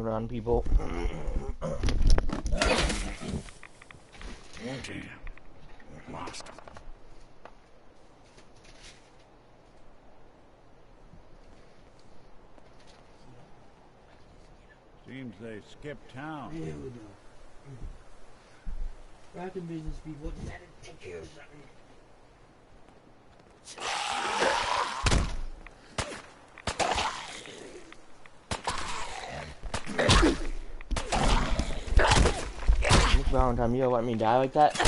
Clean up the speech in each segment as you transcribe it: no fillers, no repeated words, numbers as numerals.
Run, people. Damn. Lost. Seems they skipped town. There we go. Rockin' business people, gotta take care of something. Valentine, you gonna let me die like that?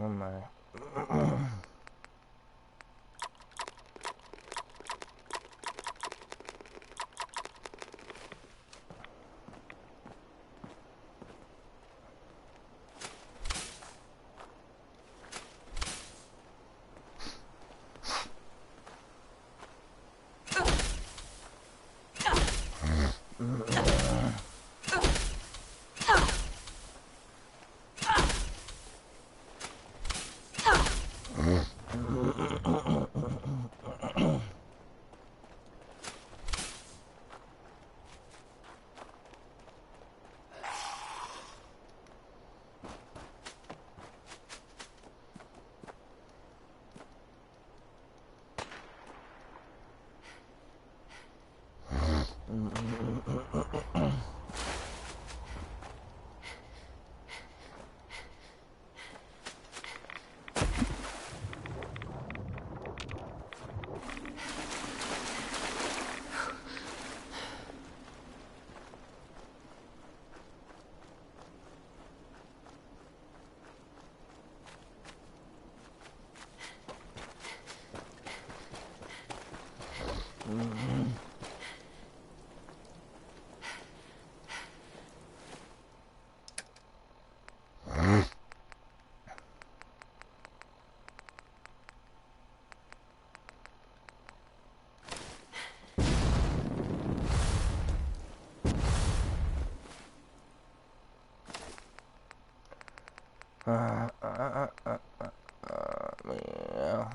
Oh my. Yeah.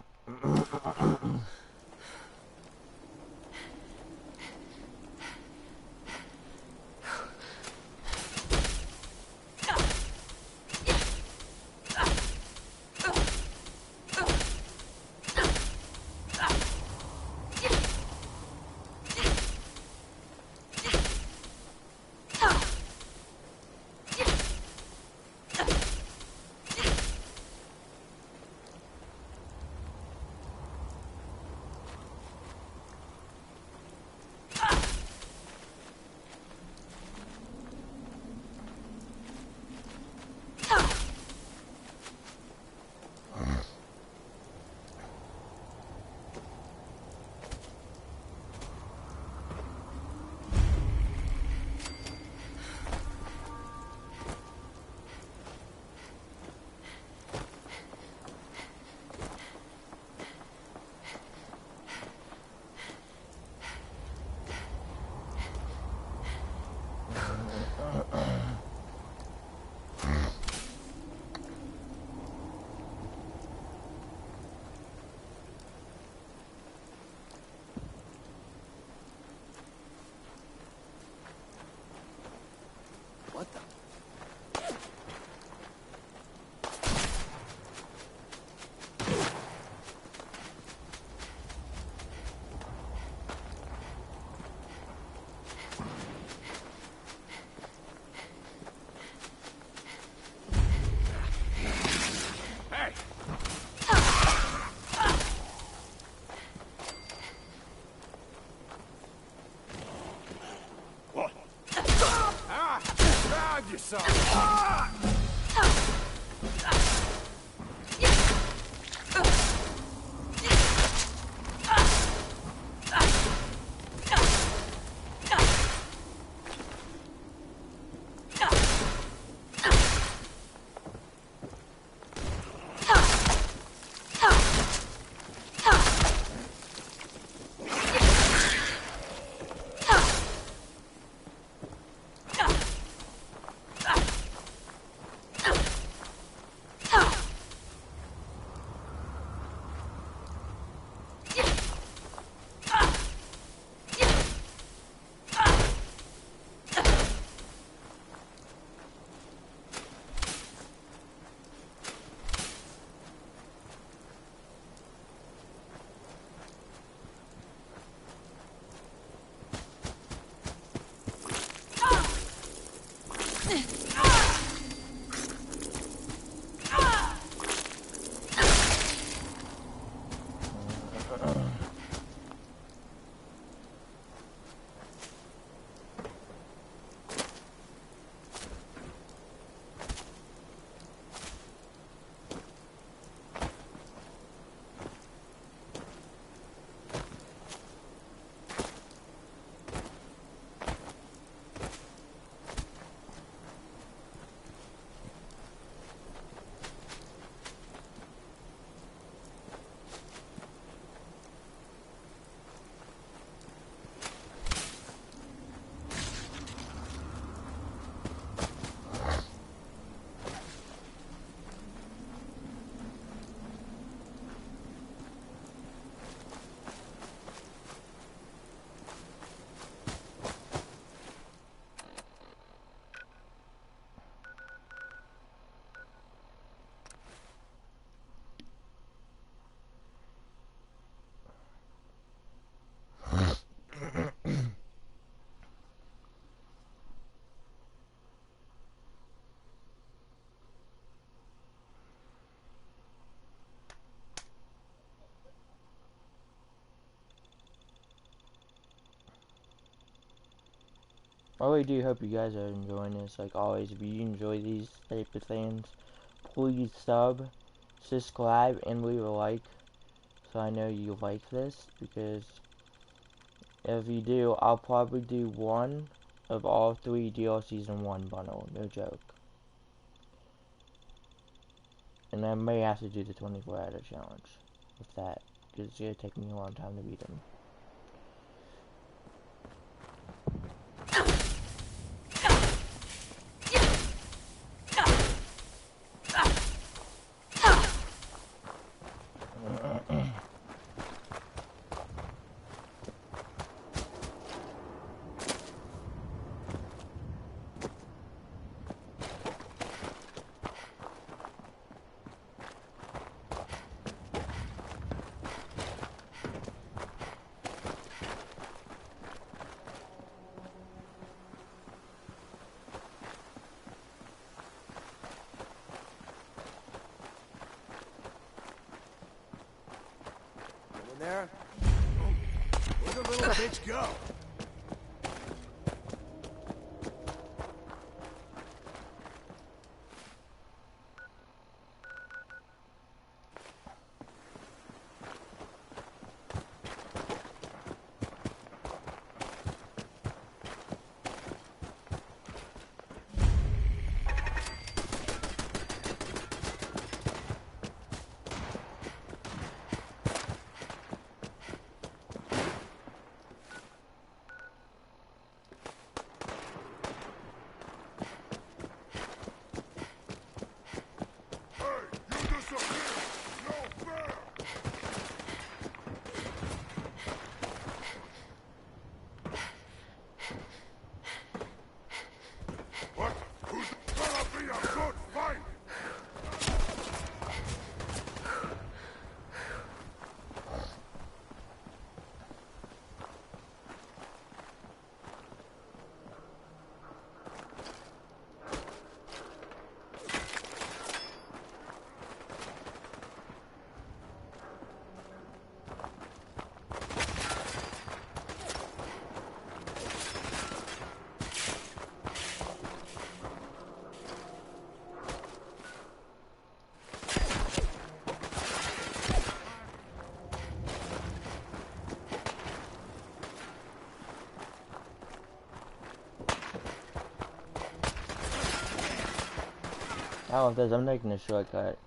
some. Ah! I really do hope you guys are enjoying this. Like always, if you enjoy these type of things, please sub, subscribe, and leave a like. So I know you like this, because if you do, I'll probably do one of all 3 DLCs in one bundle. No joke. And I may have to do the 24-hour challenge with that, because it's going to take me a long time to beat them. There? Where'd the little bitch go? Oh, if I'm taking a shortcut.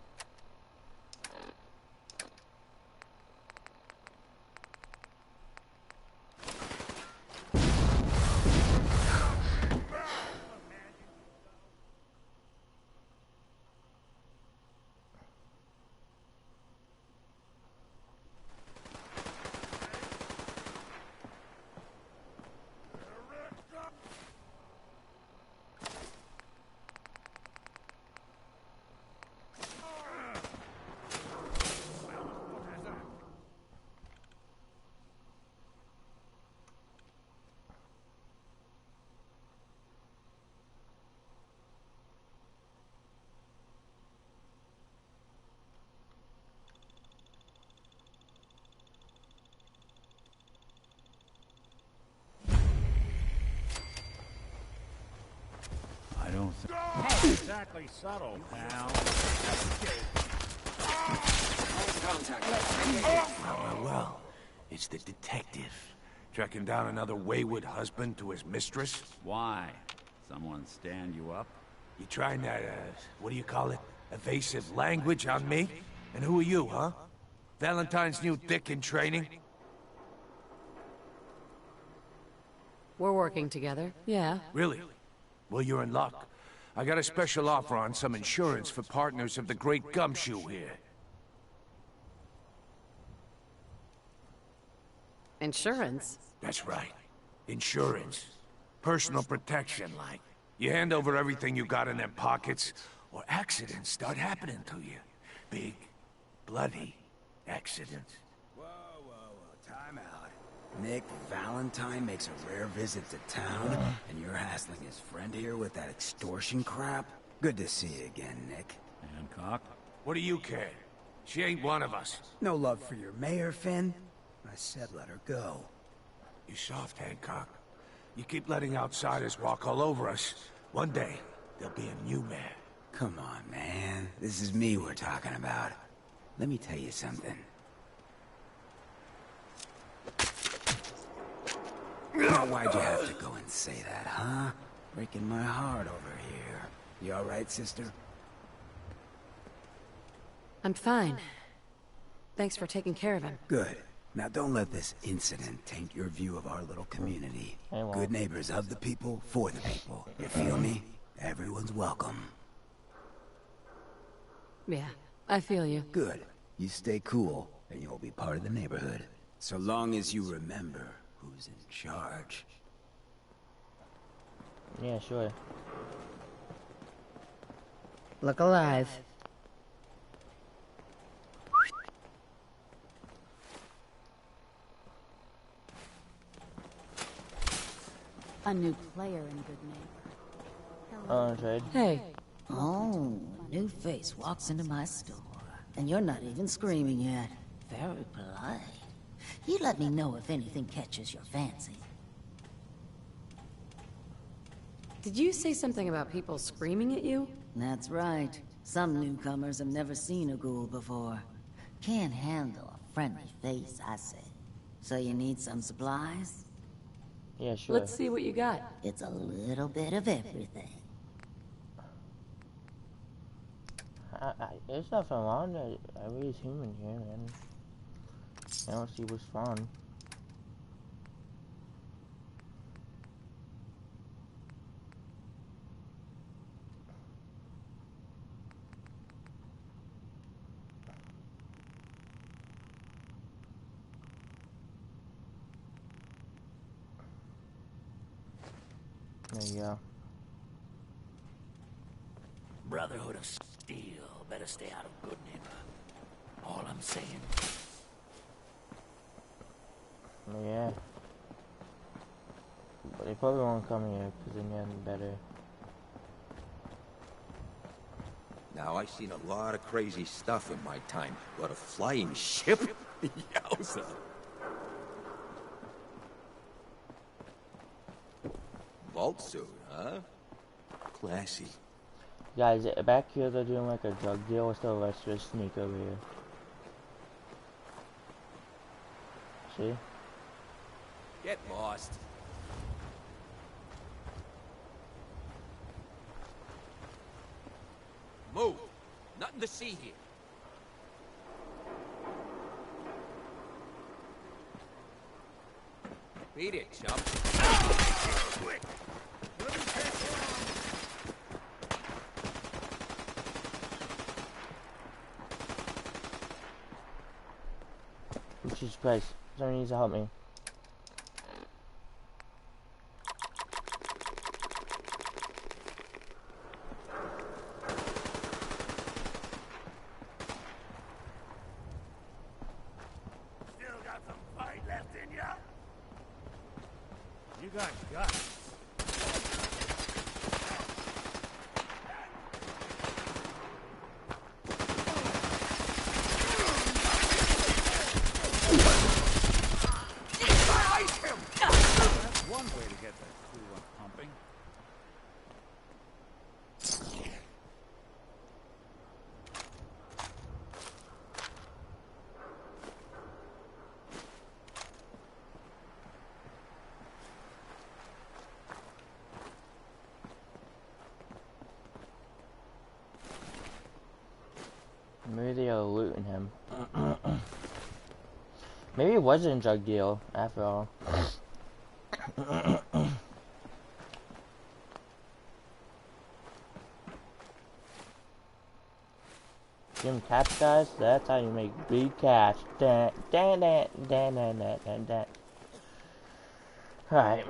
I don't think exactly subtle, pal. Well, it's the detective. Tracking down another wayward husband to his mistress? Why? Someone stand you up? You trying that, what do you call it? Evasive language on me? And who are you, huh? Valentine's new dick in training? We're working together, yeah. Really? Well, you're in luck. I got a special offer on some insurance for partners of the Great Gumshoe here. Insurance? That's right. Insurance. Personal protection, like. You hand over everything you got in them pockets, or accidents start happening to you. Big, bloody accidents. Whoa, time out. Nick Valentine makes a rare visit to town, and you're hassling his friend here with that extortion crap? Good to see you again, Nick. Hancock? What do you care? She ain't one of us. No love for your mayor, Finn? I said let her go. You soft, Hancock. You keep letting outsiders walk all over us. One day, there'll be a new mayor. Come on, man. This is me we're talking about. Let me tell you something. Now, why'd you have to go and say that, huh? Breaking my heart over here. You alright, sister? I'm fine. Thanks for taking care of him. Good. Now don't let this incident taint your view of our little community. I won't. Good neighbors of the people, for the people. You feel me? Everyone's welcome. Yeah, I feel you. Good. You stay cool, and you'll be part of the neighborhood. So long as you remember who's in charge. Yeah, sure. Look alive. A new player in Good Neighbor. Oh, trade. Hey, Oh, new face walks into my store. And you're not even screaming yet. Very polite. You let me know if anything catches your fancy. did you say something about people screaming at you? That's right. Some newcomers have never seen a ghoul before. Can't handle a friendly face, I say. So you need some supplies? Yeah, sure. Let's see what you got. It's a little bit of everything. There's nothing wrong. Everybody's human here, man. I don't see what's wrong. There you go. Brotherhood of Steel. Better stay out of Good Neighbor. All I'm saying. Yeah. But they probably won't come here because they're nothing better. Now, I've seen a lot of crazy stuff in my time, but a flying ship? Yowza! Vault suit, huh? Classy. Guys, back here they're doing like a drug deal. Let's the rest just sneak over here. See? Get lost. something to see here. Beat it, chump. Quick! Jesus Christ. Someone needs to help me. Still got some fight left in ya? You got guts. That's one way to get that coolant pumping. Maybe they are looting him. Maybe it wasn't a drug deal, after all. Jim Caps, guys, that's how you make big cash. Dan, dan, dan, dan, dan, dan, dan, dan. Alright.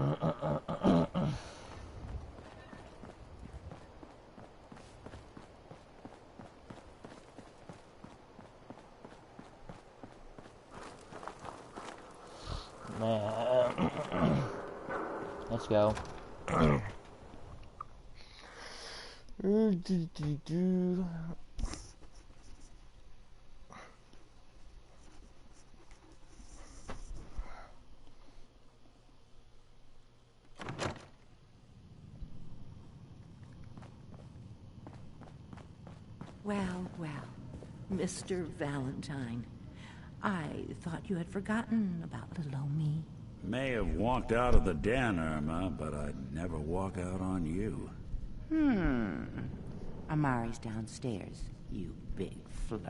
Man. Let's go. Well, well, Mr. Valentine. I thought you had forgotten about little old me. May have walked out of the den, Irma, but I'd never walk out on you. Amari's downstairs, you big flirt.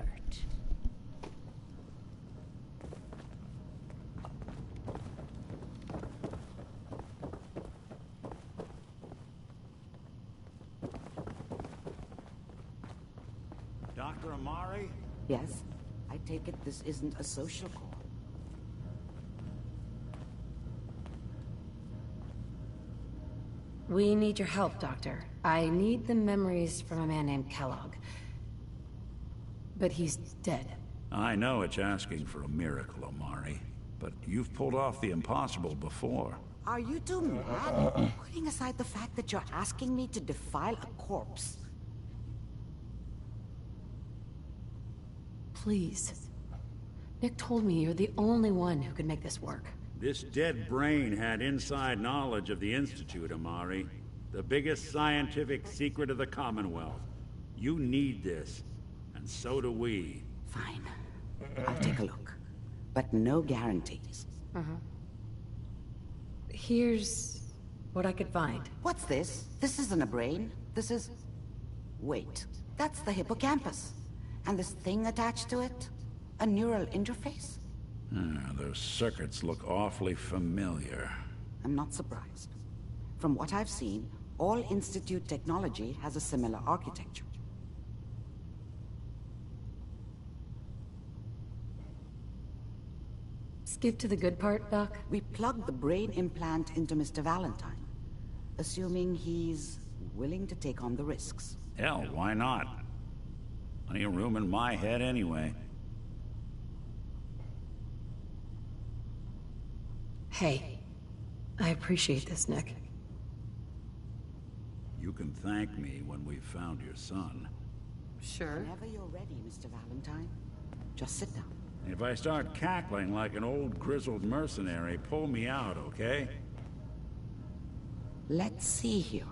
Dr. Amari? Yes? I take it this isn't a social call. We need your help, Doctor. I need the memories from a man named Kellogg. But he's dead. I know it's asking for a miracle, Amari, but you've pulled off the impossible before. Are you two mad? Putting aside the fact that you're asking me to defile a corpse. Please. Nick told me you're the only one who could make this work. This dead brain had inside knowledge of the Institute, Amari. The biggest scientific secret of the Commonwealth. You need this, and so do we. Fine. I'll take a look. But no guarantees. Here's what I could find. What's this? This isn't a brain. This is... Wait. That's the hippocampus. And this thing attached to it? A neural interface? Those circuits look awfully familiar. I'm not surprised. From what I've seen, all Institute technology has a similar architecture. Skip to the good part, Doc. We plugged the brain implant into Mr. Valentine, assuming he's willing to take on the risks. Hell, why not? Plenty of room in my head anyway. Hey, I appreciate this, Nick. You can thank me when we've found your son. Sure. Whenever you're ready, Mr. Valentine. Just sit down. If I start cackling like an old grizzled mercenary, pull me out, okay? Let's see here.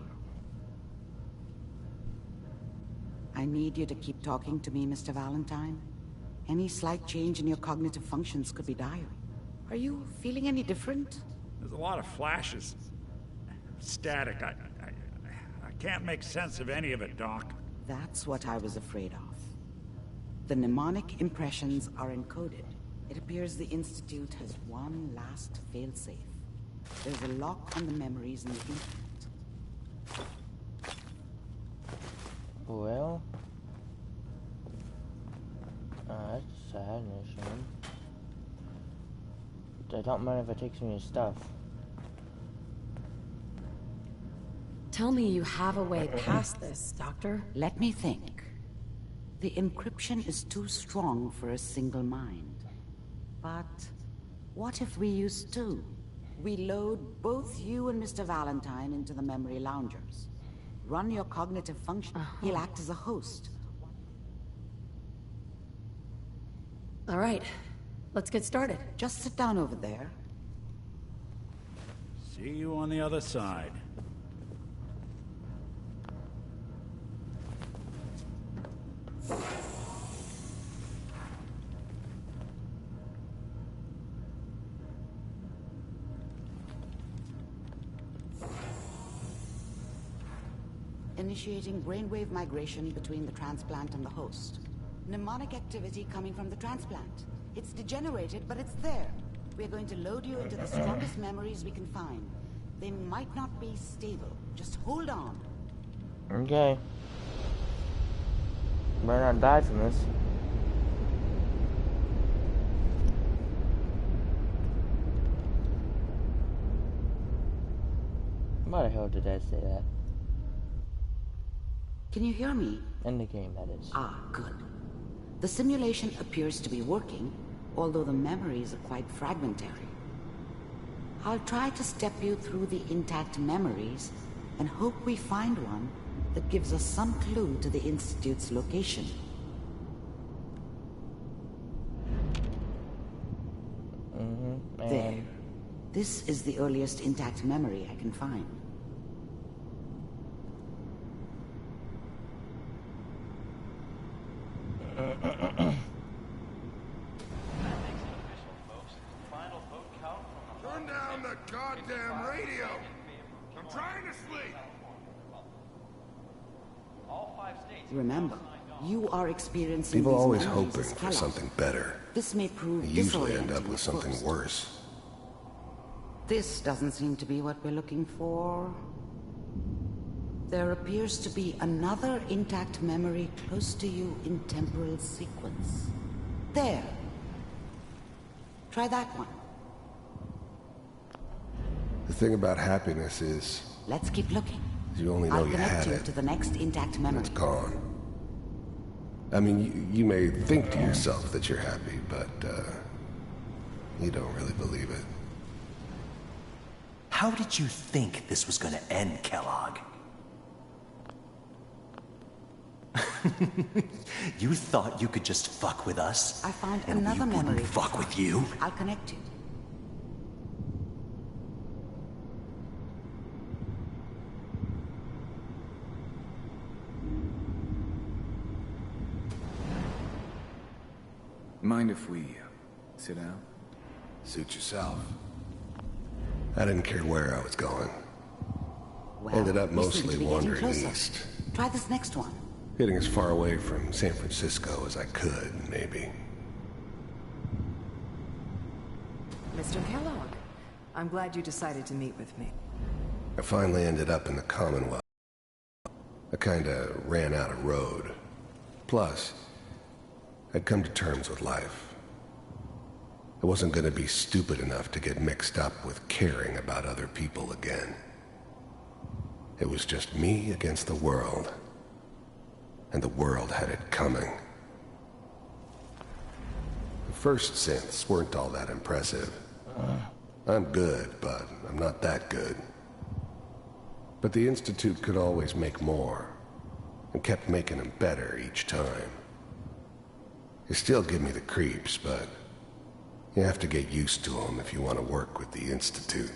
I need you to keep talking to me, Mr. Valentine. Any slight change in your cognitive functions could be dire. Are you feeling any different? There's a lot of flashes. Static. I can't make sense of any of it, Doc. That's what I was afraid of. The mnemonic impressions are encoded. It appears the Institute has one last failsafe. There's a lock on the memories in the implant. Well, that's sad initially. I don't mind if it takes me to stuff. Tell me you have a way past this, Doctor. Let me think. The encryption is too strong for a single mind. But what if we use two? We load both you and Mr. Valentine into the memory loungers. Run your cognitive function. He'll act as a host. All right, let's get started. Just sit down over there. See you on the other side. Initiating brainwave migration between the transplant and the host. Mnemonic activity coming from the transplant. It's degenerated, but it's there. We're going to load you into the strongest memories we can find. They might not be stable. Just hold on. Okay. Better not die from this. Why the hell did I say that? Can you hear me? In the game, that is. Ah, good. The simulation appears to be working, although the memories are quite fragmentary. I'll try to step you through the intact memories and hope we find one that gives us some clue to the Institute's location. There. This is the earliest intact memory I can find. Turn down the goddamn radio! I'm trying to sleep! Remember, you are experiencing People these always memories hoping as for Kellogg. something better. This may prove They usually end disorienting up with at something first. worse. This doesn't seem to be what we're looking for. There appears to be another intact memory close to you in temporal sequence. There. Try that one. The thing about happiness is, Let's keep looking. you only know I'll you connect had you it, to the next intact and memory. it's gone. I mean, you may think to yourself that you're happy, but, you don't really believe it. How did you think this was gonna end, Kellogg? You thought you could just fuck with us? I found and another we memory. wouldn't fuck with you? I'll connect you. Mind if we sit down? Suit yourself. I didn't care where I was going. Well, Ended up you seem to mostly be getting wandering closer. east. Try this next one. Getting as far away from San Francisco as I could, maybe. Mr. Kellogg, I'm glad you decided to meet with me. I finally ended up in the Commonwealth. I kinda ran out of road. Plus, I'd come to terms with life. I wasn't gonna be stupid enough to get mixed up with caring about other people again. It was just me against the world. And the world had it coming. The first synths weren't all that impressive. I'm good, but I'm not that good. But the Institute could always make more, and kept making them better each time. They still give me the creeps, but you have to get used to them if you want to work with the Institute.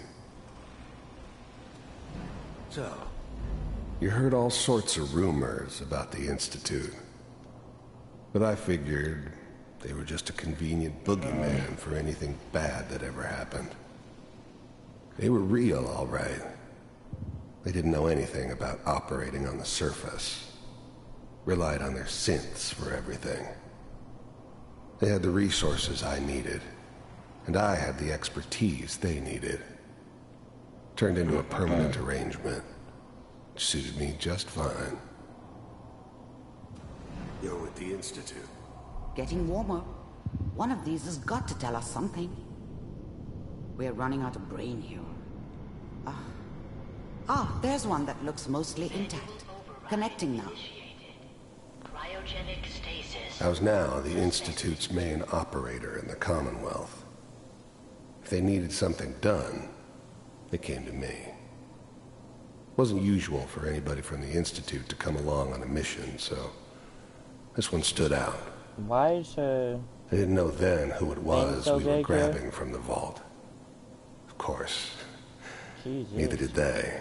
So, You heard all sorts of rumors about the Institute. But I figured they were just a convenient boogeyman for anything bad that ever happened. They were real, all right. They didn't know anything about operating on the surface. Relied on their synths for everything. They had the resources I needed, and I had the expertise they needed. Turned into a permanent arrangement, which suited me just fine. You're with the Institute. Getting warmer. One of these has got to tell us something. We're running out of brain here. There's one that looks mostly intact. Connecting now. Cryogenic stasis. I was now the Institute's main operator in the Commonwealth. If they needed something done, they came to me. It wasn't usual for anybody from the Institute to come along on a mission, so this one stood out. Why is I didn't know then who it was so we were big grabbing from the vault. Of course. Jesus. Neither did they.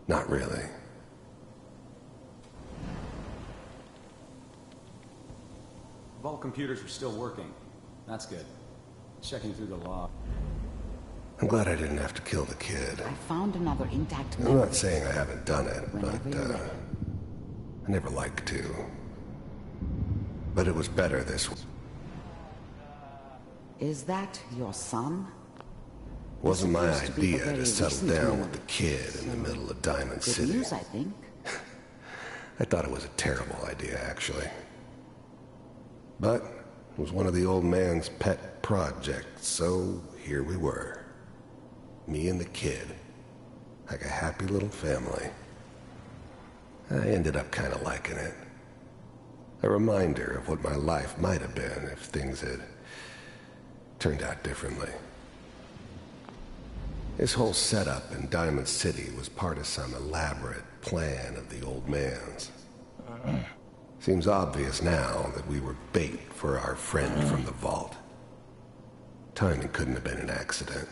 Not really. Vault computers are still working. That's good. Checking through the log. I'm glad I didn't have to kill the kid. I found another intact I'm not saying I haven't done it, but I never liked to. But it was better this way. Is that your son? It wasn't my idea to settle down with the kid in the middle of Diamond City. Good news, I think. I thought it was a terrible idea, actually. But it was one of the old man's pet projects, so here we were. Me and the kid. Like a happy little family. I ended up kind of liking it. A reminder of what my life might have been if things had turned out differently. This whole setup in Diamond City was part of some elaborate plan of the old man's. Seems obvious now that we were bait for our friend from the vault. Timing couldn't have been an accident.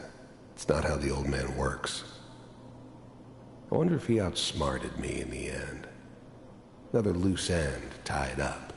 It's not how the old man works. I wonder if he outsmarted me in the end. Another loose end tied up.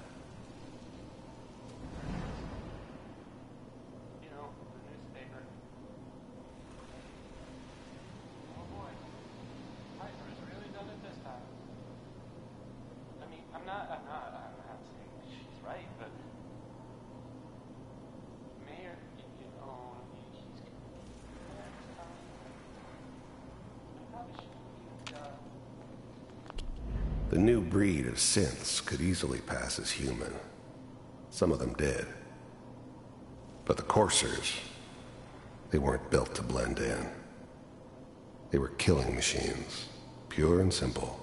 The new breed of synths could easily pass as human. Some of them did. But the coursers, they weren't built to blend in. They were killing machines, pure and simple.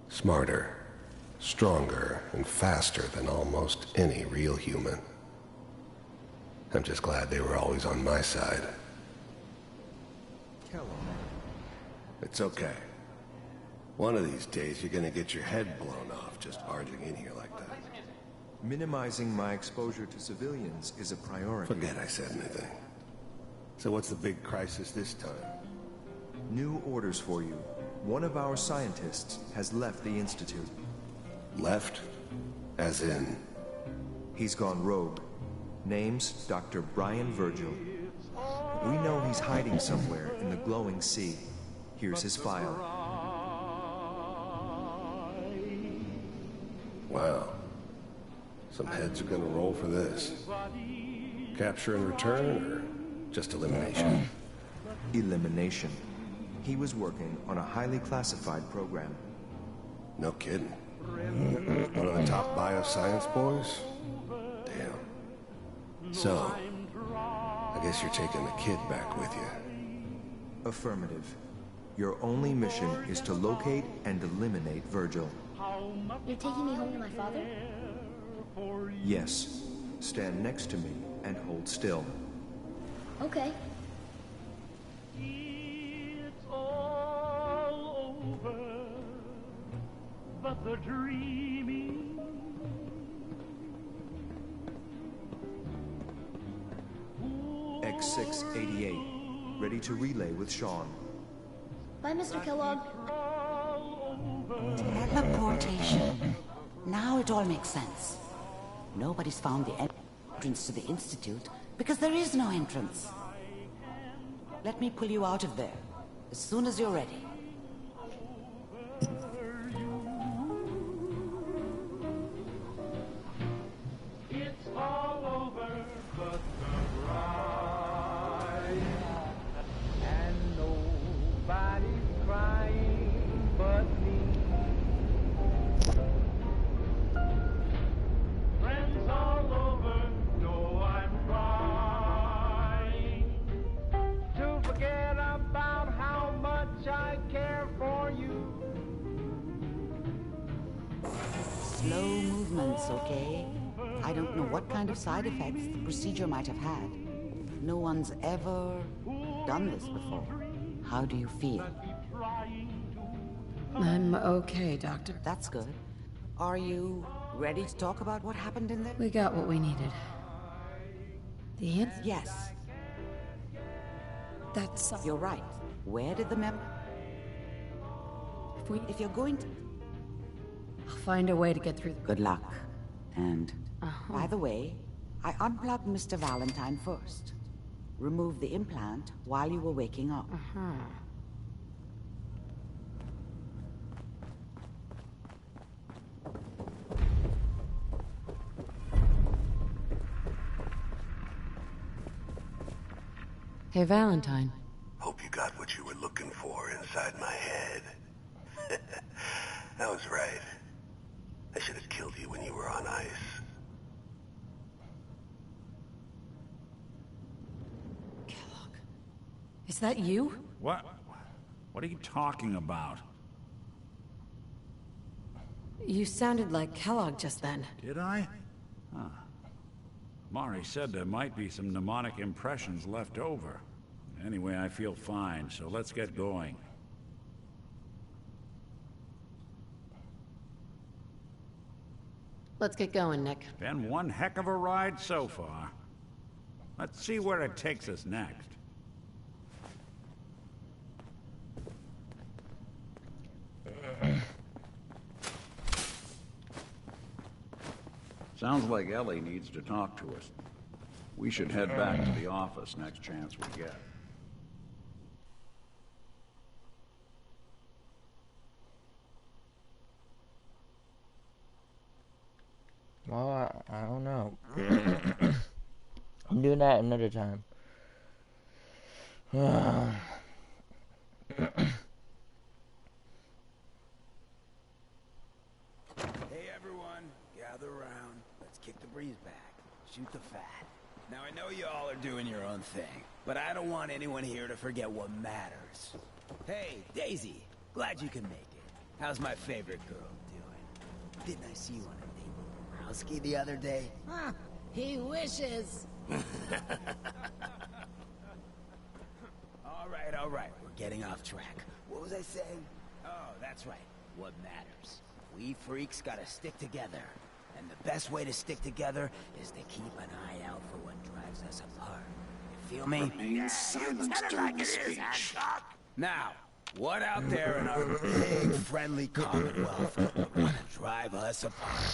Smarter, stronger, and faster than almost any real human. I'm just glad they were always on my side. It's okay. One of these days, you're gonna get your head blown off just barging in here like that. Minimizing my exposure to civilians is a priority. Forget I said anything. So what's the big crisis this time? New orders for you. One of our scientists has left the Institute. Left? As in? He's gone rogue. Name's Dr. Brian Virgil. We know he's hiding somewhere in the glowing sea. Here's his file. Wow. Some heads are gonna roll for this. Capture and return, or just elimination? Elimination. He was working on a highly classified program. No kidding. One of the top bioscience boys? Damn. So, I guess you're taking the kid back with you. Affirmative. Your only mission is to locate and eliminate Virgil. You're taking me home to my father? Yes. Stand next to me and hold still. Okay. It's all over, but the dreaming. X688. Ready to relay with Sean. Bye, Mr. Kellogg. Teleportation. Now it all makes sense. Nobody's found the entrance to the Institute because there is no entrance. Let me pull you out of there as soon as you're ready. Slow movements, okay? I don't know what kind of side effects the procedure might have had. No one's ever done this before. How do you feel? I'm okay, Doctor. That's good. Are you ready to talk about what happened in there? We got what we needed. Yes. That's... You're right. Where did the If you're going to... I'll find a way to get through. Good luck. And, by the way, I unplugged Mr. Valentine first. Removed the implant while you were waking up. Hey, Valentine. Hope you got what you were looking for inside my head. I was right. I should have killed you when you were on ice. Is that you? What? What are you talking about? You sounded like Kellogg just then. Did I? Huh. Mari said there might be some mnemonic impressions left over. Anyway, I feel fine, so let's get going. Let's get going, Nick. Been one heck of a ride so far. Let's see where it takes us next. Sounds like Ellie needs to talk to us. We should head back to the office next chance we get. Well, I don't know. I'm doing that another time. Hey everyone, gather around. Let's kick the breeze back. Shoot the fat. Now I know you all are doing your own thing, but I don't want anyone here to forget what matters. Hey, Daisy, glad you can make it. How's my favorite girl doing? Didn't I see you on a date with Browski the other day? Huh, he wishes. All right, we're getting off track. What was I saying? Oh, that's right, what matters. We freaks gotta stick together. And the best way to stick together is to keep an eye out for what drives us apart. You feel me? Remain silent during the speech. Now, what out there in our big, friendly Commonwealth would want to drive us apart?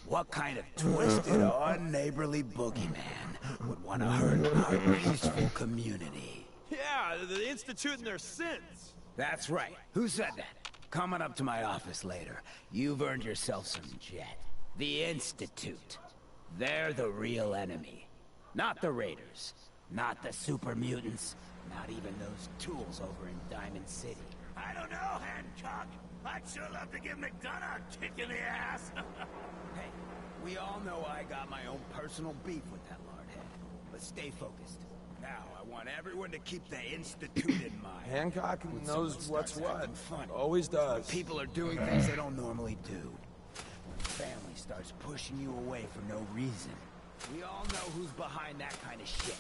What kind of twisted, unneighborly boogeyman would want to hurt our peaceful community? Yeah, the Institute and their sins. That's right. Who said that? Coming up to my office later. You've earned yourself some jet. The Institute. They're the real enemy. Not the Raiders. Not the super mutants. Not even those tools over in Diamond City. I don't know, Hancock. I'd sure love to give McDonough a kick in the ass. Hey, we all know I got my own personal beef with that lardhead. But stay focused. Now, I want everyone to keep the Institute in mind. Hancock When knows someone what's starts what. acting funny, Always does. when people are doing things they don't normally do. When family starts pushing you away for no reason. We all know who's behind that kind of shit.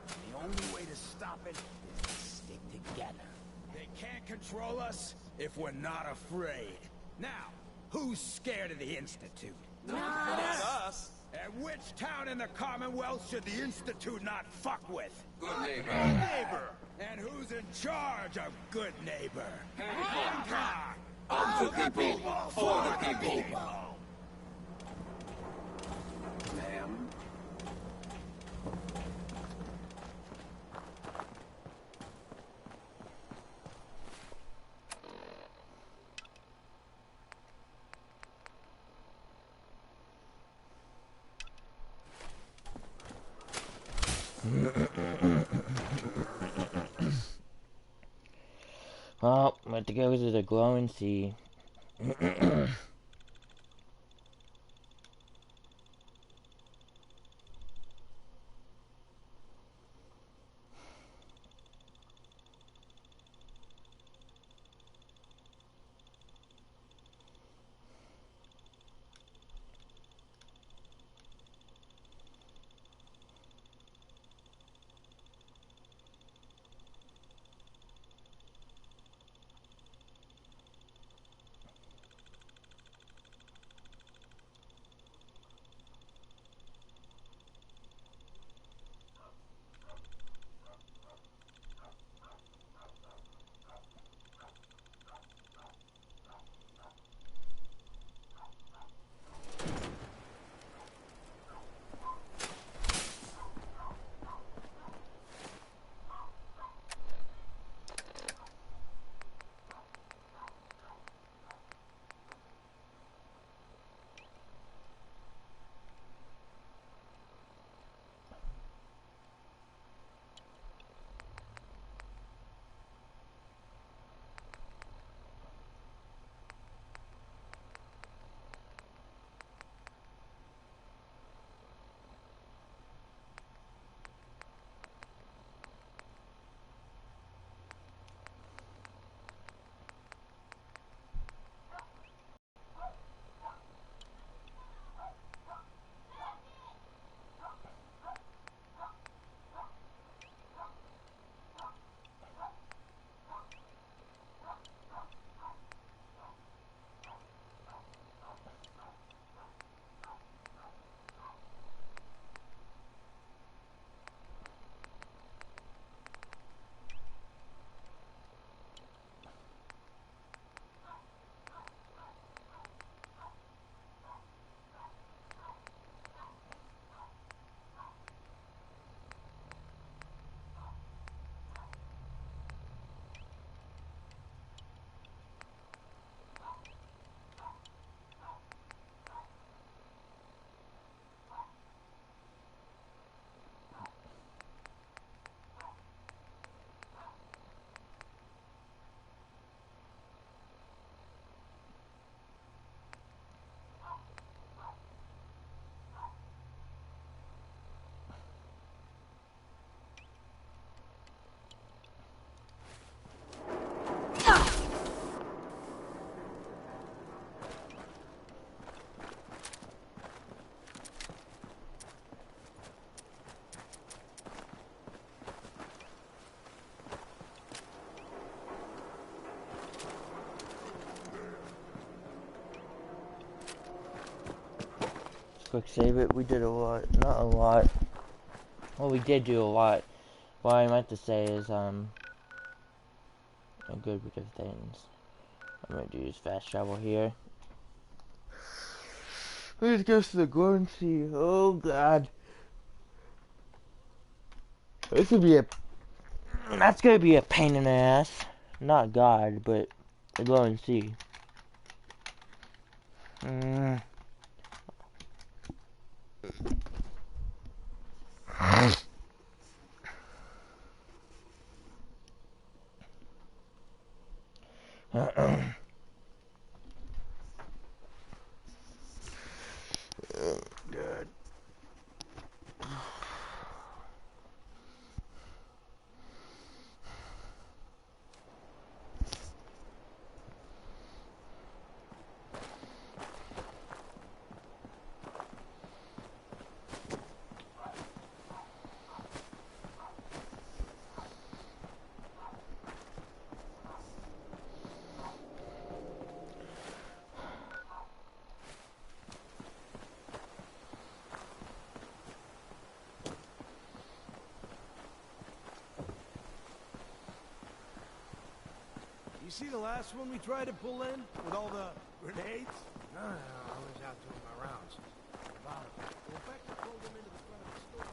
And the only way to stop it is to stick together. They can't control us if we're not afraid. Now, who's scared of the Institute? Not us. And which town in the Commonwealth should the Institute not fuck with? Good neighbor. Good neighbor. And who's in charge of good neighbor? Hancock. Of the people, for the people. Ma'am? Well, we have to go to the glowing sea. quick save it. We did a lot. Not a lot. Well, we did do a lot. What I meant to say is, a good bit of things. I'm gonna do is fast travel here. Let's go to the glowing sea. Oh god. This would be that's gonna be a pain in the ass. Not God, but the glowing sea. Good. You see the last one we tried to pull in? With all the grenades? No, I was out doing my rounds. Well, Becker pulled them into the front of the store.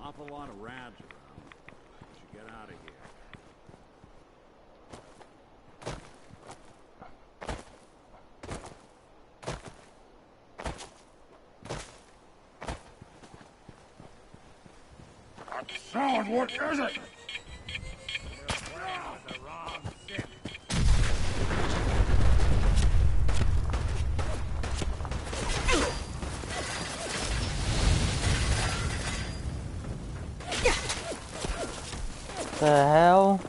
Awful lot of rats around. We should get out of here. Sound, what is it? The hell?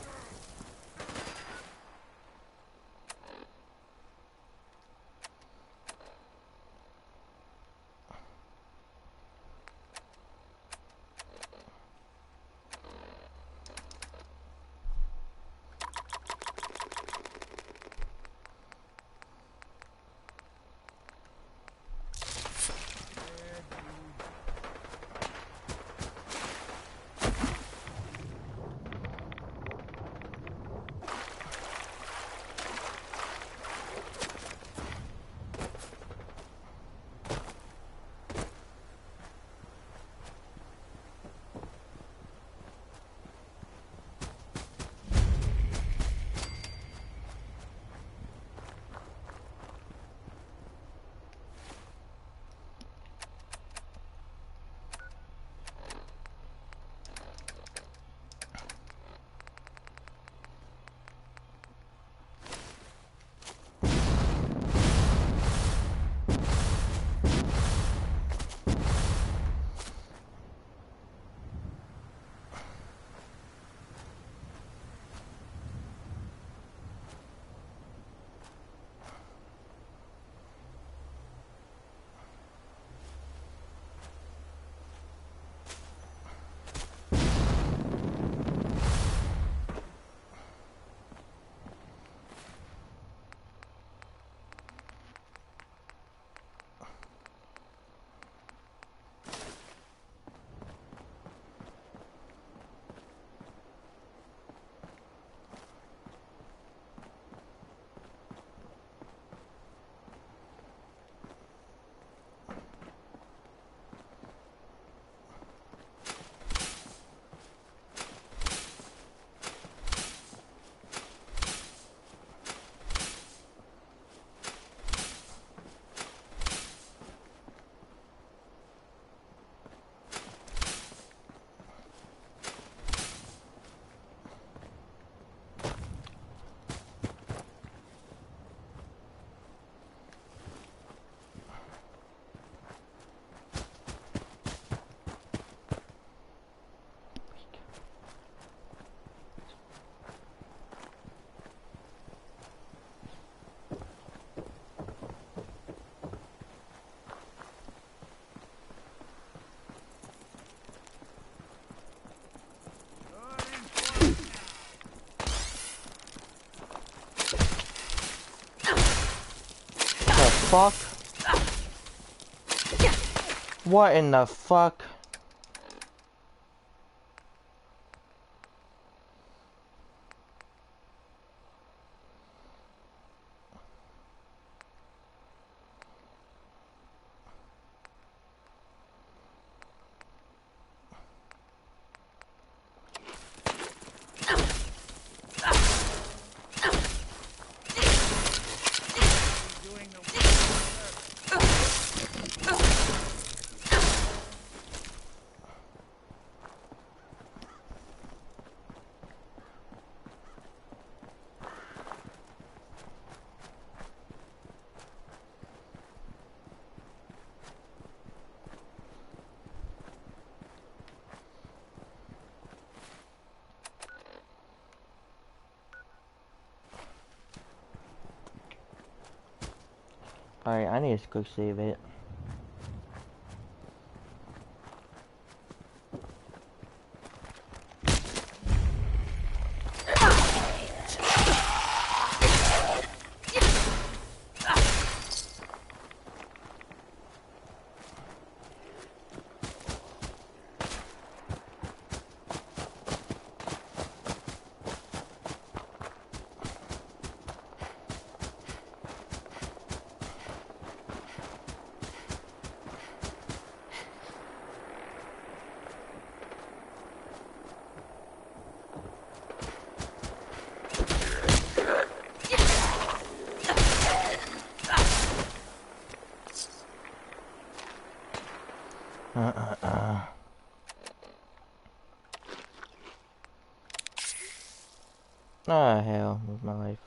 fuck? What in the fuck? Alright, I need to quick save it. Oh hell, with my life.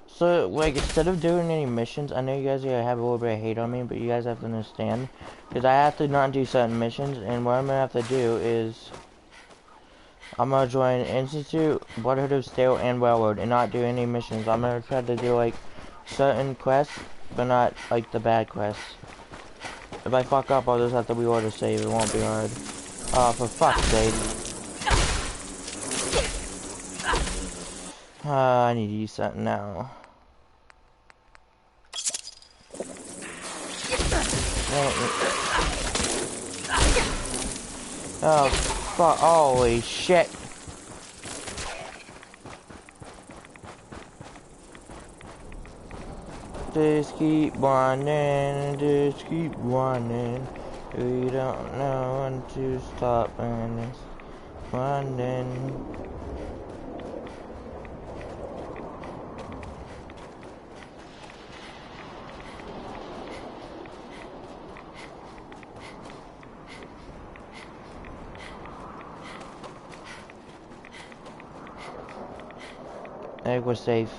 So, like, instead of doing any missions, I know you guys are gonna have a little bit of hate on me, but you guys have to understand, because I have to not do certain missions, and what I'm gonna have to do is, I'm gonna join Institute, Brotherhood of Steel, and Railroad, and not do any missions. I'm gonna try to do, like, certain quests, but not, like, the bad quests. If I fuck up, I'll just have to reload a save, it won't be hard. Oh, for fuck's sake. I need to use something now. Oh, fuck, holy shit. Just keep running, just keep running. We don't know when to stop and it's running. I think we're safe.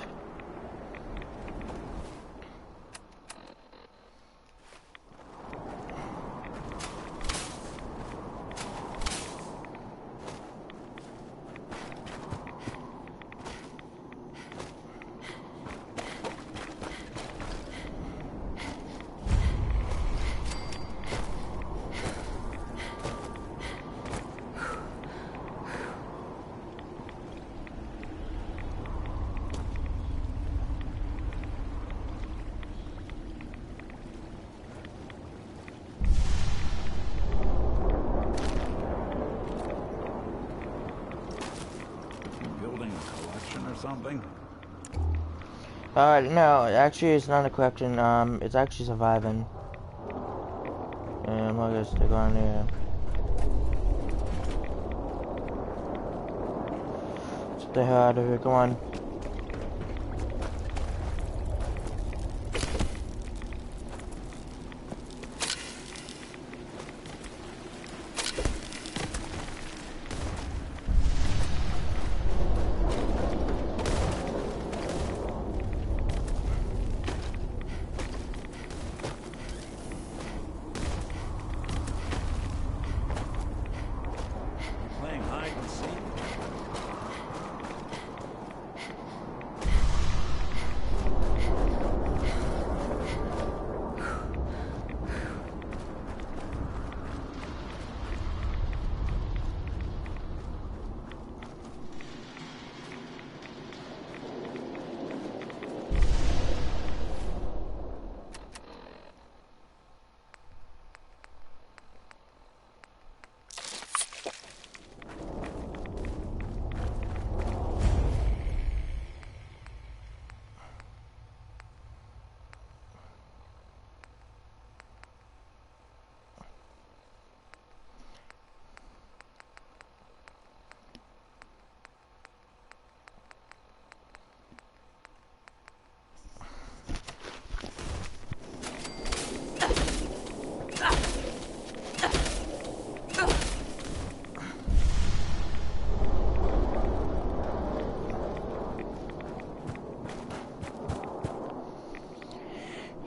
Something? No, actually it's not a collection, it's actually surviving. And I'm not gonna stick on here. Let's get the hell out of here, come on.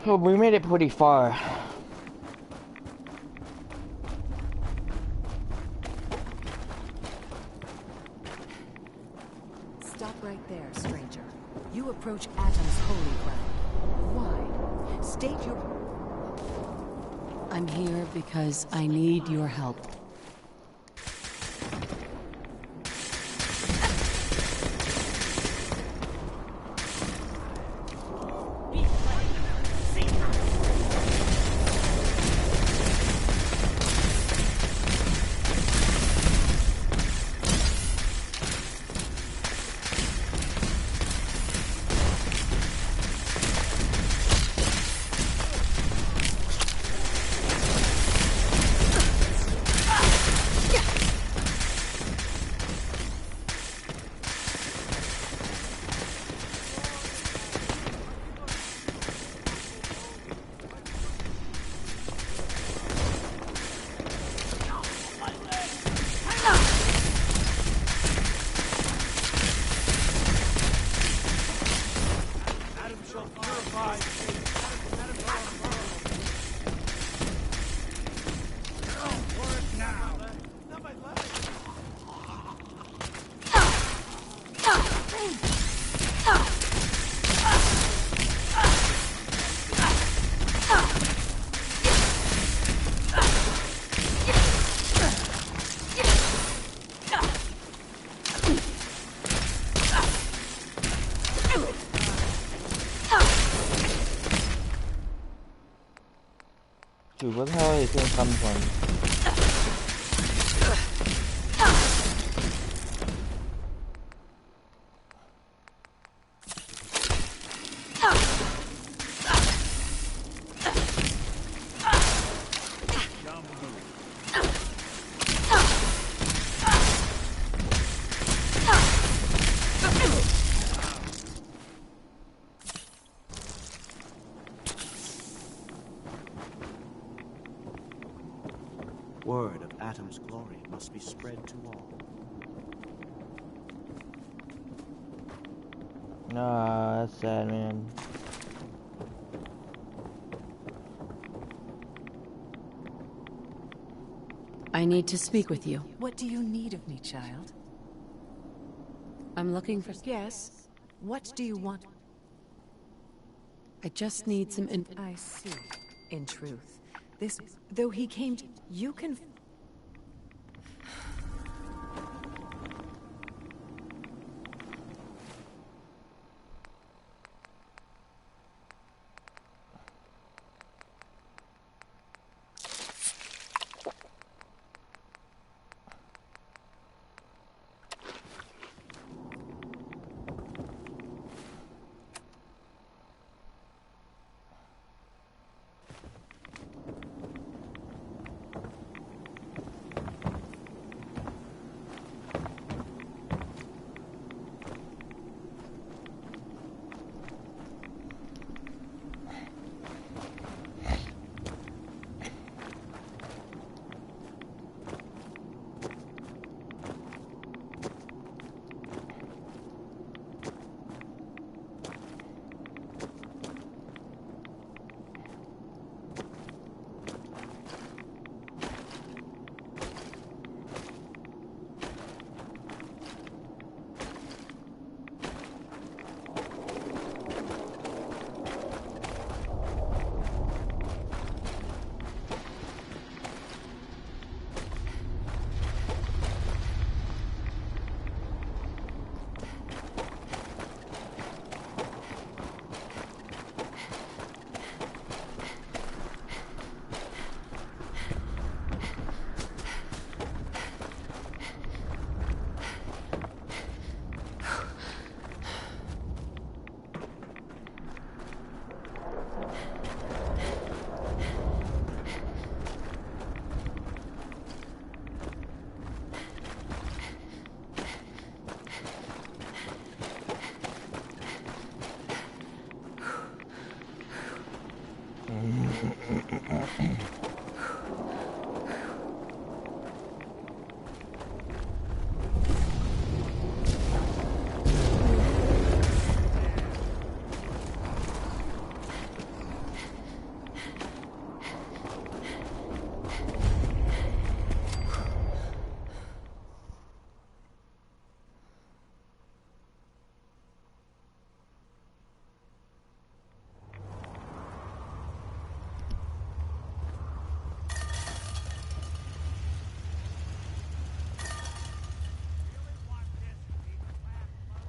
Oh, we made it pretty far. Stop right there, stranger. You approach Atom's holy ground. Why? State your... I'm here because I need your help. Dude, where the hell are these things coming from? Word of Atom's glory must be spread to all. Nah, that's sad, man. I need to speak with you. What do you need of me, child? I'm looking for... Yes. What do you want? I just need some I see. In truth, this... Though he came to... You can...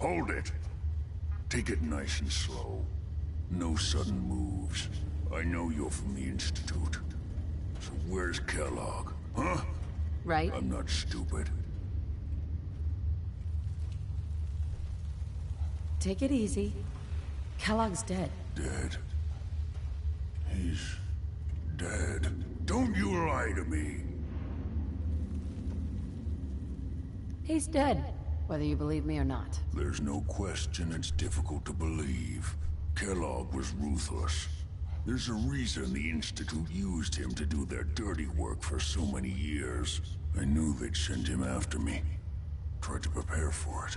Hold it. Take it nice and slow. No sudden moves. I know you're from the Institute. So where's Kellogg? Huh? Right. I'm not stupid. Take it easy. Kellogg's dead. Dead? He's dead. Don't you lie to me. He's dead, whether you believe me or not. There's no question it's difficult to believe. Kellogg was ruthless. There's a reason the Institute used him to do their dirty work for so many years. I knew they'd send him after me. Tried to prepare for it.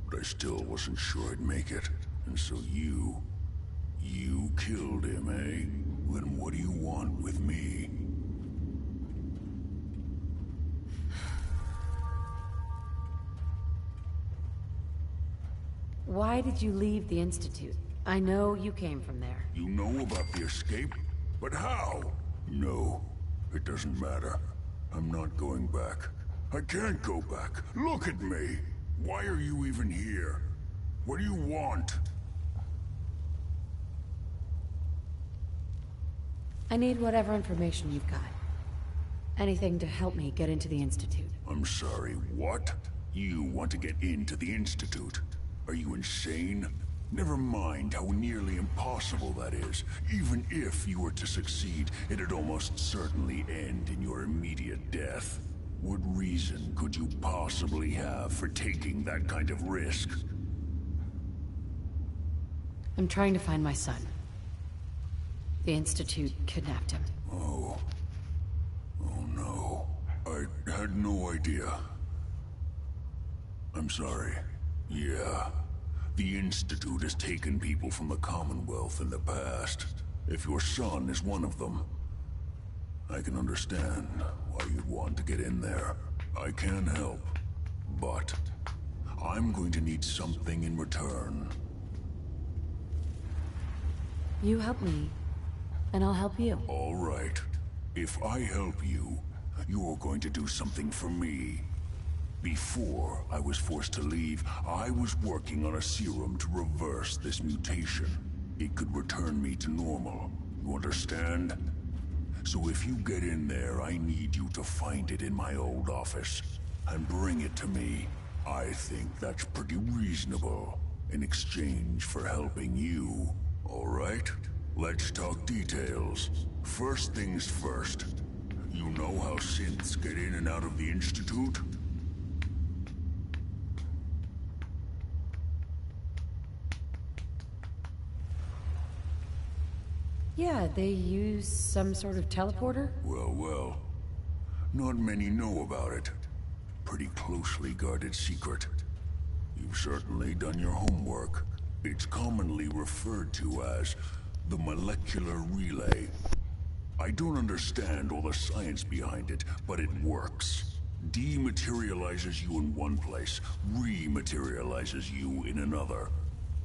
But I still wasn't sure I'd make it. And so you killed him, eh? Then what do you want with me? Why did you leave the Institute? I know you came from there. You know about the escape? But how? No, it doesn't matter. I'm not going back. I can't go back. Look at me! Why are you even here? What do you want? I need whatever information you've got. Anything to help me get into the Institute. I'm sorry, what? You want to get into the Institute? Are you insane? Never mind how nearly impossible that is. Even if you were to succeed, it'd almost certainly end in your immediate death. What reason could you possibly have for taking that kind of risk? I'm trying to find my son. The Institute kidnapped him. Oh. Oh no. I had no idea. I'm sorry. Yeah. The Institute has taken people from the Commonwealth in the past. If your son is one of them, I can understand why you'd want to get in there. I can help, but I'm going to need something in return. You help me, and I'll help you. All right. If I help you, you're going to do something for me. Before I was forced to leave, I was working on a serum to reverse this mutation. It could return me to normal. You understand? So if you get in there, I need you to find it in my old office and bring it to me. I think that's pretty reasonable in exchange for helping you. All right? Let's talk details. First things first. You know how synths get in and out of the Institute? Yeah, they use some sort of teleporter? Well. Not many know about it. Pretty closely guarded secret. You've certainly done your homework. It's commonly referred to as the molecular relay. I don't understand all the science behind it, but it works. Dematerializes you in one place, rematerializes you in another.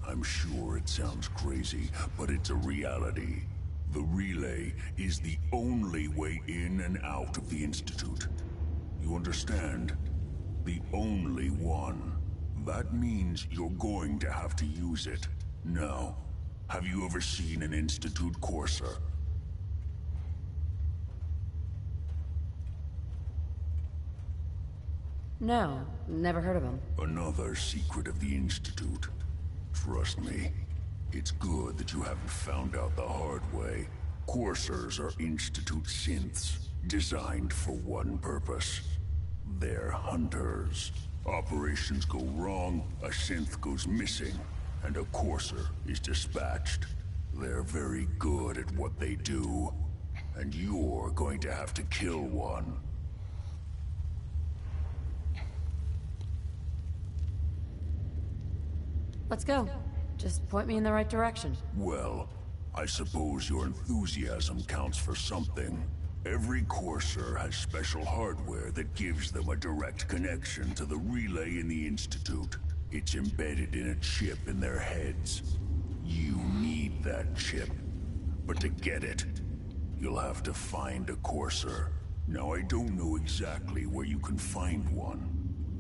I'm sure it sounds crazy, but it's a reality. The relay is the only way in and out of the Institute. You understand? The only one. That means you're going to have to use it. Now, have you ever seen an Institute courser? No, never heard of him. Another secret of the Institute. Trust me, it's good that you haven't found out the hard way. Coursers are Institute synths, designed for one purpose. They're hunters. Operations go wrong, a synth goes missing, and a courser is dispatched. They're very good at what they do, and you're going to have to kill one. Let's go. Just point me in the right direction. Well, I suppose your enthusiasm counts for something. Every courser has special hardware that gives them a direct connection to the relay in the Institute. It's embedded in a chip in their heads. You need that chip. But to get it, you'll have to find a courser. Now, I don't know exactly where you can find one.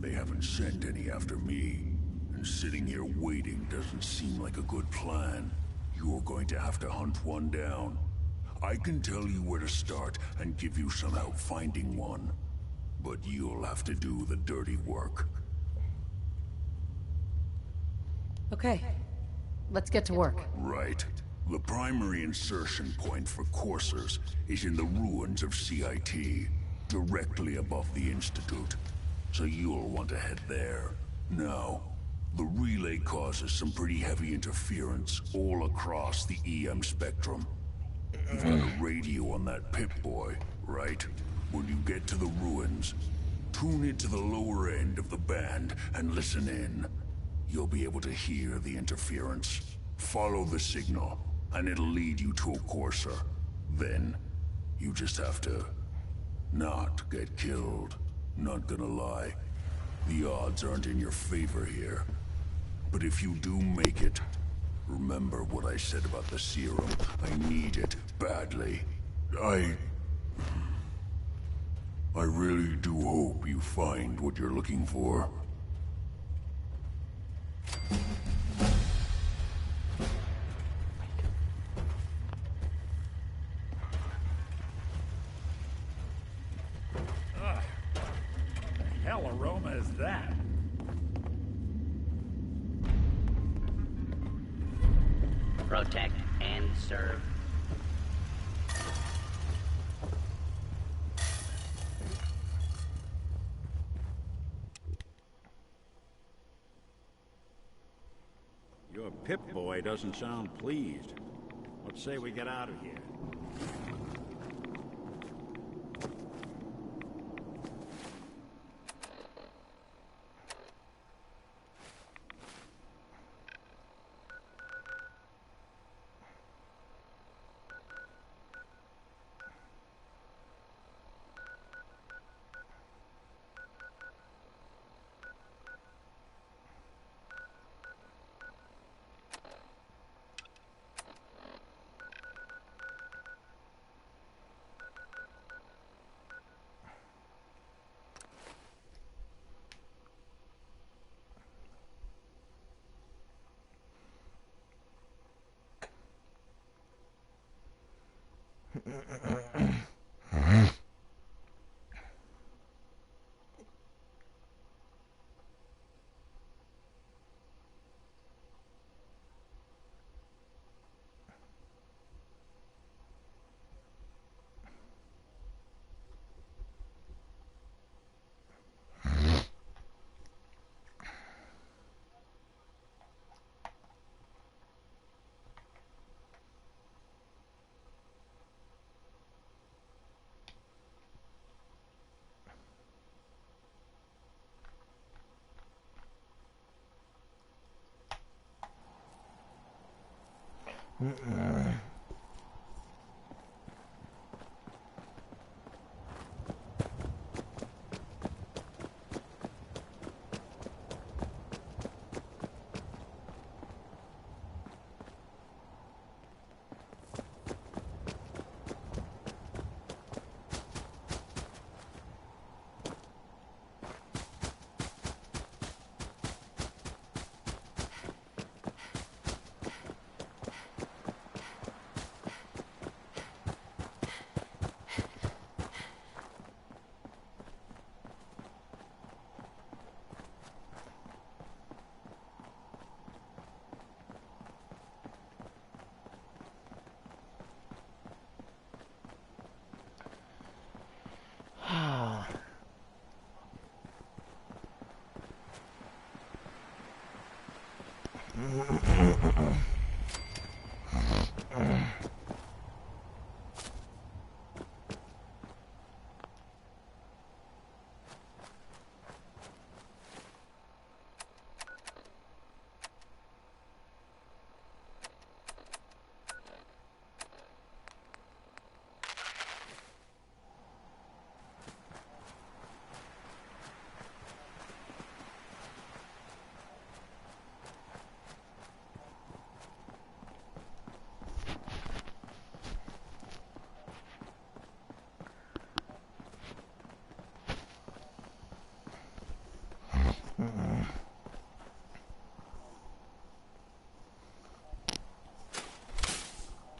They haven't sent any after me. And Sitting here waiting doesn't seem like a good plan. You're going to have to hunt one down. I can tell you where to start and give you some help finding one. But you'll have to do the dirty work. Okay, let's get to work. Right. The primary insertion point for coursers is in the ruins of CIT, directly above the Institute. So you'll want to head there. Now, the relay causes some pretty heavy interference all across the EM spectrum. You've got a radio on that Pip-Boy, right? When you get to the ruins, tune it to the lower end of the band and listen in. You'll be able to hear the interference. Follow the signal, and it'll lead you to a courser. Then, you just have to not get killed. Not gonna lie, the odds aren't in your favor here. But if you do make it, remember what I said about the serum. I need it badly. I really do hope you find what you're looking for. The hell aroma is that? Protect and serve. Your Pip-Boy doesn't sound pleased. Let's say we get out of here.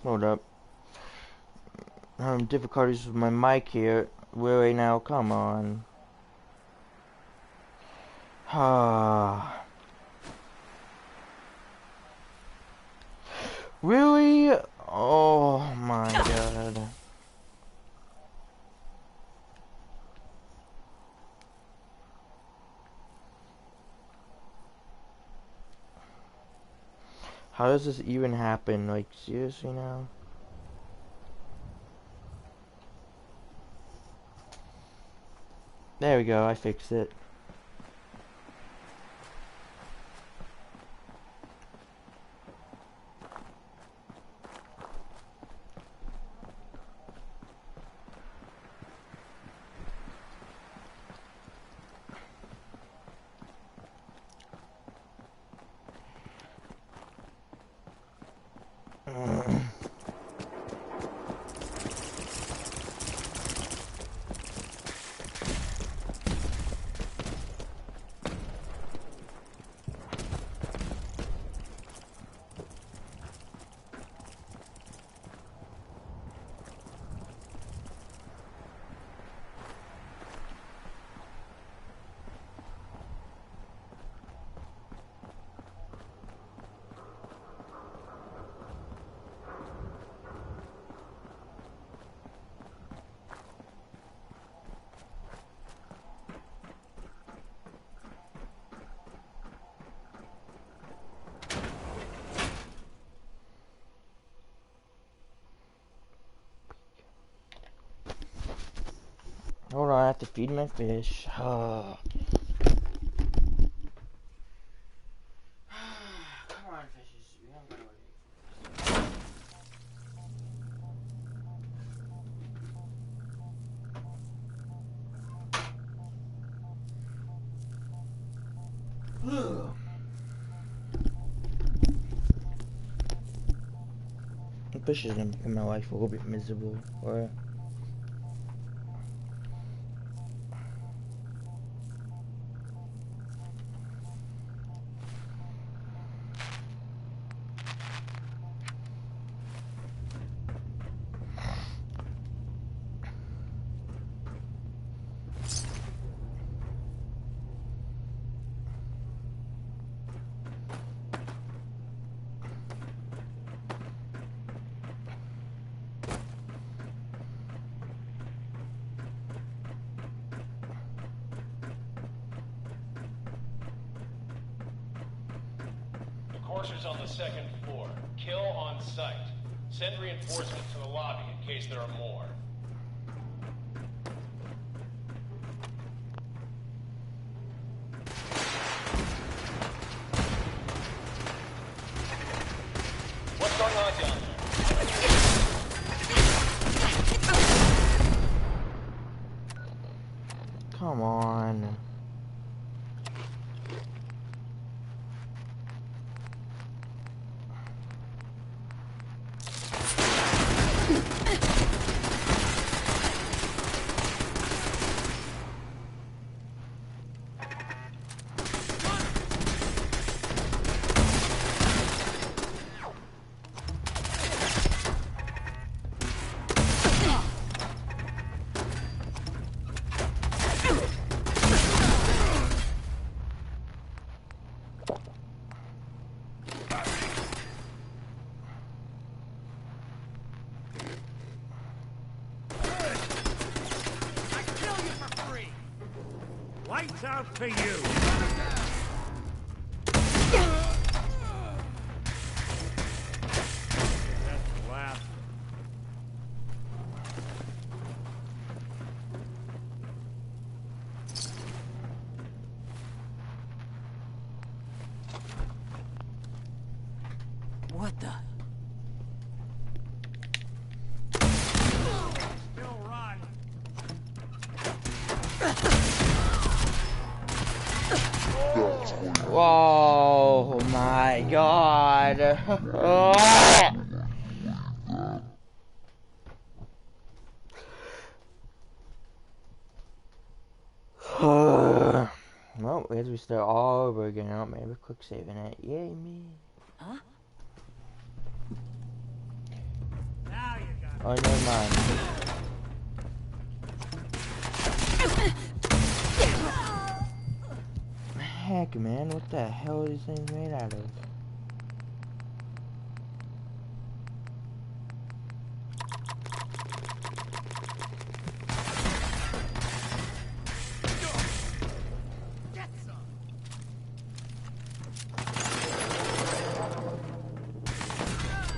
Hold up. Difficulties with my mic here. Really now? Come on. Really? Oh my god. How does this even happen? Like, seriously now? There we go, I fixed it. Hold on, I have to feed my fish. Come on, fishes. We don't gotta wait. Fish is gonna make my life a little bit miserable, or Coursers on the second floor. Kill on sight. Send reinforcements to the lobby in case there are more. What's going on down there? come on. Lights out for you! That's the last. What the? Still run. Oh my god. Well, as we start all over again, I'll maybe quick saving it. Yay me. Huh? Oh, never mind. Heck, man, what the hell are these things made out of?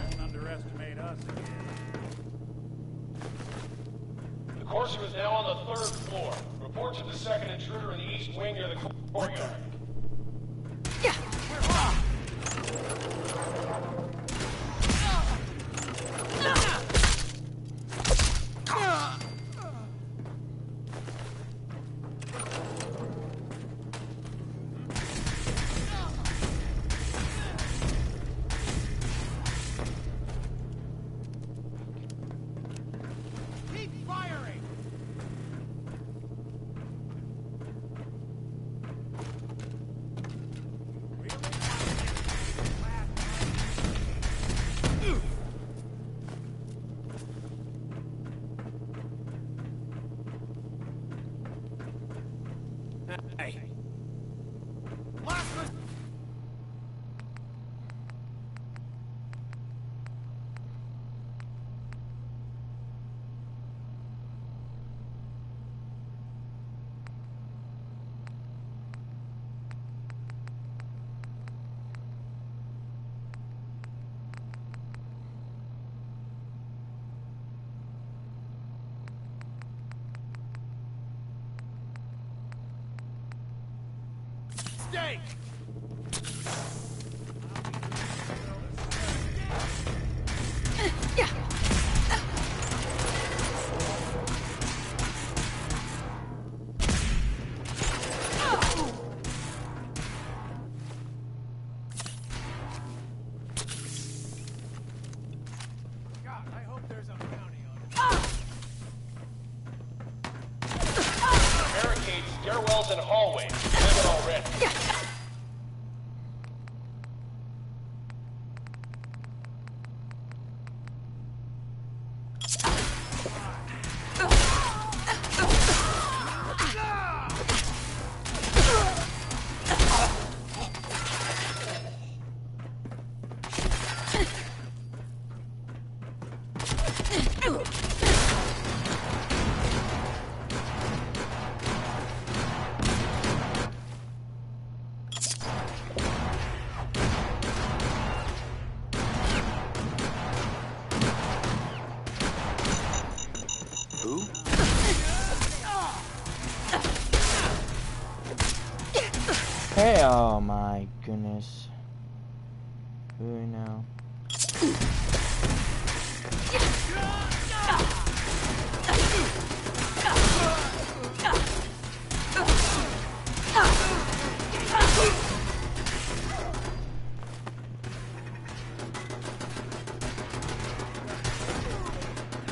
Don't underestimate us again. The Corsair is now on the 3rd floor. Report to the second intruder in the east wing near the courtyard. Keep firing! Hey. Last one. Stay! God, I hope there's a bounty on it. Barricades, stairwells, and hallways. Seven already. Who? Hey, oh my goodness. Who now?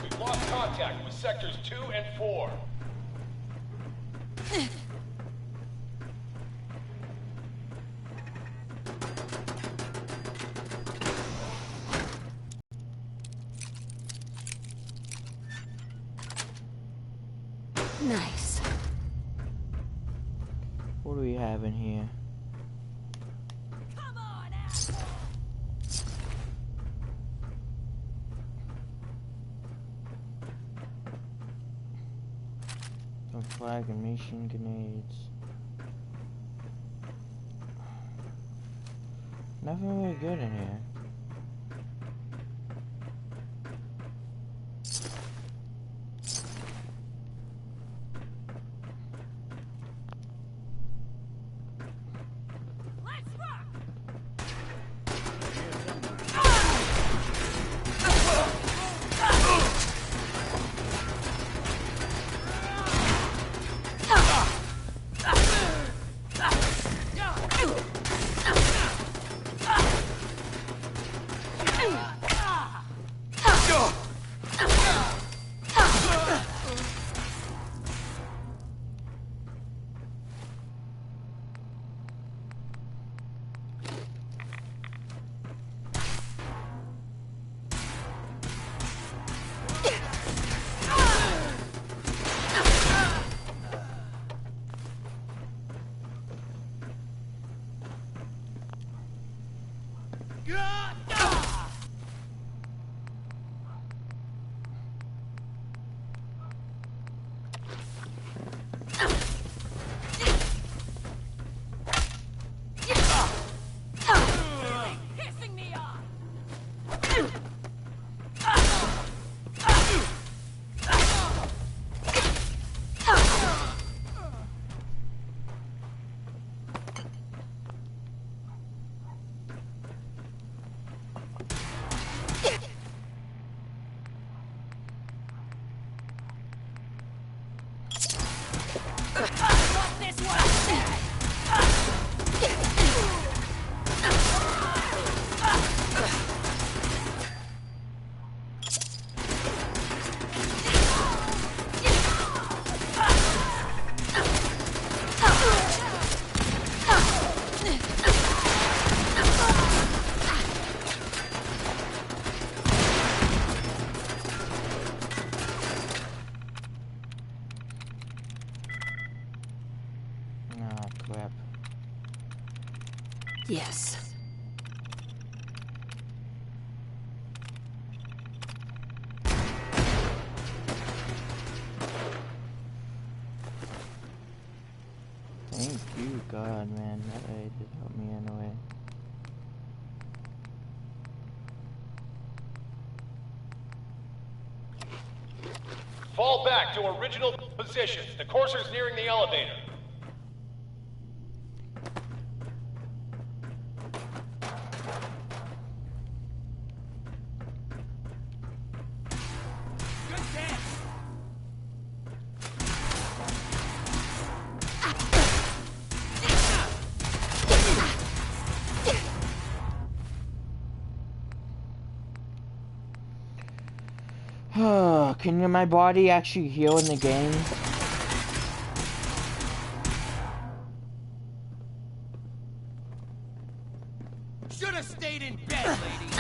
We've lost contact with sectors 2 and 4. Nice. What do we have in here? Some flag and machine grenades. Nothing really good in here. This one! Ah, crap. Yes. Thank you, God, man. That really did help me in a way. Fall back to original positions. The courser's nearing the elevator. Can my body actually heal in the game? Should have stayed in bed, lady.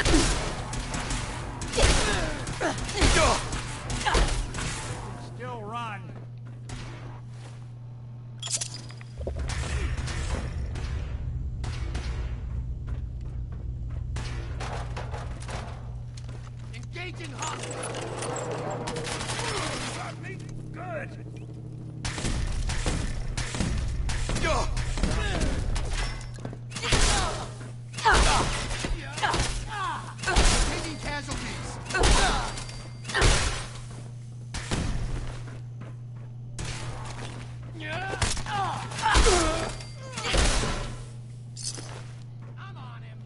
Still run. Engaging hostile. Got me good. Taking casualties. I'm on him.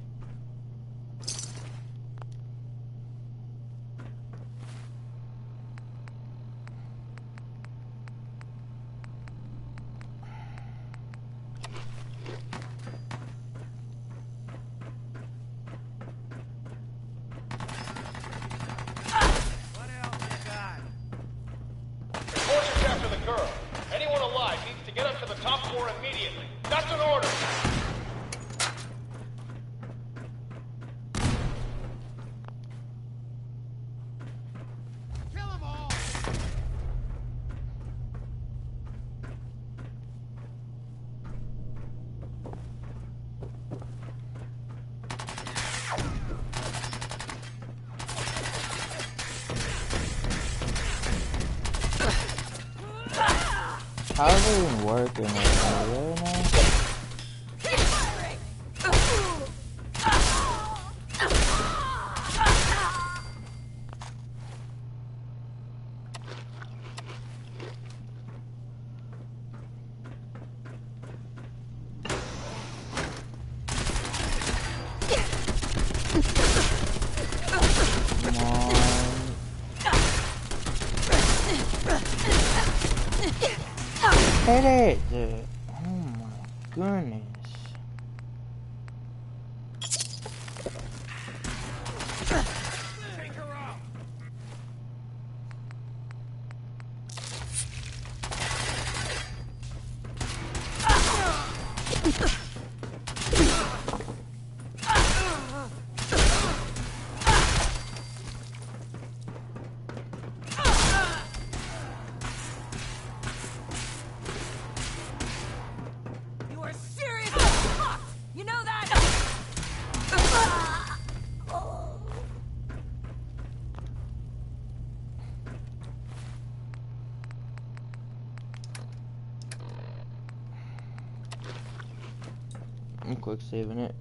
What else you got? The courser's after the girl. Anyone alive needs to get up to the top floor immediately. That's an order. Kill them all. How is it even working right now? Really now? Come on. Hit it! Oh my goodness. Take her out. You are seriously fucked. You know that? I'm quick saving it.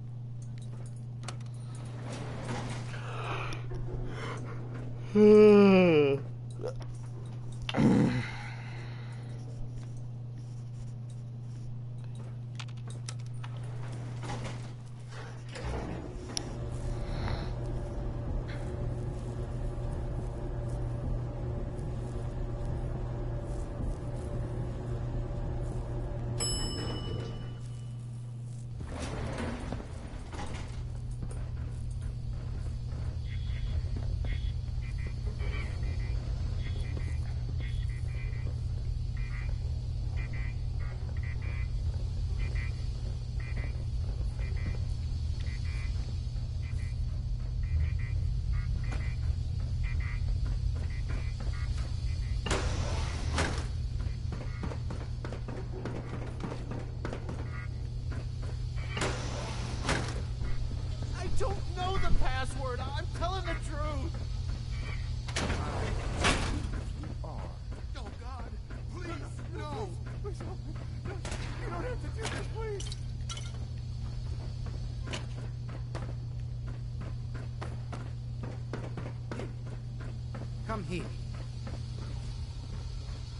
come here.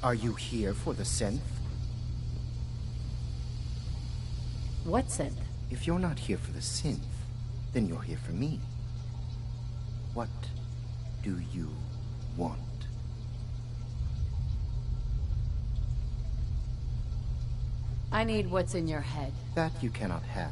Are you here for the synth? What synth? If you're not here for the synth, then you're here for me. What do you want? I need what's in your head. That you cannot have.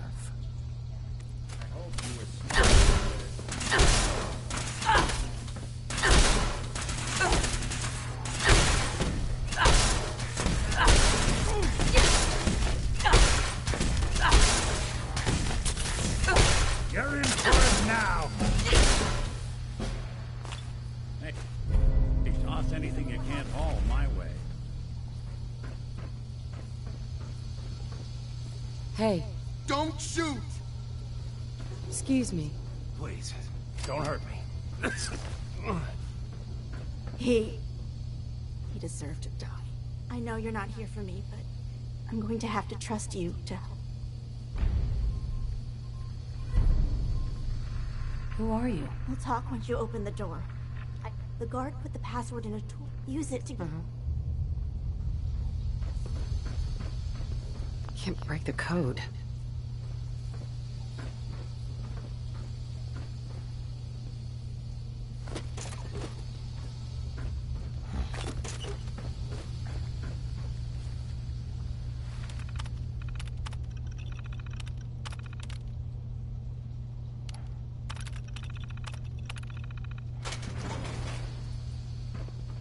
You're in for it now! Hey, toss anything you can't haul my way. Hey. Don't shoot! Excuse me. Please, don't hurt me. He deserved to die. I know you're not here for me, but I'm going to have to trust you to help. Who are you? We'll talk once you open the door. The guard put the password in a tool. Use it to... Can't break the code.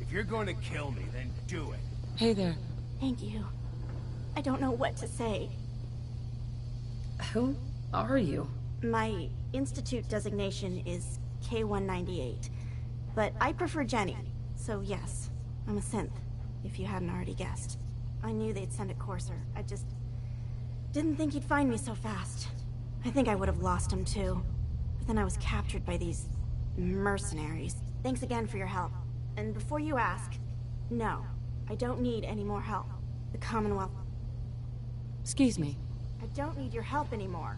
If you're going to kill me, then do it. Hey there. Thank you. I don't know what to say. Who are you? My institute designation is K-198, but I prefer Jenny, so yes, I'm a synth, if you hadn't already guessed. I knew they'd send a courser. I just didn't think he'd find me so fast. I think I would have lost him too, but then I was captured by these mercenaries. Thanks again for your help. And before you ask, no, I don't need any more help. The Commonwealth... Excuse me. I don't need your help anymore.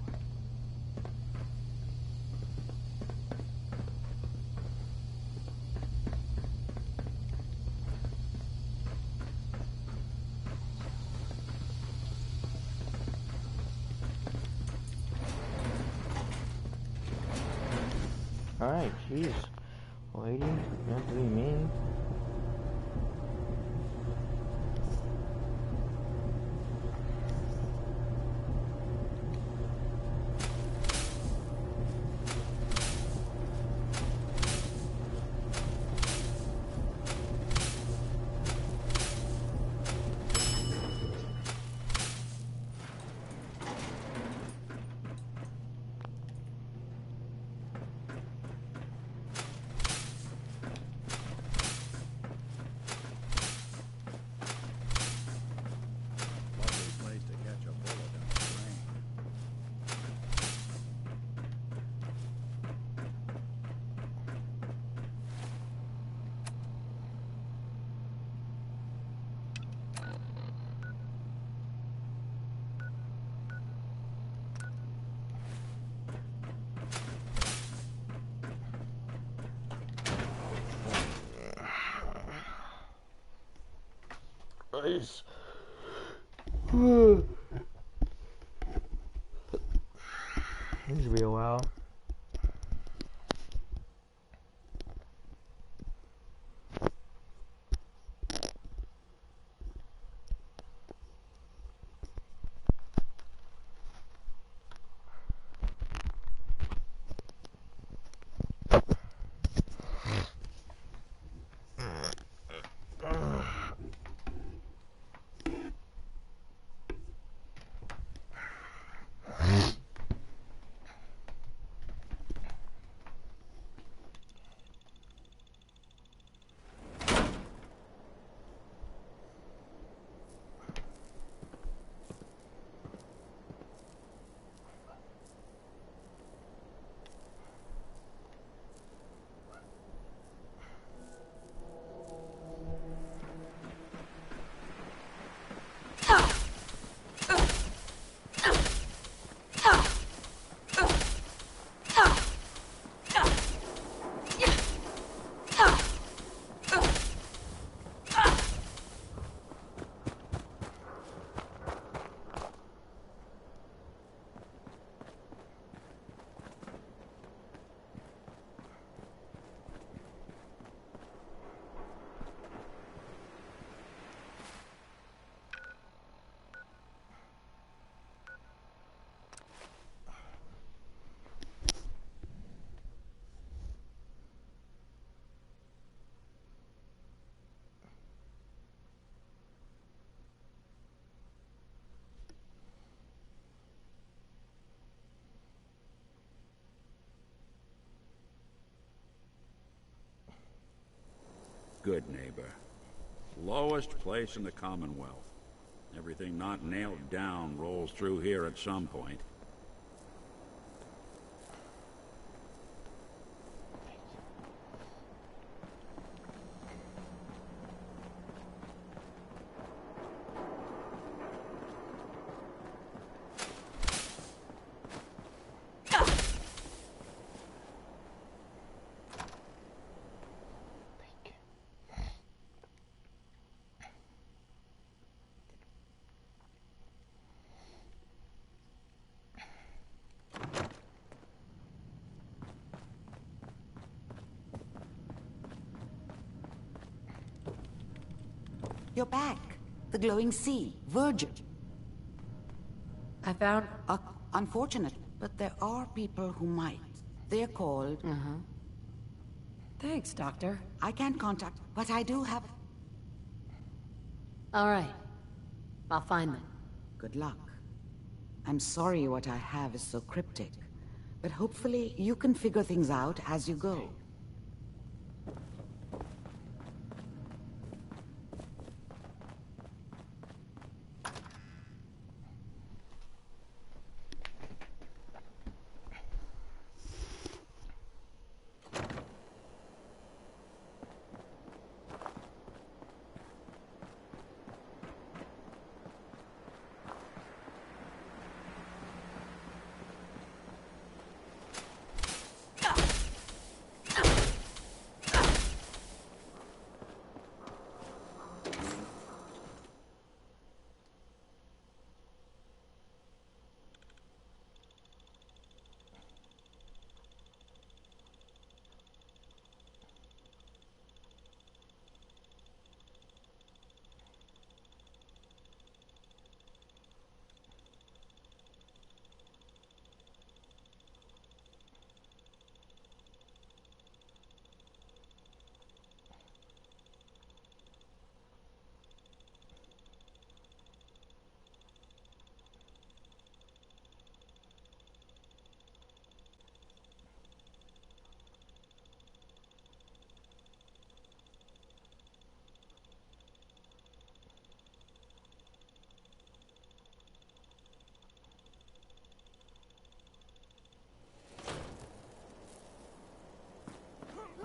Alright, jeez. Lady, not to be mean. Nice. This will be a while. good neighbor. Lowest place in the Commonwealth. Everything not nailed down rolls through here at some point. You're back. The glowing sea. Virgin. I found... Unfortunate, but there are people who might. They're called... Thanks, Doctor. I can't contact, but I do have... All right. I'll find them. Good luck. I'm sorry what I have is so cryptic, but hopefully you can figure things out as you go.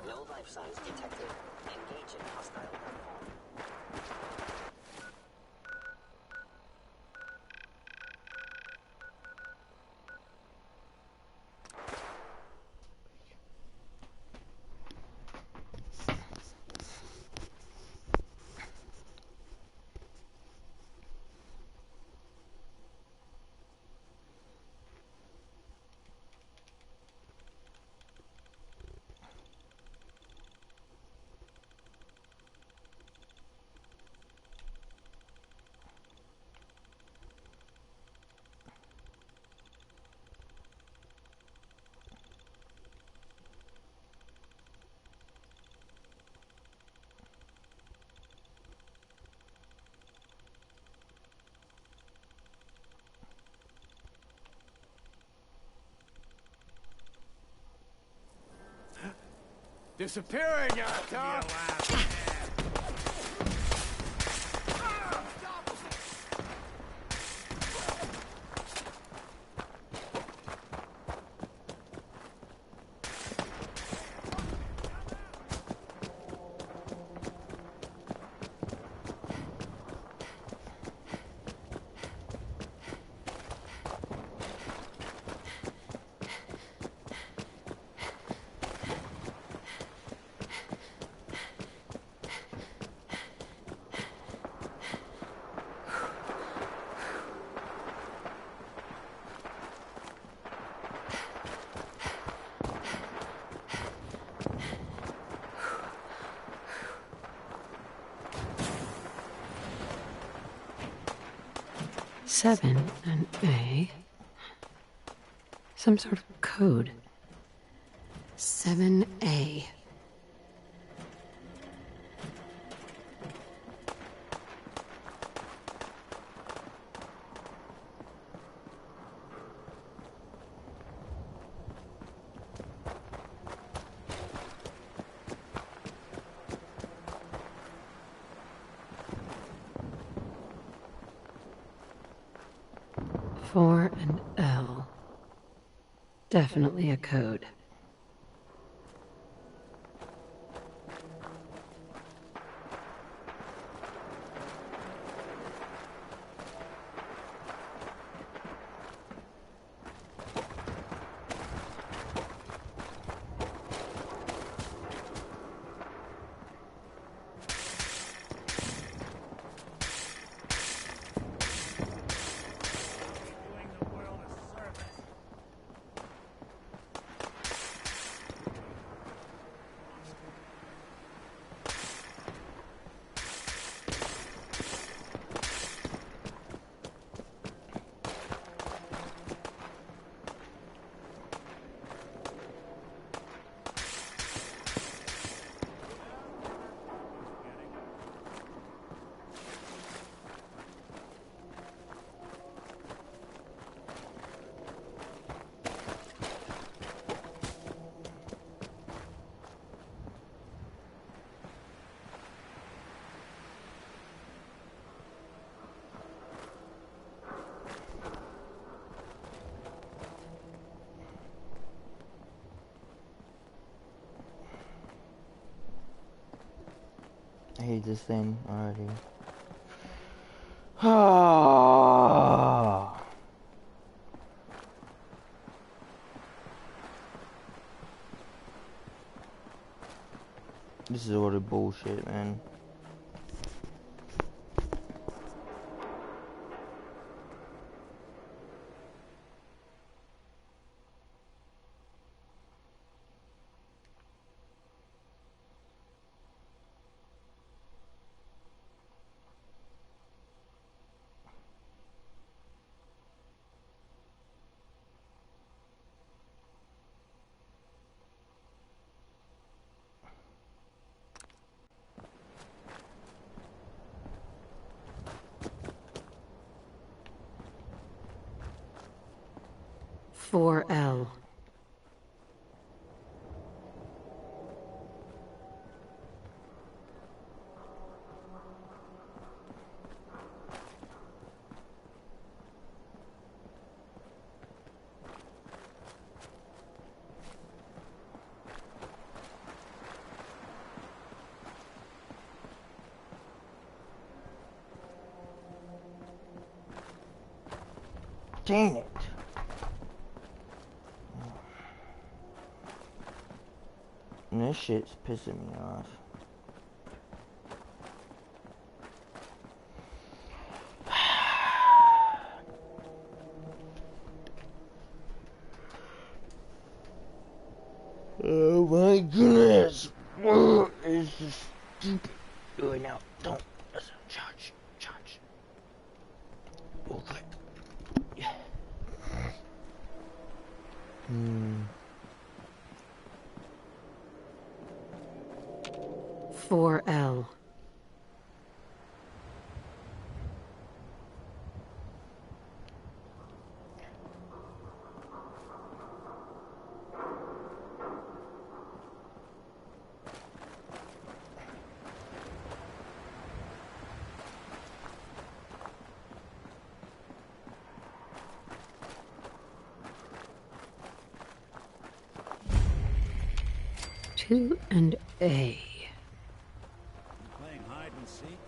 No life signs detected. Engage in hostile protocol. Disappearing, Atom! Seven and A. Some sort of code. 7A. 4 and L. Definitely a code. I hate this thing already. This is all the bullshit, man. For L. Dang it. And this shit's pissing me off. Oh my goodness. It's just stupid. Oh, now, don't. Charge. Okay. Yeah. For L. Two and A. Playing hide and seek?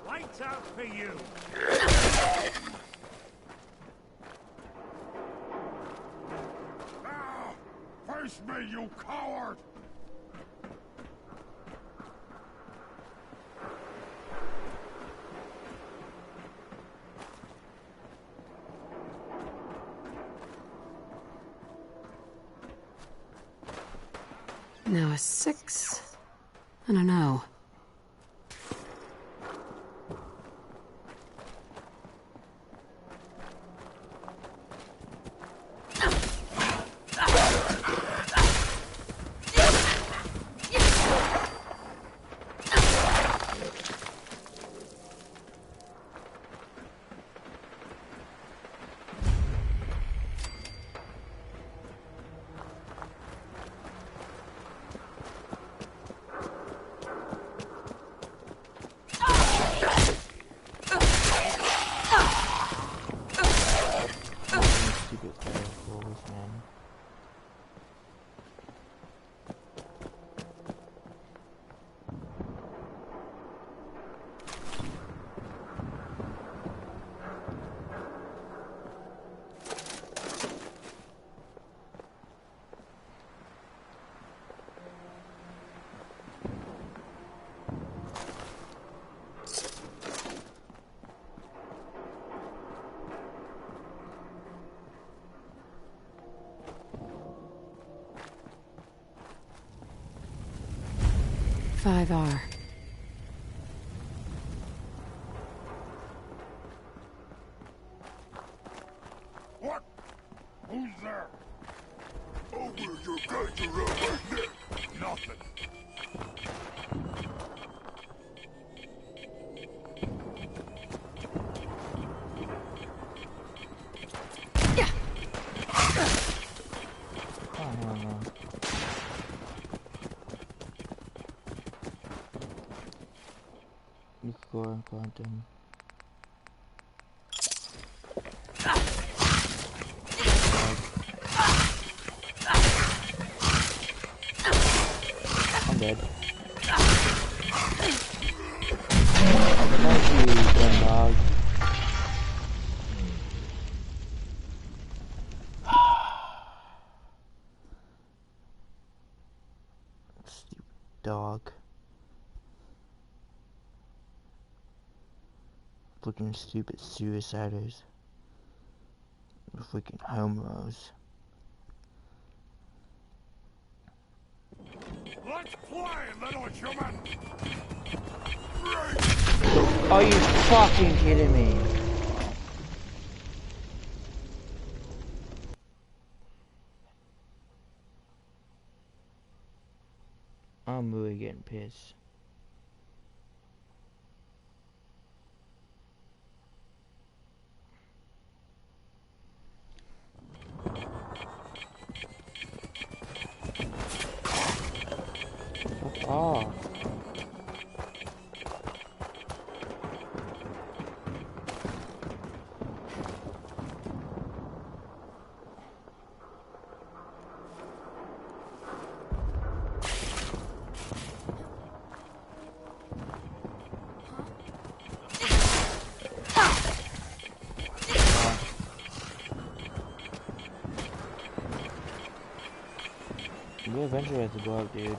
Lights out for you. Now, Face me, you coward! Now a 6 and a no. R. What? Who's there? Over your guys around my neck. Nothing. Score quantum. I'm dead. Thank you, dumb dog. Stupid dog. Freaking stupid suiciders. Freaking homos. Let's play, little human! Are you fucking kidding me? I'm really getting pissed. Fuck off. We'll eventually have to go up, dude.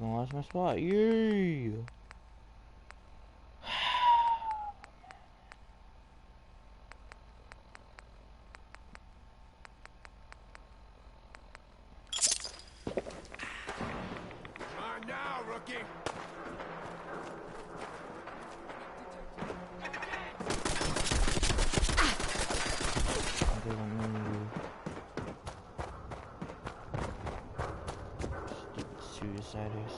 I lost my spot. Yay! Come on now, rookie! Stupid suiciders.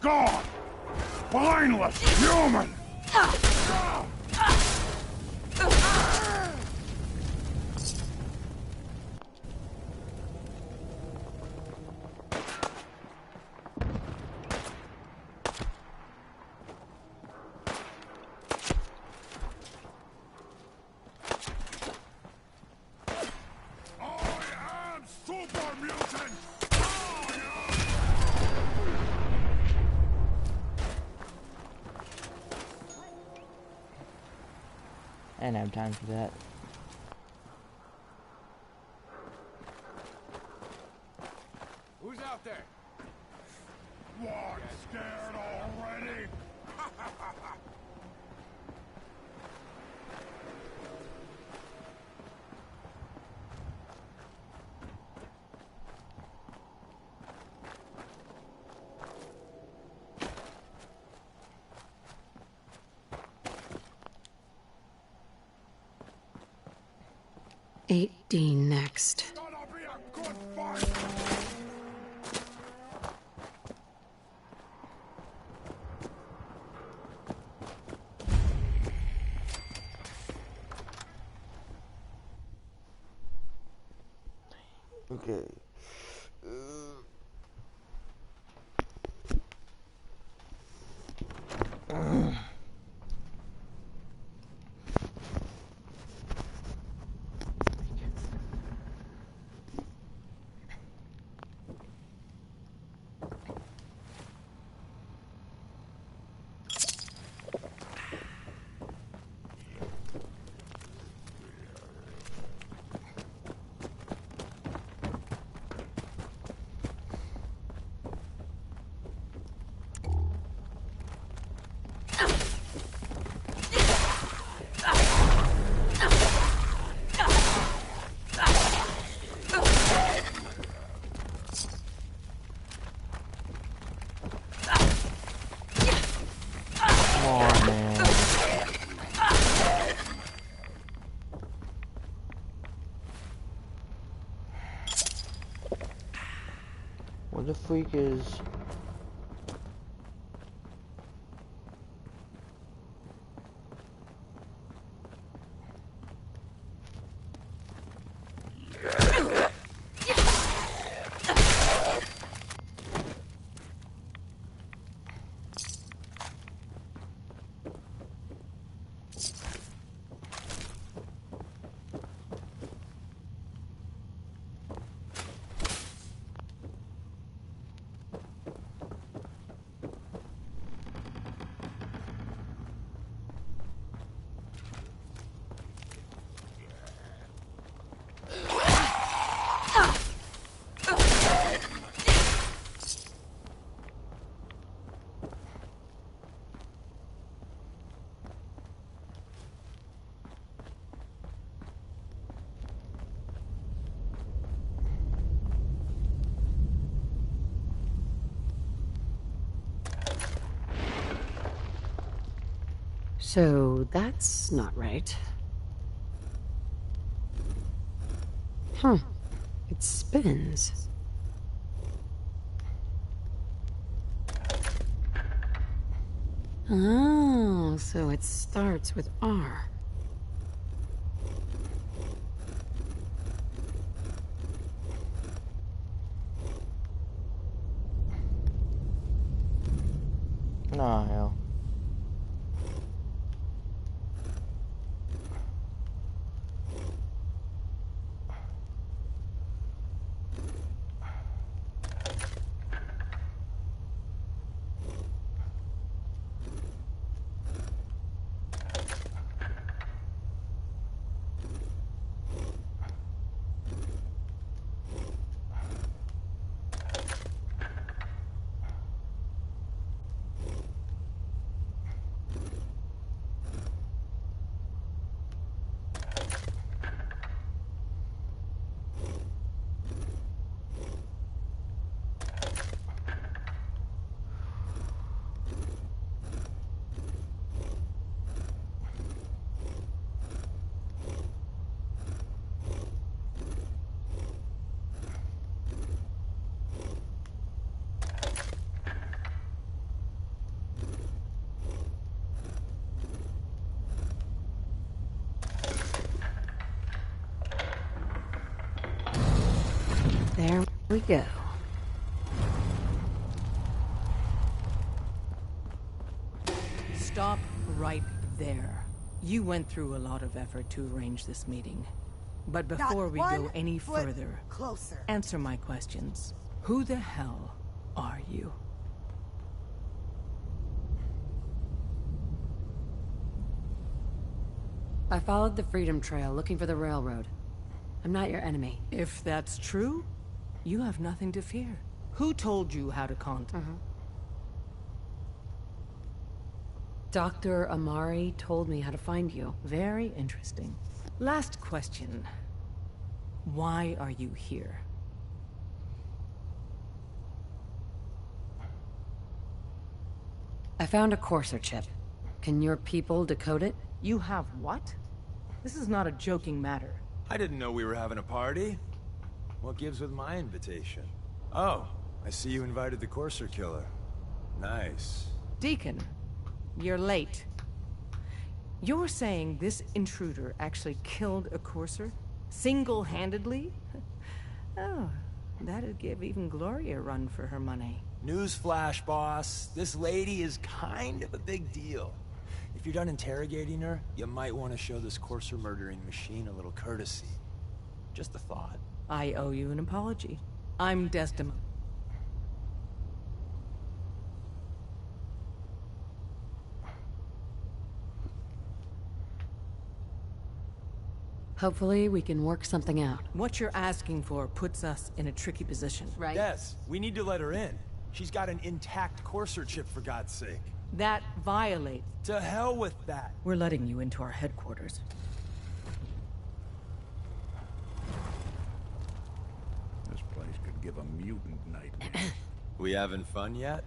God! Spineless human! I didn't have time for that. Who's out there? What? Scared already? Eight D next. Okay. What the freak is... So that's not right. Huh. It spins. Oh, so it starts with R. Nah, hell. There we go. Stop right there. You went through a lot of effort to arrange this meeting. But before we go any further, answer my questions. Who the hell are you? I followed the Freedom Trail looking for the railroad. I'm not your enemy. If that's true, you have nothing to fear. Who told you how to contact? Dr. Amari told me how to find you. Very interesting. Last question. Why are you here? I found a Courser chip. Can your people decode it? You have what? This is not a joking matter. I didn't know we were having a party. What gives with my invitation? Oh, I see you invited the Courser killer. Nice. Deacon, you're late. You're saying this intruder actually killed a Courser? Single-handedly? Oh, that'd give even Gloria a run for her money. Newsflash, boss. This lady is kind of a big deal. If you're done interrogating her, you might want to show this Courser murdering machine a little courtesy. Just a thought. I owe you an apology. I'm Desdemona. Hopefully, we can work something out. What you're asking for puts us in a tricky position. Right? Des, we need to let her in. She's got an intact Courser chip, for God's sake. That violates. To hell with that. We're letting you into our headquarters. This place could give a mutant nightmare. We having fun yet?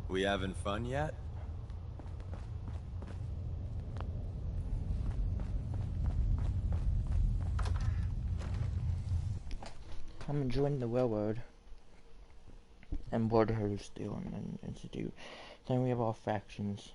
We having fun yet? I'm enjoying the railroad and border still in the institute. Then we have all factions.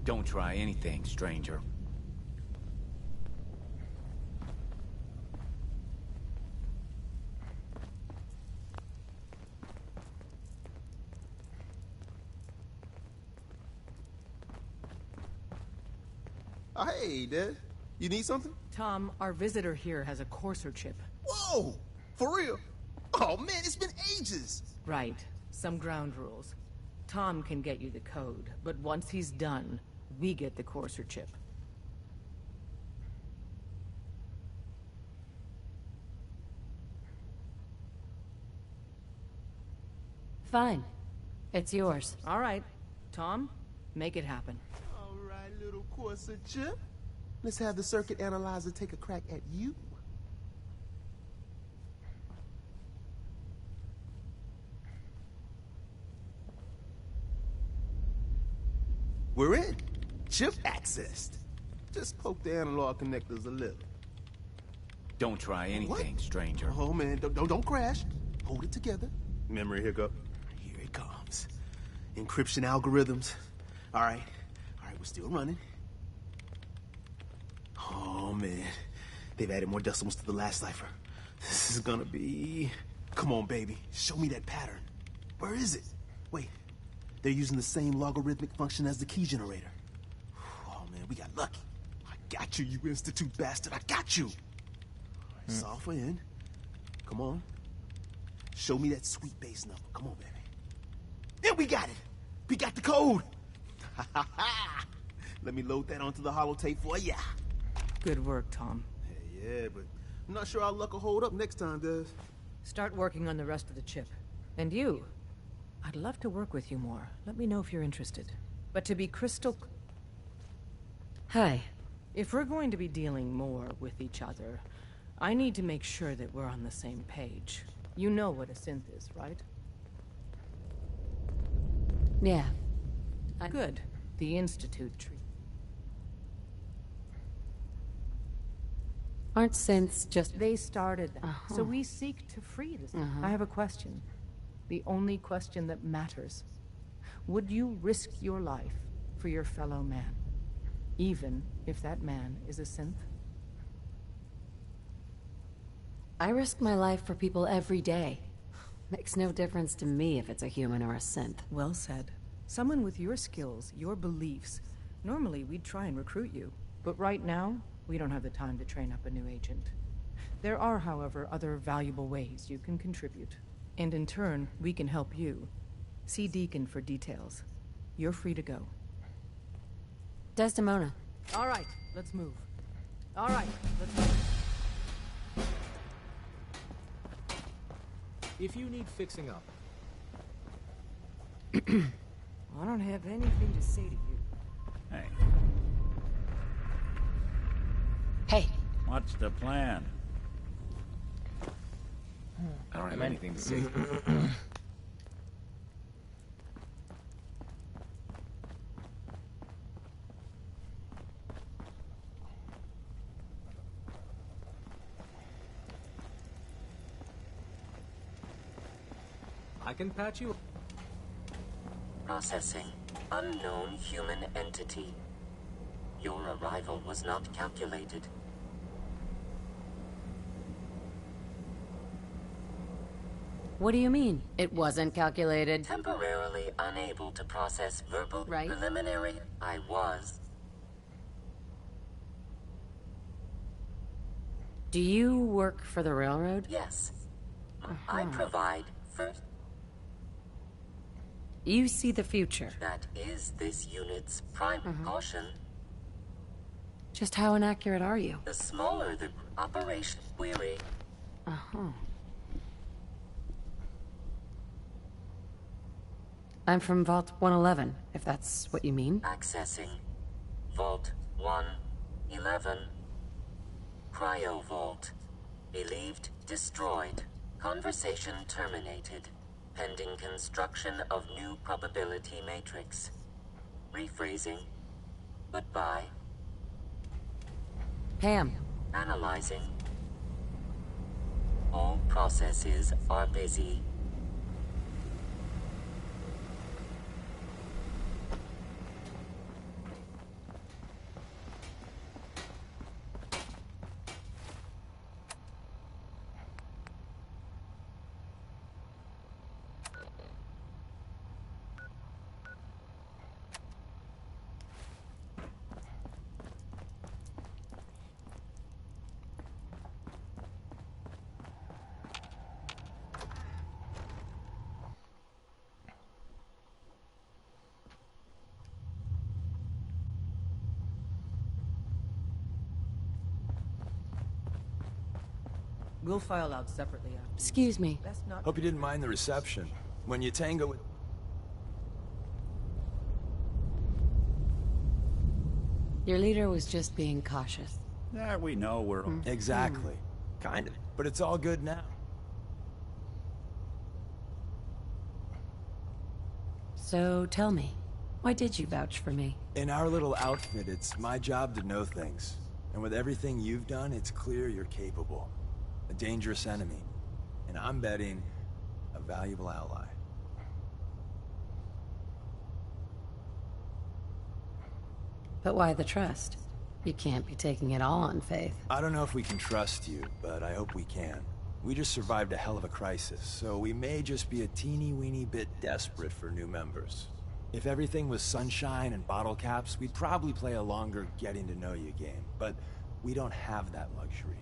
Don't try anything, stranger. Oh, hey, Dad. You need something? Tom, our visitor here has a Courser chip. Whoa! For real? Oh, man, it's been ages! Right. Some ground rules. Tom can get you the code, but once he's done, we get the Courser chip. Fine. It's yours. All right. Tom, make it happen. All right, little Courser chip. Let's have the circuit analyzer take a crack at you. We're in. Chip accessed. Just poke the analog connectors a little. Don't try anything, stranger. Oh, man, don't crash. Hold it together. Memory hiccup. Here it comes. Encryption algorithms. All right, we're still running. Oh, man. They've added more decimals to the last cipher. This is gonna be... Come on, baby. Show me that pattern. Where is it? Wait. They're using the same logarithmic function as the key generator. Oh, man, we got lucky. I got you, you Institute bastard. I got you. Software in. Come on. Show me that sweet base number. Come on, baby. Yeah, we got it. We got the code. Let me load that onto the holotape for ya. Good work, Tom. Hey, yeah, but I'm not sure our luck will hold up next time, Des. Start working on the rest of the chip. And you, I'd love to work with you more. Let me know if you're interested. But to be crystal... Hi. If we're going to be dealing more with each other, I need to make sure that we're on the same page. You know what a synth is, right? Yeah. Good. The Institute tree. Aren't synths just... They started that. So we seek to free this. I have a question. The only question that matters. Would you risk your life for your fellow man, even if that man is a synth? I risk my life for people every day. Makes no difference to me if it's a human or a synth. Well said. Someone with your skills, your beliefs. Normally, we'd try and recruit you. But right now, we don't have the time to train up a new agent. There are, however, other valuable ways you can contribute. And in turn, we can help you. See Deacon for details. You're free to go. Desdemona. All right, let's move. All right, let's move. If you need fixing up. I don't have anything to say to you. Hey. Hey. What's the plan? I don't have anything to say. I can patch you. Processing. Unknown human entity. Your arrival was not calculated. What do you mean, it wasn't calculated? Temporarily unable to process verbal preliminary. I was. Do you work for the railroad? Yes. I provide first. You see the future. That is this unit's prime caution. Just how inaccurate are you? The smaller the operation query. I'm from Vault 111, if that's what you mean. Accessing. Vault 111. Cryo Vault. Believed destroyed. Conversation terminated. Pending construction of new probability matrix. Rephrasing. Goodbye. Pam. Analyzing. All processes are busy. We'll file out separately after. Excuse me. Hope you didn't mind the reception. When you tango with... Your leader was just being cautious. Yeah, we know we're... Exactly. Kind of. But it's all good now. So tell me, why did you vouch for me? In our little outfit, it's my job to know things. And with everything you've done, it's clear you're capable. A dangerous enemy. And I'm betting a valuable ally. But why the trust? You can't be taking it all on faith. I don't know if we can trust you, but I hope we can. We just survived a hell of a crisis, so we may just be a teeny-weeny bit desperate for new members. If everything was sunshine and bottle caps, we'd probably play a longer getting-to-know-you game, but we don't have that luxury.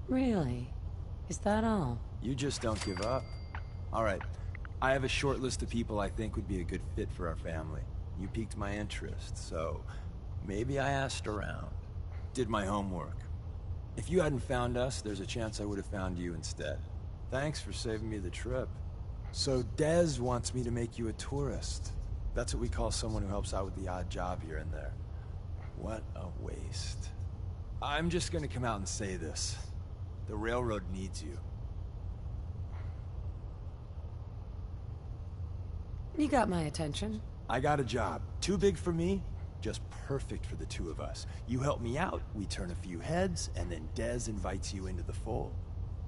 Really? Is that all? You just don't give up. All right. I have a short list of people I think would be a good fit for our family. You piqued my interest, so maybe I asked around. Did my homework. If you hadn't found us, there's a chance I would have found you instead. Thanks for saving me the trip. So Dez wants me to make you a tourist. That's what we call someone who helps out with the odd job here and there. What a waste. I'm just gonna come out and say this. The railroad needs you. You got my attention. I got a job. Too big for me, just perfect for the two of us. You help me out, we turn a few heads, and then Dez invites you into the fold.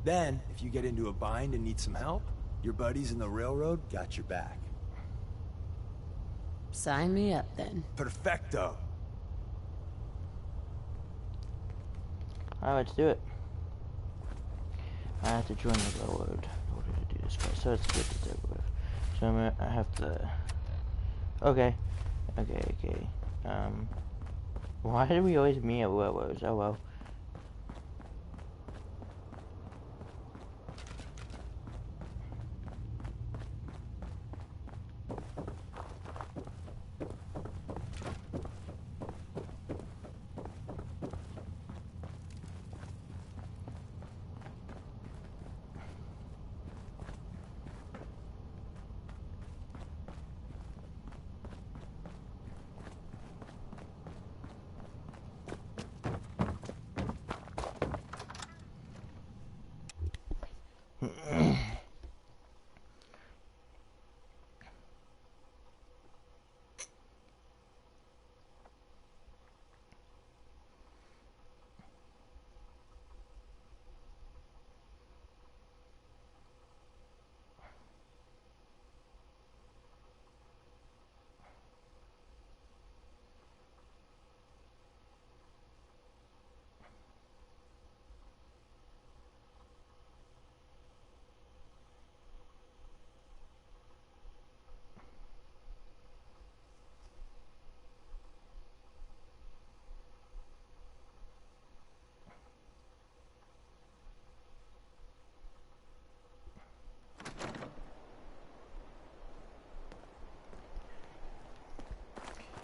Then, if you get into a bind and need some help, your buddies in the railroad got your back. Sign me up, then. Perfecto. Alright, let's do it. I have to join the railroad in order to do this quest, so let's get this over with. So I have to... Okay. Why do we always meet at railroads? Oh well.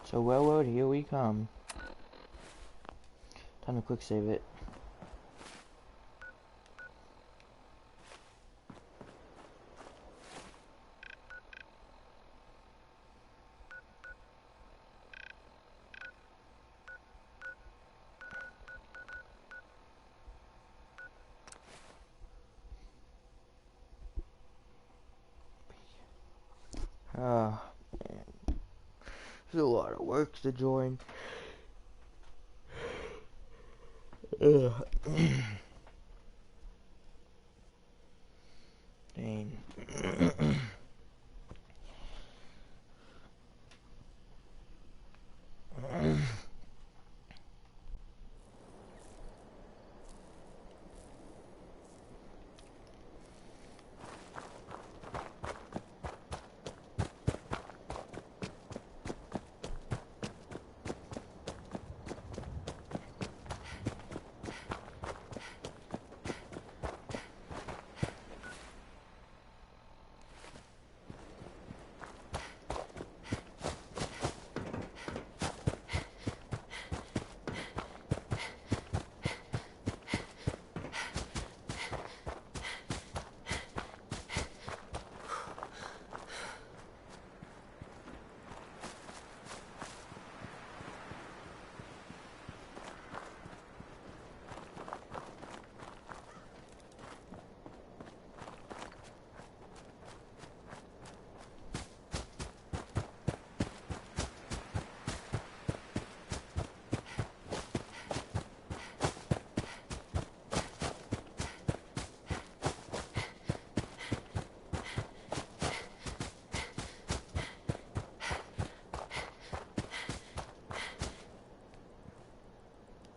So railroad, here we come. Time to quick save it. Oh, man. There's a lot of work to join. Ugh. Dang.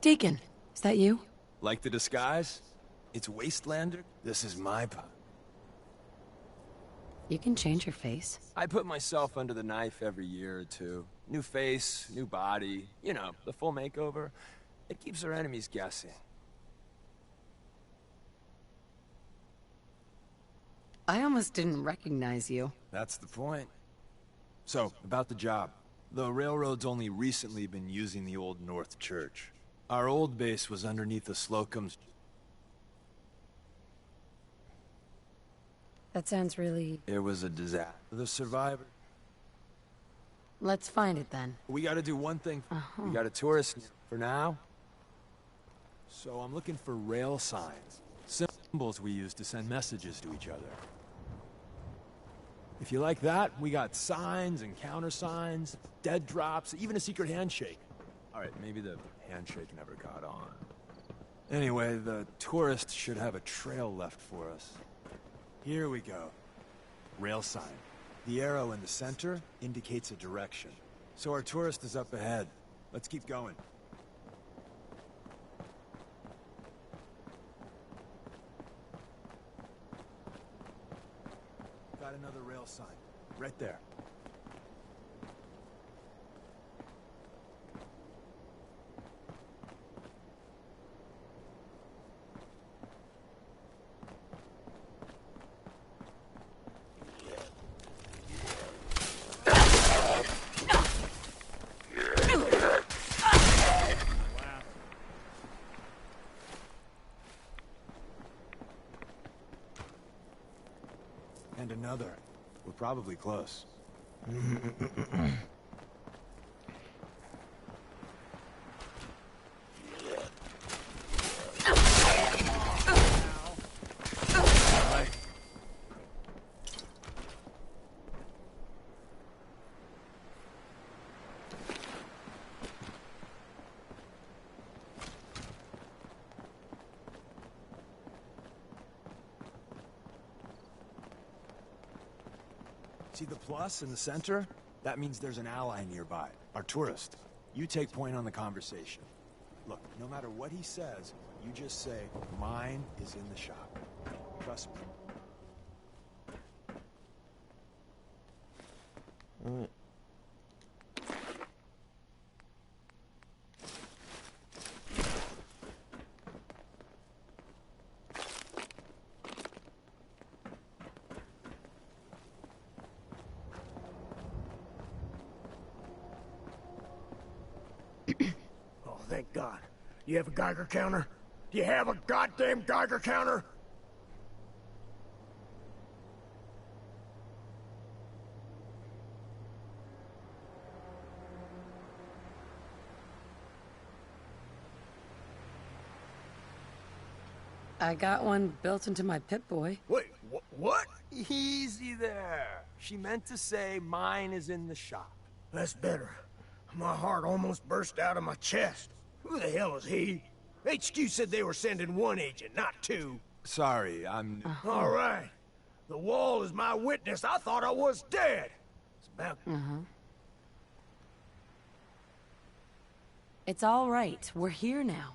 Deacon, is that you? Like the disguise? It's Wastelander? This is my part. You can change your face. I put myself under the knife every year or two. New face, new body, you know, the full makeover. It keeps our enemies guessing. I almost didn't recognize you. That's the point. So, about the job. The railroad's only recently been using the old North Church. Our old base was underneath the Slocum's. That sounds really... It was a disaster. The survivor. Let's find it then. We gotta do one thing. We got a tourist for now. So I'm looking for rail signs. Symbols we use to send messages to each other. If you like that, we got signs and countersigns, dead drops, even a secret handshake. Alright, maybe the handshake never got on. Anyway, the tourists should have a trail left for us. Here we go. Rail sign. The arrow in the center indicates a direction. So our tourist is up ahead. Let's keep going. Got another rail sign. Right there. And another. We're probably close. See the plus in the center? That means there's an ally nearby, our tourist. You take point on the conversation. Look, no matter what he says, you just say, mine is in the shop. Trust me. Oh, thank God. You have a Geiger counter? Do you have a goddamn Geiger counter? I got one built into my Pip-Boy. Wait, what? Easy there. She meant to say mine is in the shop. That's better. My heart almost burst out of my chest. Who the hell is he? HQ said they were sending one agent, not two. Sorry, I'm... All right. The wall is my witness. I thought I was dead. It's about... It's all right. We're here now.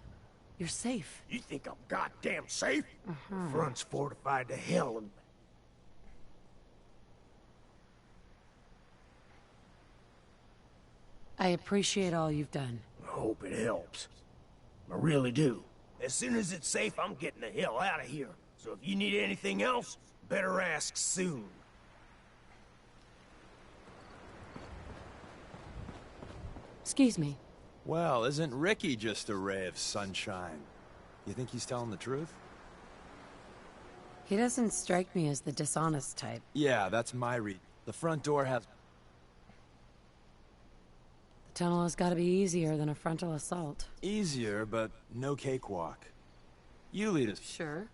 You're safe. You think I'm goddamn safe? The front's fortified to hell. I appreciate all you've done. I hope it helps. I really do. As soon as it's safe, I'm getting the hell out of here. So if you need anything else, better ask soon. Excuse me. Well, isn't Ricky just a ray of sunshine? You think he's telling the truth? He doesn't strike me as the dishonest type. Yeah, that's my read. The front door has... The tunnel has got to be easier than a frontal assault. Easier, but no cakewalk. You lead us. Sure.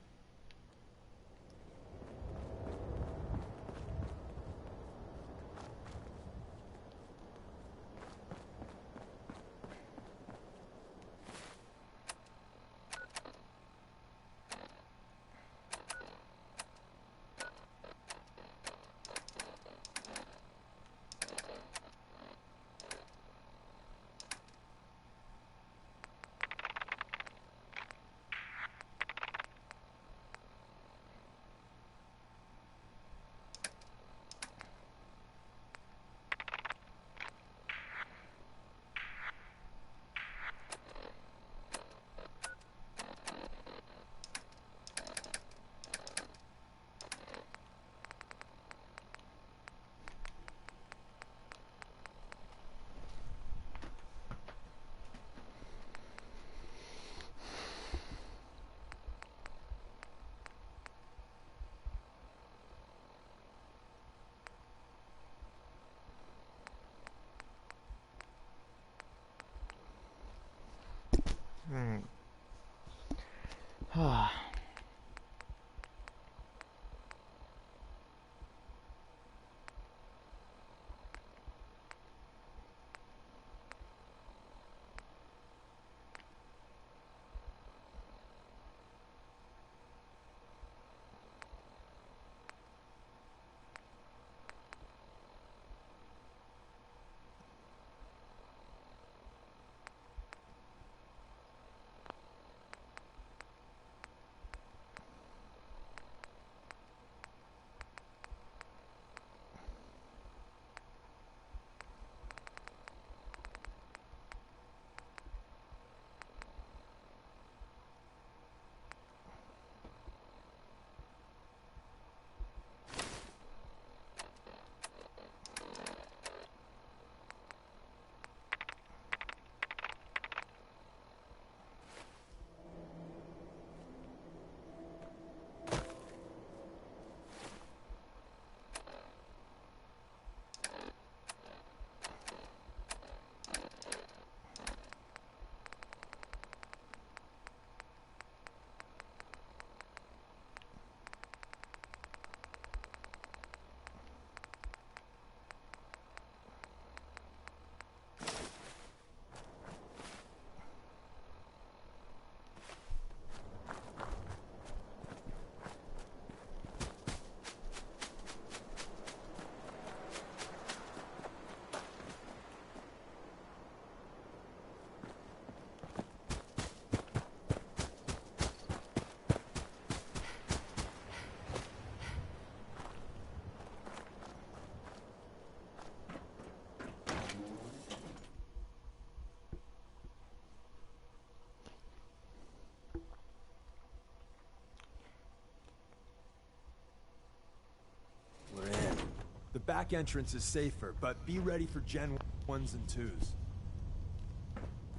The back entrance is safer, but be ready for Gen 1s and 2s.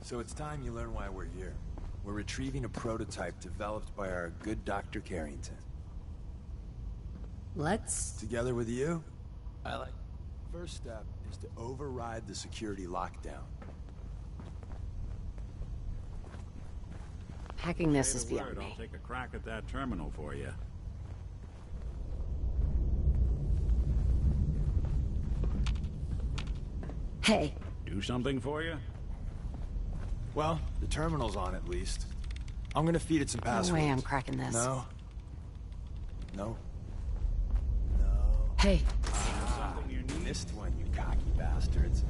So it's time you learn why we're here. We're retrieving a prototype developed by our good Dr. Carrington. Let's... Together with you, First step is to override the security lockdown. Hacking this is beyond me. I'll take a crack at that terminal for you. Hey. Do something for you? Well, the terminal's on at least. I'm gonna feed it some passwords. No way I'm cracking this. No. No. Hey. Missed one, you cocky bastards.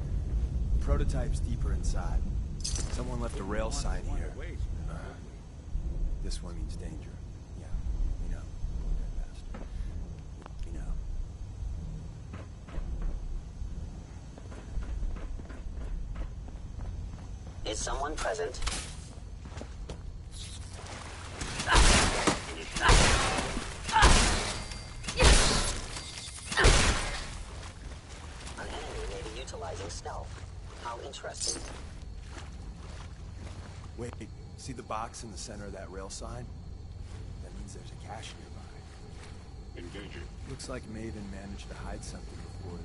Prototype's deeper inside. Someone left a rail sign here. This one means danger. Yeah, we know. Bastard. We know. Is someone present? An enemy may be utilizing stealth. How interesting. Wait, see the box in the center of that rail sign? That means there's a cache nearby. Engaging. Looks like Maven managed to hide something before.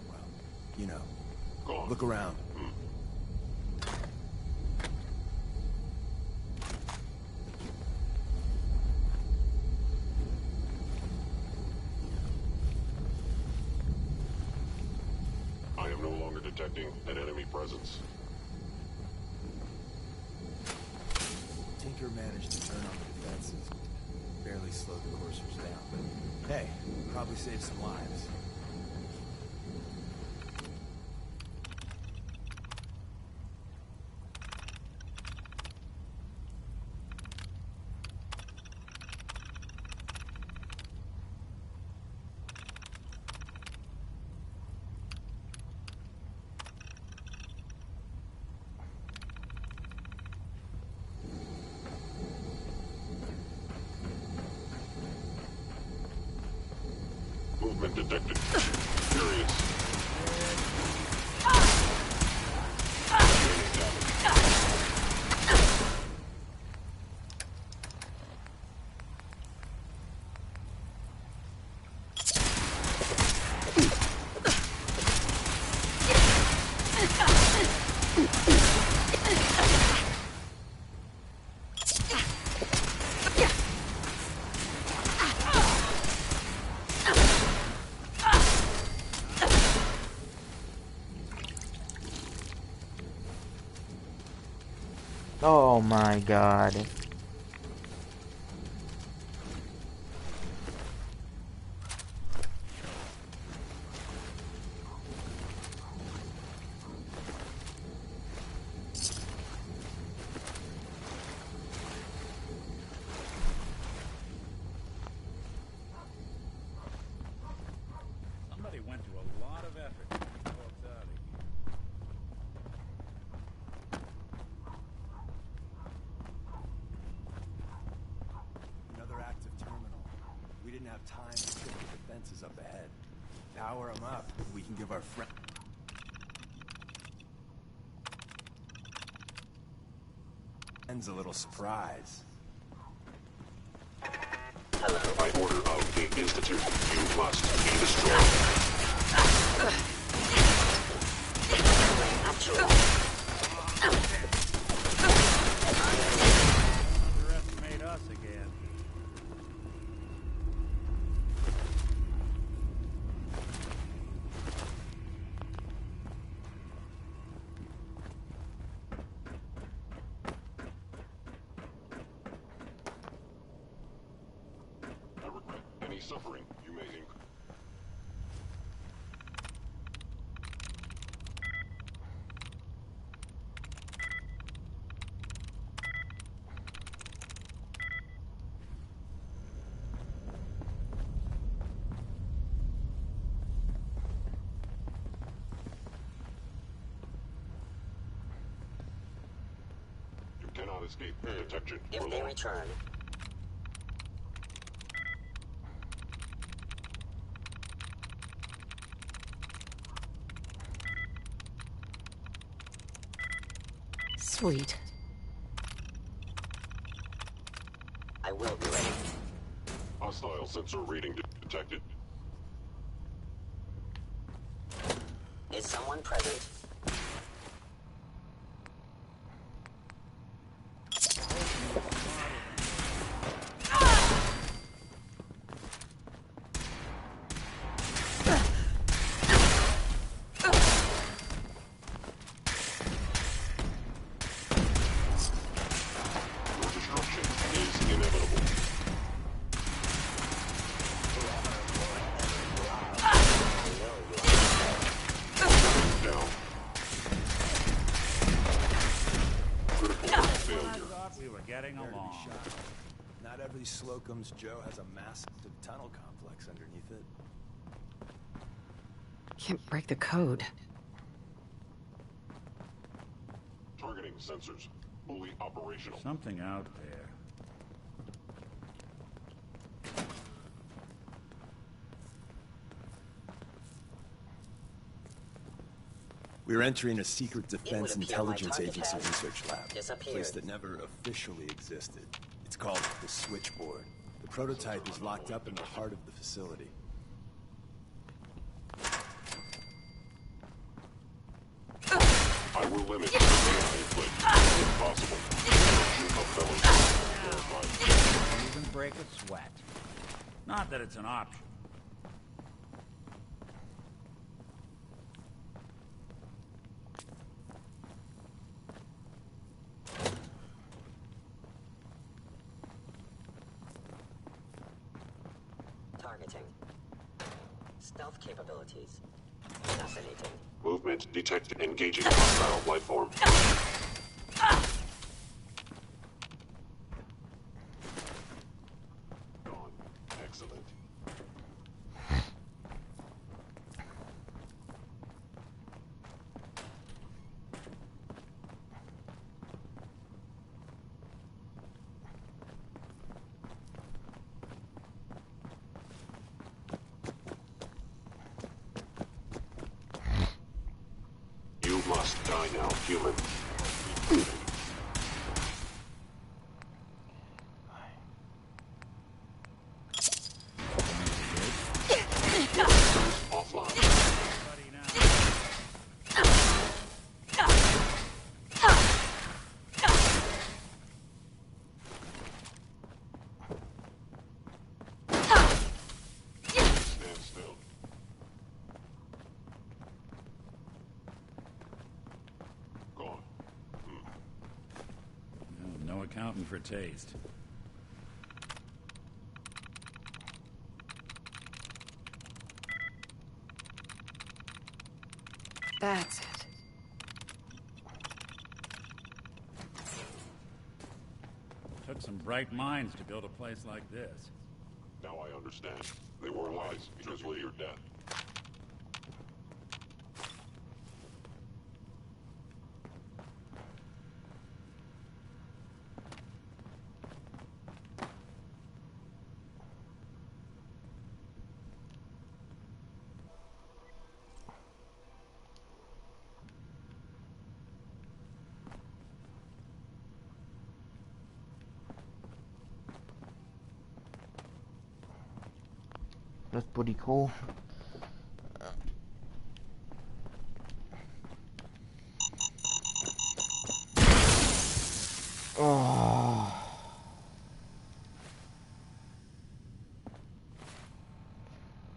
Well, you know. Go on. Look around. I am no longer detecting an enemy presence. Tinker managed to turn on the defenses. Barely slowed the coursers down, but hey, probably saved some lives. Movement detected. Furious. Oh my god. Somebody went to a lot of effort to get folks out of here. Another active terminal. We didn't have time to check the defenses up ahead. Power them up. We can give our friend... friends a little surprise. Hello. By order of the Institute, you must be destroyed. Underestimate us again. I regret any suffering you may incur. You cannot escape detection. If they return, Sweet. I will be ready. Hostile sensor reading detected. Is someone present? Not every Slocum's Joe has a massive tunnel complex underneath it. Can't break the code. Targeting sensors fully operational. Something out there. We're entering a secret defense appear intelligence my target agency has research lab. A disappeared. place that never officially existed. It's called the Switchboard. The prototype is locked up in the heart of the facility. I will limit the AI inflict, if possible. Destruction of fellows. Even break a sweat. Not that it's an option. Targeting. Stealth capabilities. Fascinating. Movement detected. Engaging hostile life form. Gone. Excellent. You must die now, human. Offline. Stand still. Gone. No accounting for taste. That's it. Took some bright minds to build a place like this. Now I understand. They were lies, truthfully your death. That's pretty cool. Oh.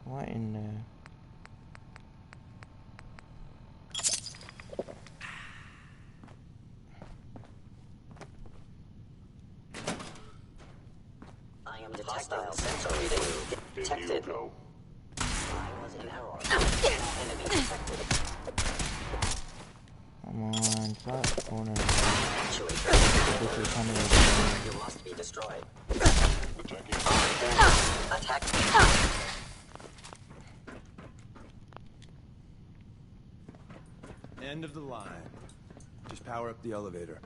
What in the... I am detecting sensor reading. Detected. I was in error. Enemy detected. Come on, stop going in. Actuator. This is coming. You must be destroyed. Attacking. Attack. End of the line. Just power up the elevator.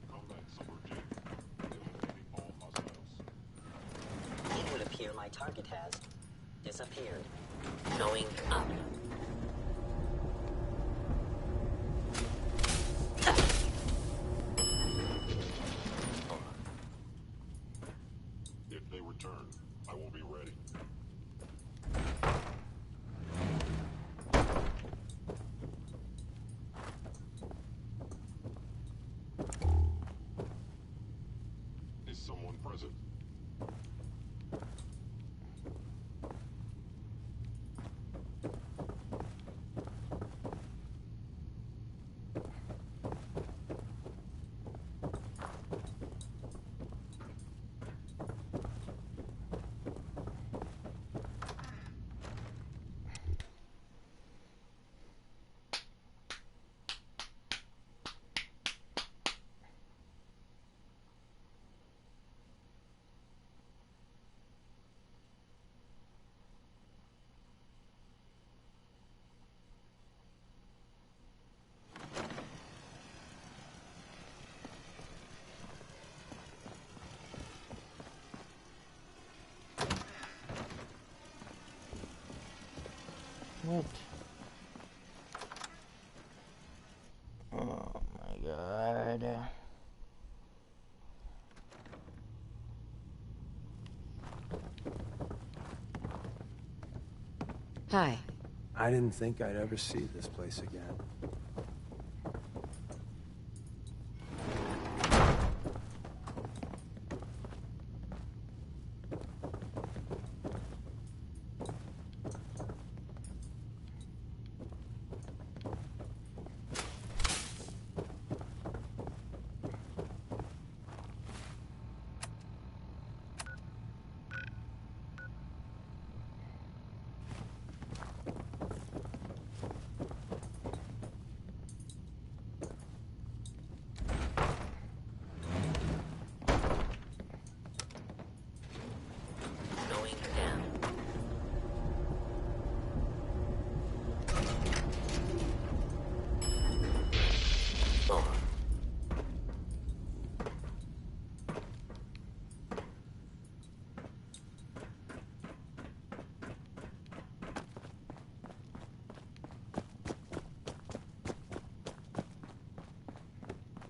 Combat subroutine. target has disappeared. Going up. If they return, I will be ready. Is someone present? What? Oh my god. Hi. I didn't think I'd ever see this place again. Going down. Boom.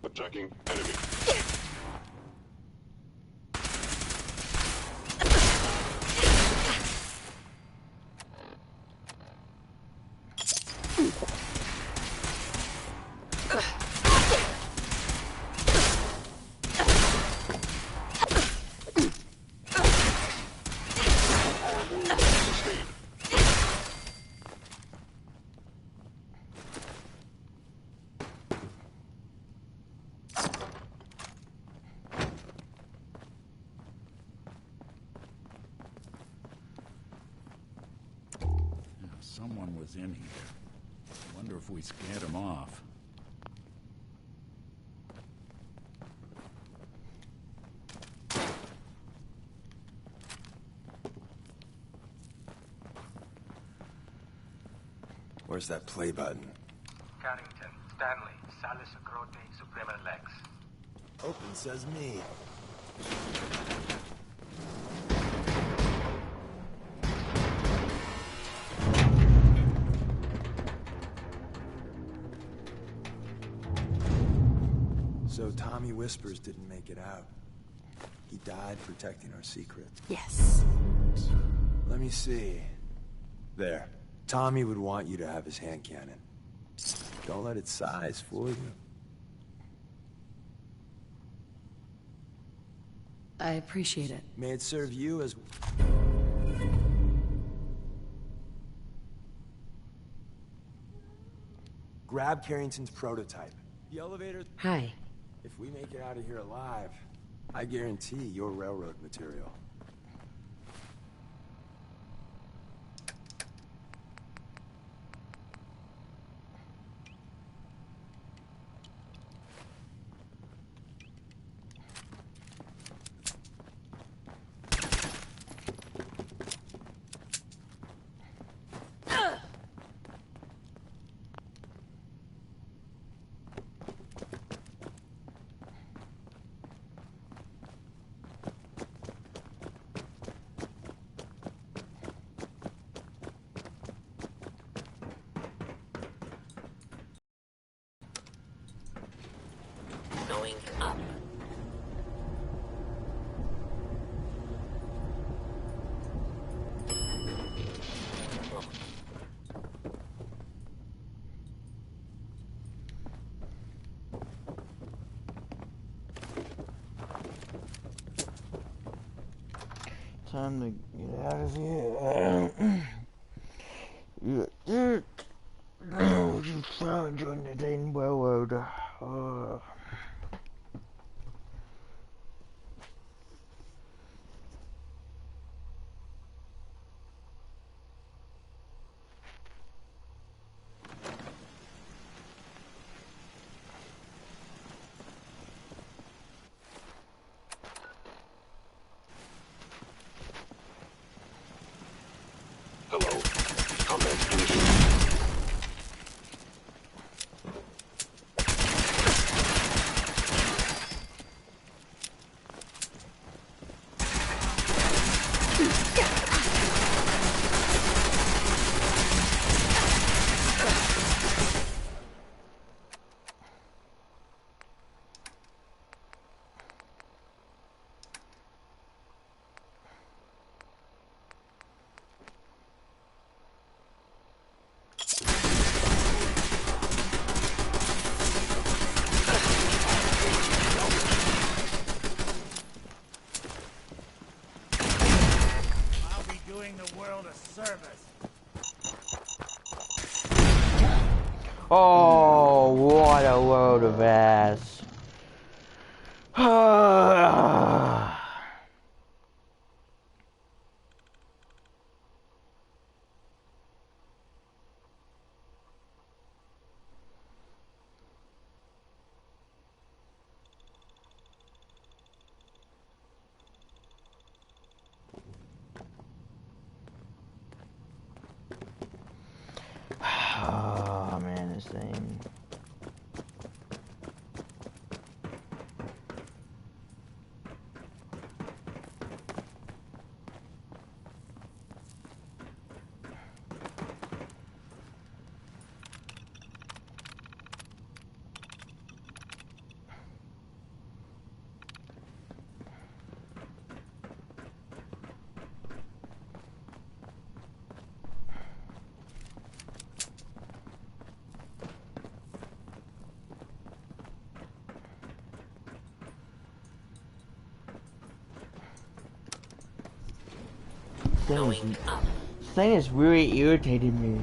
Attacking enemy. Someone was in here. Wonder if we scared him off. Where's that play button? Carrington, Stanley, Salis Acrote, Suprema Lex. Open says me. So Tommy Whispers didn't make it out. He died protecting our secret. Yes. Let me see. There. Tommy would want you to have his hand cannon. Don't let its size fool you. I appreciate it. May it serve you as... Grab Carrington's prototype. The elevator... Hi. If we make it out of here alive, I guarantee you're railroad material. Going up. Time to get out of here. You found your entertaining railroad. Hello. Combat finished. I'll be doing the world a service. Oh, what a load of ass. Oh man, this thing. Going up. This thing is really irritating me.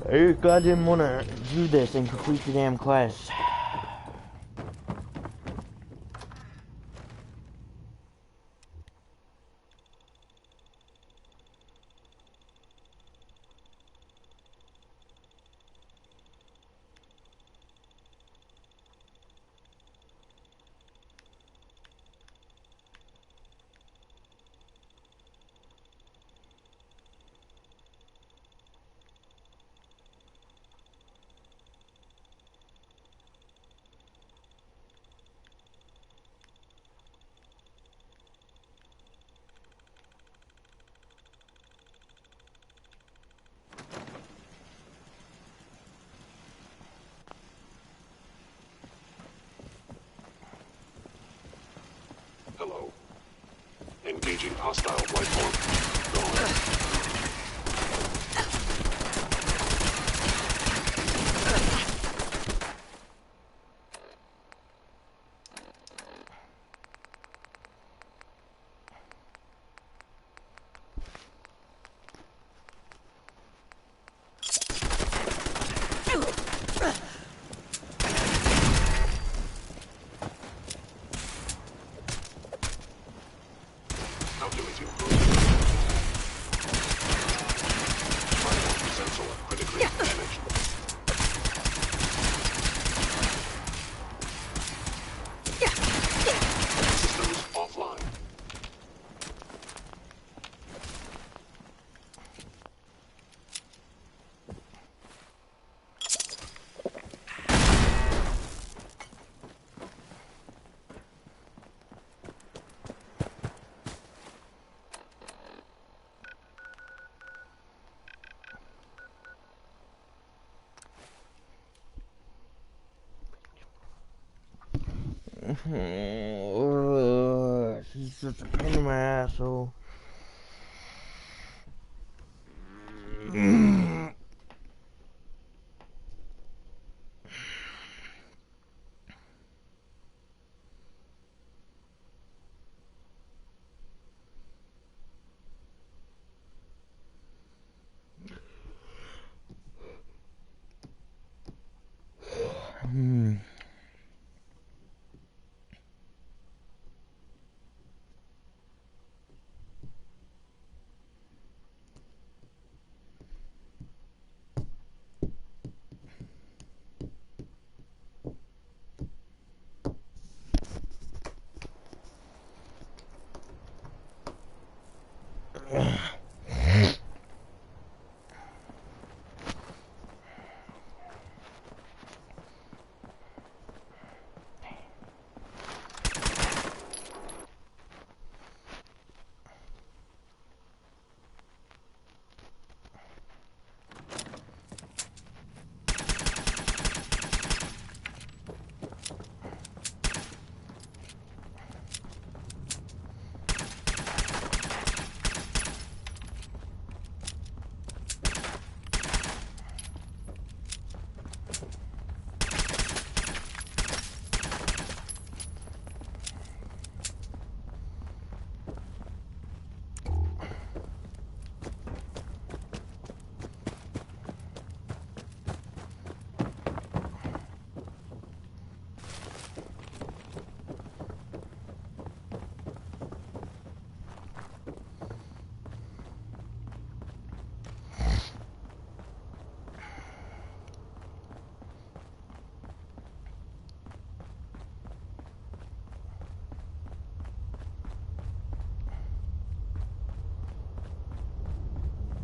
I just didn't want to do this and complete the damn quest. Hello. Engaging hostile life form. Gone. Calculating. She's just a pain in my asshole.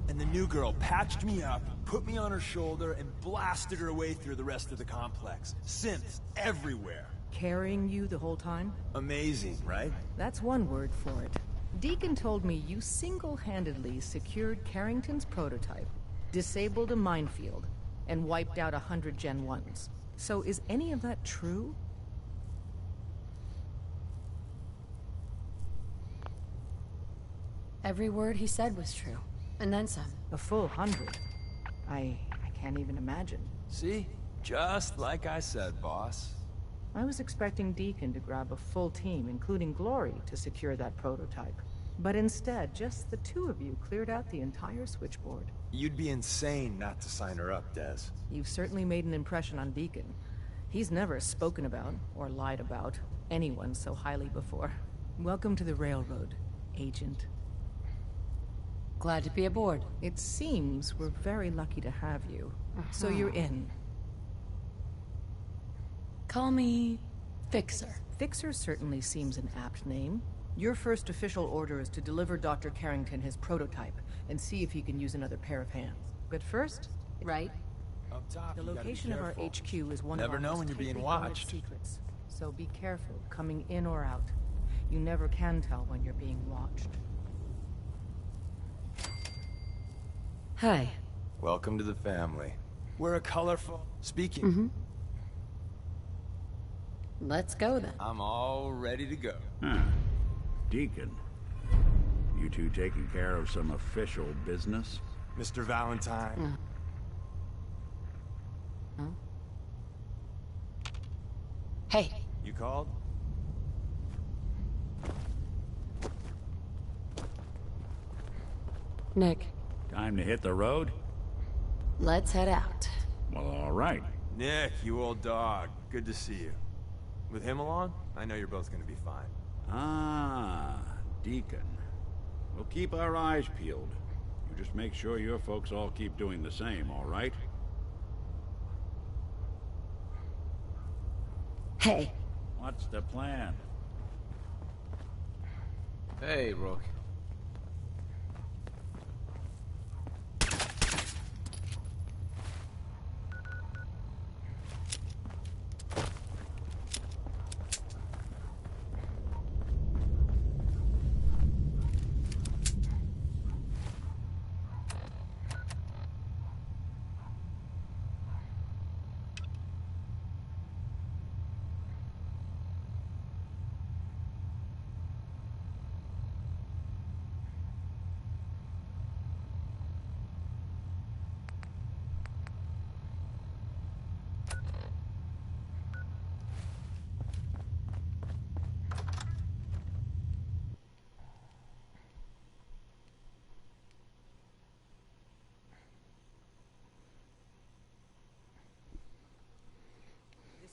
And the new girl patched me up, put me on her shoulder, and blasted her way through the rest of the complex. Synths everywhere. Carrying you the whole time? Amazing, right? That's one word for it. Deacon told me you single-handedly secured Carrington's prototype, disabled a minefield, and wiped out 100 Gen 1s. So is any of that true? Every word he said was true. And then some. A full 100. I can't even imagine. See? Just like I said, boss. I was expecting Deacon to grab a full team, including Glory, to secure that prototype. But instead, just the two of you cleared out the entire switchboard. You'd be insane not to sign her up, Des. You've certainly made an impression on Deacon. He's never spoken about, or lied about, anyone so highly before. Welcome to the Railroad, Agent. Glad to be aboard. It seems we're very lucky to have you. So you're in. Call me Fixer. Fixer certainly seems an apt name. Your first official order is to deliver Dr. Carrington his prototype and see if he can use another pair of hands. But first, right? Up top, the location of our HQ is one Never of our know most when you're being tightly guarded watched. secrets. So be careful coming in or out. You never can tell when you're being watched. Hi. Welcome to the family. We're a colorful... Speaking... Mm-hmm. Let's go then. I'm all ready to go. Huh. Deacon. You two taking care of some official business? Mr. Valentine. Huh? Hey. You called? Nick. Time to hit the road? Let's head out. Well, all right. Nick, you old dog. Good to see you. With him along, I know you're both gonna be fine. Ah, Deacon. We'll keep our eyes peeled. You just make sure your folks all keep doing the same, all right? Hey. What's the plan? Hey, Rook.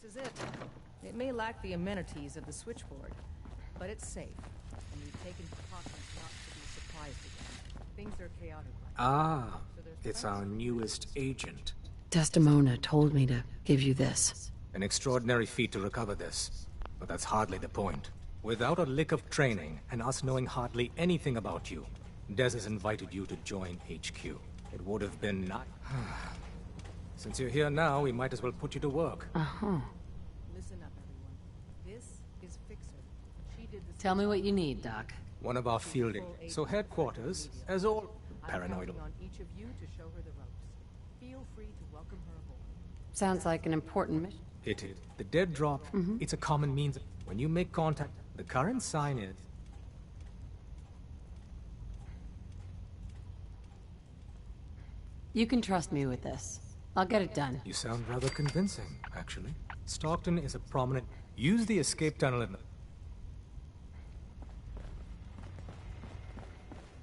is it. It may lack the amenities of the switchboard, but it's safe, and we've taken precautions not to be surprised again. Things are chaotic. Ah, it's our newest agent. Desdemona told me to give you this. An extraordinary feat to recover this, but that's hardly the point. Without a lick of training, and us knowing hardly anything about you, Des has invited you to join HQ. It would have been nice. Since you're here now, we might as well put you to work. Uh-huh. Listen up, everyone. This is Fixer. She did the Tell me what you need, Doc. One of our fielding. So headquarters, as all paranoid. on each of you to show her the ropes. Feel free to welcome her aboard. Sounds like an important mission. It is. The dead drop, it's a common means. When you make contact, the current sign is... You can trust me with this. I'll get it done. You sound rather convincing, actually. Stockton is a prominent... Use the escape tunnel in the...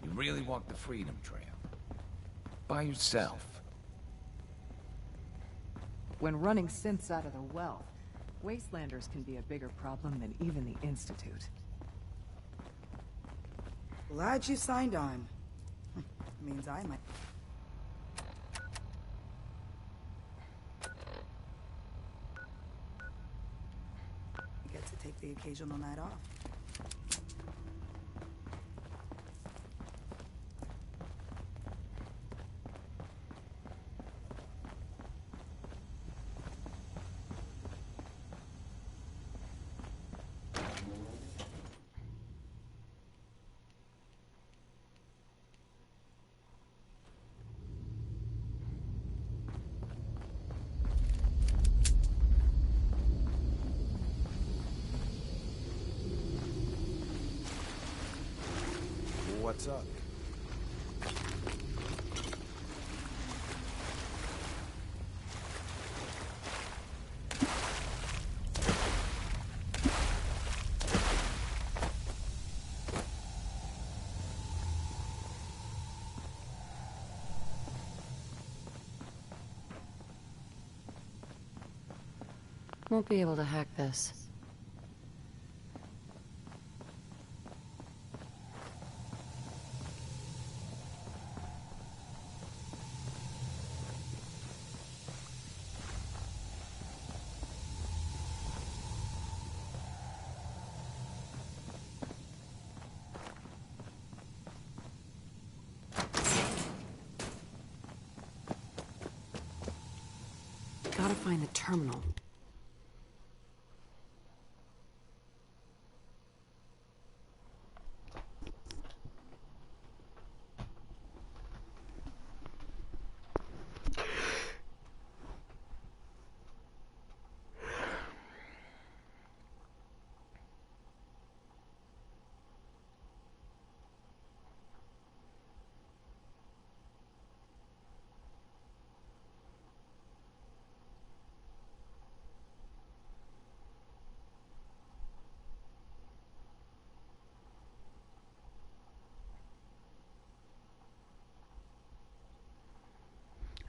You really walked the Freedom Trail? By yourself? When running synths out of the well, Wastelanders can be a bigger problem than even the Institute. Glad you signed on. Means I might... Get to take the occasional night off. What's up? Won't be able to hack this. Gotta find the terminal.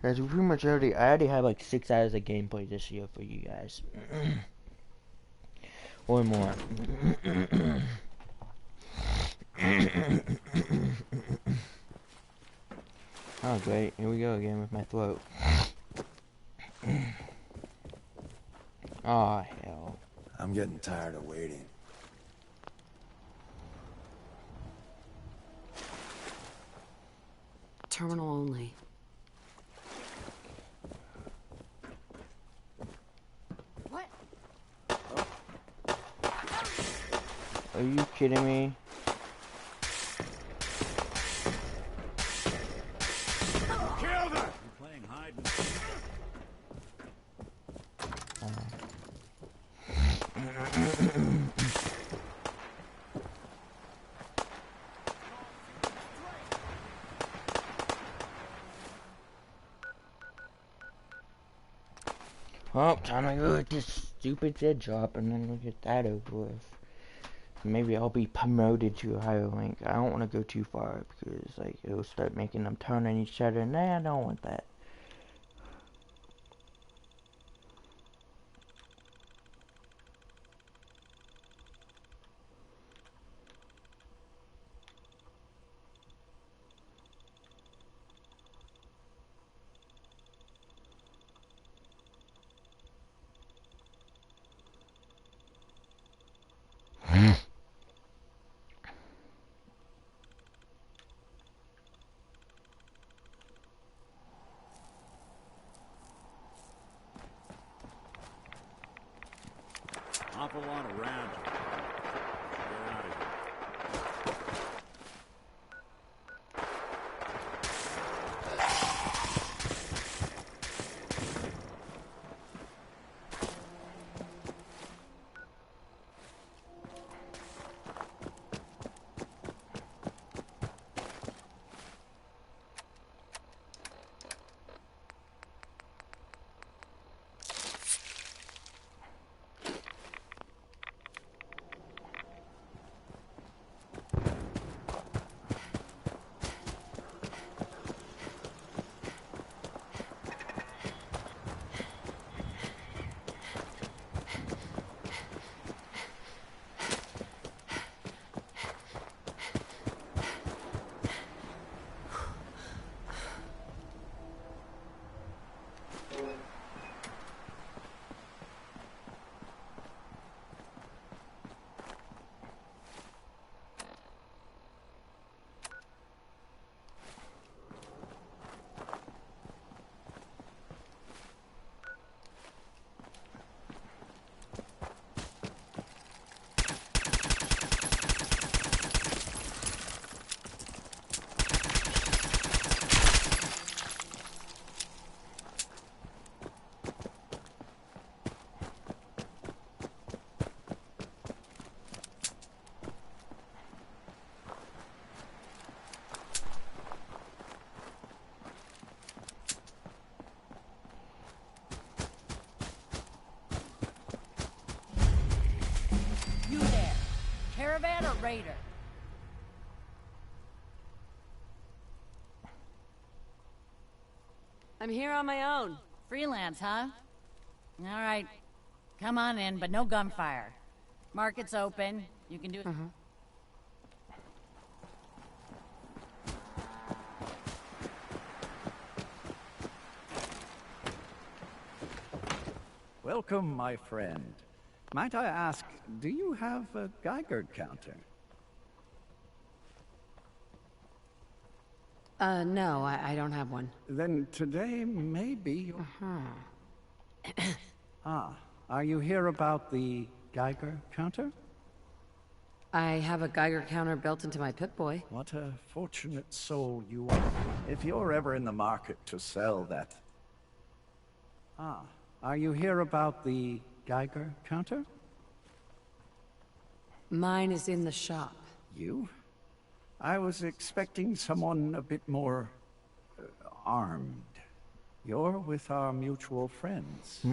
Guys, we pretty much I already have like 6 hours of gameplay this year for you guys. Or more. Oh great, here we go again with my throat. Oh hell. I'm getting tired of waiting. Terminal only. Are you kidding me? Kill them! You're playing hide and seek. Well, time to go with this stupid dead drop and then we'll get that over with. Maybe I'll be promoted to a higher rank. I don't want to go too far because like it'll start making them turn on each other and I don't want that. awful lot around you. Get out of here. You there. Caravan or raider? I'm here on my own. Freelance, huh? All right. Come on in, but no gunfire. Market's open. You can do it. Welcome, my friend. Might I ask, do you have a Geiger counter? No, I don't have one. Then today may be your... are you here about the Geiger counter? I have a Geiger counter built into my Pip-Boy. What a fortunate soul you are. If you're ever in the market to sell that... are you here about the Geiger counter? Mine is in the shop. You? I was expecting someone a bit more... armed. You're with our mutual friends.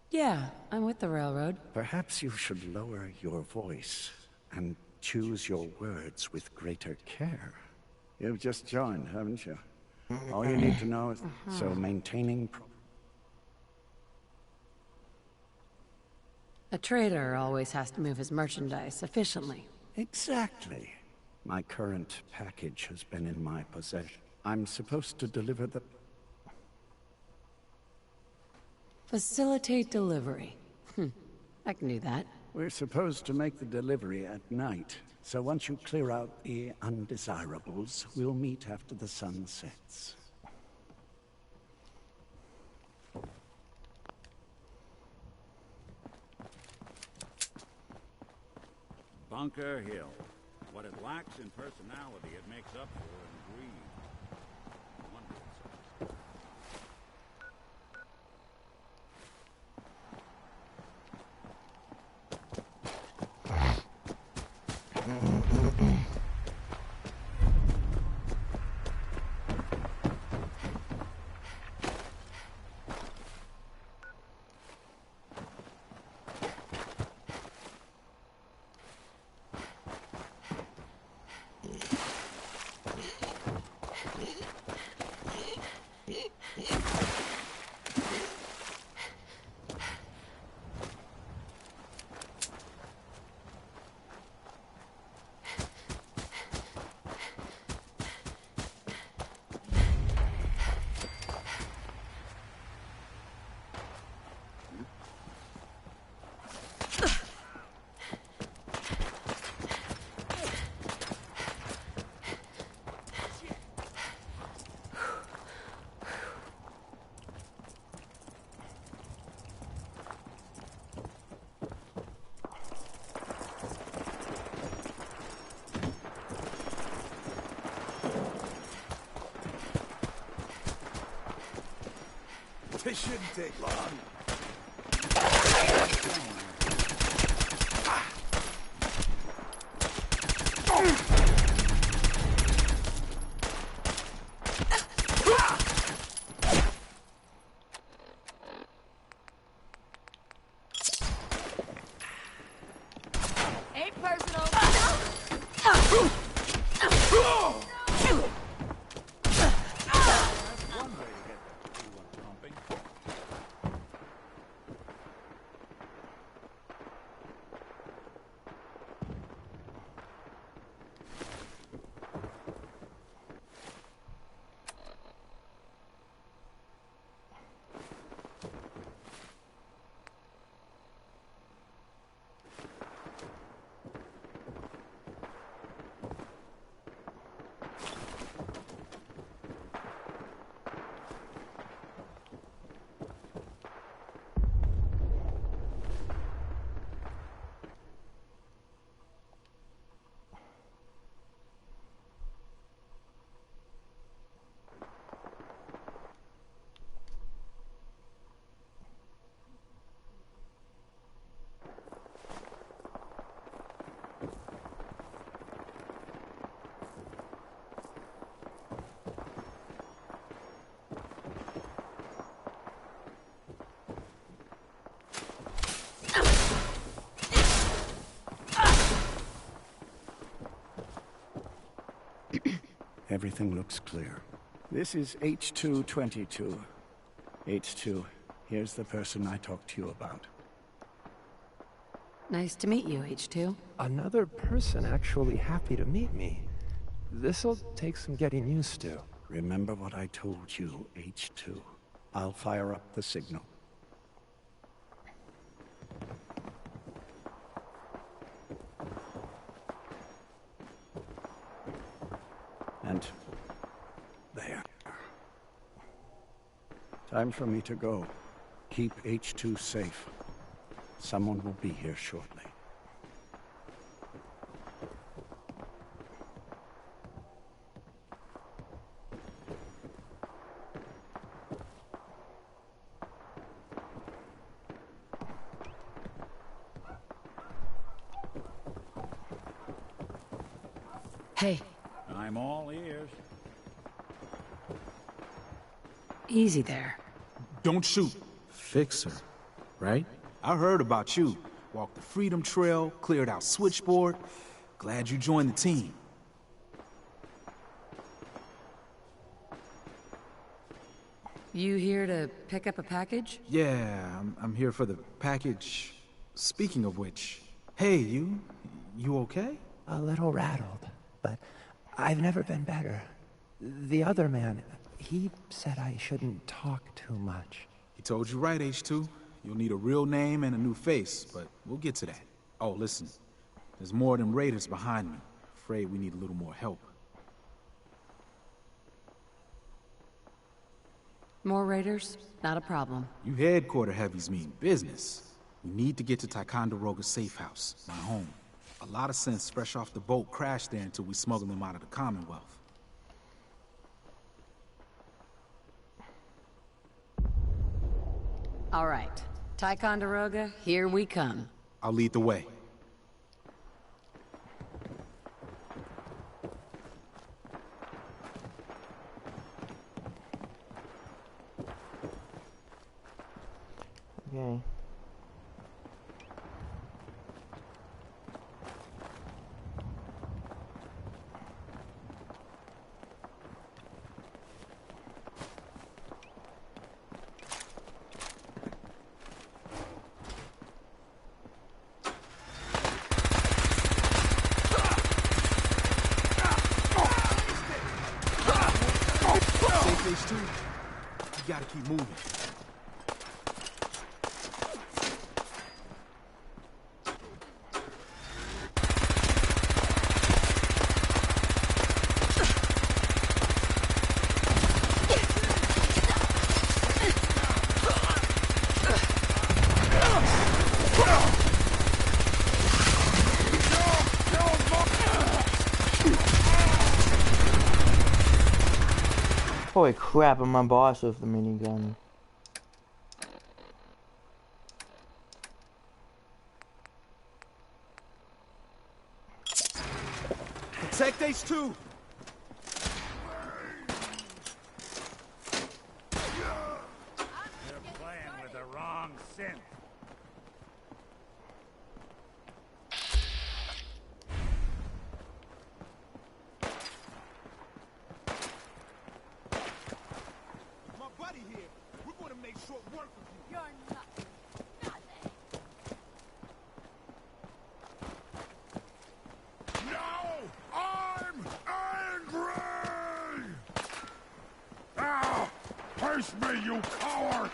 Yeah, I'm with the railroad. Perhaps you should lower your voice and choose your words with greater care. You've just joined, haven't you? All you need to know is... So maintaining... A trader always has to move his merchandise efficiently. Exactly. My current package has been in my possession. I'm supposed to deliver the... Facilitate delivery. I can do that. We're supposed to make the delivery at night. So once you clear out the undesirables, we'll meet after the sun sets. Bunker Hill. What it lacks in personality, it makes up for in greed. No wonder it's so... This shouldn't take long. Ain't personal. Everything looks clear. This is H222. H2, here's the person I talked to you about. Nice to meet you, H2. Another person actually happy to meet me. This'll take some getting used to. Remember what I told you, H2. I'll fire up the signal. And there. Time for me to go. Keep H2 safe. Someone will be here shortly. Hey. I'm all ears. Easy there. Don't shoot. Fixer, right? I heard about you. Walked the Freedom Trail, cleared out Switchboard. Glad you joined the team. You here to pick up a package? Yeah, I'm here for the package. Speaking of which, hey, you okay? A little rattled, but I've never been better. The other man, he said I shouldn't talk too much. He told you right, H2. You'll need a real name and a new face, but we'll get to that. Oh, listen, there's more of them raiders behind me. Afraid we need a little more help. More raiders? Not a problem. You headquarter heavies mean business. We need to get to Ticonderoga's safe house, my home. A lot of synths fresh off the boat crashed there until we smuggled them out of the Commonwealth. All right. Ticonderoga, here we come. I'll lead the way. Okay. Safe H2, you gotta keep moving. Holy crap, I'm my boss with the minigun. Protect Ace too! You're playing with the wrong synth. My buddy here. We're gonna make short work of you. You're not. Now I'm angry! Ah! Face me, you coward!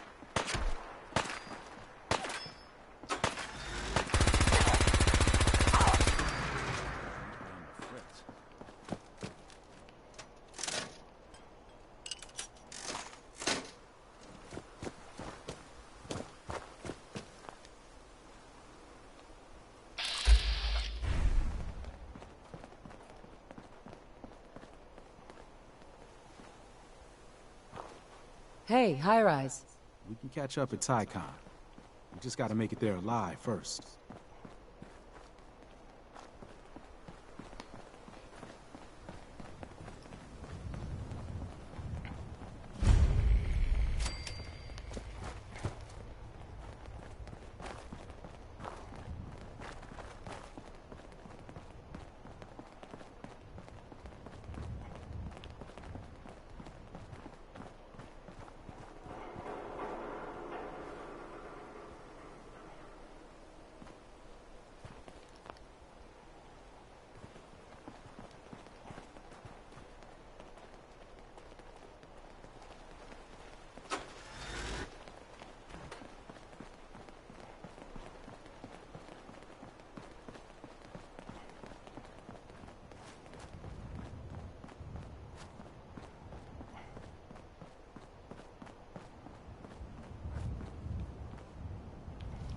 Hey, High Rise. We can catch up at Tycon. We just gotta make it there alive first.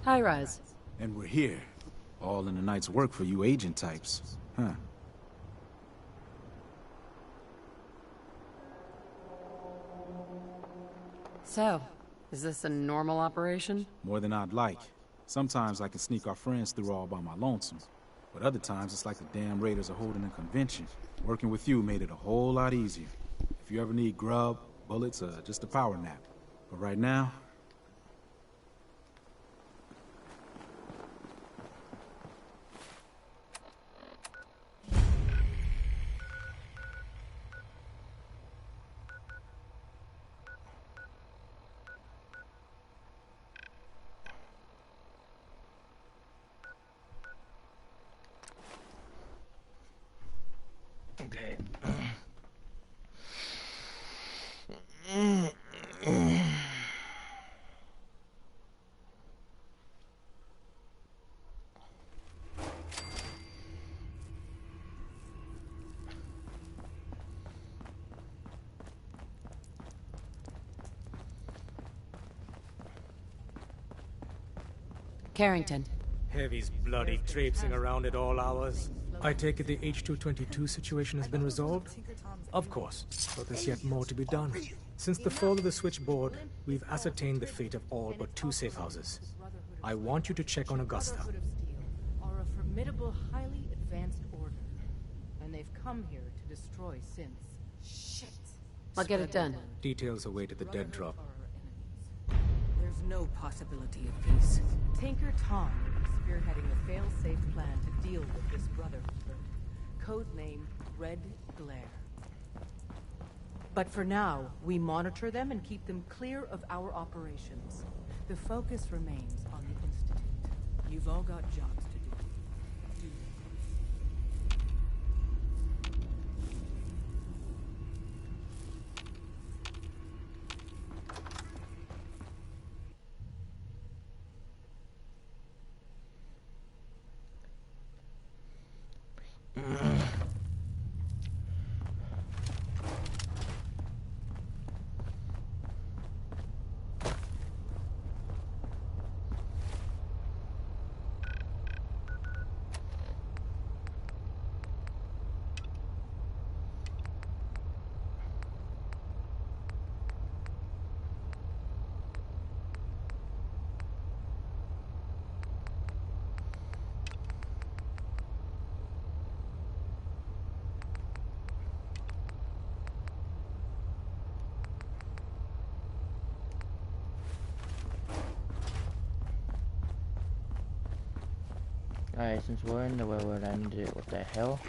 High Rise. And we're here. All in the night's work for you agent types. Huh. So, is this a normal operation? More than I'd like. Sometimes I can sneak our friends through all by my lonesome. But other times it's like the damn Raiders are holding a convention. Working with you made it a whole lot easier. If you ever need grub, bullets, or just a power nap. But right now, Okay. Carrington. Heavy's bloody traipsing around at all hours. I take it the H-222 situation has been resolved? Of course, but there's yet more to be done. Since the fall of the switchboard, we've ascertained the fate of all but 2 safe houses. I want you to check on Augusta. Are a formidable, highly advanced order, and they've come here to destroy synths. Shit. I'll get it done. Details await at the dead drop. There's no possibility of peace. Tinker Tom is spearheading a fail-safe plan to deal with this brotherhood. Codename Red Glare. But for now, we monitor them and keep them clear of our operations. The focus remains on the Institute. You've all got jobs to do. Do them. Alright, since we're in the railroad, I need to... What the hell?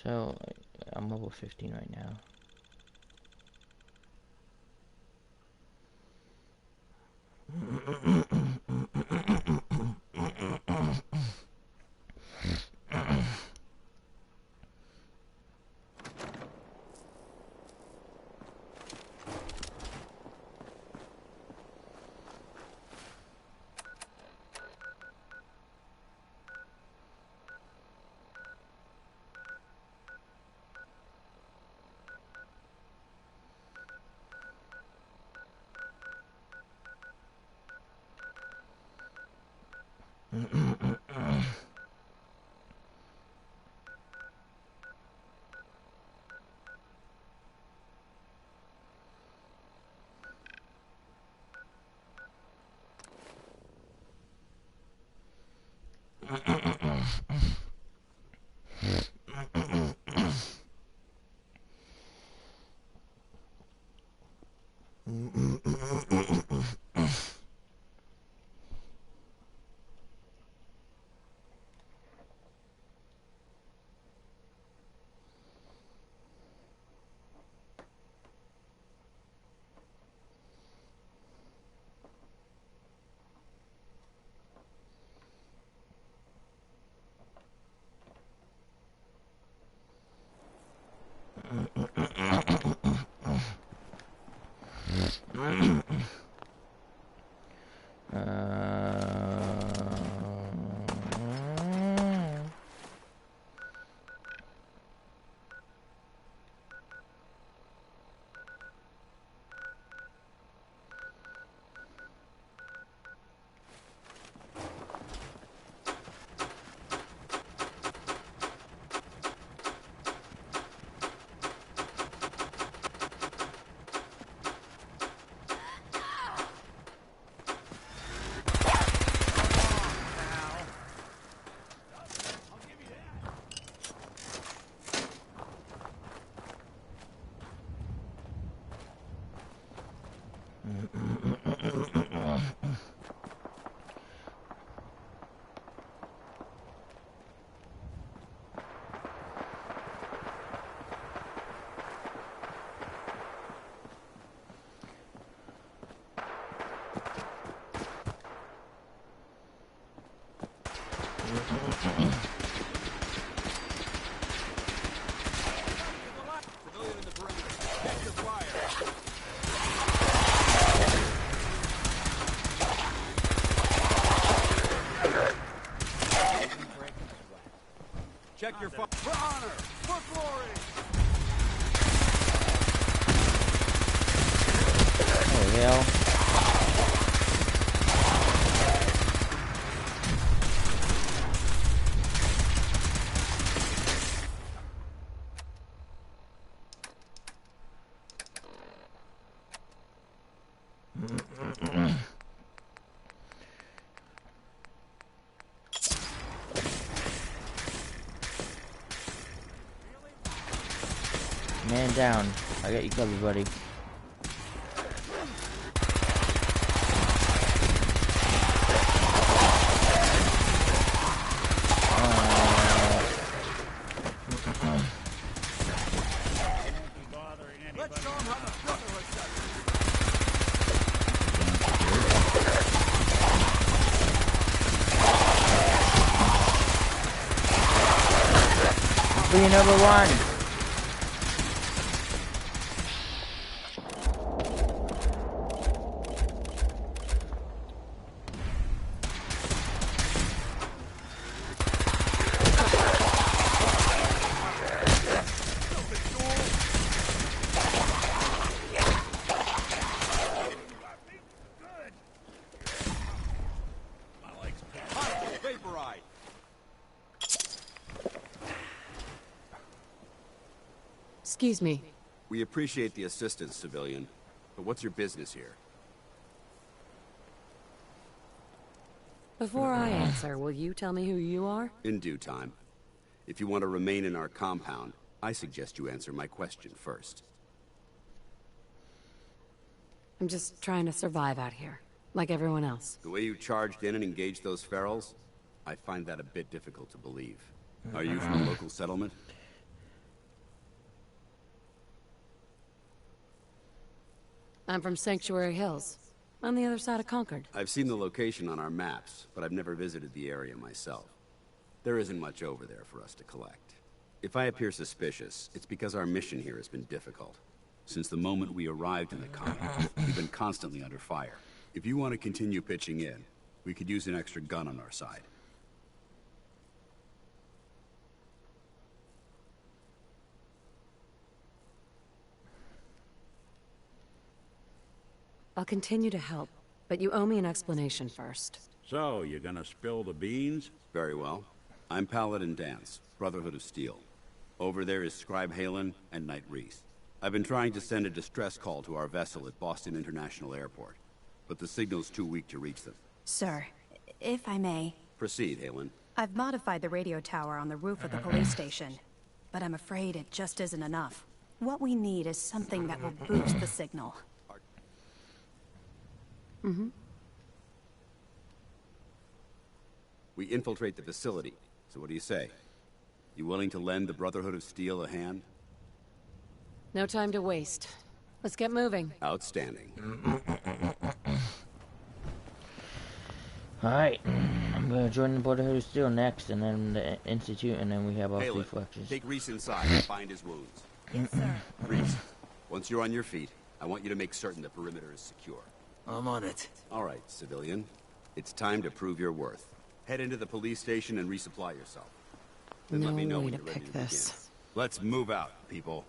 So, I'm level 15 right now. Check your phone. For honor! For glory! Oh, hell. Man down. I got you covered, buddy. Being overrun. Excuse me. We appreciate the assistance, civilian. But what's your business here? Before I answer, will you tell me who you are? In due time. If you want to remain in our compound, I suggest you answer my question first. I'm just trying to survive out here, like everyone else. The way you charged in and engaged those ferals, I find that a bit difficult to believe. Are you from a local settlement? I'm from Sanctuary Hills, on the other side of Concord. I've seen the location on our maps, but I've never visited the area myself. There isn't much over there for us to collect. If I appear suspicious, it's because our mission here has been difficult. Since the moment we arrived in the compound, we've been constantly under fire. If you want to continue pitching in, we could use an extra gun on our side. I'll continue to help, but you owe me an explanation first. So, you gonna spill the beans? Very well. I'm Paladin Dance, Brotherhood of Steel. Over there is Scribe Halen and Knight Reese. I've been trying to send a distress call to our vessel at Boston International Airport, but the signal's too weak to reach them. Sir, if I may. Proceed, Halen. I've modified the radio tower on the roof of the police station, but I'm afraid it just isn't enough. What we need is something that will boost the signal. We infiltrate the facility, so what do you say? You willing to lend the Brotherhood of Steel a hand? No time to waste. Let's get moving. Outstanding. Alright, I'm gonna join the Brotherhood of Steel next, and then the Institute, and then we have our Halen, reflexes. take Reese inside and find his wounds. Yes, sir. Reese, once you're on your feet, I want you to make certain the perimeter is secure. I'm on it. All right, civilian. It's time to prove your worth. Head into the police station and resupply yourself. Then let me know when you're ready to begin. Let's move out, people.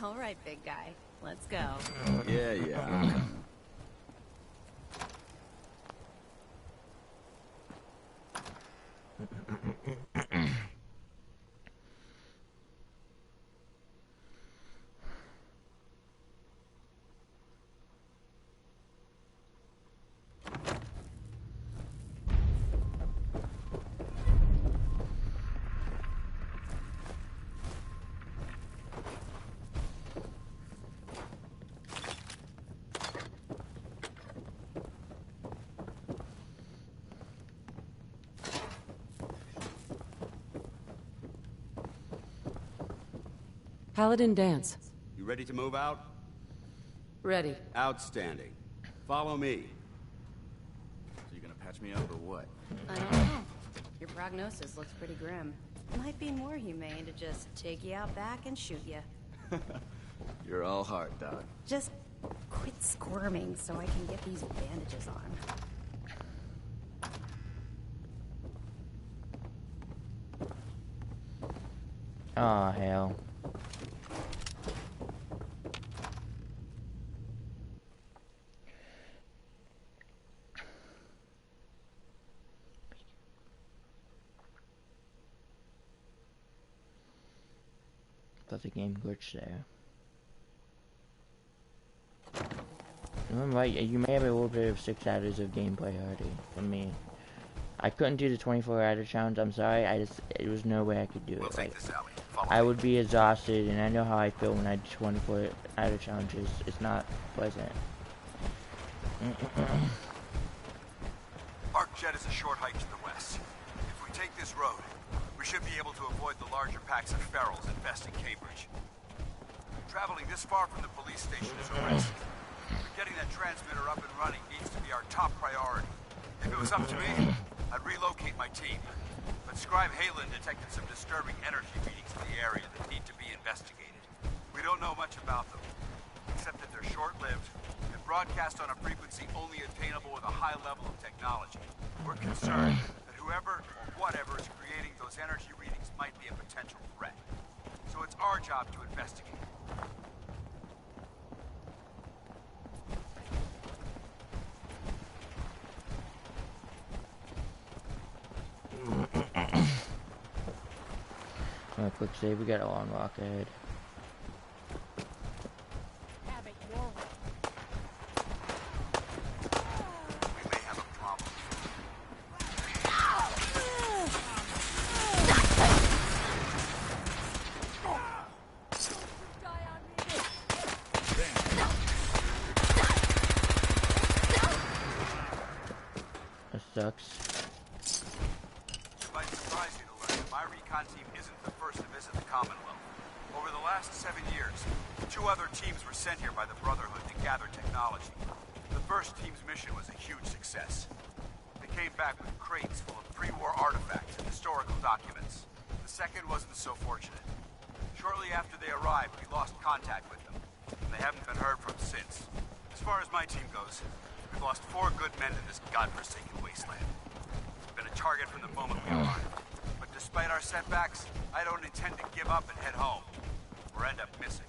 All right, big guy. Let's go. Yeah. I'm coming. Paladin Dance. You ready to move out? Ready. Outstanding. Follow me. So you gonna patch me up or what? I don't know. Your prognosis looks pretty grim. Might be more humane to just take you out back and shoot you. You're all heart, Doc. Just quit squirming so I can get these bandages on. Aw, hell. Thought the game glitched there. Remember, you may have a little bit of 6 hours of gameplay already from me. I couldn't do the 24-hour challenge. I'm sorry. It was no way I could do it. Like, I would be exhausted, and I know how I feel when I do 24-hour challenges. It's not pleasant. Arcjet is a short hike to the west. If we take this road, we should be able to avoid the larger packs of ferals infesting Cambridge. Traveling this far from the police station is a risk. But getting that transmitter up and running needs to be our top priority. If it was up to me, I'd relocate my team. But But Scribe Halen detected some disturbing energy readings in the area that need to be investigated. We don't know much about them, except that they're short-lived and broadcast on a frequency only attainable with a high level of technology. We're concerned that whoever or whatever is creating those energy readings might be a potential threat. So it's our job to investigate. Alright, quick save, we got a long walk ahead. That sucks. It might surprise you to learn that my recon team isn't the first to visit the Commonwealth. Over the last 7 years, 2 other teams were sent here by the Brotherhood to gather technology. The first team's mission was a huge success. They came back with crates full of pre-war artifacts and historical documents. The second wasn't so fortunate. Shortly after they arrived, we lost contact with them, and they haven't been heard from since. As far as my team goes, we've lost 4 good men to this godforsaken wasteland. We've been a target from the moment we arrived. But despite our setbacks, I don't intend to give up and head home, or end up missing.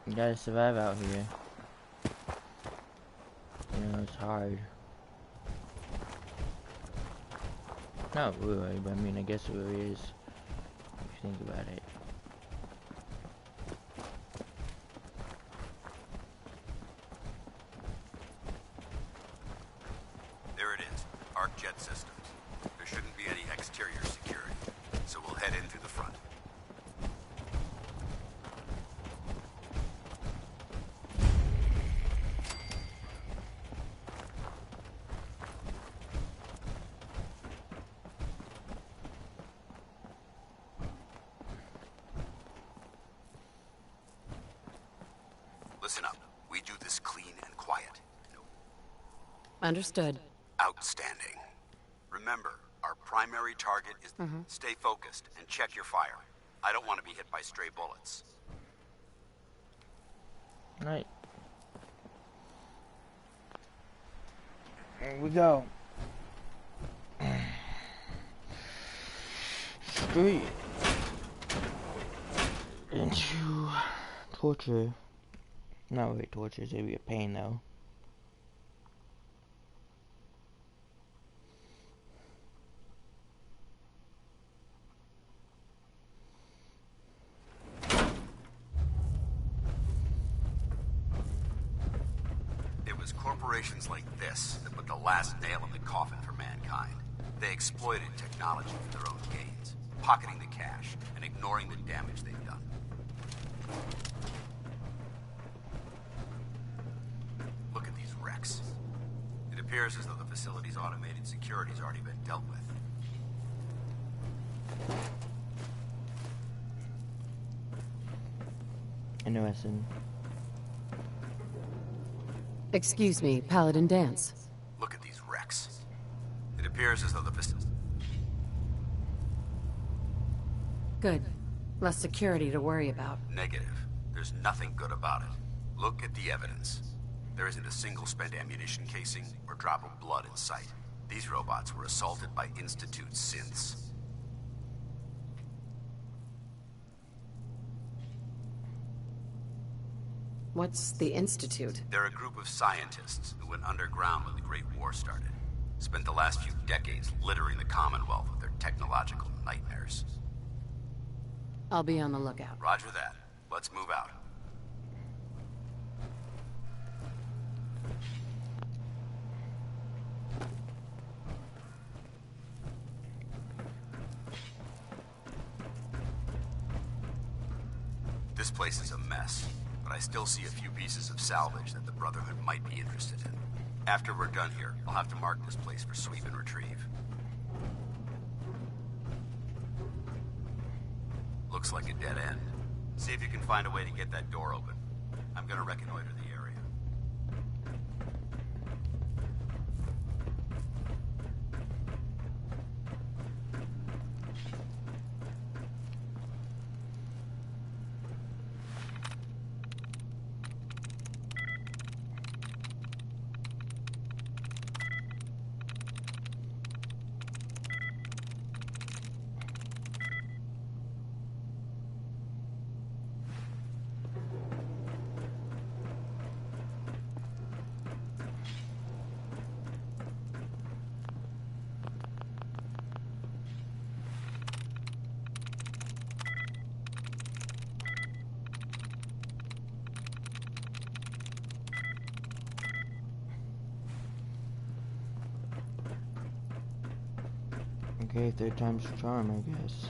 You gotta survive out here. You know, it's hard. Not really, but I mean, I guess it really is. If you think about it. There it is, arc jet systems. There shouldn't be any exterior security, so we'll head in through the front. Listen up. We do this clean and quiet. Understood. Outstanding. Remember, our primary target is stay focused and check your fire. I don't want to be hit by stray bullets. Right. Here we go. Straight into torture. Not really torture, it's gonna be a pain though. It was corporations like this that put the last nail in the coffin for mankind. They exploited technology for their own gains, pocketing the cash and ignoring the damage they've done. Look at these wrecks. It appears as though the facility's automated security's already been dealt with. Interesting. Excuse me, Paladin Dance. Look at these wrecks. It appears as though the facility... Good. Less security to worry about. Negative. There's nothing good about it. Look at the evidence. There isn't a single spent ammunition casing or drop of blood in sight. These robots were assaulted by Institute synths. What's the Institute? They're a group of scientists who went underground when the Great War started. Spent the last few decades littering the Commonwealth with their technological nightmares. I'll be on the lookout. Roger that. Let's move out. This place is a mess, but I still see a few pieces of salvage that the Brotherhood might be interested in. After we're done here, I'll have to mark this place for sweep and retrieve. Looks like a dead end. See if you can find a way to get that door open. I'm gonna reconnoiter the area. Okay, third time's the charm, I guess.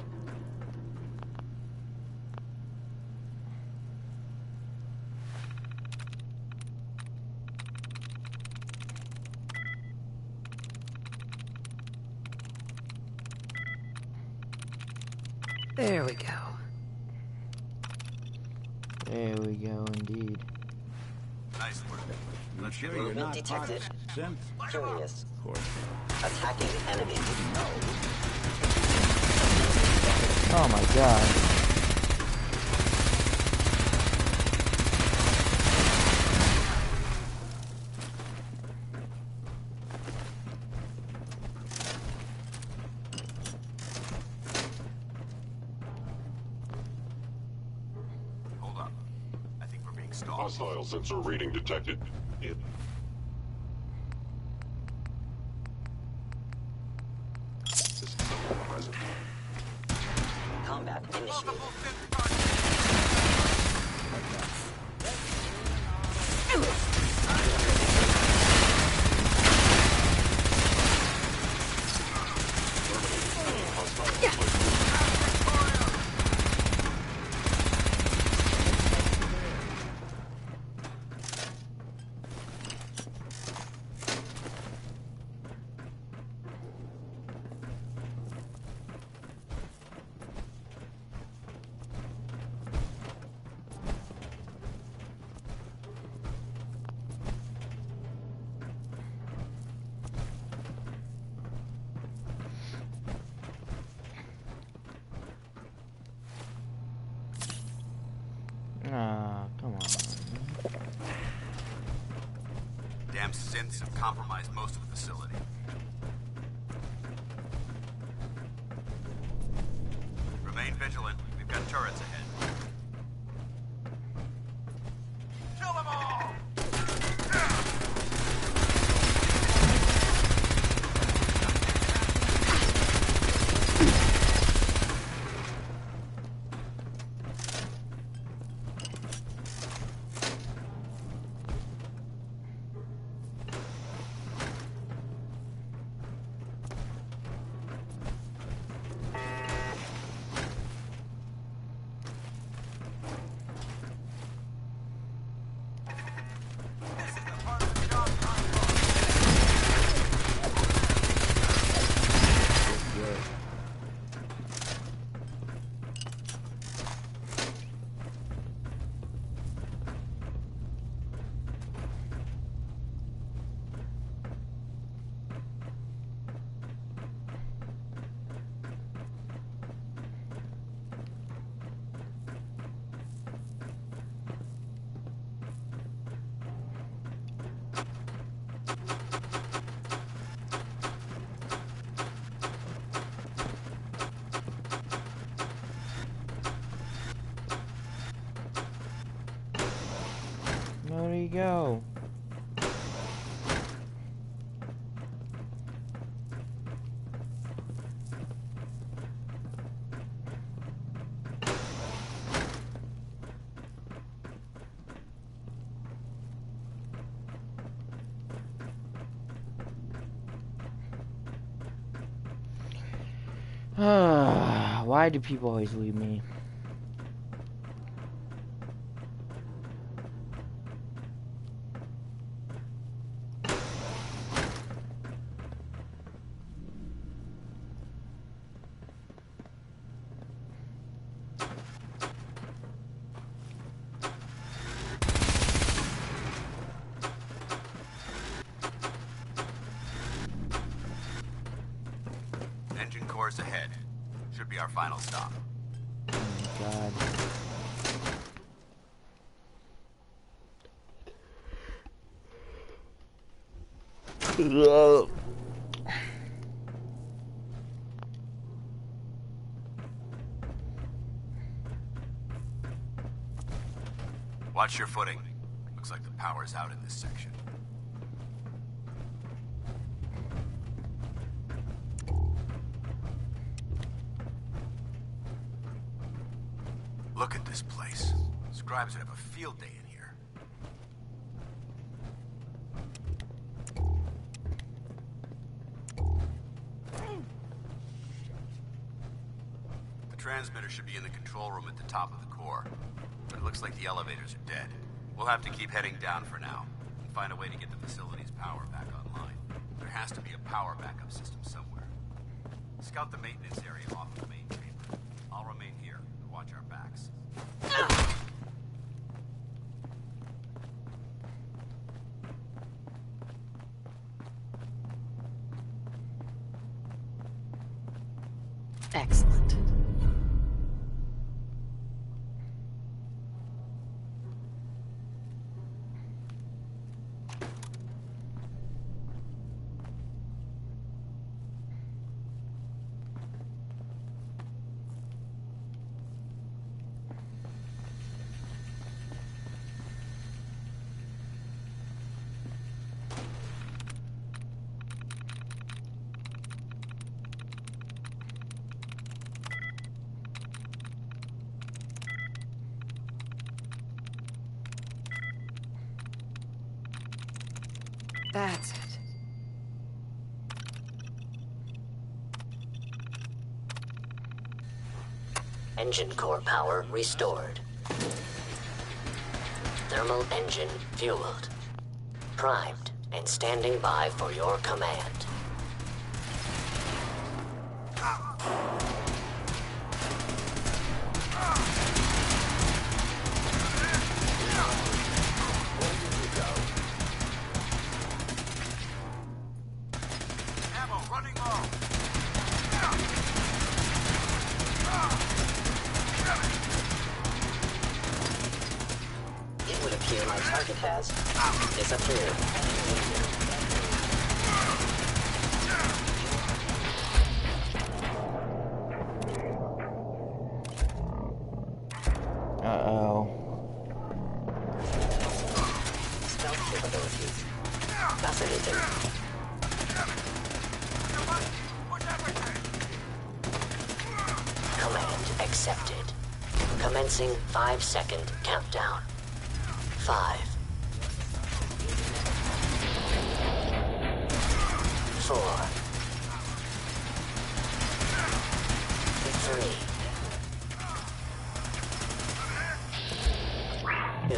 There we go. There we go, indeed. Nice work. Let's get Movement moving. detected. Curious. Of course. Attacking enemy. Oh my god. Hold up. I think we're being stalked. Hostile sensor reading detected. Combat initiated. Ah, come on. Damn synths have compromised most of the facility. Remain vigilant. We've got turrets ahead. Kill them all! Where'd he go? Why do people always leave me? Engine course ahead. Should be our final stop. Oh my god. Watch your footing. Looks like the power's out in this section. Look at this place. Scribes would have a field day in here. The transmitter should be in the control room at the top of the core, but it looks like the elevators are dead. We'll have to keep heading down for now, and find a way to get the facility's power back online. There has to be a power backup system somewhere. Scout the maintenance area off of the main chamber. I'll remain here and watch our backs. Excellent. That's it. Engine core power restored. Thermal engine fueled. Primed and standing by for your command. Uh-oh. Stealth capabilities. Fascinating. Command accepted. Commencing 5-second countdown. 5. 4. 3. 2.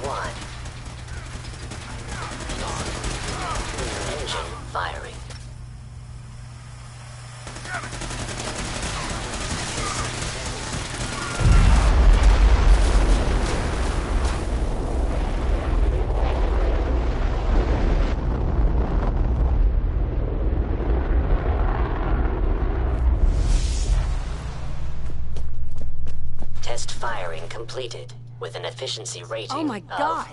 1. Engine firing. Test firing completed with an efficiency rating Oh my God!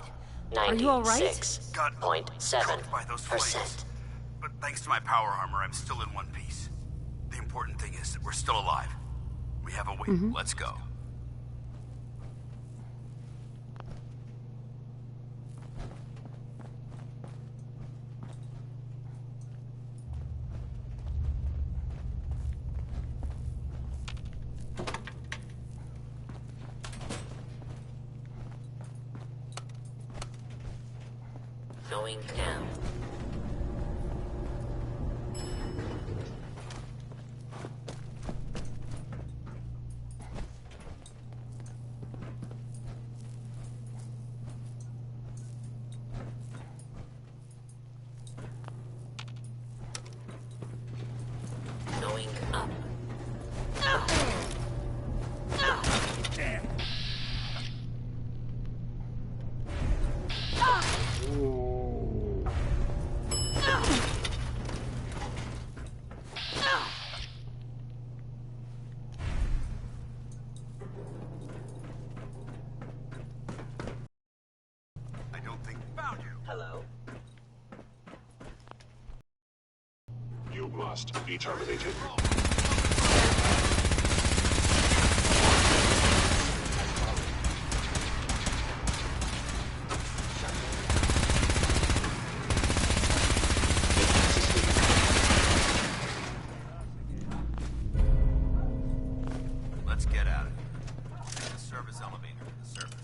Are you all right? 96.7%. But thanks to my power armor, I'm still in one piece. The important thing is that we're still alive. We have a way. Let's go. Going down. Going up. I don't think found you. Hello? You must be terminated. Let's get out of here. Take the service elevator to the surface.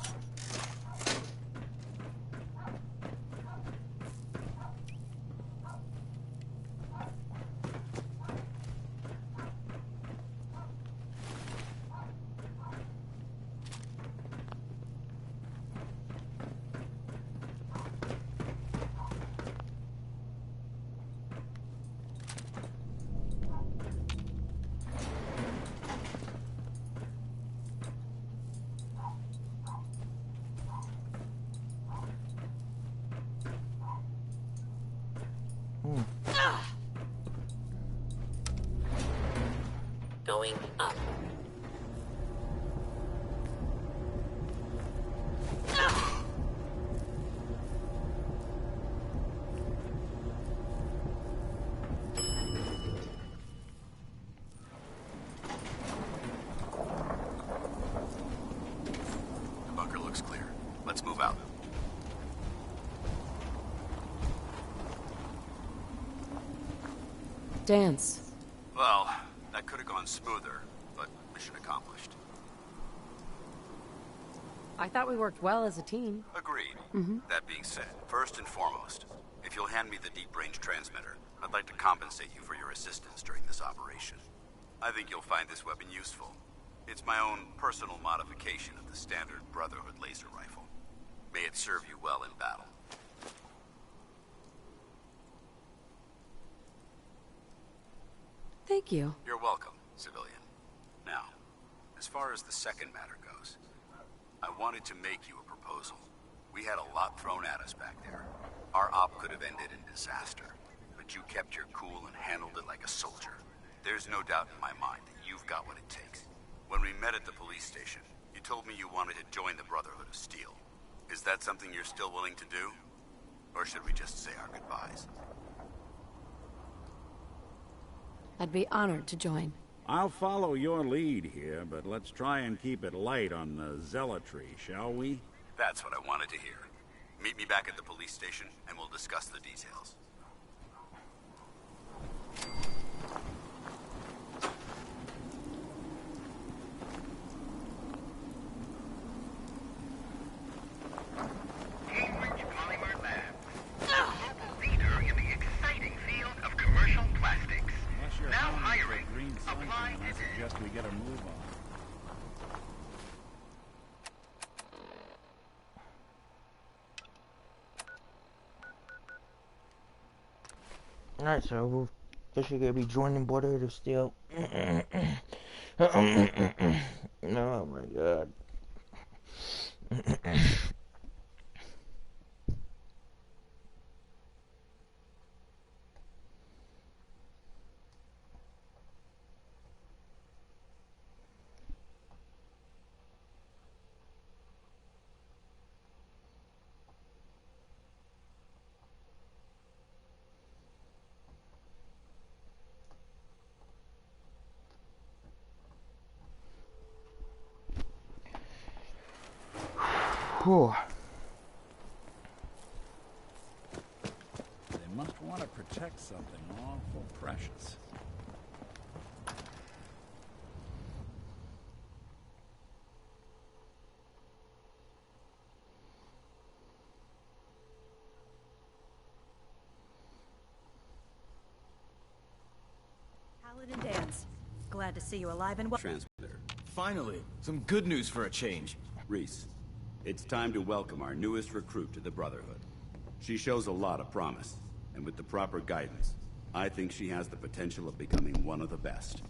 Going up. The bunker looks clear. Let's move out. Dance. Well, that could have gone smoother, but mission accomplished. I thought we worked well as a team. Agreed. Mm-hmm. That being said, first and foremost, if you'll hand me the deep-range transmitter, I'd like to compensate you for your assistance during this operation. I think you'll find this weapon useful. It's my own personal modification of the standard Brotherhood laser rifle. May it serve you well in battle. Thank you. You're welcome, civilian. Now, as far as the second matter goes, I wanted to make you a proposal. We had a lot thrown at us back there. Our op could have ended in disaster, but you kept your cool and handled it like a soldier. There's no doubt in my mind that you've got what it takes. When we met at the police station, you told me you wanted to join the Brotherhood of Steel. Is that something you're still willing to do? Or should we just say our goodbyes? I'd be honored to join. I'll follow your lead here, but let's try and keep it light on the zealotry, shall we? That's what I wanted to hear. Meet me back at the police station, and we'll discuss the details. Cambridge Polymer Lab, the global leader in the exciting field of commercial plastics. Unless you're Now aiming for hiring. green sunken, Apply I today. suggest we get a move on. Alright, so we're officially gonna be joining Brotherhood of Steel. Oh my god. Whew. They must want to protect something awful precious. glad to see you alive and well. Transmitter. Finally, some good news for a change. Reese, it's time to welcome our newest recruit to the Brotherhood. She shows a lot of promise, and with the proper guidance, I think she has the potential of becoming one of the best.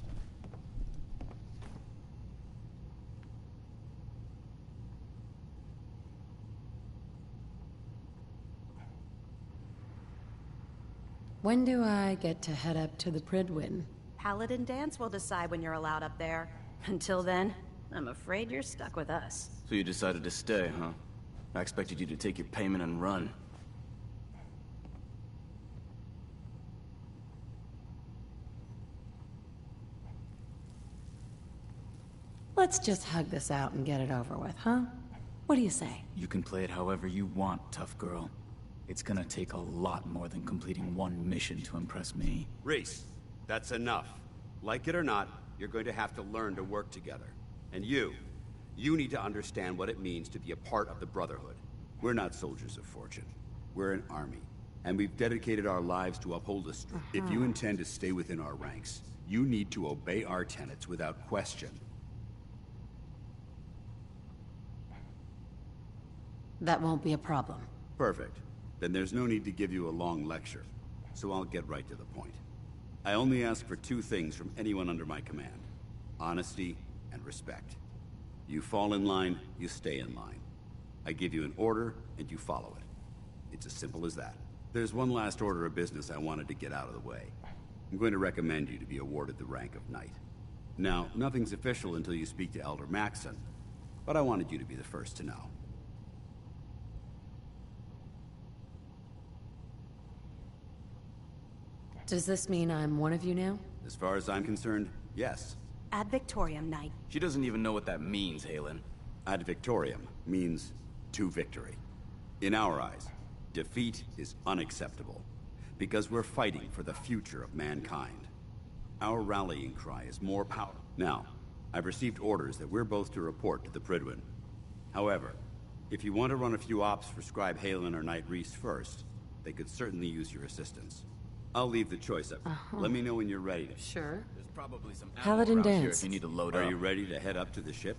When do I get to head up to the Pridwin? Paladin Dance will decide when you're allowed up there. Until then, I'm afraid you're stuck with us. So you decided to stay, huh? I expected you to take your payment and run. Let's just hug this out and get it over with, huh? What do you say? You can play it however you want, tough girl. It's gonna take a lot more than completing one mission to impress me. Reese, that's enough. Like it or not, you're going to have to learn to work together. And you need to understand what it means to be a part of the Brotherhood. We're not soldiers of fortune. We're an army. And we've dedicated our lives to uphold a streak. If you intend to stay within our ranks, you need to obey our tenets without question. That won't be a problem. Perfect. Then there's no need to give you a long lecture. So I'll get right to the point. I only ask for two things from anyone under my command: honesty and respect. You fall in line, you stay in line. I give you an order, and you follow it. It's as simple as that. There's one last order of business I wanted to get out of the way. I'm going to recommend you to be awarded the rank of Knight. Now, nothing's official until you speak to Elder Maxson, but I wanted you to be the first to know. Does this mean I'm one of you now? As far as I'm concerned, yes. Ad Victoriam, Knight. She doesn't even know what that means, Halen. Ad Victoriam means to victory. In our eyes, defeat is unacceptable, because we're fighting for the future of mankind. Our rallying cry is more power. Now, I've received orders that we're both to report to the Pridwin. However, if you want to run a few ops for Scribe Halen or Knight Reese first, they could certainly use your assistance. I'll leave the choice up. Let me know when you're ready to. Sure. There's probably some Paladin Dance. if you need to load up. Are you ready to head up to the ship?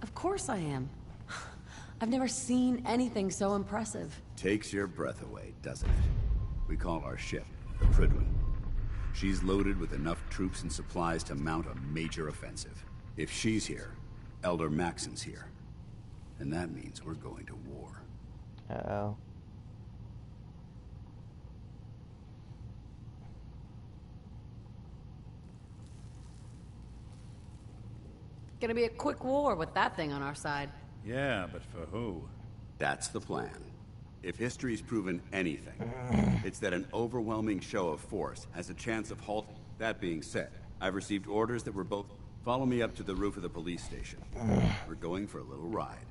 Of course I am. I've never seen anything so impressive. Takes your breath away, doesn't it? We call our ship the Pridwin. She's loaded with enough troops and supplies to mount a major offensive. If she's here, Elder Maxson's here. And that means we're going to war. Uh-oh. Gonna be a quick war with that thing on our side. Yeah, but for who? That's the plan. If history's proven anything, it's that an overwhelming show of force has a chance of halting. That being said, I've received orders that we're both... Follow me up to the roof of the police station. We're going for a little ride.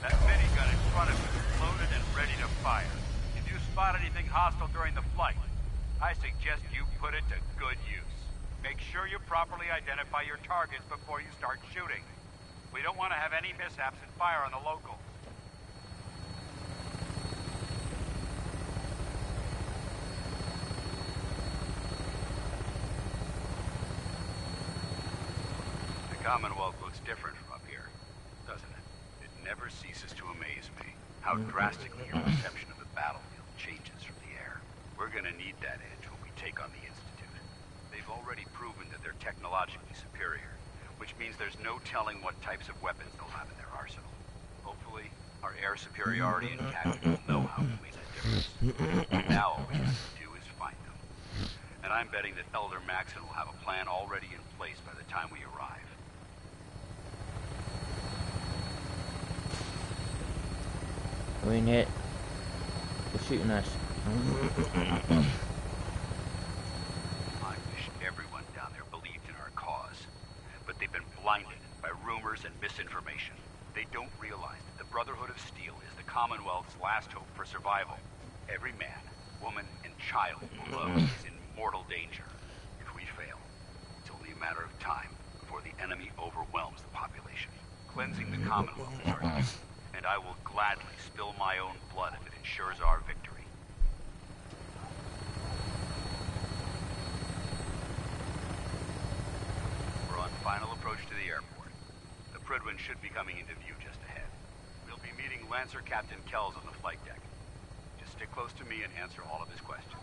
That minigun in front of you is loaded and ready to fire. If you spot anything hostile during the flight, I suggest you put it to good use. Make sure you properly identify your targets before you start shooting. We don't want to have any mishaps and fire on the locals. Commonwealth looks different from up here, doesn't it? It never ceases to amaze me how drastically your perception of the battlefield changes from the air. We're gonna need that edge when we take on the Institute. They've already proven that they're technologically superior, which means there's no telling what types of weapons they'll have in their arsenal. Hopefully, our air superiority and tactics will know how to make that difference. Now all we have to do is find them. And I'm betting that Elder Maxon will have a plan already in place by the time we arrive. We ain't hit. They're shooting us. I wish everyone down there believed in our cause. But they've been blinded by rumors and misinformation. They don't realize that the Brotherhood of Steel is the Commonwealth's last hope for survival. Every man, woman, and child below is in mortal danger. If we fail, it's only a matter of time before the enemy overwhelms the population. Cleansing the Commonwealth is our duty, and I will gladly spill my own blood if it ensures our victory. We're on final approach to the airport. The Prydwen should be coming into view just ahead. We'll be meeting Lancer Captain Kells on the flight deck. Just stick close to me and answer all of his questions.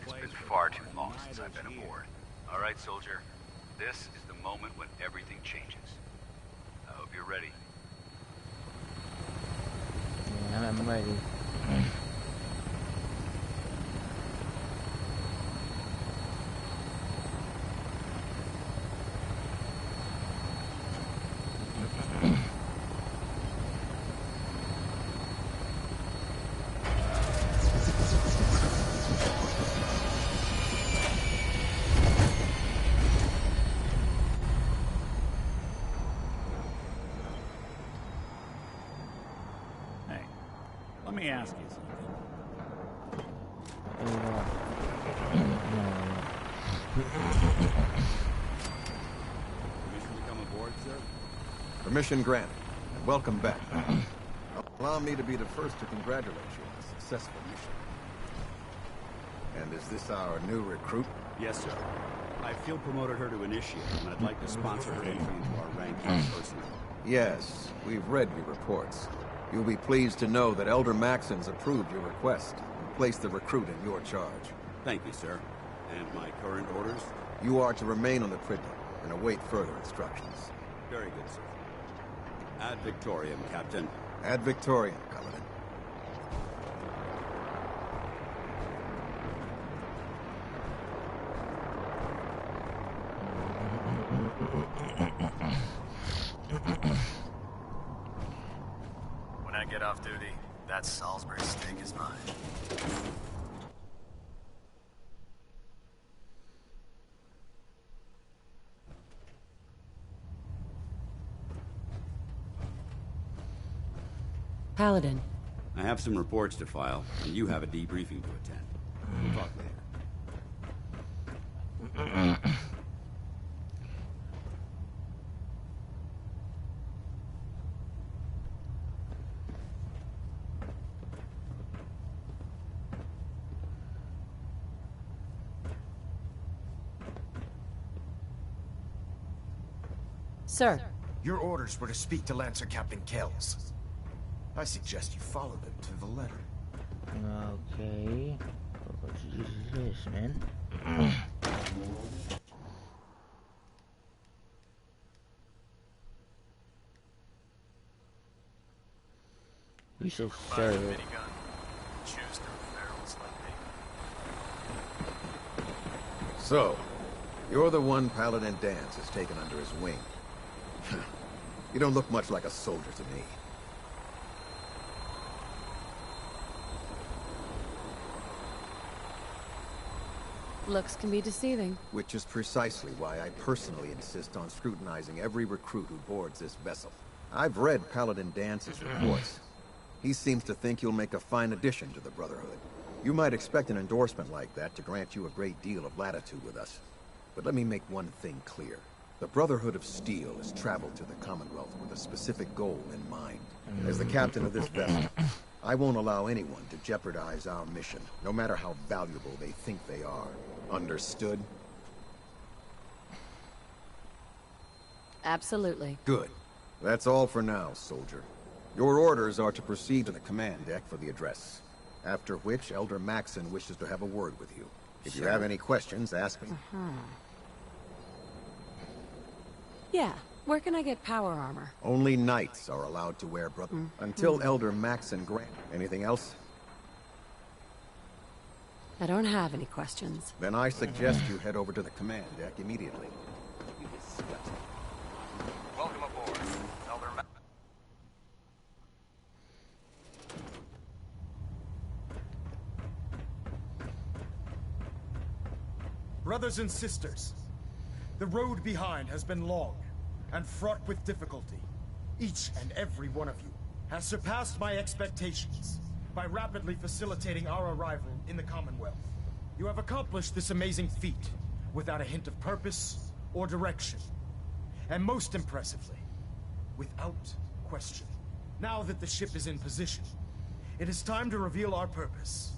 It's been far too long since I've been aboard. All right, soldier. This is the moment when everything changes. I hope you're ready. Yeah, I'm ready. Let me ask you something. Permission to come aboard, sir? Permission granted, and welcome back. Allow me to be the first to congratulate you on a successful mission. And is this our new recruit? Yes, sir. I field promoted her to initiate, and I'd like to sponsor her entry into our ranks personally. Yes, we've read your reports. You'll be pleased to know that Elder Maxon's approved your request and placed the recruit in your charge. Thank you, sir. And my current orders? You are to remain on the Prydwen and await further instructions. Very good, sir. Ad Victoriam, Captain. Ad Victoriam, Commandant. When I get off duty, that Salisbury steak is mine. Paladin. I have some reports to file, and you have a debriefing to attend. We'll talk later. Sir. Your orders were to speak to Lancer Captain Kells. I suggest you follow them to the letter. Okay. What is this, man? You said sir. So, you're the one Paladin Danse has taken under his wing. You don't look much like a soldier to me. Looks can be deceiving. Which is precisely why I personally insist on scrutinizing every recruit who boards this vessel. I've read Paladin Dance's reports. He seems to think you'll make a fine addition to the Brotherhood. You might expect an endorsement like that to grant you a great deal of latitude with us. But let me make one thing clear. The Brotherhood of Steel has traveled to the Commonwealth with a specific goal in mind. As the captain of this vessel, I won't allow anyone to jeopardize our mission, no matter how valuable they think they are. Understood? Absolutely. Good. That's all for now, soldier. Your orders are to proceed to the command deck for the address. After which, Elder Maxson wishes to have a word with you. If you have any questions, ask me. Yeah. Where can I get power armor? Only knights are allowed to wear brother. Until Elder Maxson grant. Anything else? I don't have any questions. Then I suggest you head over to the command deck immediately. Welcome aboard, Elder Brothers and sisters, the road behind has been long and fraught with difficulty. Each and every one of you has surpassed my expectations by rapidly facilitating our arrival in the Commonwealth. You have accomplished this amazing feat without a hint of purpose or direction. And most impressively, without question. Now that the ship is in position, it is time to reveal our purpose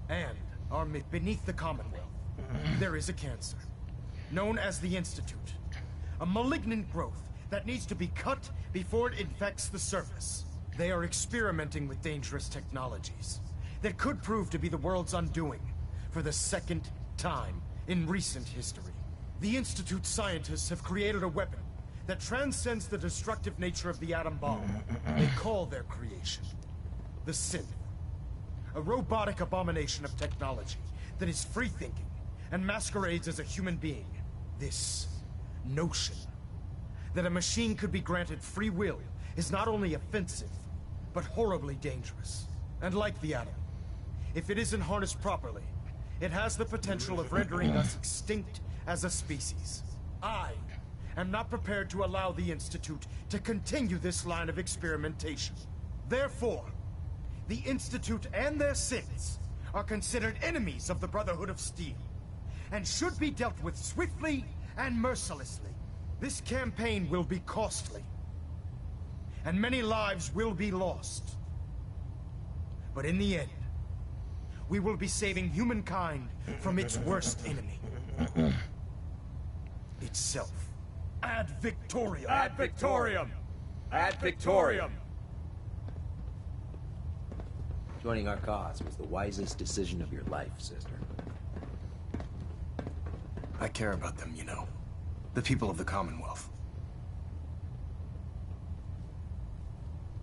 and our mission. Beneath the Commonwealth, there is a cancer, known as the Institute. A malignant growth that needs to be cut before it infects the surface. They are experimenting with dangerous technologies that could prove to be the world's undoing for the second time in recent history. The Institute scientists have created a weapon that transcends the destructive nature of the atom bomb. They call their creation the Synth. A robotic abomination of technology that is free-thinking and masquerades as a human being. This notion that a machine could be granted free will is not only offensive, but horribly dangerous. And like the atom, if it isn't harnessed properly, it has the potential of rendering us extinct as a species. I am not prepared to allow the Institute to continue this line of experimentation. Therefore, the Institute and their synths are considered enemies of the Brotherhood of Steel, and should be dealt with swiftly and mercilessly. This campaign will be costly, and many lives will be lost. But in the end, we will be saving humankind from its worst enemy. Itself. Ad Victoriam! Ad Victoriam! Ad Victoriam! Joining our cause was the wisest decision of your life, sister. I care about them, you know. The people of the Commonwealth.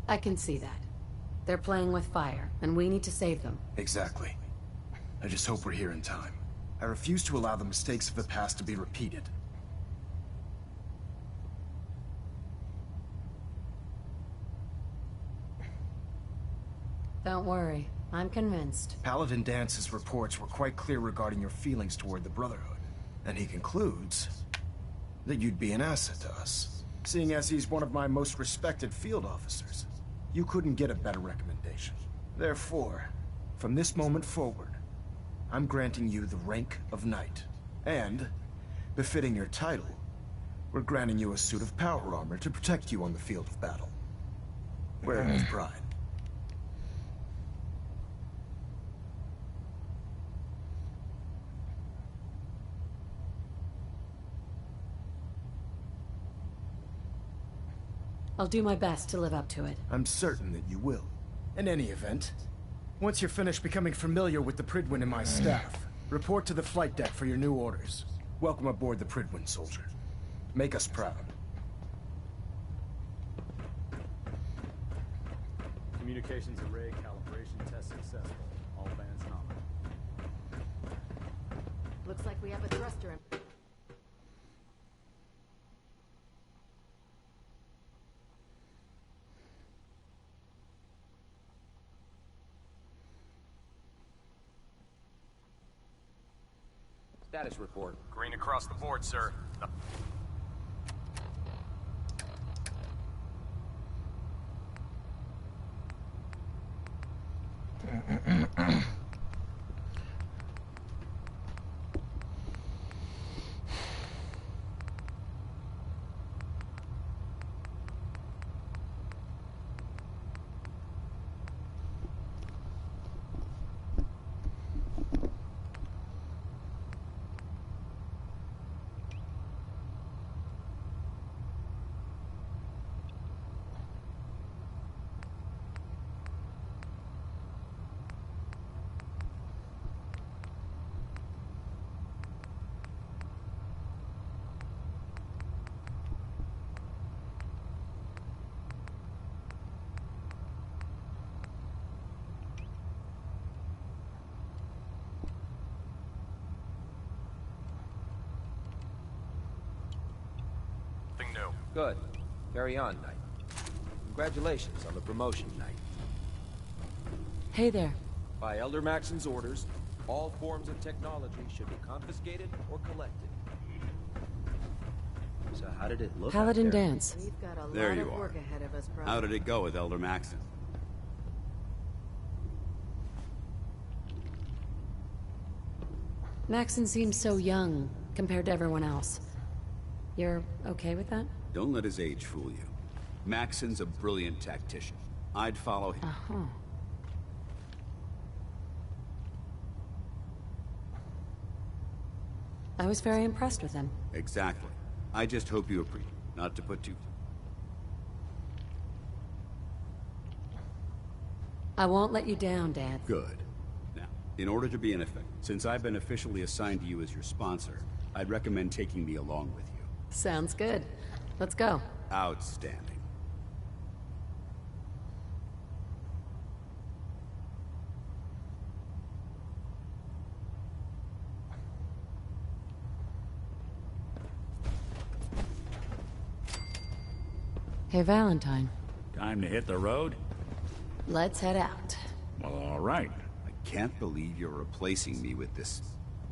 I can see that. They're playing with fire, and we need to save them. Exactly. I just hope we're here in time. I refuse to allow the mistakes of the past to be repeated. Don't worry. I'm convinced. Paladin Dance's reports were quite clear regarding your feelings toward the Brotherhood. And he concludes that you'd be an asset to us. Seeing as he's one of my most respected field officers, you couldn't get a better recommendation. Therefore, from this moment forward, I'm granting you the rank of Knight. And, befitting your title, we're granting you a suit of power armor to protect you on the field of battle. Wear it with pride. I'll do my best to live up to it. I'm certain that you will. In any event, once you're finished becoming familiar with the Pridwin and my staff, report to the flight deck for your new orders. Welcome aboard the Pridwin, soldier. Make us proud. Communications array calibration test successful. All bands nominal. Looks like we have a thruster in. Status report. Green across the board, sir. New. Good. Carry on, Knight. Congratulations on the promotion, Knight. Hey there. By Elder Maxon's orders, all forms of technology should be confiscated or collected. So how did it look Paladin out there? dance. We've got a There lot you of are. work ahead of us, brother. How did it go with Elder Maxon? Maxon seems so young compared to everyone else. You're okay with that? Don't let his age fool you. Maxon's a brilliant tactician. I'd follow him. Uh-huh. I was very impressed with him. Exactly. I just hope you appreciate. Not to put too... I won't let you down, Dad. Good. Now, in order to be an effect, since I've been officially assigned to you as your sponsor, I'd recommend taking me along with you. Sounds good. Let's go. Outstanding. Hey, Valentine. Time to hit the road? Let's head out. Well, all right. I can't believe you're replacing me with this...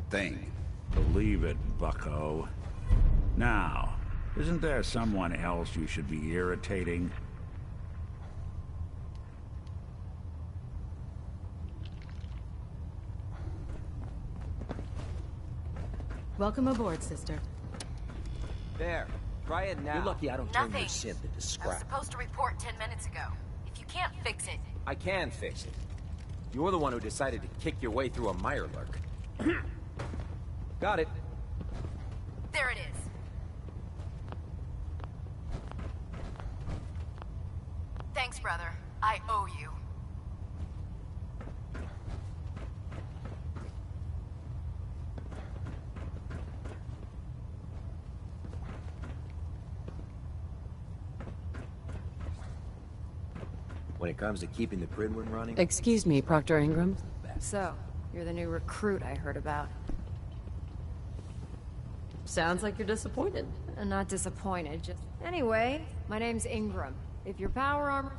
thing. Believe it, bucko. Now, isn't there someone else you should be irritating? Welcome aboard, sister. There. Try it now. You're lucky I don't turn your Nothing. synth into I was scrap. supposed to report 10 minutes ago. If you can't fix it, I can fix it. You're the one who decided to kick your way through a Mirelurk. Got it. there it is. Thanks, brother. I owe you. When it comes to keeping the Pridwin running... Excuse me, Proctor Ingram. So, you're the new recruit I heard about. Sounds like you're disappointed. Not disappointed, just... Anyway, my name's Ingram. If your power armor...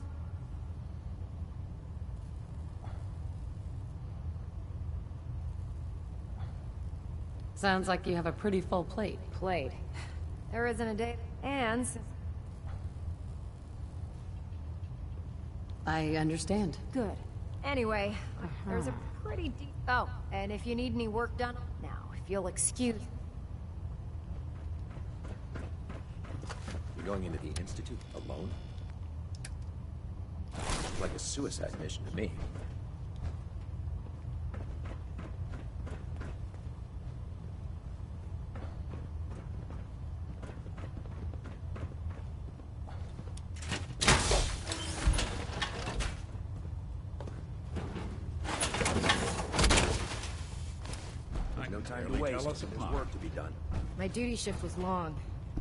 Sounds like you have a pretty full plate. Plate. There isn't a day... And... I understand. Good. Anyway, there's a pretty deep... Oh, and if you need any work done... Now, if you'll excuse... You're going into the Institute alone? Like a suicide mission to me. waste. tell us There's apart. work to be done. My duty shift was long,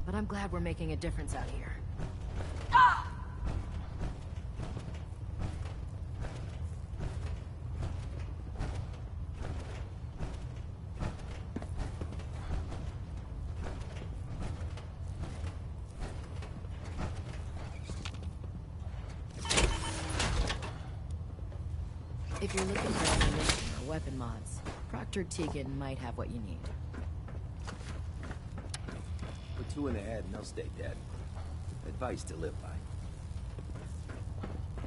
but I'm glad we're making a difference out here. If you're looking for ammunition or weapon mods, Proctor Tegan might have what you need. Put 2 in the head and they'll stay dead. Advice to live by.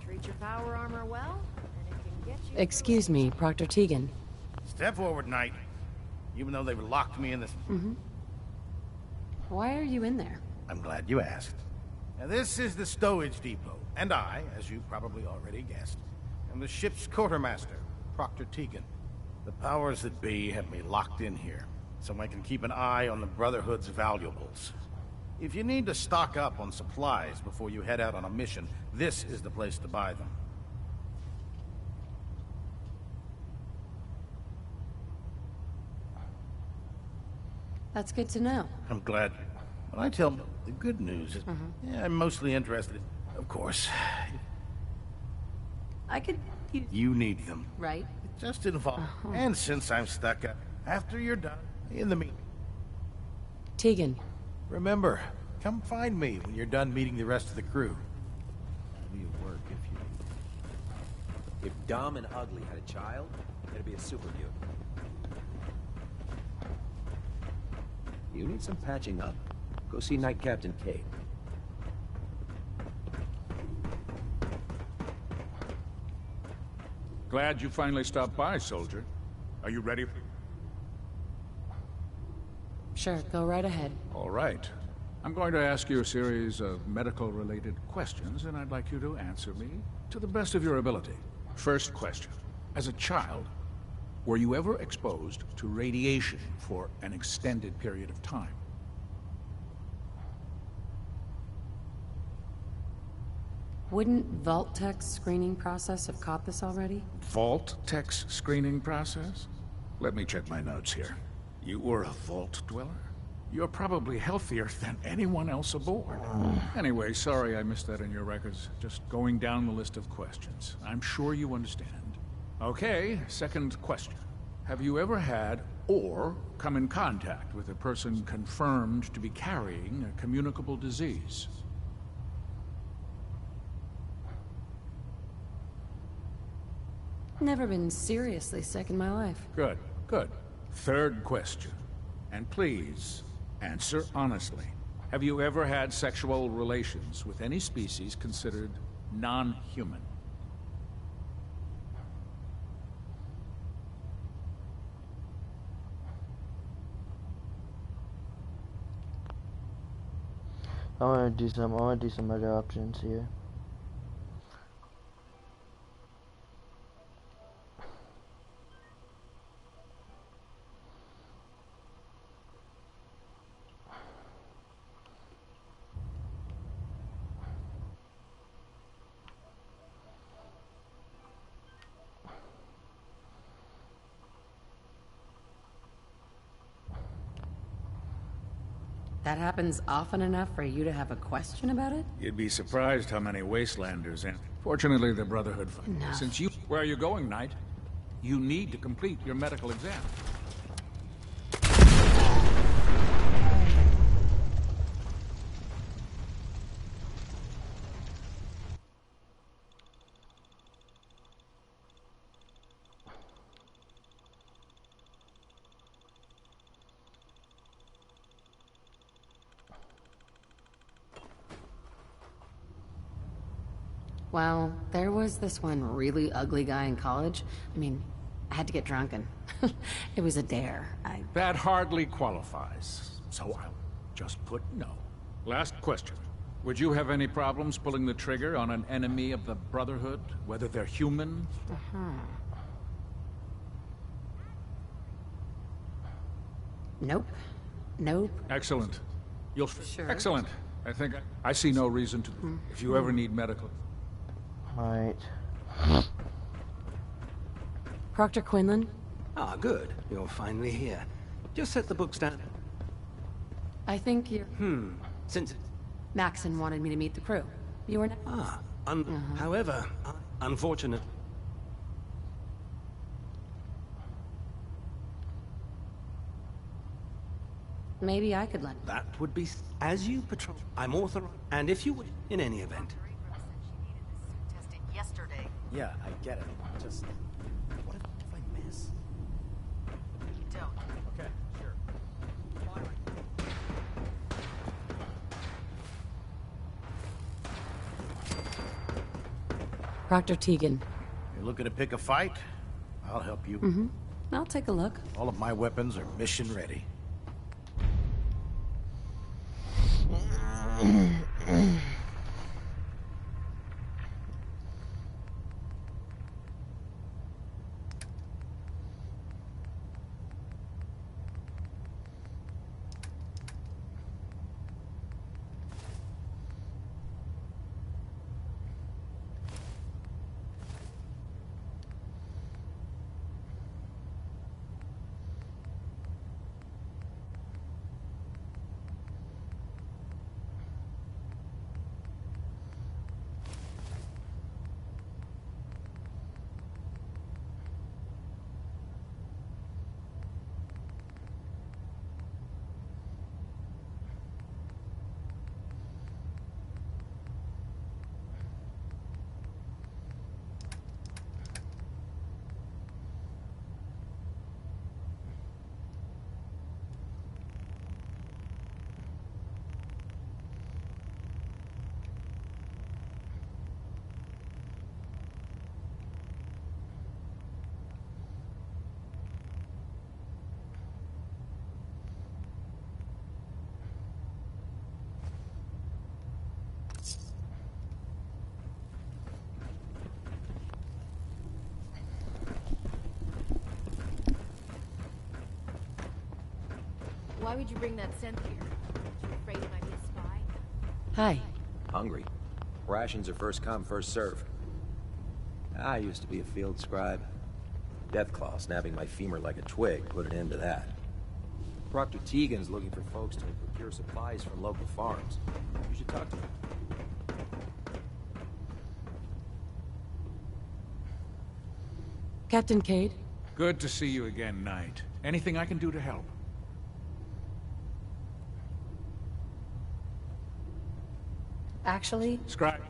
Treat your power armor well, and it can get you... Excuse me, Proctor Tegan. Step forward, Knight. Even though they've locked me in this... Why are you in there? I'm glad you asked. Now, this is the stowage depot, and I, as you probably already guessed, am the ship's quartermaster, Proctor Tegan. The powers that be have me locked in here, so I can keep an eye on the Brotherhood's valuables. If you need to stock up on supplies before you head out on a mission, this is the place to buy them. That's good to know. I'm glad. When I tell the good news is, yeah, I'm mostly interested, of course. I could use... You need them. Right? It just involves. And since I'm stuck up, after you're done, in the meeting. Tegan. Remember, come find me when you're done meeting the rest of the crew. It'll be at work if you... If Dom and Ugly had a child, it'd be a super mutant. You need some patching up. Go see Night Captain Cade. Glad you finally stopped by, soldier. Are you ready? Sure, go right ahead. All right. I'm going to ask you a series of medical-related questions, and I'd like you to answer me to the best of your ability. First question. As a child, were you ever exposed to radiation for an extended period of time? Wouldn't Vault-Tech's screening process have caught this already? Vault-Tech's screening process? Let me check my notes here. You were a Vault Dweller? You're probably healthier than anyone else aboard. Anyway, sorry I missed that in your records. Just going down the list of questions. I'm sure you understand. Okay, second question. Have you ever had or come in contact with a person confirmed to be carrying a communicable disease? Never been seriously sick in my life. Good, good. Third question. And please, answer honestly. Have you ever had sexual relations with any species considered non-human? I want to do some other options here. That happens often enough for you to have a question about it? You'd be surprised how many wastelanders and... Fortunately, the Brotherhood... Enough. Since you... Where are you going, Knight? You need to complete your medical exam. Well, there was this one really ugly guy in college. I mean, I had to get drunk and it was a dare. That hardly qualifies, so I'll just put no. Last question. Would you have any problems pulling the trigger on an enemy of the Brotherhood, whether they're human? Nope. Nope. Excellent. You'll... Sure. Excellent. I think I see no reason to... If you ever need medical... Alright. Proctor Quinlan? Ah, good. You're finally here. Just set the books down. I think you're... Since... Maxon wanted me to meet the crew. You were... However, unfortunate. Maybe I could lend... That would be... As you patrol, I'm authorized. And if you would, in any event. Tested yesterday. Yeah, I get it. Just... What if I miss? You don't. Okay, sure. Proctor Tegan. You're looking to pick a fight? I'll help you. I'll take a look. All of my weapons are mission ready. Why would you bring that scent here? You afraid he might be a spy? Hi. Hungry. Rations are first come, first serve. I used to be a field scribe. Deathclaw snapping my femur like a twig put an end to that. Proctor Tegan's looking for folks to procure supplies from local farms. You should talk to him. Captain Cade? Good to see you again, Knight. Anything I can do to help? Actually... Scribe.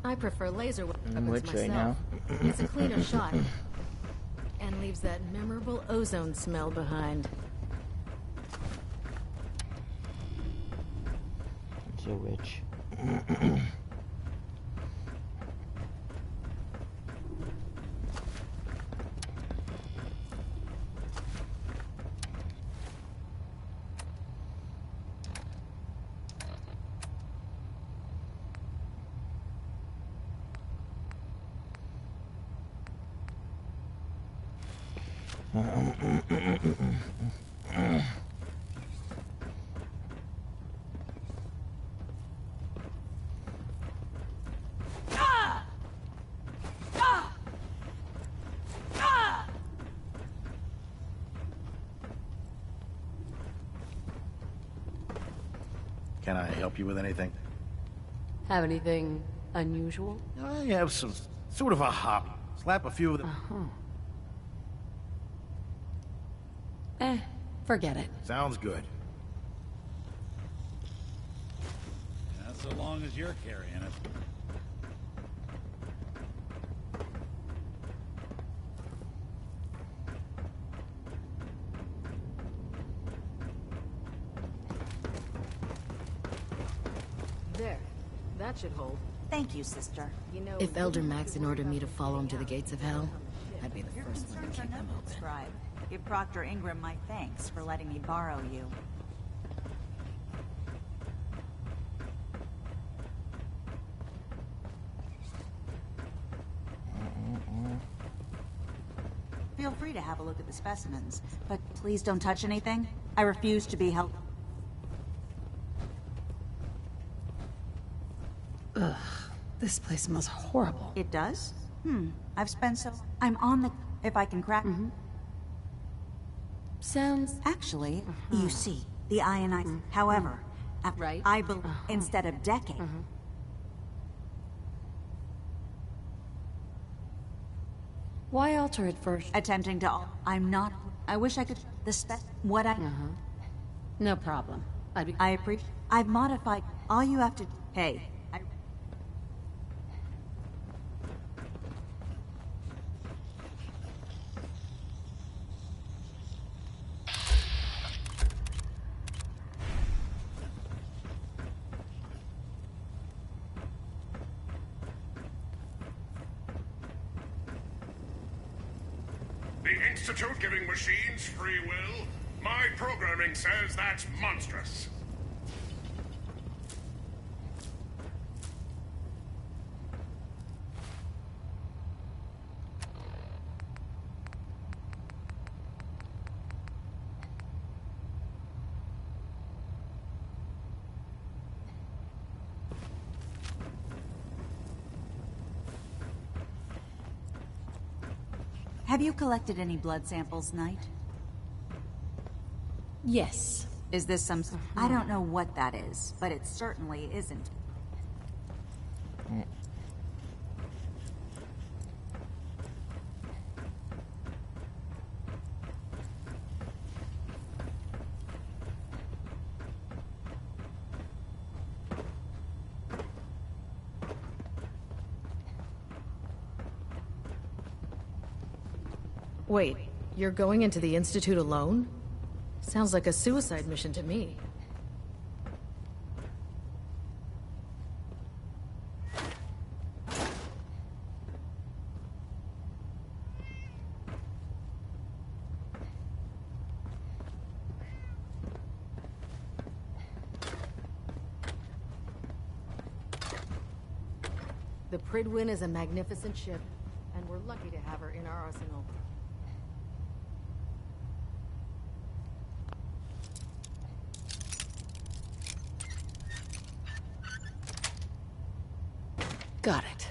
I prefer laser weapons which myself. right now? It's a cleaner shot. And leaves that memorable ozone smell behind. So which? Can I help you with anything? Have anything unusual? I have some sort of a hobby. Slap a few of them. Forget it. Sounds good. Not so long as you're carrying it. There. that should hold. Thank you, sister. You know, If Elder Maxon ordered me to follow him to the gates of hell, I'd be the first one to kick them open. Scribe. Give Proctor Ingram my thanks for letting me borrow you. Feel free to have a look at the specimens, but please don't touch anything. I refuse to be held. Ugh, this place smells horrible. It does? I've spent so... I'm on the... If I can crack... Sounds... Actually, you see, the ionized... However, right. I believe instead of decade... Why alter it first? Attempting to... I'm not... I wish I could... The spec... What I... No problem. I appreciate... I've modified... All you have to... Hey. The Institute giving machines free will? My programming says that's monstrous. Have you collected any blood samples, Knight? Yes. Is this some... I don't know what that is, but it certainly isn't. Wait, you're going into the Institute alone? Sounds like a suicide mission to me. The Pridwin is a magnificent ship, and we're lucky to have her in our arsenal. Got it.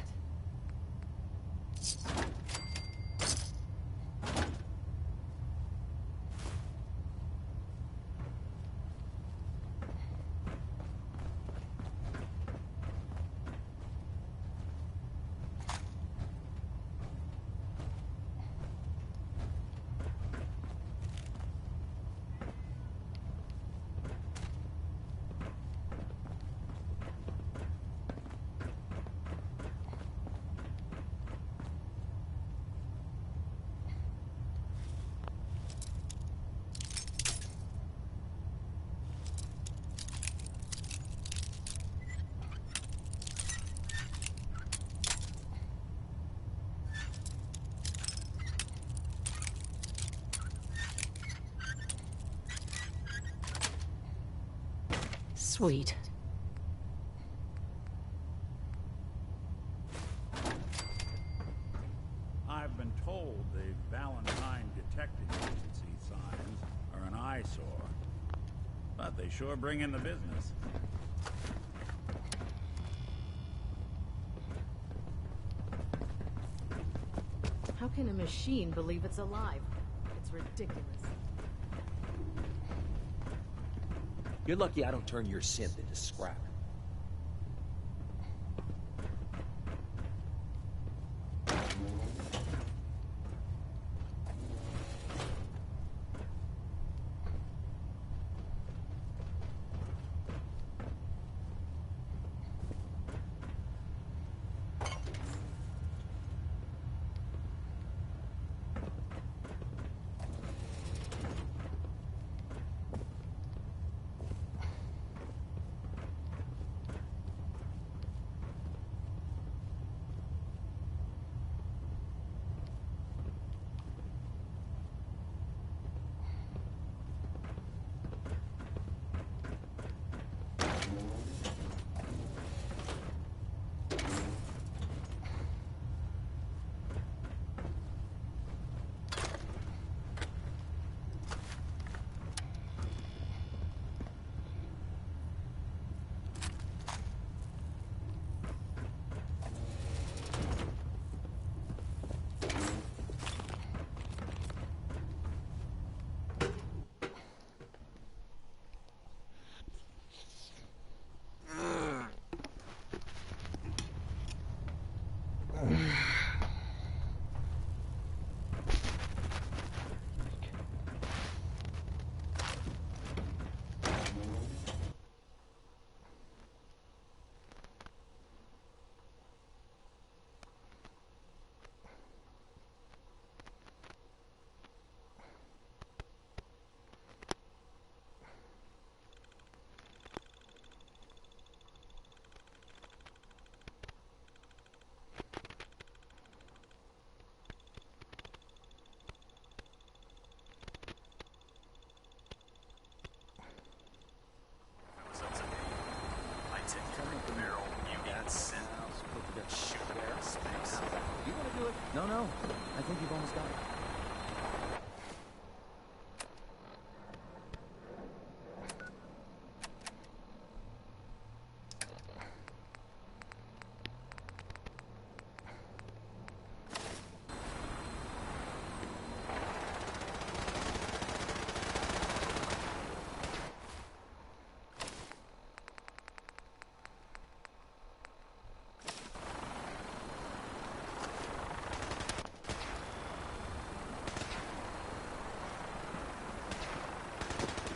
Sweet. I've been told the Valentine Detective Agency signs are an eyesore, but they sure bring in the business. How can a machine believe it's alive? It's ridiculous. You're lucky I don't turn your synth into scrap. No, no. I think you've almost got it.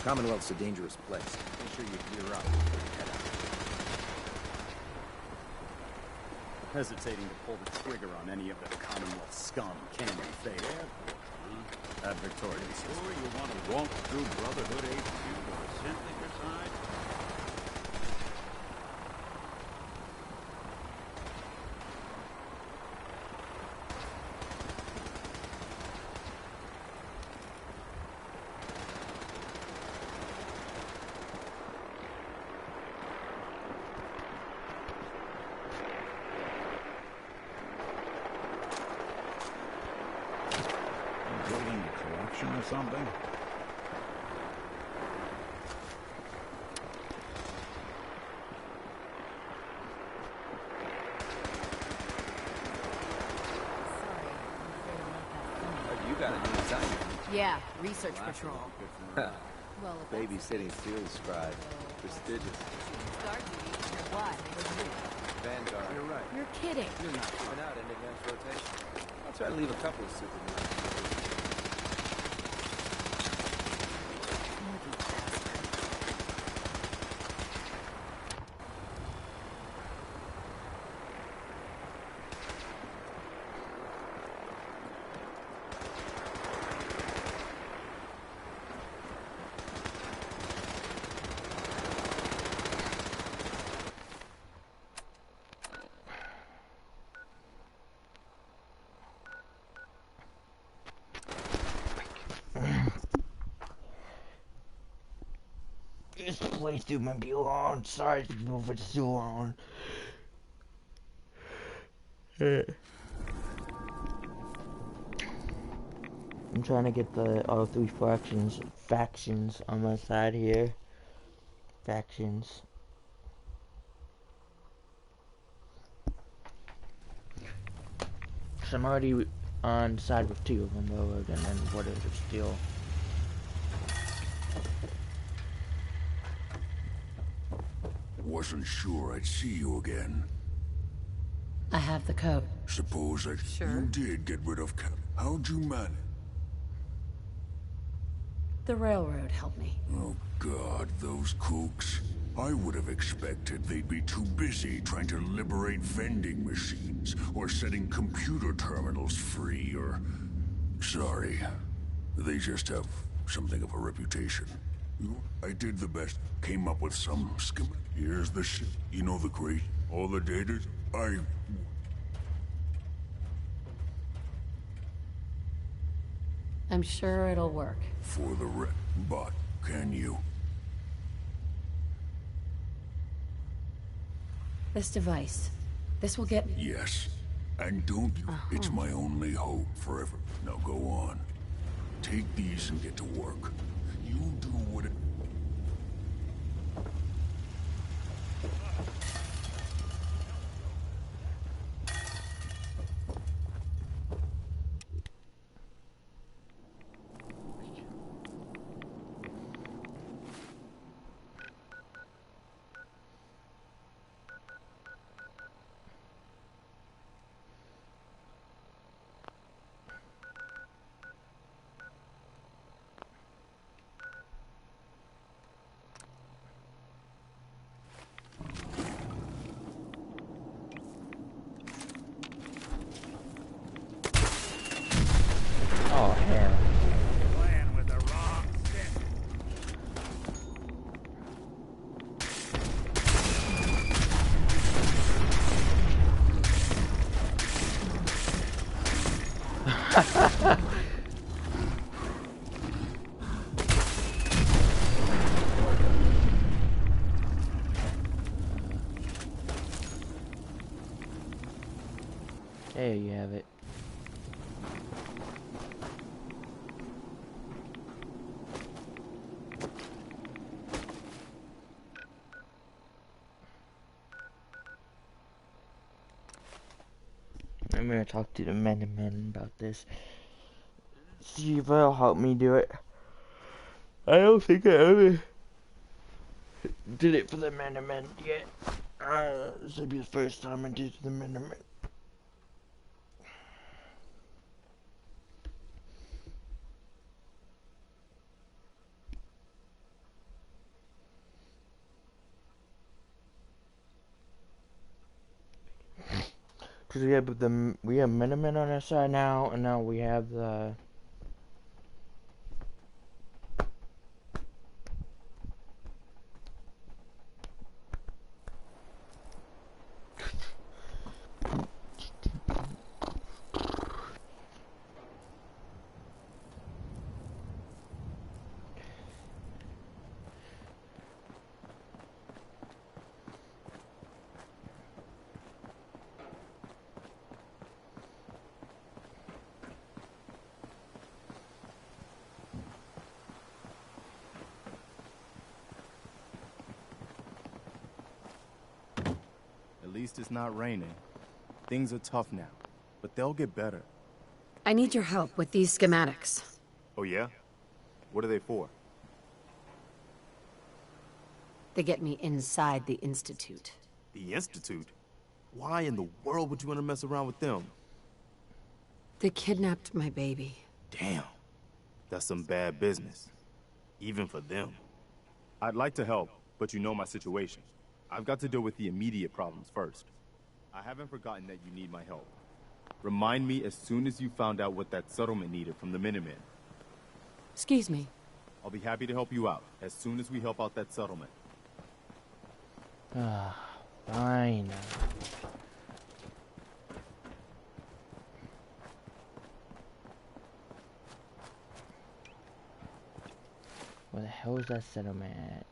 Commonwealth's a dangerous place. Make sure you gear up before you head out. Hesitating to pull the trigger on any of the Commonwealth scum can be fatal. At Victoria. Sure you want to walk through Brotherhood HQ with a scent at your side? Building a collection or something? You got a new assignment. Yeah, research patrol. Well, babysitting field scribe. Prestigious. Guard duty. Why? Vanguard. You're right. You're kidding. You're not coming out in advance rotation. I'll try to leave a couple of supermarkets. This playthrough might be long. Sorry if it's too long. I'm trying to get all three factions on my side here. Factions. So I'm already on side with two of them, though, and then what is it still? Wasn't sure I'd see you again. I have the code. Suppose that you did get rid of Cap. How'd you manage? The railroad helped me. Oh God, those kooks. I would have expected they'd be too busy trying to liberate vending machines, or setting computer terminals free, or... Sorry. They just have something of a reputation. I did the best. Came up with some schematic. Here's the shit. You know the crate? All the data? I'm sure it'll work. For the but can you? This device. This will get me. Yes. And don't you... It's my only hope forever. Now go on. Take these and get to work. You do what it... Oh, hell. Playing with the wrong stick. There you have it. I'm gonna talk to the men about this. See if they'll help me do it. I don't think I ever did it for the men yet. This will be the first time I did the men. Because we have Miniman on our side now, and now we have the At least it's not raining. Things are tough now, but they'll get better. I need your help with these schematics. Oh yeah? What are they for? They get me inside the Institute. The Institute? Why in the world would you want to mess around with them? They kidnapped my baby. Damn. That's some bad business. Even for them. I'd like to help, but you know my situation. I've got to deal with the immediate problems first. I haven't forgotten that you need my help. Remind me as soon as you found out what that settlement needed from the Minutemen. Excuse me. I'll be happy to help you out as soon as we help out that settlement. Fine. Where the hell is that settlement at?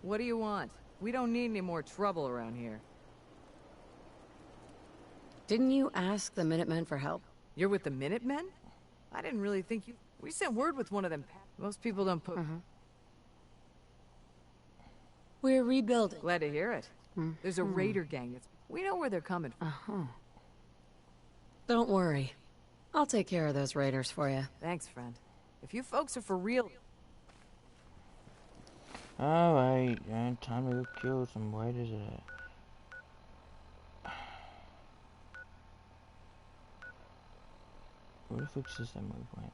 What do you want? We don't need any more trouble around here. Didn't you ask the Minutemen for help? You're with the Minutemen? I didn't really think you... We sent word with one of them. Most people don't put... We're rebuilding. Glad to hear it. There's a raider gang that's... We know where they're coming from. Don't worry. I'll take care of those raiders for you. Thanks, friend. If you folks are for real... Alright, time to go kill some raiders. What if it's just that movement?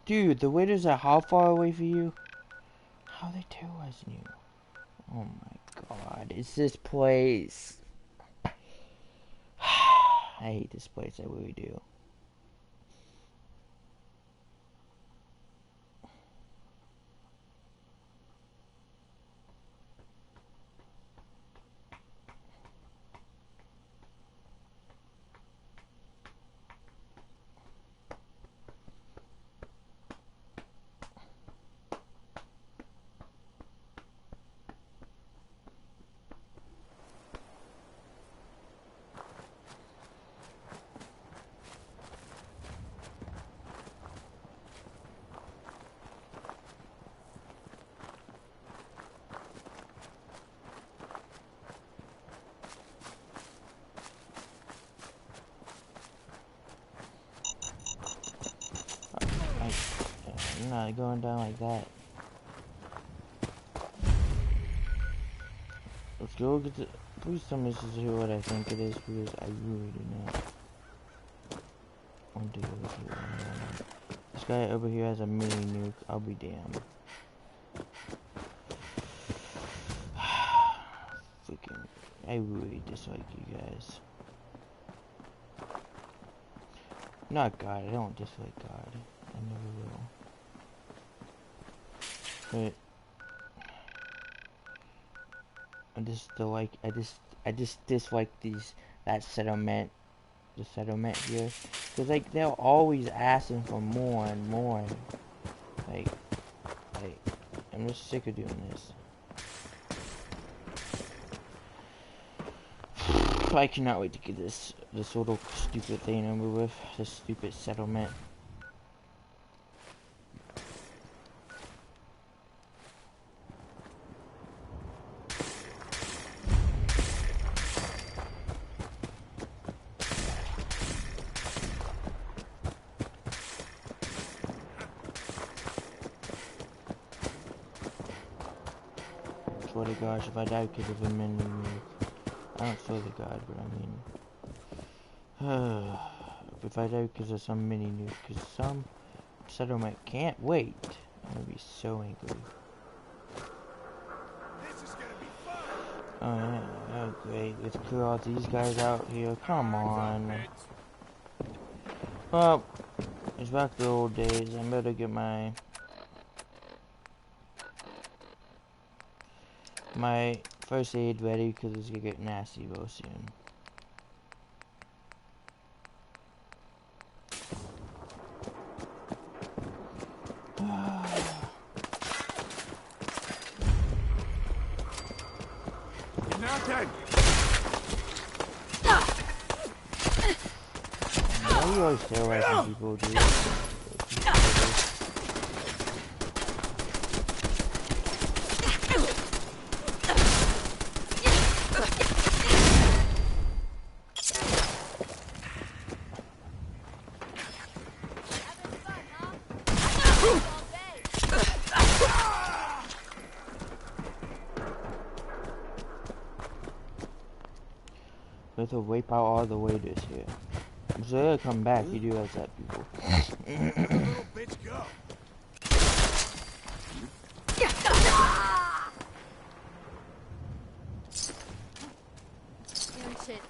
Dude, the waiters are how far away from you? How are they terrorizing you? Oh my god, it's this place. I hate this place, I really do. not going down like that. Let's go get the... Please tell me this is what I think it is, because I really do not want to go with it. This guy over here has a mini nuke. I'll be damned. Freaking... I really dislike you guys. Not God, I don't dislike God. I never will. But... I just dislike that settlement, the settlement here, because like they're always asking for more and more. Like I'm just sick of doing this. I cannot wait to get this little stupid thing over with, this stupid settlement. Swear to gosh, if I die because of a mini nuke. I don't swear to God, but I mean... if I die because of some mini nuke, because some settlement can't wait, I'm gonna be so angry. This is gonna be fun. Oh yeah, oh great, let's clear all these guys out here, come on. Well, it's back to the old days, I better get my first aid ready, because it's gonna get nasty real soon. You're not dead. Why do you always terrorizing people, dude? We have to wipe out all the waiters here. So they'll come back, you do realize that, people. Little bitch, go. Shit.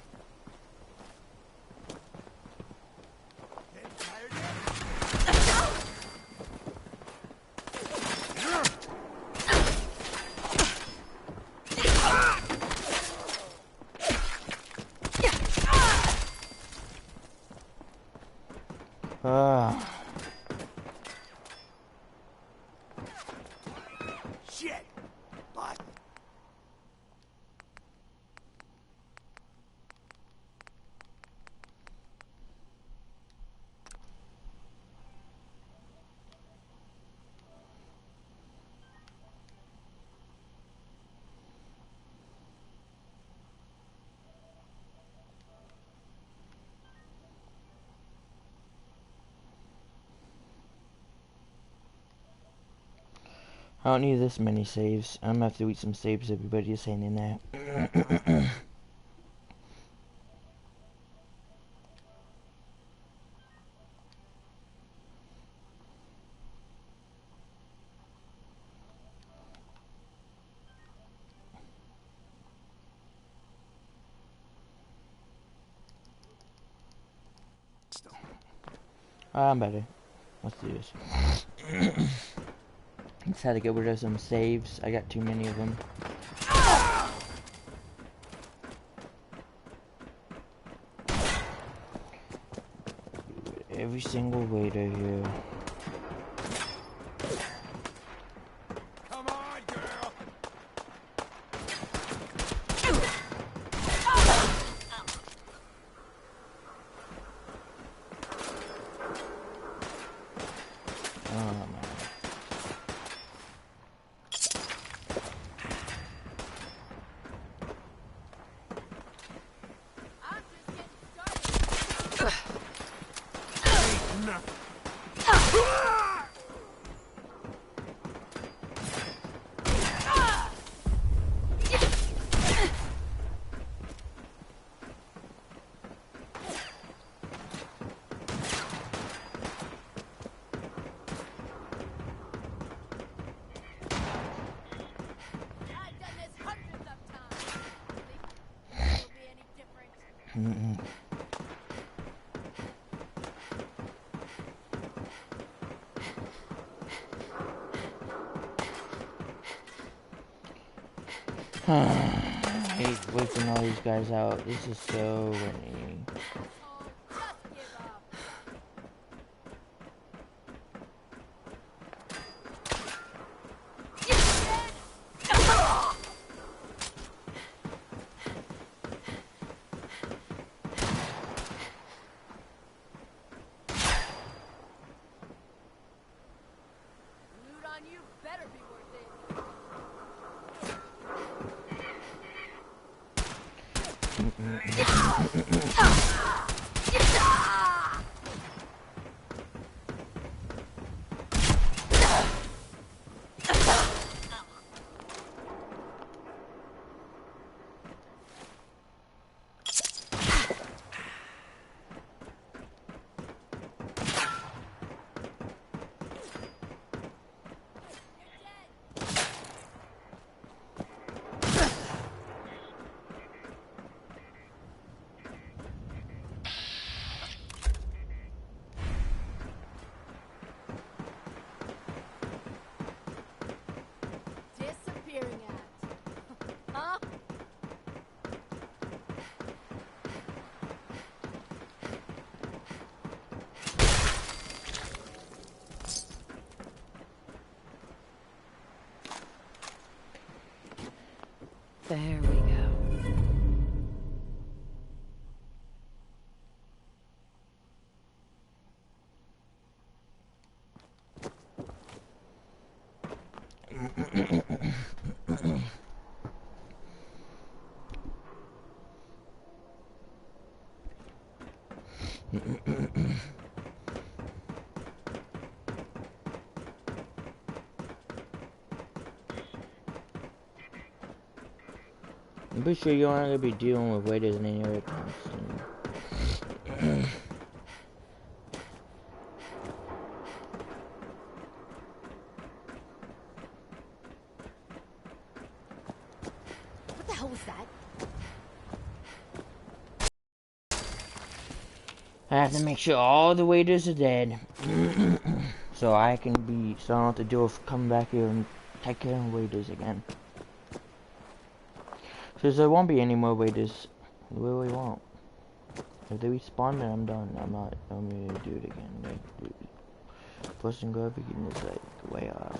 Shit. What? I don't need this many saves. I'm gonna have to eat some saves, everybody is saying in there. I'm better. Let's do this. Just had to get rid of some saves. I got too many of them. Every single waiter here. Come on, girl. Oh man. I hate waking all these guys out. This is so annoying. There we go. I'm pretty sure you aren't gonna be dealing with waiters in any other constant. What the hell was that? I have to make sure all the waiters are dead. So I can be, so I don't have to deal with coming back here and take care of waiters again. Because there won't be any more waiters. I really won't. If they respawn, then I'm done. I'm gonna do it again. Like, first and go begin is like way off.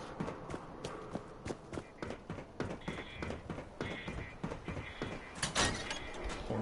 Oh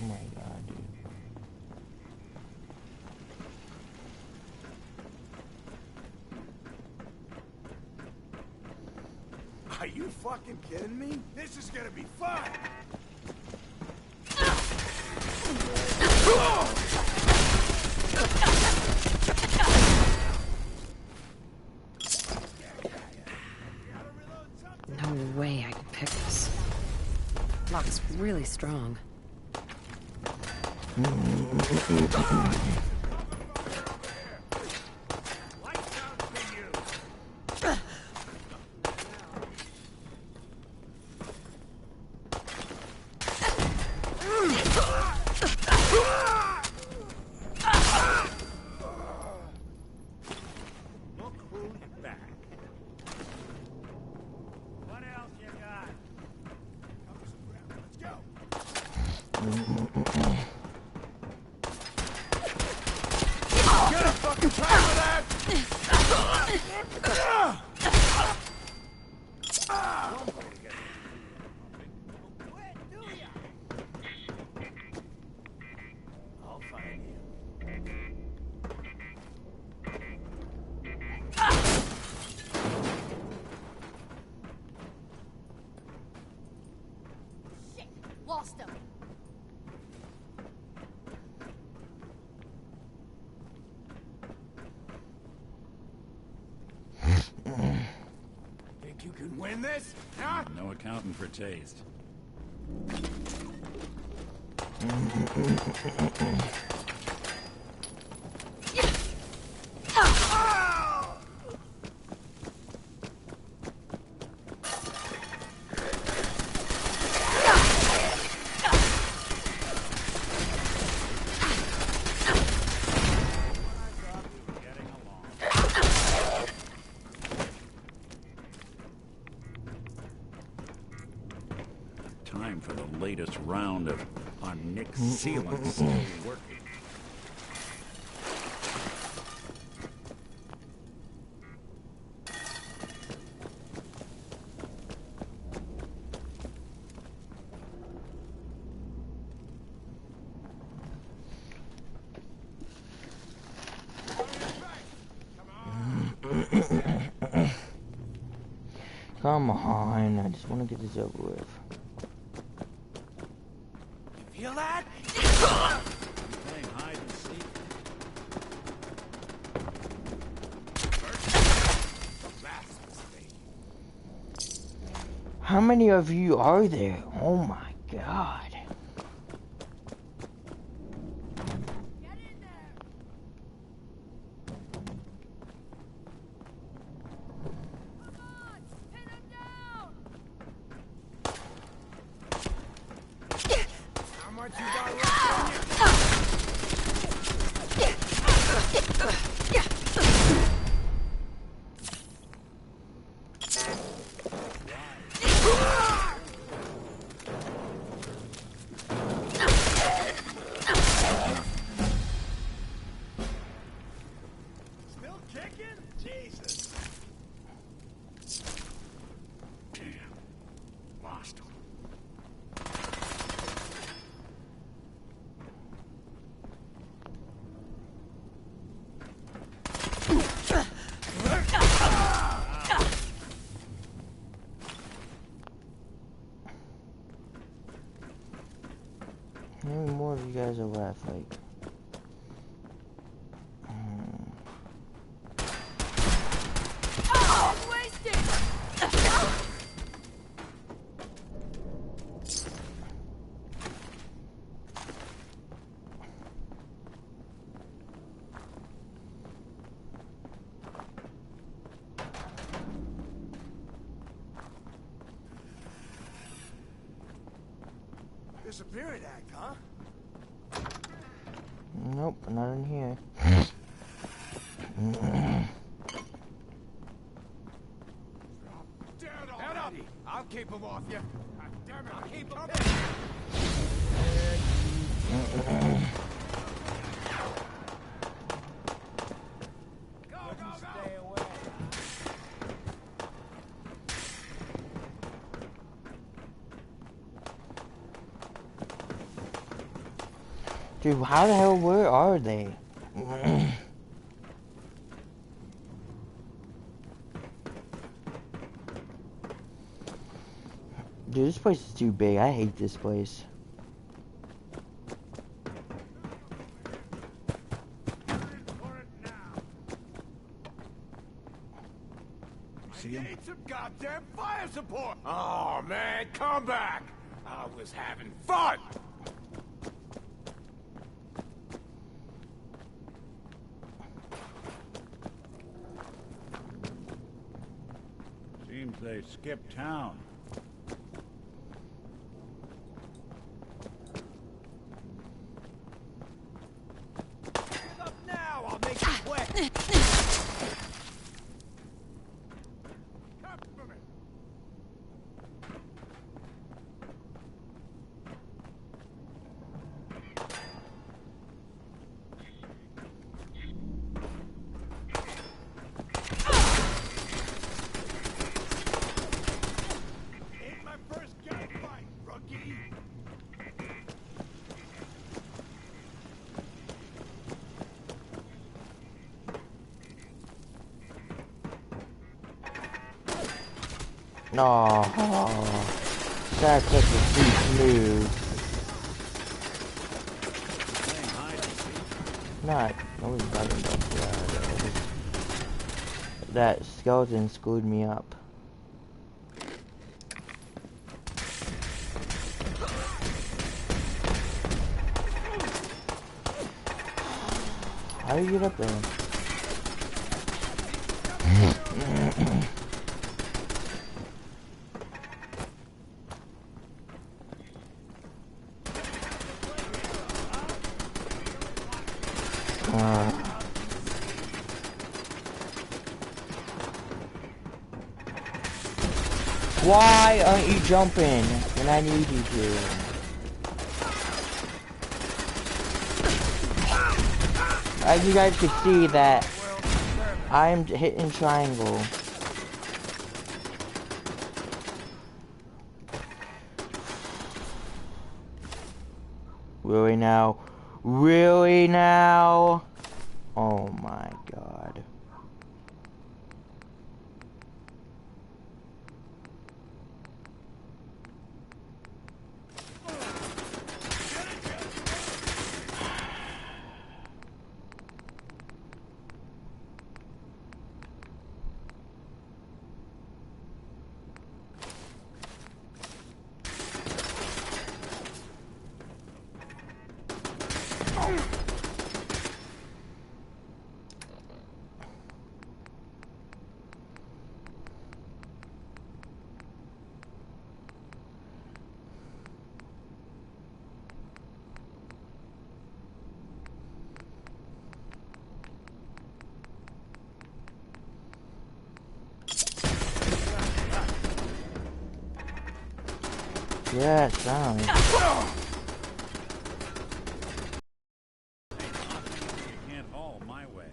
my god, dude. Are you fucking kidding me? This is gonna be fun! No way I can pick this. Lock's really strong. could win this, huh? No accounting for taste. Time for the latest round of our Nick's sealant still working. Come on, I just want to get this over with. Feel that? Playing hide and seek. How many of you are there? Oh my god. How many more of you guys are left? Like, Disappearing act, huh? nope, not in here. Head up! I'll keep him off you. Damn it, I'll keep him. Dude, how the hell, where are they? Dude, this place is too big. I hate this place. I need some goddamn fire support! Oh, man, come back! I was having fun! Seems they skipped town. Give up now, I'll make it wet! No, that's such a sweet move. Not, I wasn't talking about that. That skeleton screwed me up. How do you get up there? Why aren't you jumping when I need you to? As you guys can see that I'm hitting triangle. Really now? Really now? Oh my god. Yeah, it's fine. You can't haul my way.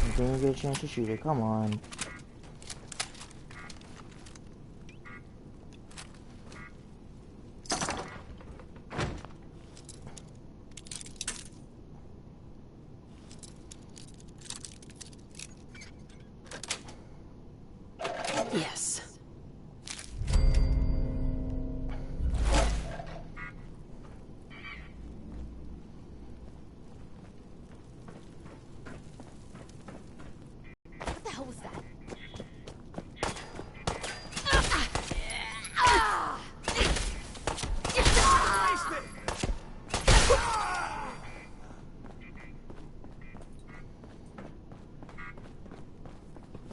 I didn't get a chance to shoot it. Come on. Yes. What the hell was that?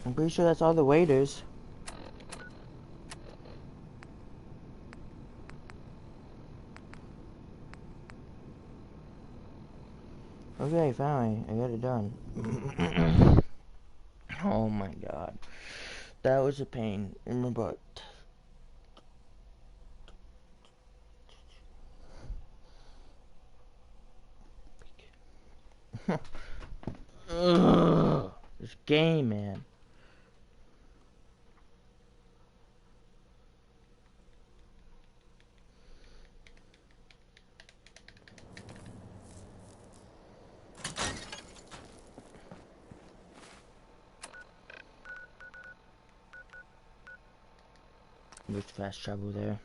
I'm pretty sure that's all the waiters. Okay, finally, I got it done. Oh my god. That was a pain in my butt. Ugh, this game, man. There's fast travel there.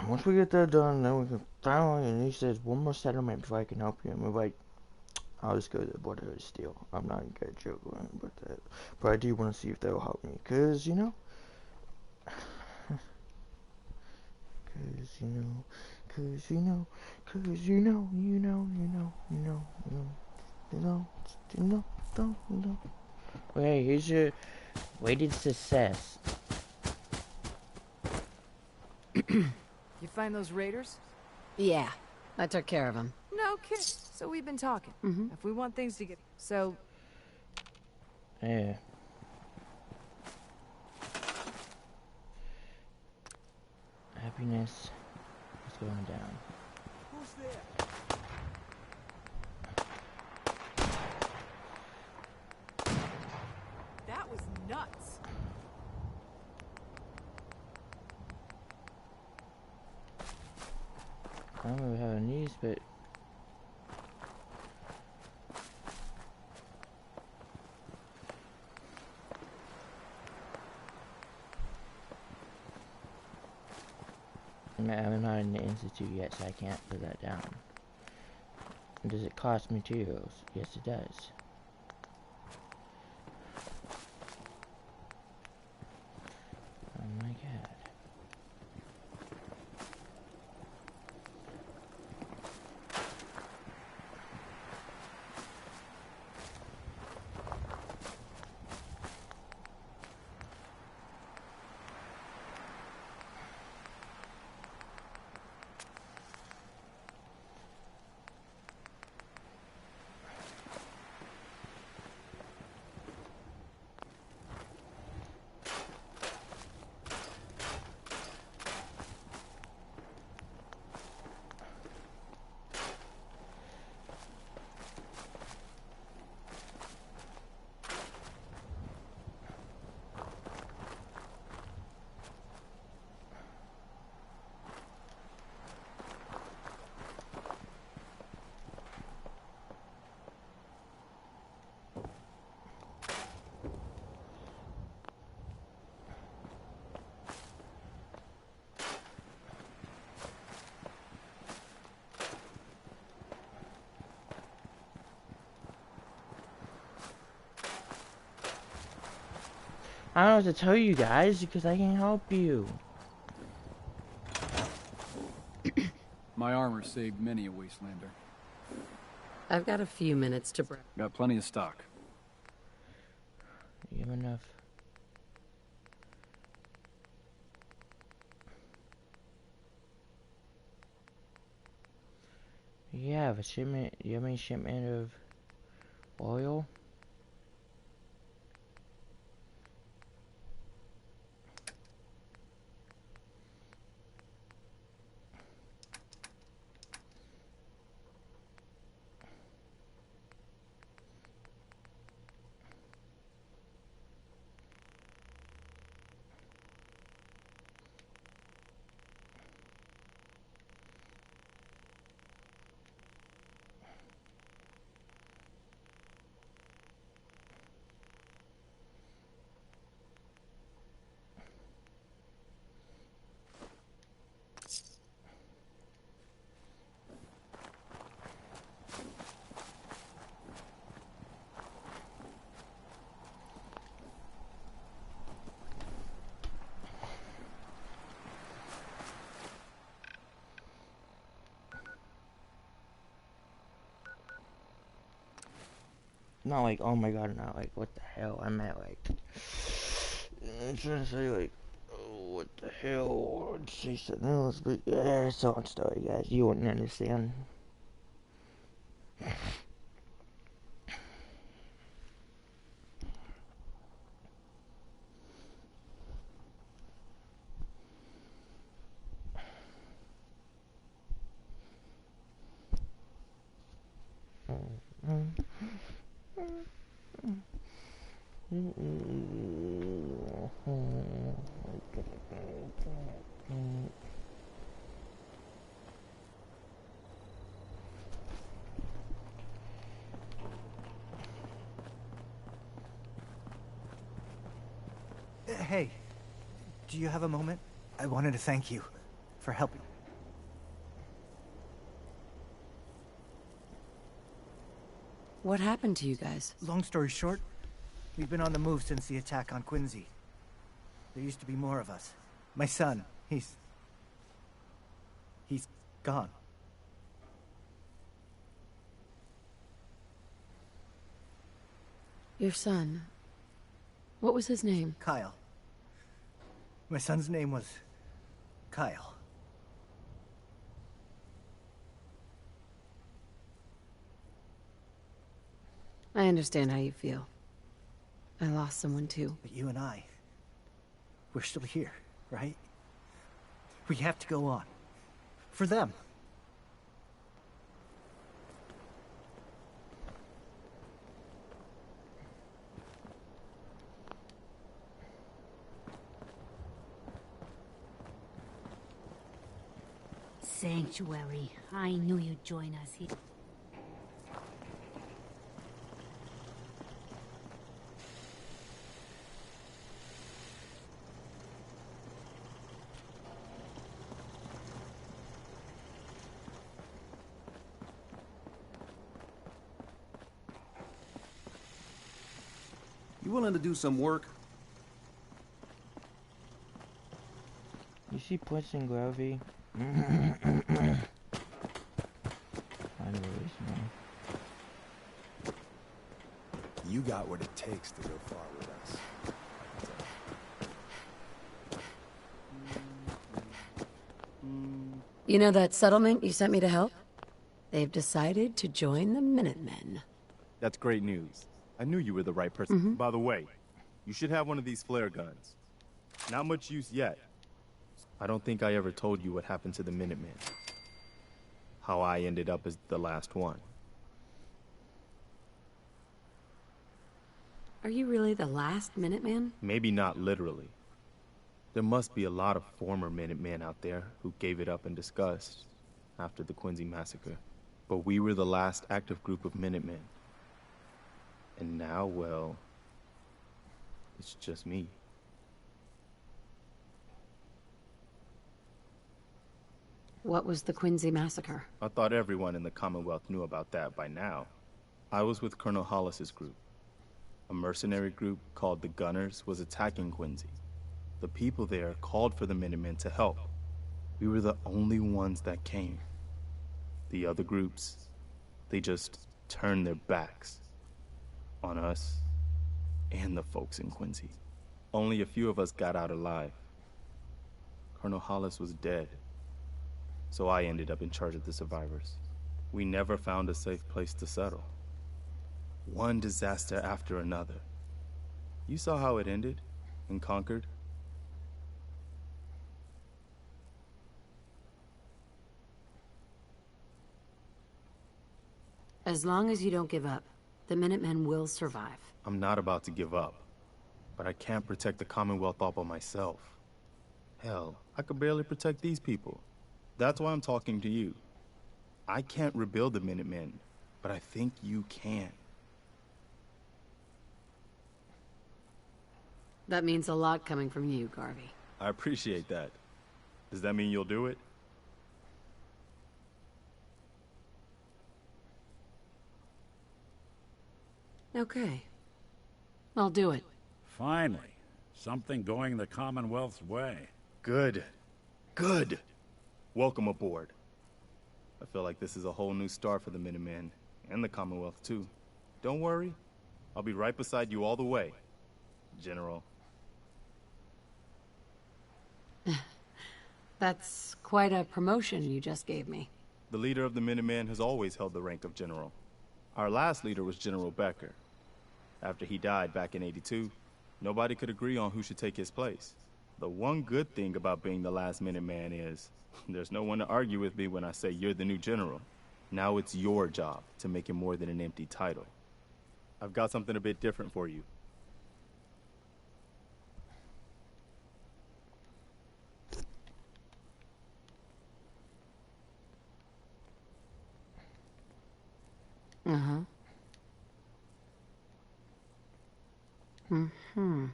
Once we get that done, then we can finally, and he says, one more settlement before I can help you. And we're like, I'll just go to the Brotherhood still. I'm not gonna joke around about that. But I do want to see if they'll help me. Cause, you know. Cause, you know. Cause, you know. Cause, you know. You know. You know. You know. You know. You know. You know. You know. Okay, here's your weighted success. You find those raiders? Yeah, I took care of him. No kidding. So we've been talking. If we want things to get... So... Yeah. Happiness is going down. Who's there? That was nuts. I don't remember having these, but I'm I'm not in the Institute yet, so I can't put that down. Does it cost materials? Yes, it does. Oh my god. I don't know what to tell you guys because I can't help you. My armor saved many a wastelander. I've got a few minutes to break. Got plenty of stock. You have enough. You have a shipment. You have any shipment of oil? Not like, oh my god, not like, what the hell, I meant like, I'm trying to say like, oh, what the hell, or say something else, but yeah, it's a long story, guys, you wouldn't understand. Hey, do you have a moment? I wanted to thank you for helping. What happened to you guys? Long story short, we've been on the move since the attack on Quincy. There used to be more of us. My son, he's gone. Your son. What was his name? Kyle. My son's name was Kyle. I understand how you feel. I lost someone too. But you and I, we're still here, right? We have to go on. For them. Sanctuary. I knew you'd join us here. You willing to do some work? You see Prince and Grovey? You got what it takes to go far with us. You know that settlement you sent me to help? They've decided to join the Minutemen. That's great news. I knew you were the right person. By the way, you should have one of these flare guns. Not much use yet. I don't think I ever told you what happened to the Minutemen. How I ended up as the last one. Are you really the last Minuteman? Maybe not literally. There must be a lot of former Minutemen out there who gave it up in disgust after the Quincy massacre. But we were the last active group of Minutemen. And now, well, it's just me. What was the Quincy massacre? I thought everyone in the Commonwealth knew about that by now. I was with Colonel Hollis's group. A mercenary group called the Gunners was attacking Quincy. The people there called for the Minutemen to help. We were the only ones that came. The other groups, they just turned their backs on us and the folks in Quincy. Only a few of us got out alive. Colonel Hollis was dead, so I ended up in charge of the survivors. We never found a safe place to settle. One disaster after another. You saw how it ended in Concord? As long as you don't give up, the Minutemen will survive. I'm not about to give up, but I can't protect the Commonwealth all by myself. Hell, I could barely protect these people. That's why I'm talking to you. I can't rebuild the Minutemen, but I think you can. That means a lot coming from you, Garvey. I appreciate that. Does that mean you'll do it? Okay. I'll do it. Finally. Something going the Commonwealth's way. Good. Good. Welcome aboard. I feel like this is a whole new start for the Minutemen, and the Commonwealth too. Don't worry. I'll be right beside you all the way, General. That's quite a promotion you just gave me. The leader of the Minutemen has always held the rank of General. Our last leader was General Becker. After he died back in '82, nobody could agree on who should take his place. The one good thing about being the last Minuteman is there's no one to argue with me when I say you're the new general. Now it's your job to make it more than an empty title. I've got something a bit different for you.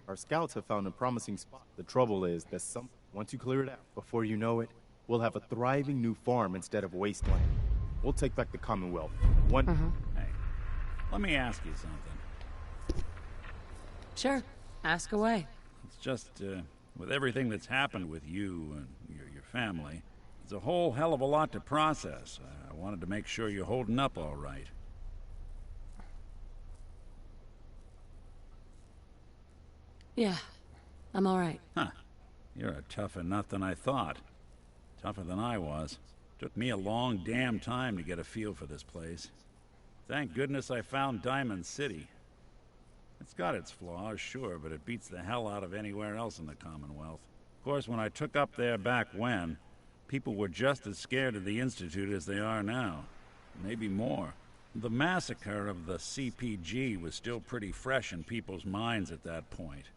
Our scouts have found a promising spot. The trouble is that once you clear it out, before you know it, we'll have a thriving new farm instead of wasteland. We'll take back the Commonwealth. Hey, let me ask you something. Sure. Ask away. It's just, with everything that's happened with you and your family, it's a whole hell of a lot to process. I wanted to make sure you're holding up all right. Yeah, I'm all right. Huh. You're a tougher nut than I thought. Tougher than I was. Took me a long damn time to get a feel for this place. Thank goodness I found Diamond City. It's got its flaws, sure, but it beats the hell out of anywhere else in the Commonwealth. Of course, when I took up there back when, people were just as scared of the Institute as they are now. Maybe more. The massacre of the CPG was still pretty fresh in people's minds at that point.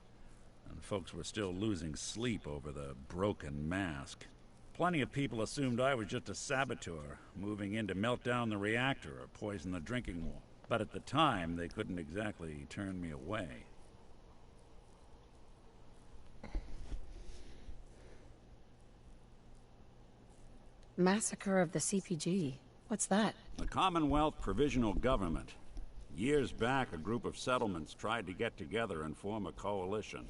And folks were still losing sleep over the broken mask. Plenty of people assumed I was just a saboteur, moving in to melt down the reactor or poison the drinking water. But at the time, they couldn't exactly turn me away. Massacre of the CPG. What's that? The Commonwealth Provisional Government. Years back, a group of settlements tried to get together and form a coalition.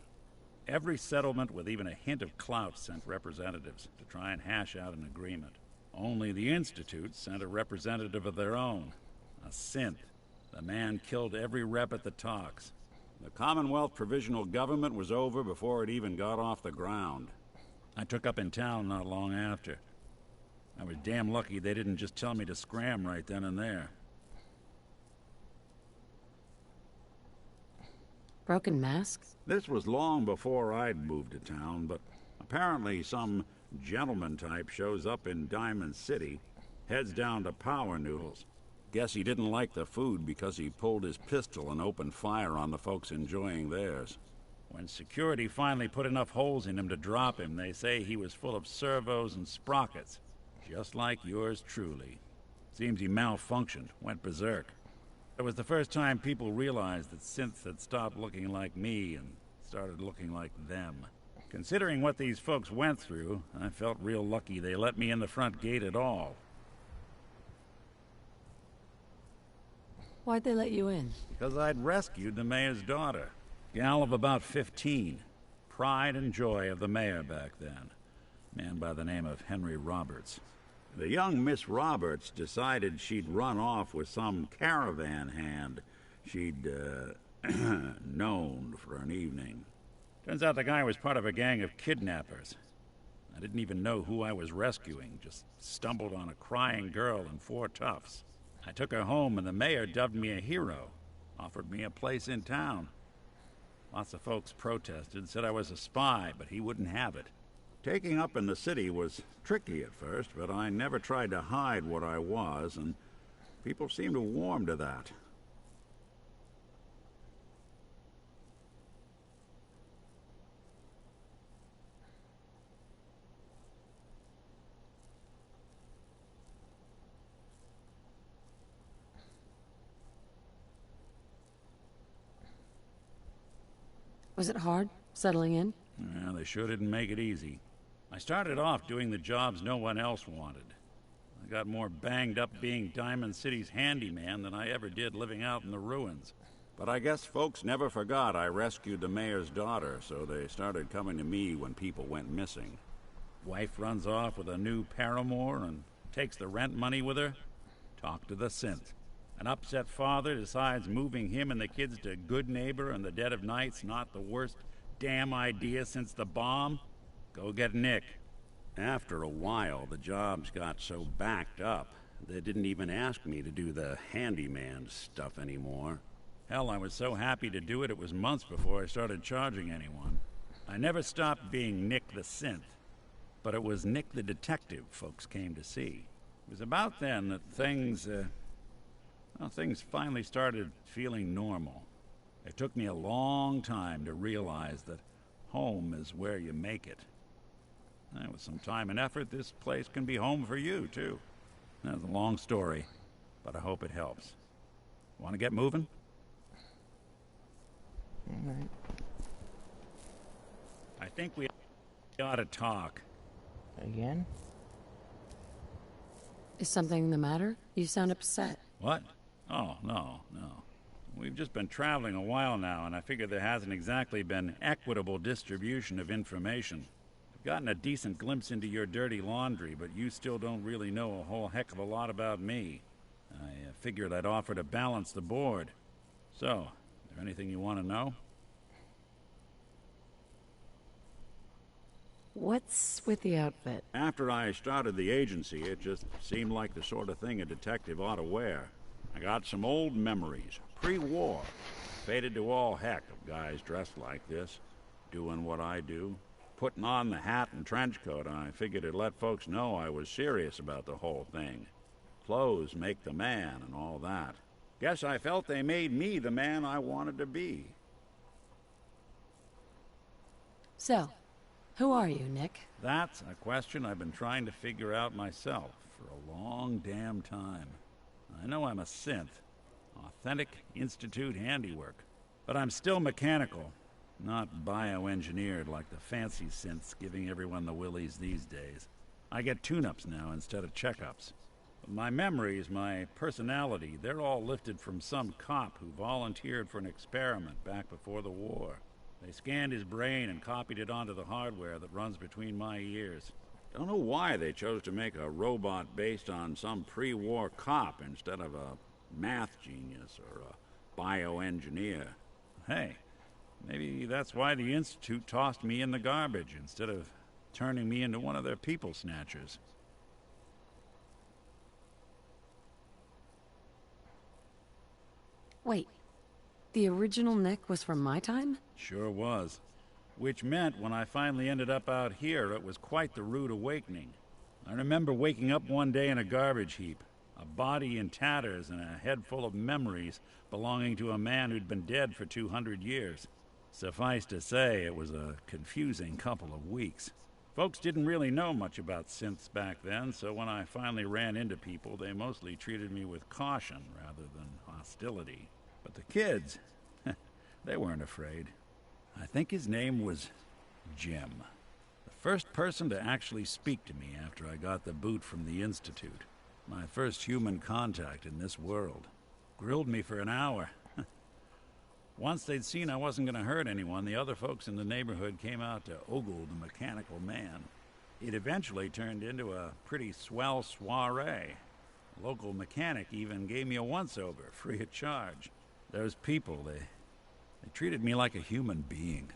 Every settlement with even a hint of clout sent representatives to try and hash out an agreement. Only the Institute sent a representative of their own, a synth. The man killed every rep at the talks. The Commonwealth Provisional Government was over before it even got off the ground. I took up in town not long after. I was damn lucky they didn't just tell me to scram right then and there. Broken mask? This was long before I'd moved to town, but apparently some gentleman type shows up in Diamond City, heads down to Power Noodles. Guess he didn't like the food because he pulled his pistol and opened fire on the folks enjoying theirs. When security finally put enough holes in him to drop him, they say he was full of servos and sprockets, just like yours truly. Seems he malfunctioned, went berserk. It was the first time people realized that synths had stopped looking like me and started looking like them. Considering what these folks went through, I felt real lucky they let me in the front gate at all. Why'd they let you in? Because I'd rescued the mayor's daughter. Gal of about 15. Pride and joy of the mayor back then. Man by the name of Henry Roberts. The young Miss Roberts decided she'd run off with some caravan hand she'd, known for an evening. Turns out the guy was part of a gang of kidnappers. I didn't even know who I was rescuing, just stumbled on a crying girl and 4 toughs. I took her home and the mayor dubbed me a hero, offered me a place in town. Lots of folks protested, said I was a spy, but he wouldn't have it. Taking up in the city was tricky at first, but I never tried to hide what I was, and people seemed to warm to that. Was it hard, settling in? Yeah, they sure didn't make it easy. I started off doing the jobs no one else wanted. I got more banged up being Diamond City's handyman than I ever did living out in the ruins. But I guess folks never forgot I rescued the mayor's daughter, so they started coming to me when people went missing. Wife runs off with a new paramour and takes the rent money with her. Talk to the synth. An upset father decides moving him and the kids to Good Neighbor in the dead of night's not the worst damn idea since the bomb. Go get Nick. After a while, the jobs got so backed up, they didn't even ask me to do the handyman stuff anymore. Hell, I was so happy to do it, it was months before I started charging anyone. I never stopped being Nick the Synth, but it was Nick the Detective folks came to see. It was about then that things finally started feeling normal. It took me a long time to realize that home is where you make it. And with some time and effort, this place can be home for you, too. That's a long story, but I hope it helps. Want to get moving? All right. I think we ought to talk. Again? Is something the matter? You sound upset. What? Oh, no. We've just been traveling a while now, and I figure there hasn't exactly been equitable distribution of information. I've gotten a decent glimpse into your dirty laundry, but you still don't really know a whole heck of a lot about me. I figured I'd offer to balance the board. So, is there anything you want to know? What's with the outfit? After I started the agency, it just seemed like the sort of thing a detective ought to wear. I got some old memories, pre-war. Faded to all heck of guys dressed like this, doing what I do. Putting on the hat and trench coat, I figured it'd let folks know I was serious about the whole thing. Clothes make the man and all that. Guess I felt they made me the man I wanted to be. So, who are you, Nick? That's a question I've been trying to figure out myself for a long damn time. I know I'm a synth, authentic Institute handiwork, but I'm still mechanical, not bioengineered like the fancy synths giving everyone the willies these days. I get tune-ups now instead of checkups. My memories, my personality, they're all lifted from some cop who volunteered for an experiment back before the war. They scanned his brain and copied it onto the hardware that runs between my ears. Don't know why they chose to make a robot based on some pre-war cop instead of a math genius or a bioengineer. Hey, maybe that's why the Institute tossed me in the garbage instead of turning me into one of their people snatchers. Wait, the original Nick was from my time? Sure was. Which meant when I finally ended up out here, it was quite the rude awakening. I remember waking up one day in a garbage heap, a body in tatters and a head full of memories belonging to a man who'd been dead for 200 years. Suffice to say, it was a confusing couple of weeks. Folks didn't really know much about synths back then, so when I finally ran into people, they mostly treated me with caution rather than hostility. But the kids, they weren't afraid. I think his name was Jim. The first person to actually speak to me after I got the boot from the Institute. My first human contact in this world. Grilled me for an hour. Once they'd seen I wasn't going to hurt anyone, the other folks in the neighborhood came out to ogle the mechanical man. It eventually turned into a pretty swell soiree. A local mechanic even gave me a once-over, free of charge. Those people, they treated me like a human being.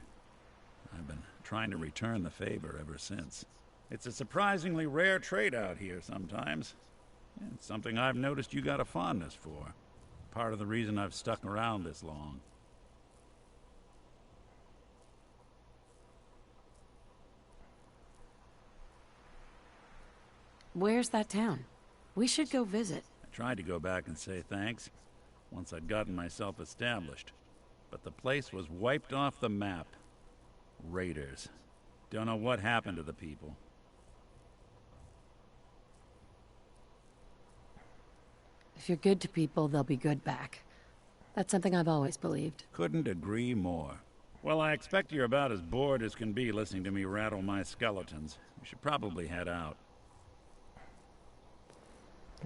I've been trying to return the favor ever since. It's a surprisingly rare trait out here sometimes. It's something I've noticed you got a fondness for. Part of the reason I've stuck around this long. Where's that town? We should go visit. I tried to go back and say thanks, once I'd gotten myself established. But the place was wiped off the map. Raiders. Don't know what happened to the people. If you're good to people, they'll be good back. That's something I've always believed. Couldn't agree more. Well, I expect you're about as bored as can be listening to me rattle my skeletons. We should probably head out.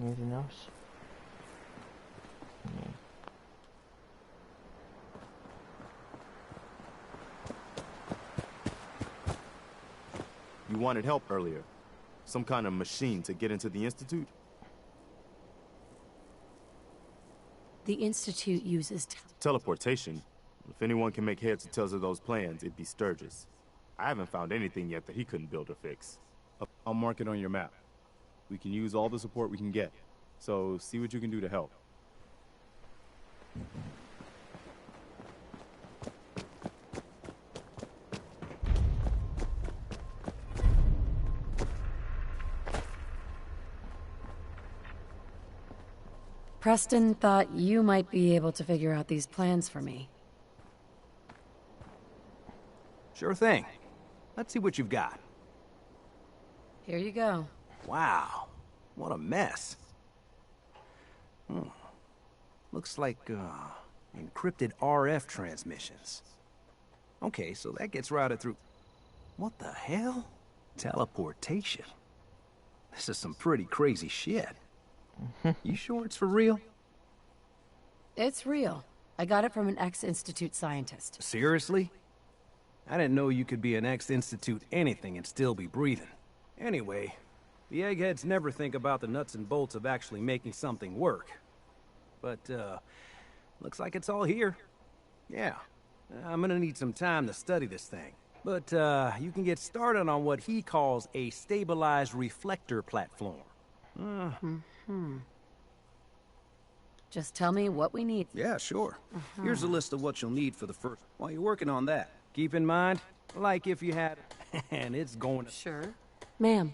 Anything else? Yeah. You wanted help earlier. Some kind of machine to get into the Institute? The Institute uses teleportation. If anyone can make heads or tails of those plans, it'd be Sturgis. I haven't found anything yet that he couldn't build or fix. I'll mark it on your map. We can use all the support we can get. So see what you can do to help. Preston thought you might be able to figure out these plans for me. Sure thing. Let's see what you've got. Here you go. Wow, what a mess. Looks like, encrypted RF transmissions. Okay, so that gets routed through... What the hell? Teleportation. This is some pretty crazy shit. You sure it's for real? It's real. I got it from an ex-Institute scientist. Seriously? I didn't know you could be an ex-Institute anything and still be breathing. Anyway, the eggheads never think about the nuts and bolts of actually making something work. But, looks like it's all here. Yeah, I'm gonna need some time to study this thing. But, you can get started on what he calls a stabilized reflector platform. Just tell me what we need. Yeah, sure. Here's a list of what you'll need for the first... While you're working on that, keep in mind, like if you had... and it's going to... Sure. Ma'am.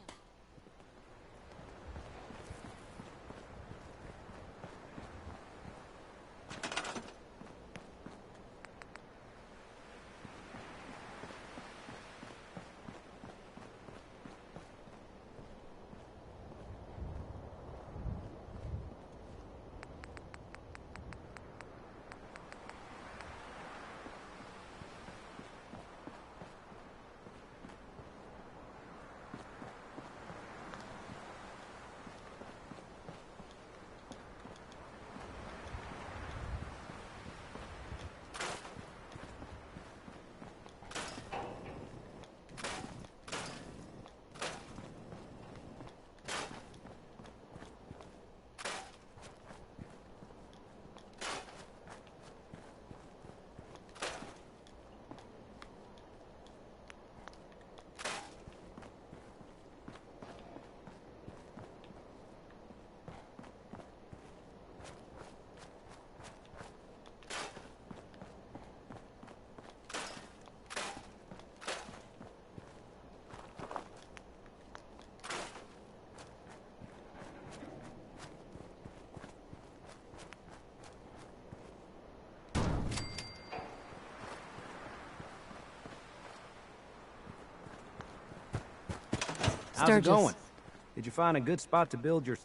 How's it Sturgis. going? Did you find a good spot to build your...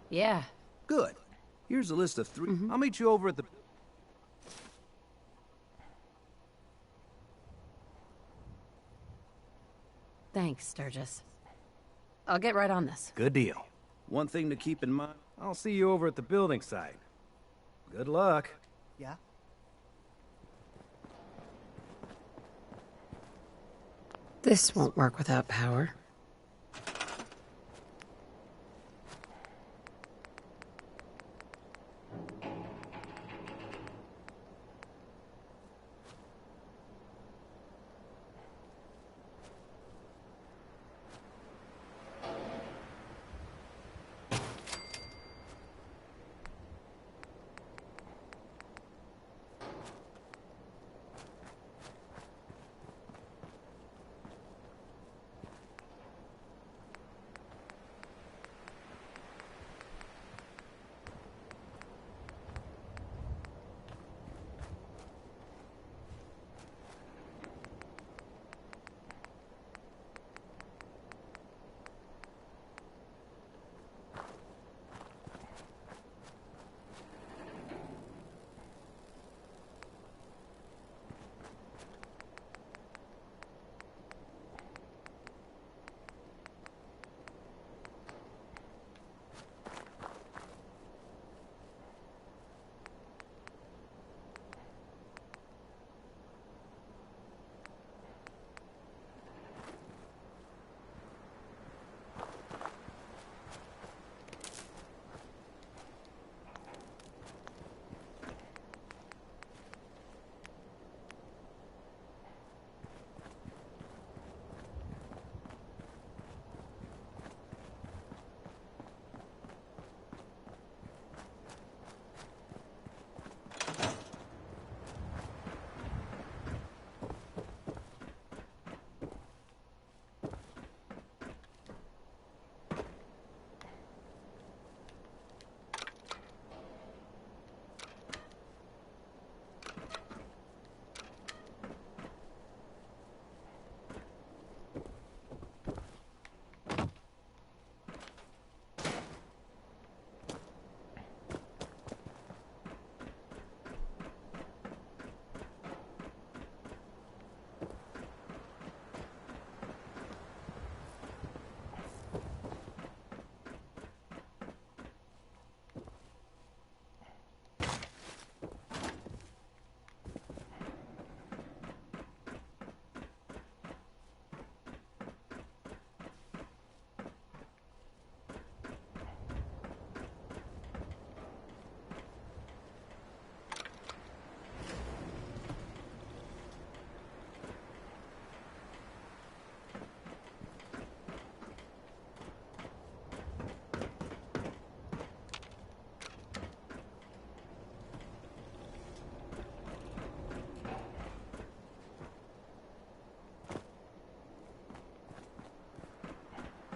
Yeah. Good. Here's a list of 3. I'll meet you over at the... Thanks, Sturgis. I'll get right on this. Good deal. One thing to keep in mind, I'll see you over at the building site. Good luck. Yeah? This won't work without power.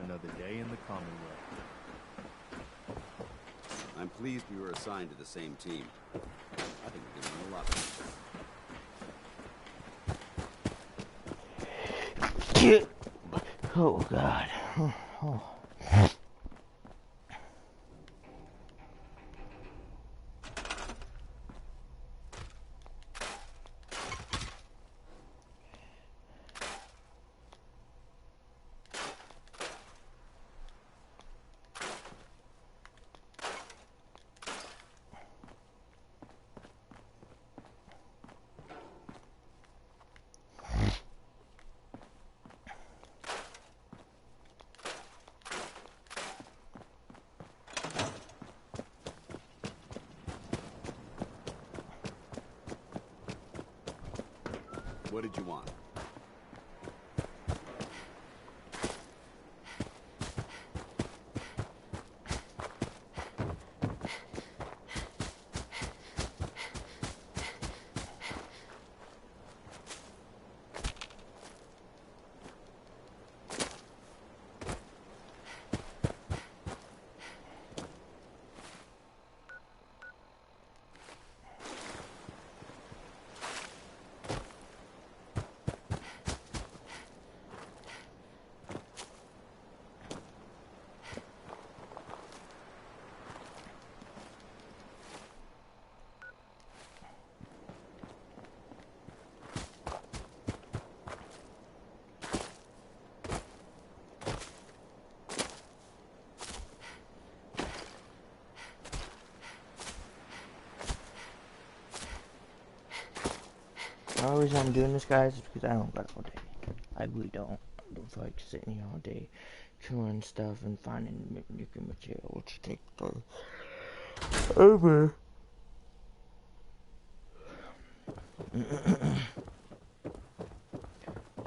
Another day in the Commonwealth. I'm pleased we were assigned to the same team. I think we're doing a lot. Oh, God. Oh. What did you want? The only reason I'm doing this, guys, is because I don't got all day. I really don't. I don't feel like sitting here all day killing stuff and finding nuclear material, which takes over. Is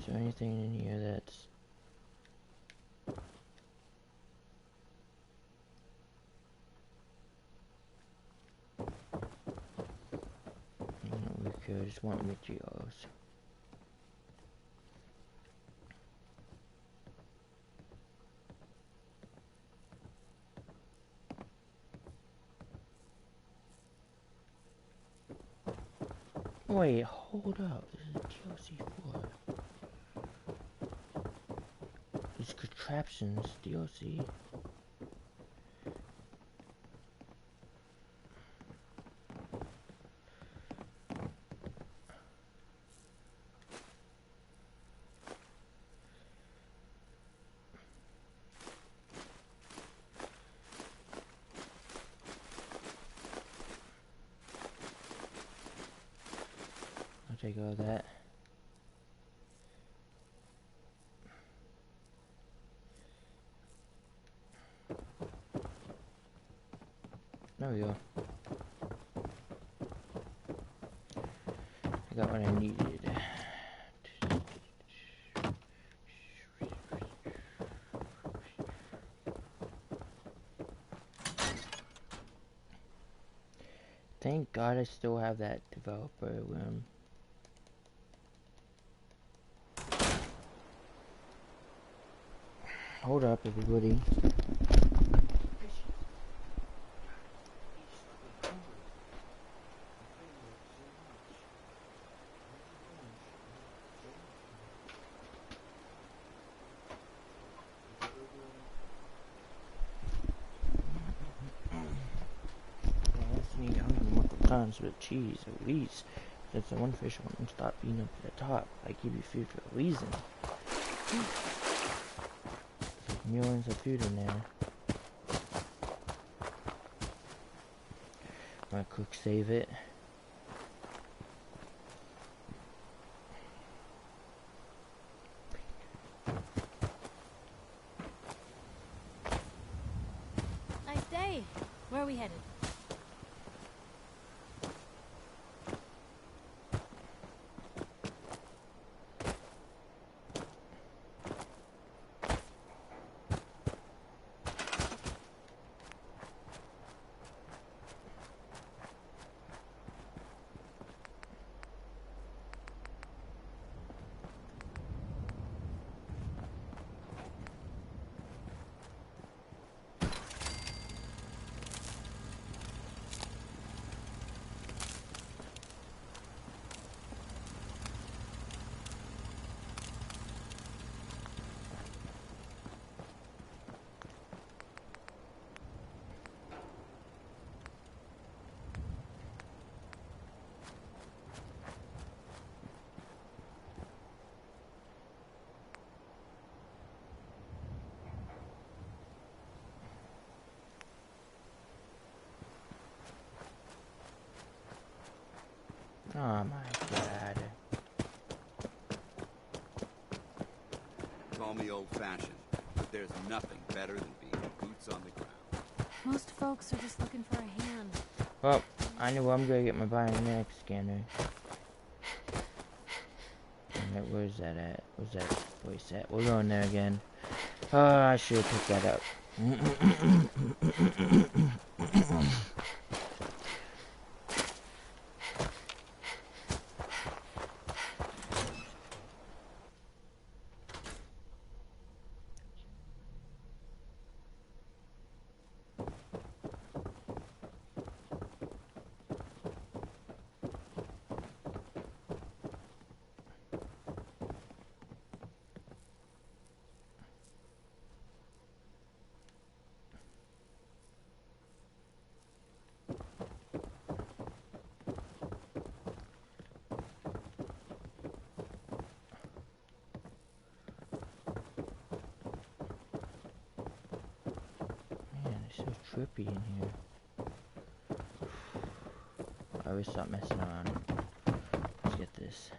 there anything in here that's... we could just want materials. Wait, hold up. This is DLC 4. These contraptions, DLC. I'll take all that. There we go. I got what I needed. Thank God I still have that developer room. Hold up, everybody. Times with cheese at least. That's the one fish won't stop being up at the top. I give you food for a reason. There's millions of food in there. My cook save it. Nice day. Where are we headed? Oh my God. Call me old-fashioned, but there's nothing better than being boots on the ground. Most folks are just looking for a hand. Well, I know I'm gonna get my biometric scanner. Alright, where's that at? Where's that place at? We're going there again. Oh, I should have picked that up. So trippy in here. I always stop messing around. Let's get this.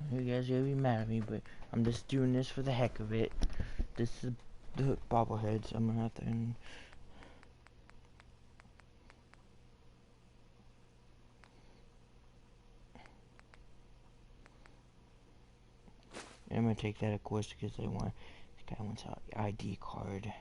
You guys are gonna be mad at me, but I'm just doing this for the heck of it. This is the bobbleheads. I'm gonna have to. And I'm gonna take that, of course, because they want. This guy wants an ID card.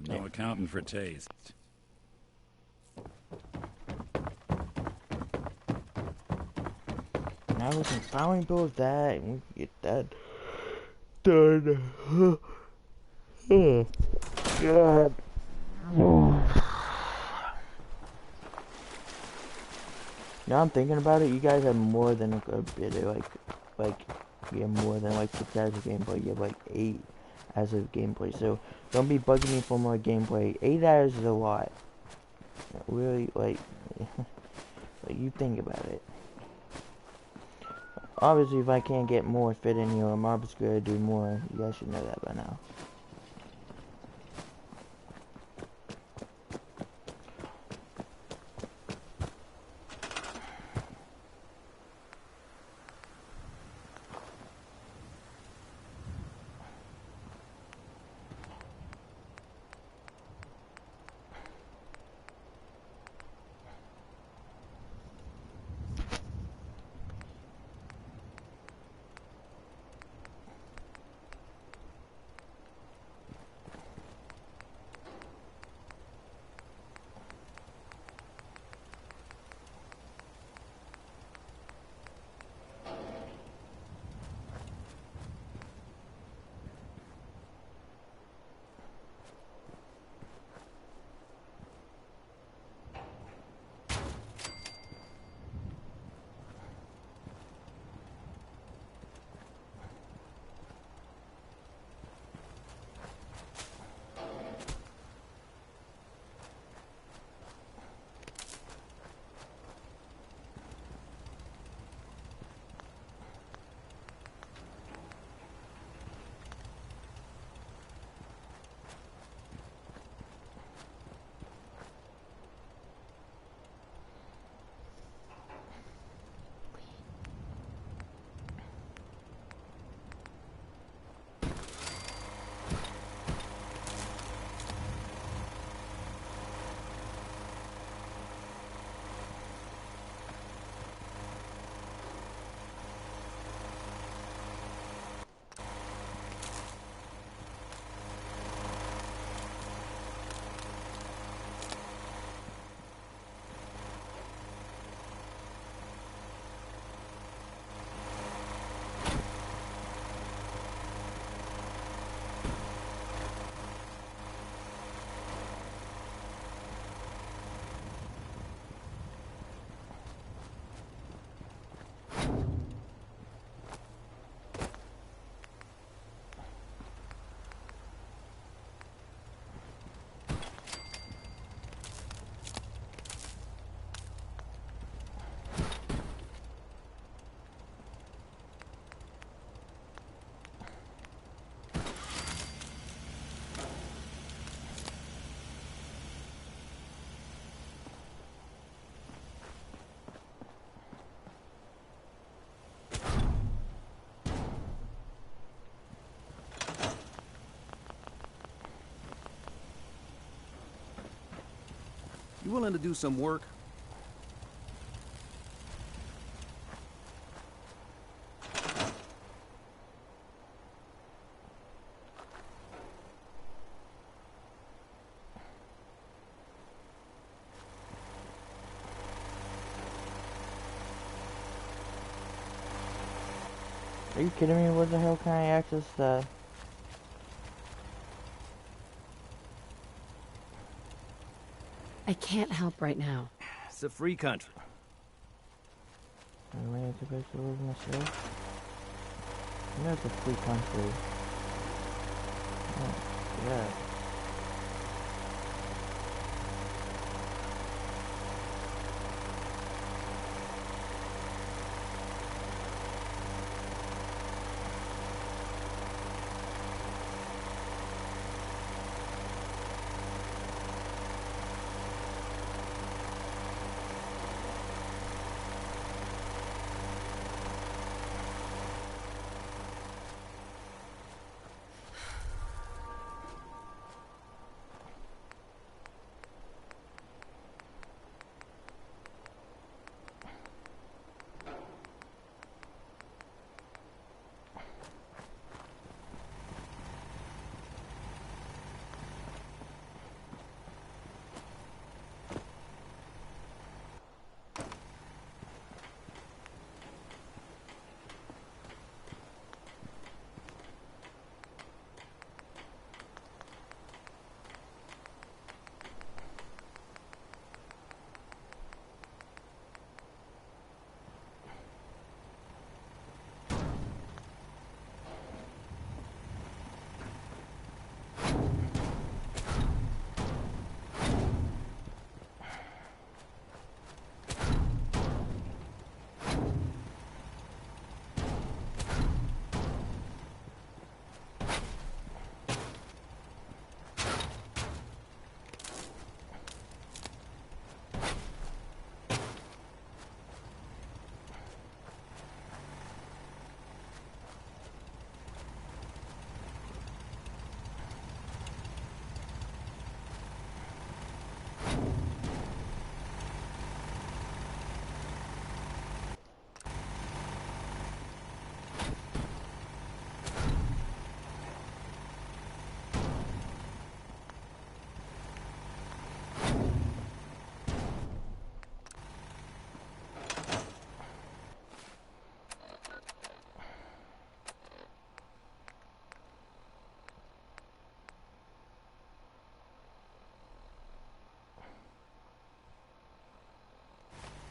No accounting for taste. Now we can finally build that, and we can get that done. Oh, God. Now I'm thinking about it, you guys have more than a bit of, you have more than, 6 hours of gameplay. You have, 8 hours of gameplay, so don't be bugging me for more gameplay. 8 hours is a lot. Really, you think about it. Obviously, if I can't get more fit in here, I'm obviously gonna do more. You guys should know that by now. You willing to do some work? Are you kidding me? What the hell can I access that? I can't help right now. It's a free country. I'm ready to break the rules myself. I know it's a free country. Oh, yeah.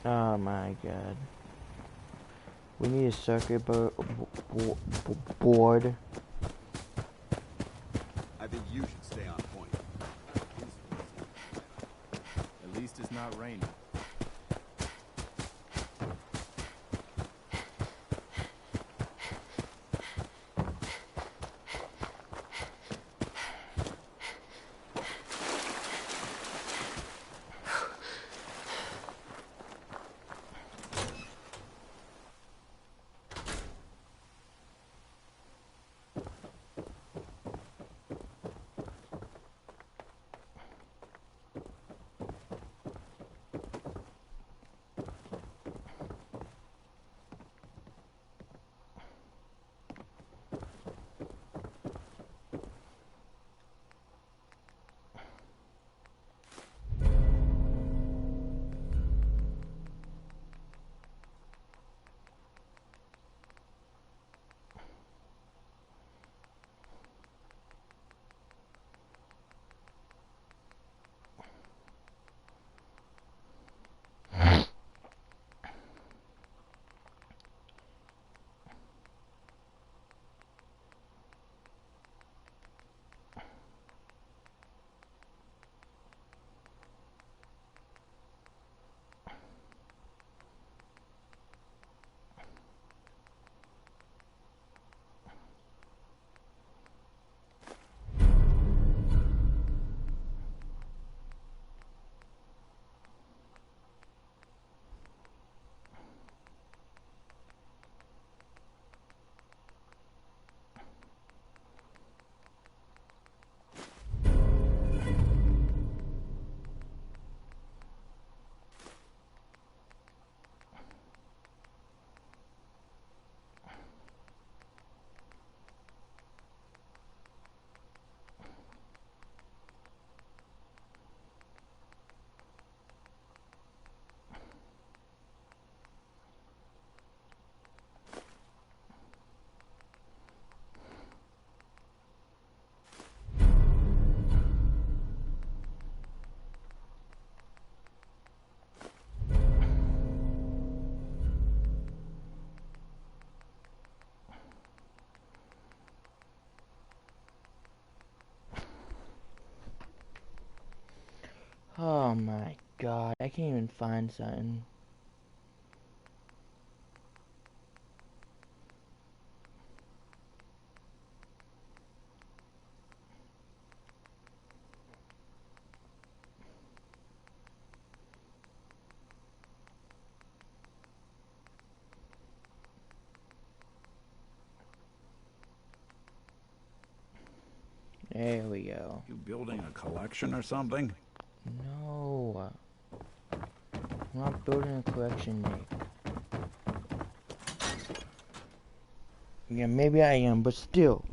Oh my god. We need a circuit board. I think you should stay on point. At least it's not raining. Oh my god, I can't even find something. There we go. You building a collection or something? No. I'm not building a collection, Nick. Yeah, maybe I am, but still.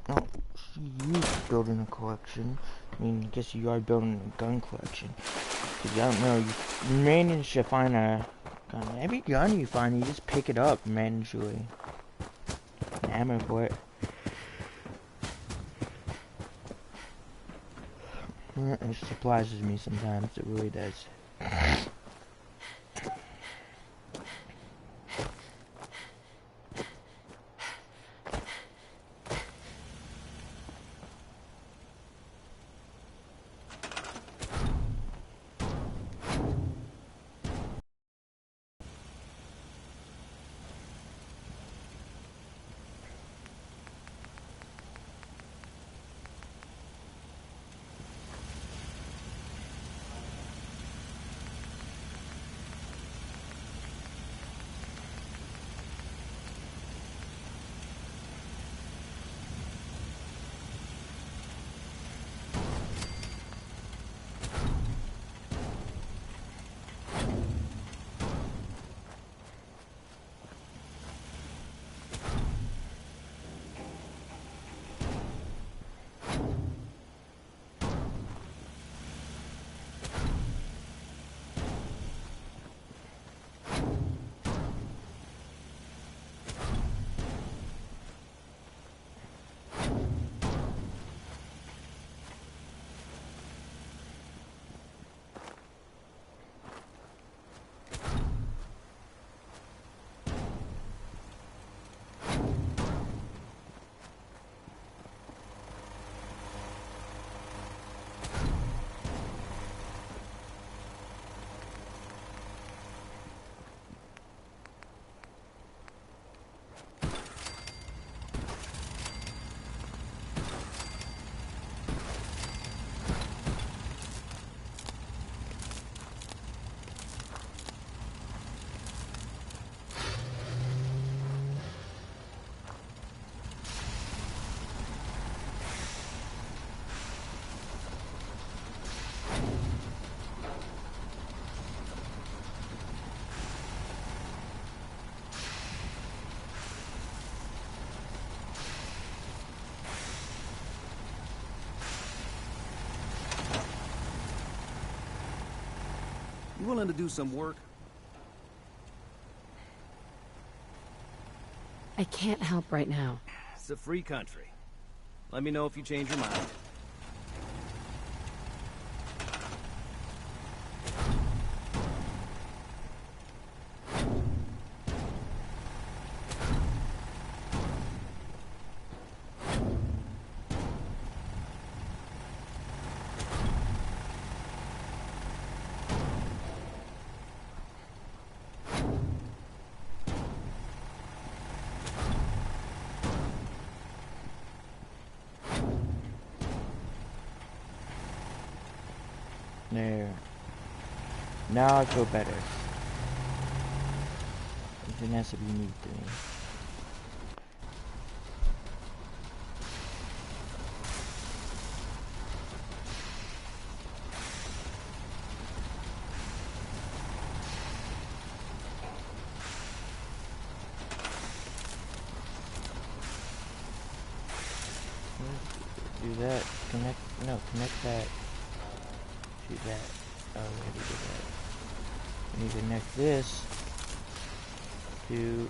I don't see you building a collection. I mean, I guess you are building a gun collection. Because I don't know, you manage to find a gun. Every gun you find, you just pick it up manually. Ammo for it. It surprises me sometimes, it really does. You willing to do some work? I can't help right now. It's a free country. Let me know if you change your mind. There. Now I feel better. Something has to be unique to me. Do that. Connect. No, connect that. Do that. Oh, we already did that. We need to connect this to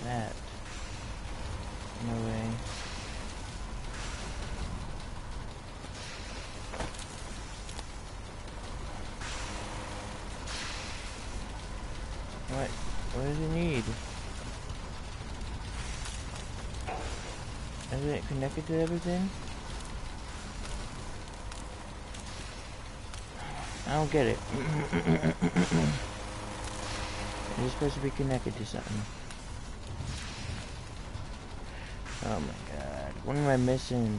that. No way. What? What does it need? Isn't it connected to everything? I don't get it. It's supposed to be connected to something. Oh my god. What am I missing?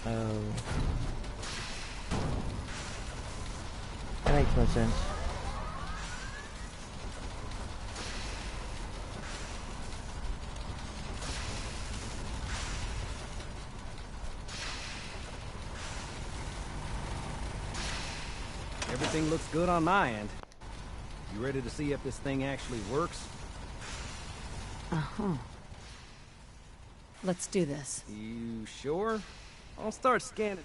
Oh. That makes no sense. Everything looks good on my end. You ready to see if this thing actually works? Uh-huh. Let's do this. You sure? I'll start scanning.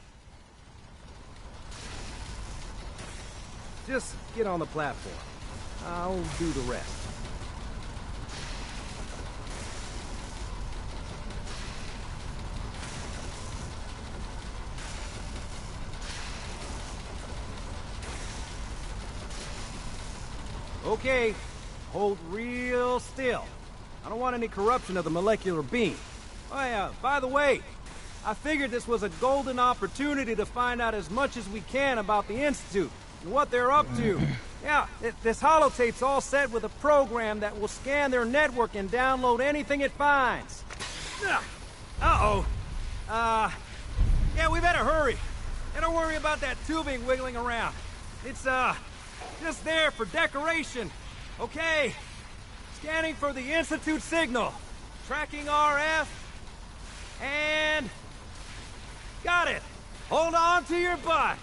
Just get on the platform. I'll do the rest. Okay, hold real still. I don't want any corruption of the molecular beam. Oh yeah, by the way, I figured this was a golden opportunity to find out as much as we can about the Institute and what they're up to. Yeah, this holotape's all set with a program that will scan their network and download anything it finds. Uh-oh. Yeah, we better hurry. And don't worry about that tubing wiggling around. It's, just there for decoration. Okay. Scanning for the Institute signal. Tracking RF. And... got it. Hold on to your butt.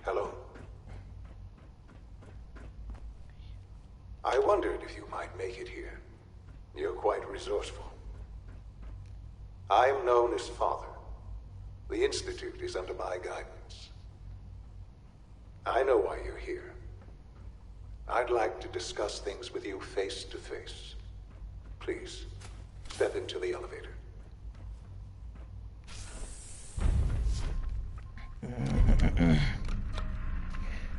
Hello. I wondered if you might make it here. You're quite resourceful. I'm known as Father. The Institute is under my guidance. I know why you're here. I'd like to discuss things with you face to face. Please, step into the elevator.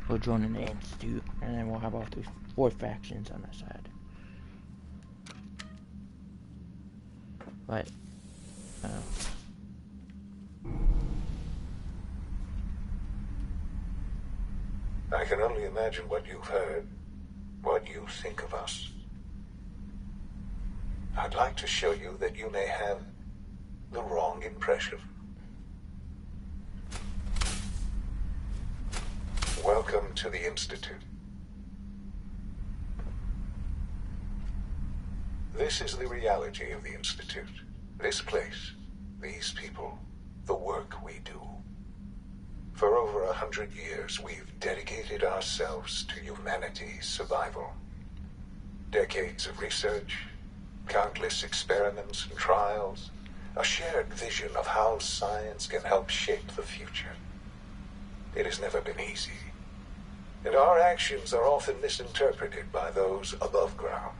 We'll join an institute, and then we'll have all 4 factions on that side. But, I can only imagine what you've heard, what you think of us. I'd like to show you that you may have the wrong impression. Welcome to the Institute. This is the reality of the Institute. This place, these people, the work we do. For over 100 years, we've dedicated ourselves to humanity's survival. Decades of research, countless experiments and trials, a shared vision of how science can help shape the future. It has never been easy. And our actions are often misinterpreted by those above ground.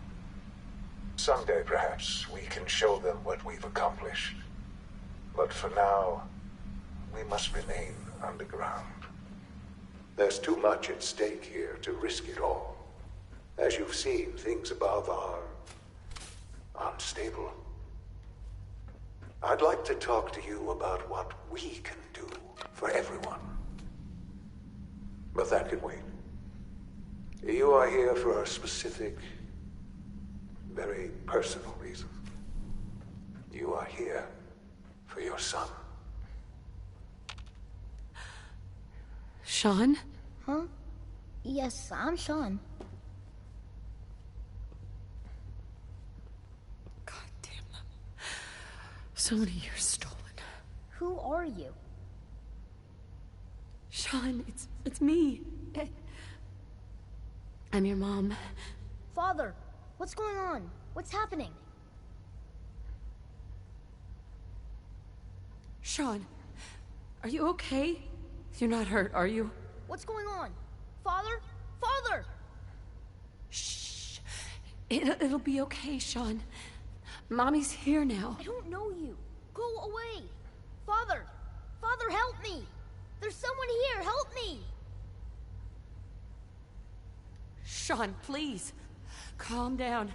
Someday, perhaps, we can show them what we've accomplished. But for now, we must remain underground. There's too much at stake here to risk it all. As you've seen, things above are unstable. I'd like to talk to you about what we can do for everyone. But that can wait. You are here for a specific, very personal reason. You are here for your son. Sean? Huh? Yes, I'm Sean. So many years stolen. Who are you? Sean, it's me. I'm your mom. Father, what's going on? What's happening? Sean, are you okay? You're not hurt, are you? What's going on? Father? Father! Shh. It'll be okay, Sean. Mommy's here now. I don't know you. Go away. Father! Father, help me! There's someone here, help me! Sean, please. Calm down.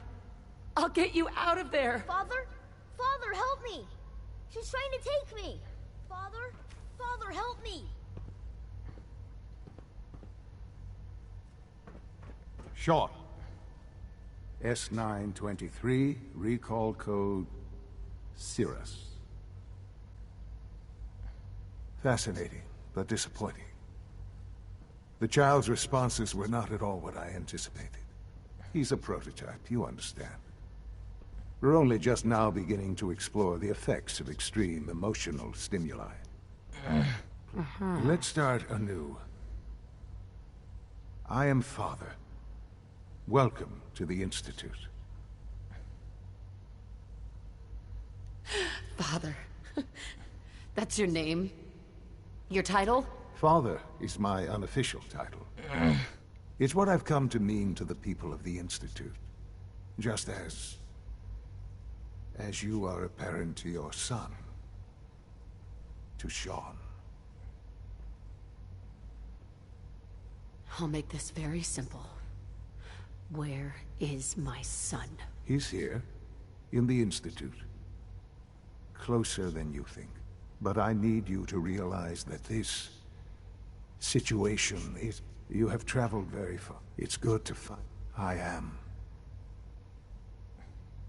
I'll get you out of there. Father? Father, help me! She's trying to take me! Father? Father, help me! Sean. S923, recall code Cirrus. Fascinating, but disappointing. The child's responses were not at all what I anticipated. He's a prototype, you understand. We're only just now beginning to explore the effects of extreme emotional stimuli. Let's start anew. I am Father. Welcome to the Institute. Father. That's your name? Your title? Father is my unofficial title. It's what I've come to mean to the people of the Institute. Just as you are a parent to your son. To Sean. I'll make this very simple. Where is my son? He's here, in the Institute. Closer than you think. But I need you to realize that this situation is... You have traveled very far. It's good to find... I am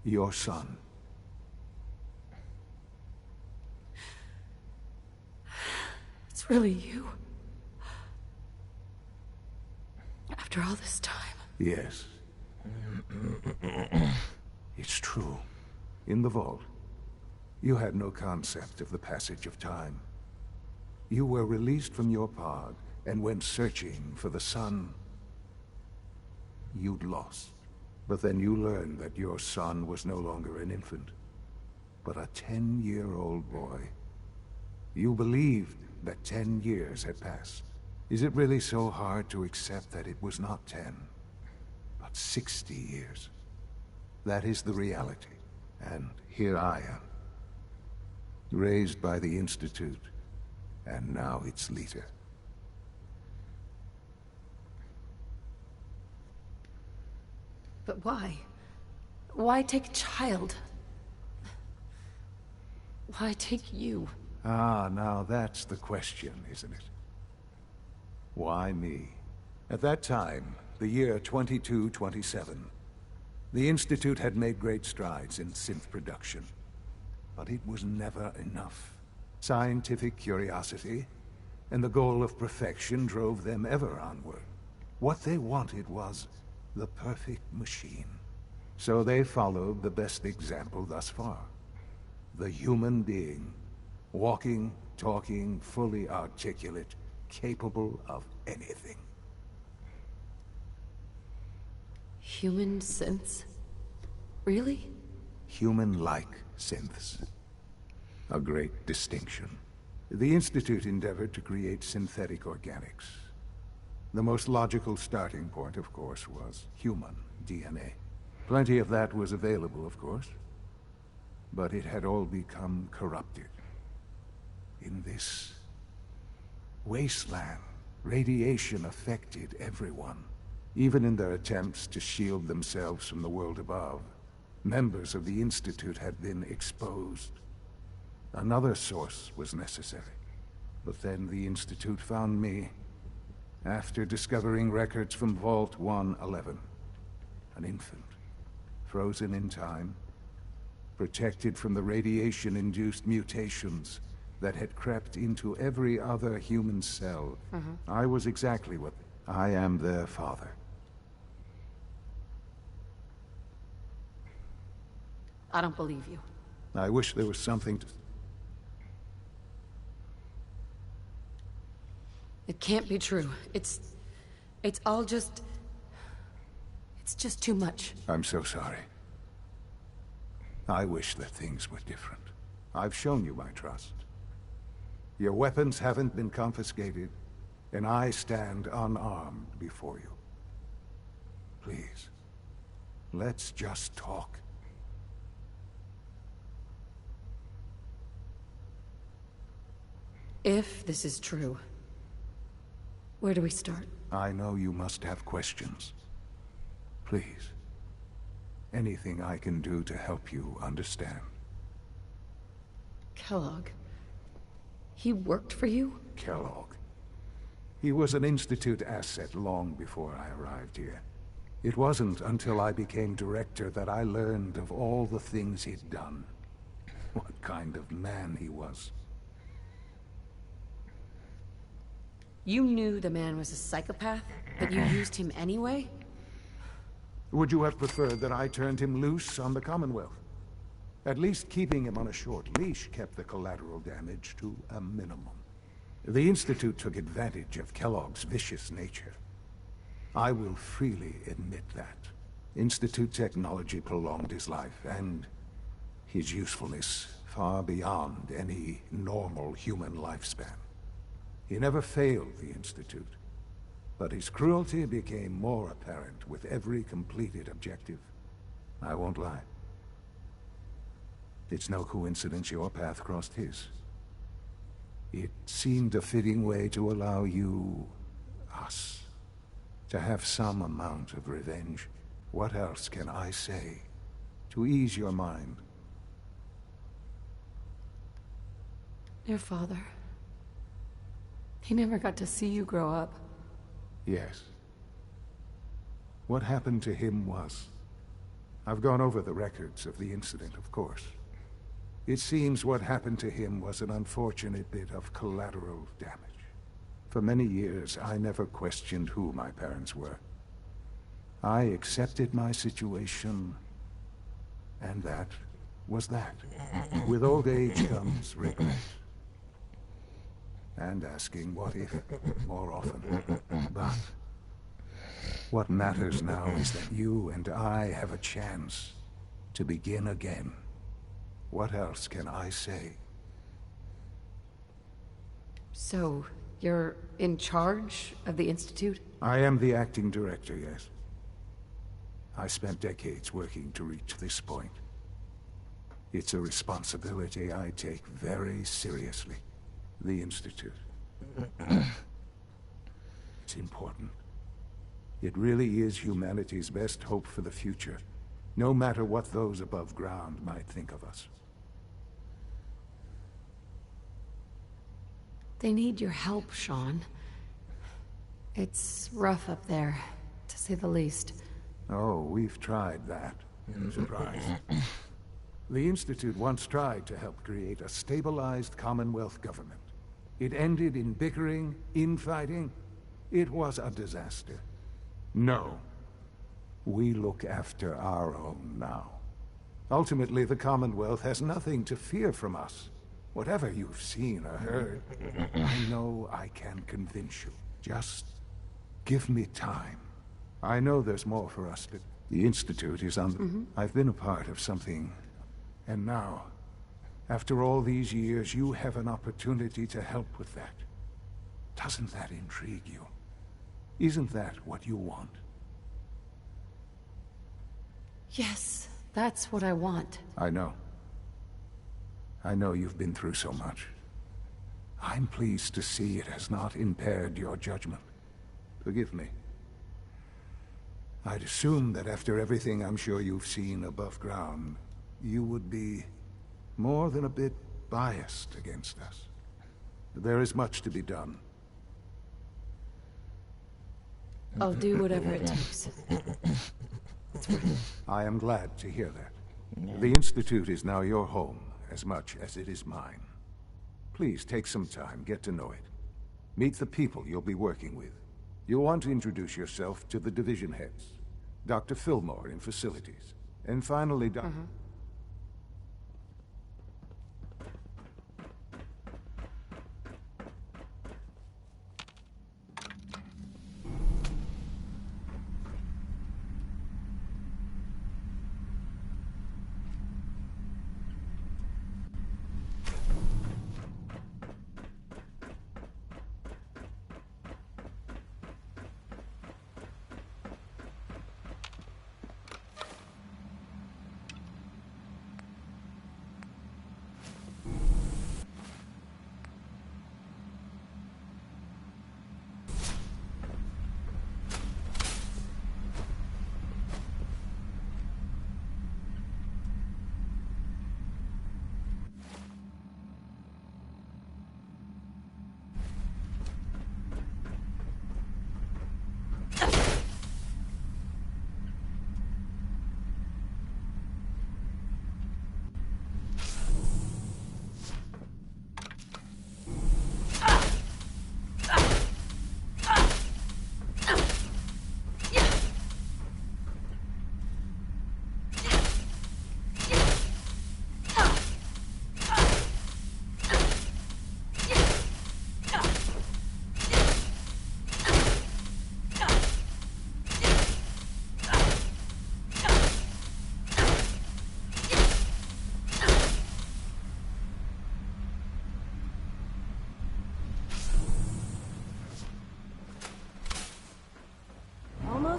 your son. It's really you. After all this time. Yes. It's true. In the vault, you had no concept of the passage of time. You were released from your pod and went searching for the son you'd lost. But then you learned that your son was no longer an infant, but a 10-year-old boy. You believed that 10 years had passed. Is it really so hard to accept that it was not 10, but 60 years? That is the reality. And here I am. Raised by the Institute, and now its leader. But why? Why take a child? Why take you? Ah, now that's the question, isn't it? Why me? At that time, the year 2227, the Institute had made great strides in synth production. But it was never enough. Scientific curiosity and the goal of perfection drove them ever onward. What they wanted was the perfect machine. So they followed the best example thus far. The human being. Walking, talking, fully articulate, capable of anything. Human synths? Really? Human-like synths. A great distinction. The Institute endeavored to create synthetic organics. The most logical starting point, of course, was human DNA. Plenty of that was available, of course. But it had all become corrupted. In this wasteland, radiation affected everyone. Even in their attempts to shield themselves from the world above, members of the Institute had been exposed. Another source was necessary. But then the Institute found me, after discovering records from Vault 111. An infant, frozen in time, protected from the radiation-induced mutations that had crept into every other human cell. I was exactly what... I am their father. I don't believe you. I wish there was something to... It can't be true. It's all just... It's just too much. I'm so sorry. I wish that things were different. I've shown you my trust. Your weapons haven't been confiscated, and I stand unarmed before you. Please, let's just talk. If this is true, where do we start? I know you must have questions. Please, anything I can do to help you understand. Kellogg. He worked for you? Kellogg. He was an Institute asset long before I arrived here. It wasn't until I became director that I learned of all the things he'd done. What kind of man he was. You knew the man was a psychopath, but you used him anyway? Would you have preferred that I turned him loose on the Commonwealth? At least keeping him on a short leash kept the collateral damage to a minimum. The Institute took advantage of Kellogg's vicious nature. I will freely admit that. Institute technology prolonged his life, and his usefulness far beyond any normal human lifespan. He never failed the Institute, but his cruelty became more apparent with every completed objective. I won't lie. It's no coincidence your path crossed his. It seemed a fitting way to allow you, us, to have some amount of revenge. What else can I say to ease your mind? Your father. He never got to see you grow up. Yes. What happened to him was... I've gone over the records of the incident, of course. It seems what happened to him was an unfortunate bit of collateral damage. For many years, I never questioned who my parents were. I accepted my situation, and that was that. With old age comes regret. And asking what if more often. But what matters now is that you and I have a chance to begin again. What else can I say? So, you're in charge of the Institute? I am the acting director, yes. I spent decades working to reach this point. It's a responsibility I take very seriously. The Institute. It's important. It really is humanity's best hope for the future, no matter what those above ground might think of us. They need your help, Sean. It's rough up there, to say the least. Oh, we've tried that. Surprise. The Institute once tried to help create a stabilized Commonwealth government. It ended in bickering, infighting. It was a disaster. No. We look after our own now. Ultimately, the Commonwealth has nothing to fear from us. Whatever you've seen or heard, I know I can convince you. Just give me time. I know there's more for us to... The Institute is on... I've been a part of something, and now, after all these years, you have an opportunity to help with that. Doesn't that intrigue you? Isn't that what you want? Yes, that's what I want. I know. I know you've been through so much. I'm pleased to see it has not impaired your judgment. Forgive me. I'd assumed that after everything I'm sure you've seen above ground, you would be more than a bit biased against us. There is much to be done. I'll do whatever it takes. I am glad to hear that. The Institute is now your home, as much as it is mine. Please take some time, get to know it. Meet the people you'll be working with. You'll want to introduce yourself to the division heads. Dr. Fillmore in facilities. And finally,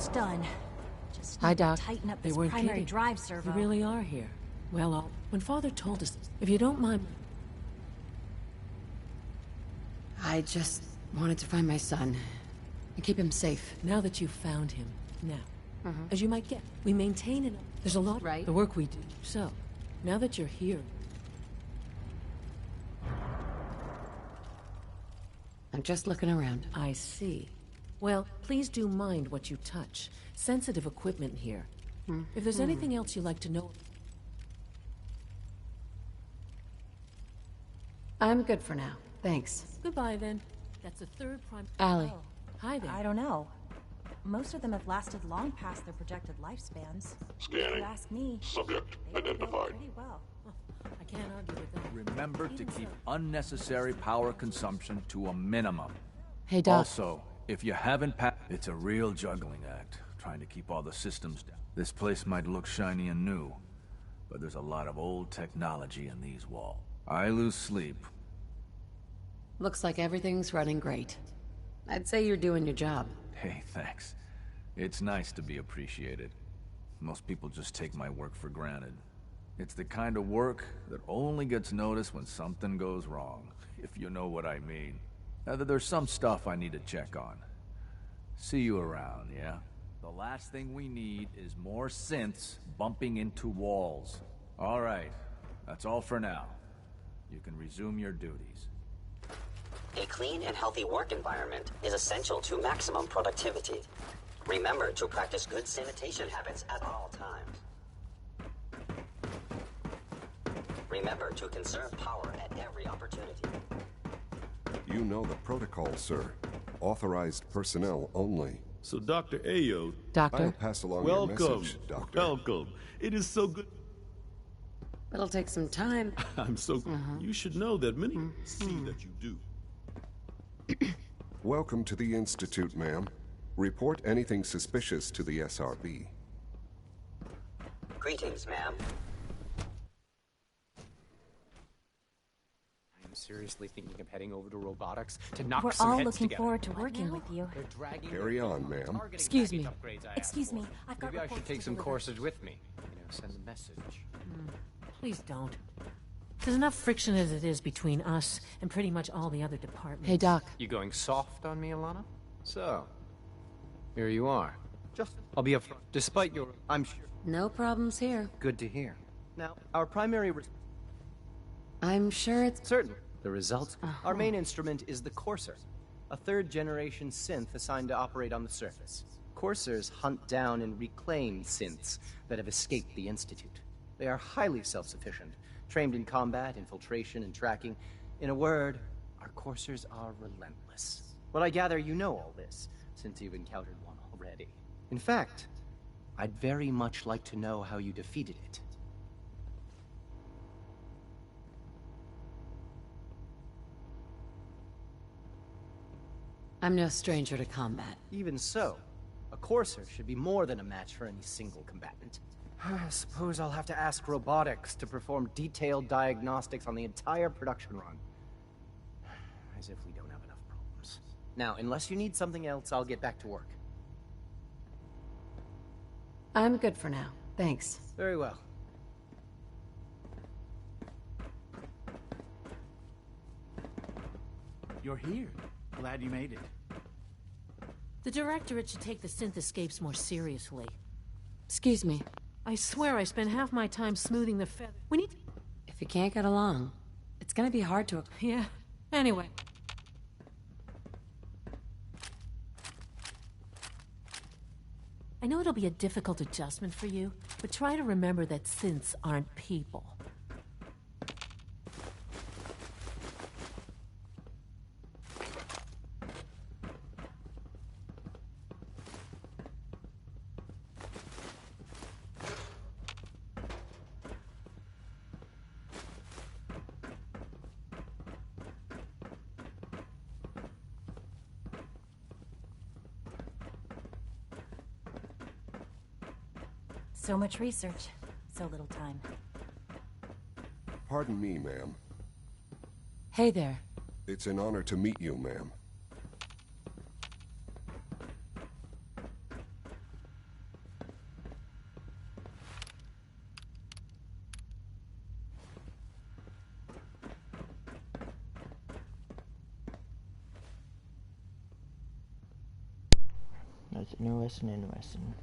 almost done. Just Hi, need to Doc. tighten up They this weren't primary kidding. drive servo. You really are here. Well, when Father told us, if you don't mind... I just wanted to find my son and keep him safe. Now that you've found him, now, Mhm. as you might get, we maintain and there's a lot Right. the work we do. So, now that you're here, I'm just looking around. I see. Well, please do mind what you touch. Sensitive equipment here. If there's anything else you'd like to know... I'm good for now. Thanks. Goodbye, then. That's the third prime... Allie. Oh, hi there. I don't know. Most of them have lasted long past their projected lifespans. If Scanning. you ask me, Subject they were built identified. pretty well. I can't argue with that. Remember to keep unnecessary power consumption to a minimum. Hey, Doc. Also, if you haven't it's a real juggling act, trying to keep all the systems down. This place might look shiny and new, but there's a lot of old technology in these walls. I lose sleep. Looks like everything's running great. I'd say you're doing your job. Hey, thanks. It's nice to be appreciated. Most people just take my work for granted. It's the kind of work that only gets noticed when something goes wrong, if you know what I mean. There's some stuff I need to check on. See you around, yeah? The last thing we need is more synths bumping into walls. All right, that's all for now. You can resume your duties. A clean and healthy work environment is essential to maximum productivity. Remember to practice good sanitation habits at all times. Remember to conserve power at every opportunity. You know the protocol, sir. Authorized personnel only. So, Dr. Ayo... Doctor? I'll pass along Welcome. your message, Doctor. Welcome. It is so good... It'll take some time. I'm so... You should know that many see that you do. Welcome to the Institute, ma'am. Report anything suspicious to the SRB. Greetings, ma'am. I'm seriously thinking of heading over to robotics to knock We're some all heads looking together. forward to working with you. They're dragging Carry on, ma'am. Excuse me. Excuse me. I've got Maybe I should reports take to some deliver. courses with me. You know, send a message. Please don't. There's enough friction as it is between us and pretty much all the other departments. Hey, Doc. You going soft on me, Alana? So, here you are. I'll be upfront. Despite your... I'm sure... No problems here. Good to hear. Now, our primary... I'm sure it's... Certainly. The results? Our main instrument is the Courser, a third-generation synth assigned to operate on the surface. Coursers hunt down and reclaim synths that have escaped the Institute. They are highly self-sufficient, trained in combat, infiltration, and tracking. In a word, our Coursers are relentless. Well, I gather you know all this, since you've encountered one already. In fact, I'd very much like to know how you defeated it. I'm no stranger to combat. Even so, a Courser should be more than a match for any single combatant. I suppose I'll have to ask robotics to perform detailed diagnostics on the entire production run. As if we don't have enough problems. Now, unless you need something else, I'll get back to work. I'm good for now. Thanks. Very well. You're here. Glad you made it. The Directorate should take the synth escapes more seriously. Excuse me. I swear I spend half my time smoothing the feather. We need to... If you can't get along, it's gonna be hard to... Yeah. Anyway. I know it'll be a difficult adjustment for you, but try to remember that synths aren't people. So much research, so little time. Pardon me, ma'am. Hey there. It's an honor to meet you, ma'am. Interesting.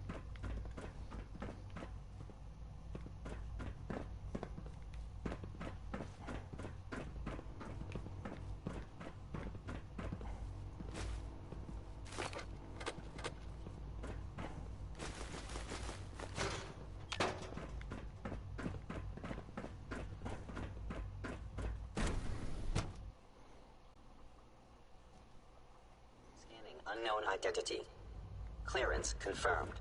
Scanning unknown identity. Clearance confirmed.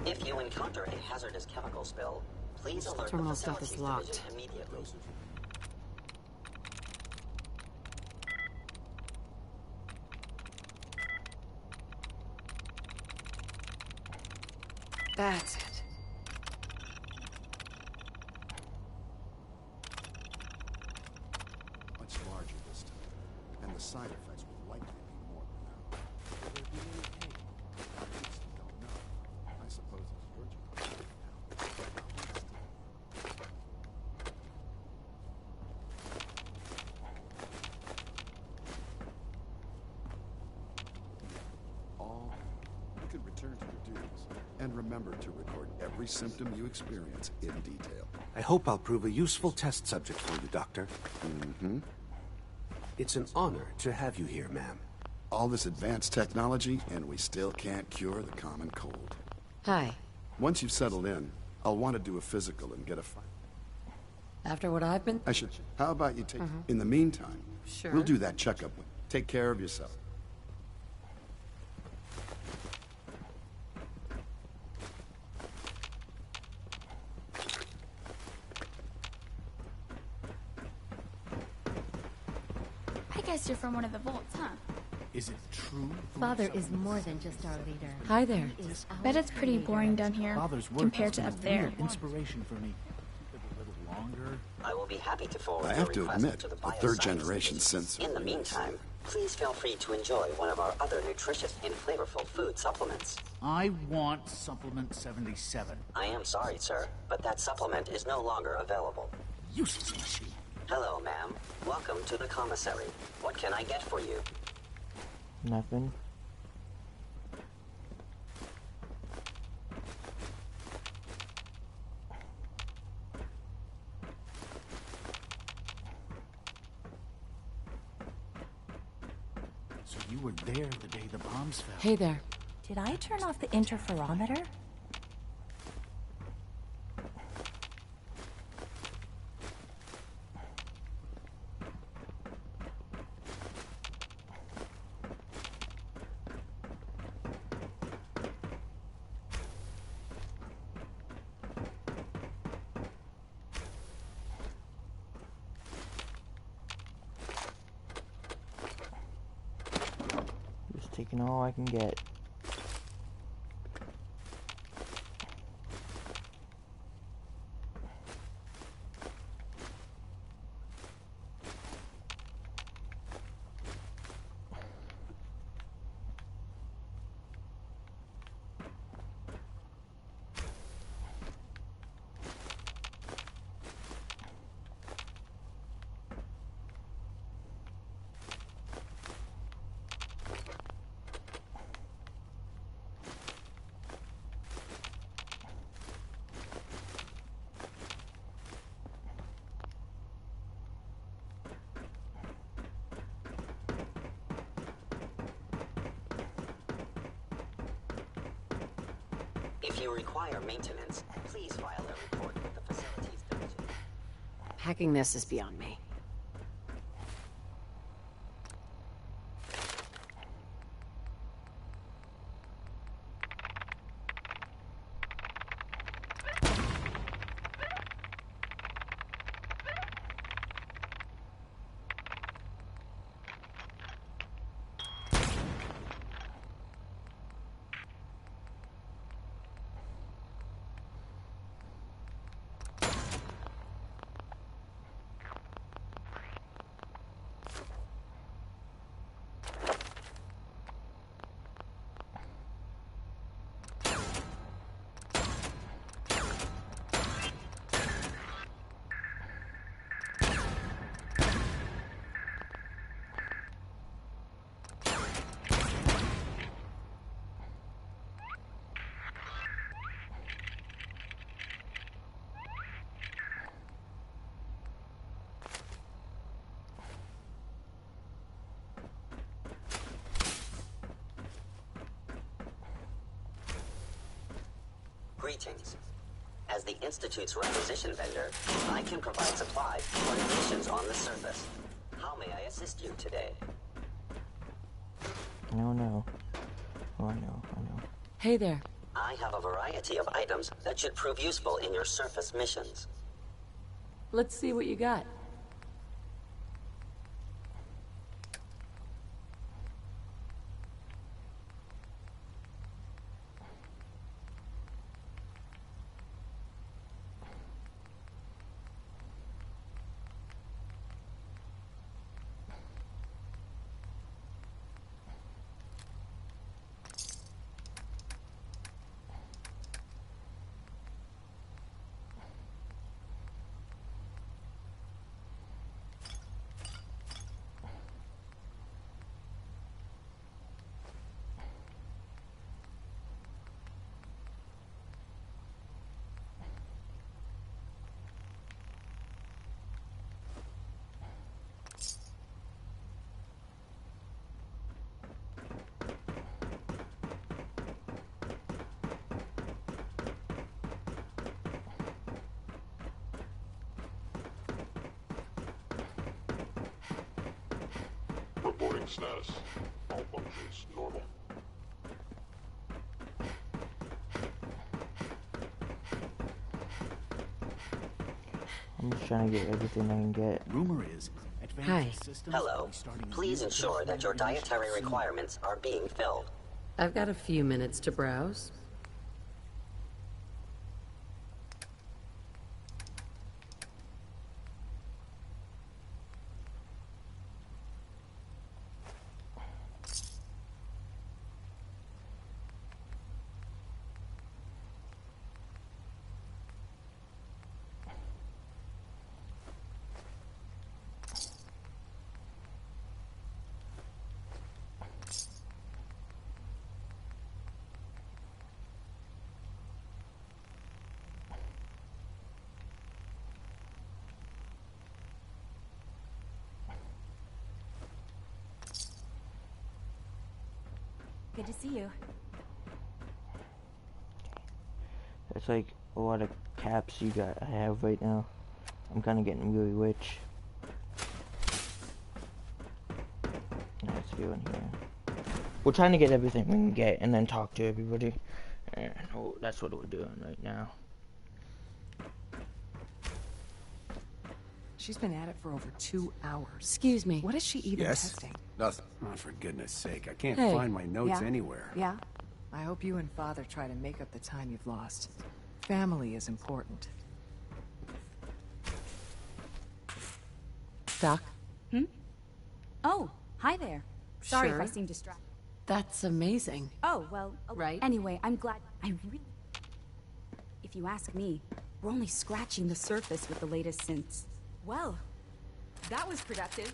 If you encounter a hazardous chemical spill, please alert the Terminal stuff facilities is locked. division immediately. That's it. Much larger this time, and the side effects will likely be more pronounced. Will there be any pain? I honestly don't know. I suppose it's your job to find out. All you can return to your duties, and remember to record every symptom you experience in detail. I hope I'll prove a useful test subject for you, Doctor. Mm-hmm. It's an honor to have you here, ma'am. All this advanced technology, and we still can't cure the common cold. Hi. Once you've settled in, I'll want to do a physical and get a fight. After what I've been... How about you take... In the meantime, Sure. we'll do that checkup. Take care of yourself. I guess you're from one of the vaults, huh? Is it true? Father is more than just our leader. Hi there. Bet it's pretty boring down here Father's work compared has to been up a there. real inspiration for me. A little longer. I will be happy to forward I your have to request admit, to the the bioscience third-generation division. sensor In the meantime, please feel free to enjoy one of our other nutritious and flavorful food supplements. I want supplement 77. I am sorry, sir, but that supplement is no longer available. Useless machine. Hello, ma'am. Welcome to the commissary. What can I get for you? Nothing. So you were there the day the bombs fell. Hey there. Did I turn off the interferometer? Just taking all I can get. If you require maintenance, please file a report with the facilities division. Hacking this is beyond me. Greetings. As the Institute's requisition vendor, I can provide supply for missions on the surface. How may I assist you today? No. Oh, I know. Hey there. I have a variety of items that should prove useful in your surface missions. Let's see what you got. Reporting status. All functions normal. I'm just trying to get everything I can get. Rumor is, Hi. Hello. Please ensure that your dietary requirements are being filled. I've got a few minutes to browse. Good to see you. It's like a lot of caps I have right now. I'm kind of getting really rich. Let's go in here. We're trying to get everything we can get and then talk to everybody. And that's what we're doing right now. She's been at it for over 2 hours. Excuse me. What is she even Yes? testing? Nothing. Oh, for goodness sake, I can't Hey. find my notes Yeah? anywhere. Yeah? I hope you and Father try to make up the time you've lost. Family is important. Doc? Oh, hi there. Sorry if I Sure. seem distracted. That's amazing. Oh, well, Right? Anyway, I'm glad. If you ask me, we're only scratching the surface with the latest synths. Well, that was productive.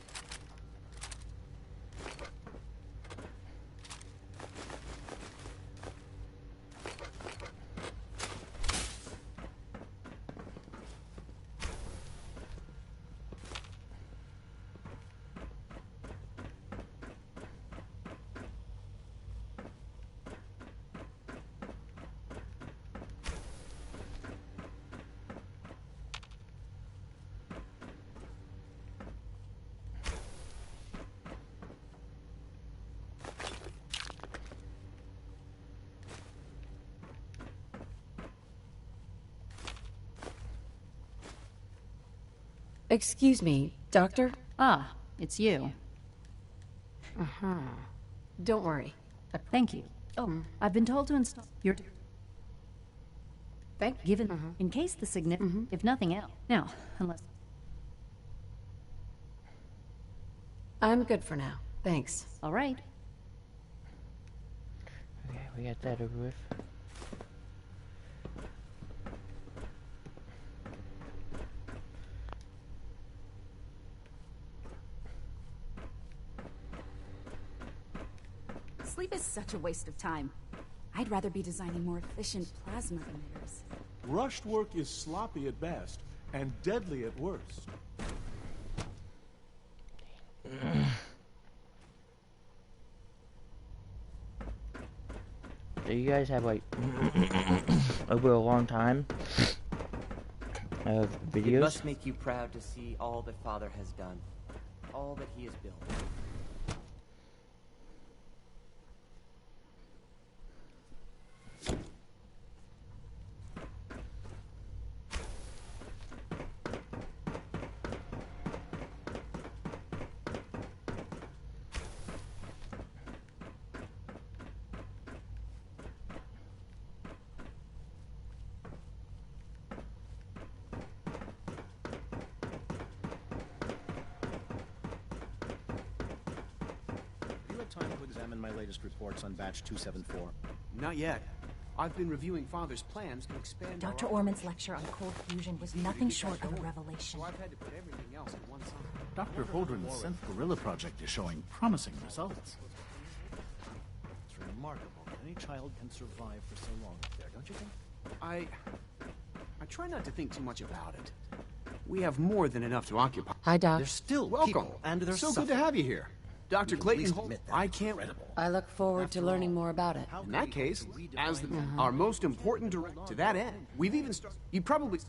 Excuse me, Doctor? Ah, it's you. Uh-huh. Don't worry. Thank you. Oh, I've been told to install your... Given, in case the significant, if nothing else. Now, unless... I'm good for now. Thanks. All right. Okay, we got that over with. Sleep is such a waste of time. I'd rather be designing more efficient plasma emitters. Rushed work is sloppy at best and deadly at worst. you guys have like over a long time of It videos. must make you proud to see all that Father has done, all that he has built. Time to examine my latest reports on batch 274. Not yet. I've been reviewing Father's plans to expand Dr. Orman's lecture on cold fusion was nothing short of a revelation. So I've had to put everything else to one side. Dr. Holdren's synth gorilla project is showing promising results. It's remarkable that any child can survive for so long up there, don't you think? I try not to think too much about it. We have more than enough to occupy. Hi, Doc. There's still Welcome. people, and they're so good to have you here. Dr. Clayton, I can't... I look forward to learning more about it. In that case, as our most important director to that end, we've even started... You probably...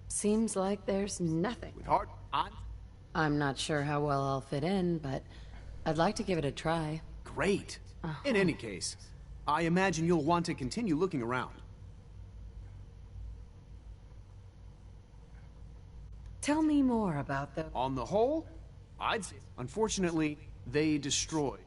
Seems like there's nothing. With heart, I'm not sure how well I'll fit in, but I'd like to give it a try. Great. In any case, I imagine you'll want to continue looking around. Tell me more about the... On the whole, I'd say, unfortunately, they destroyed.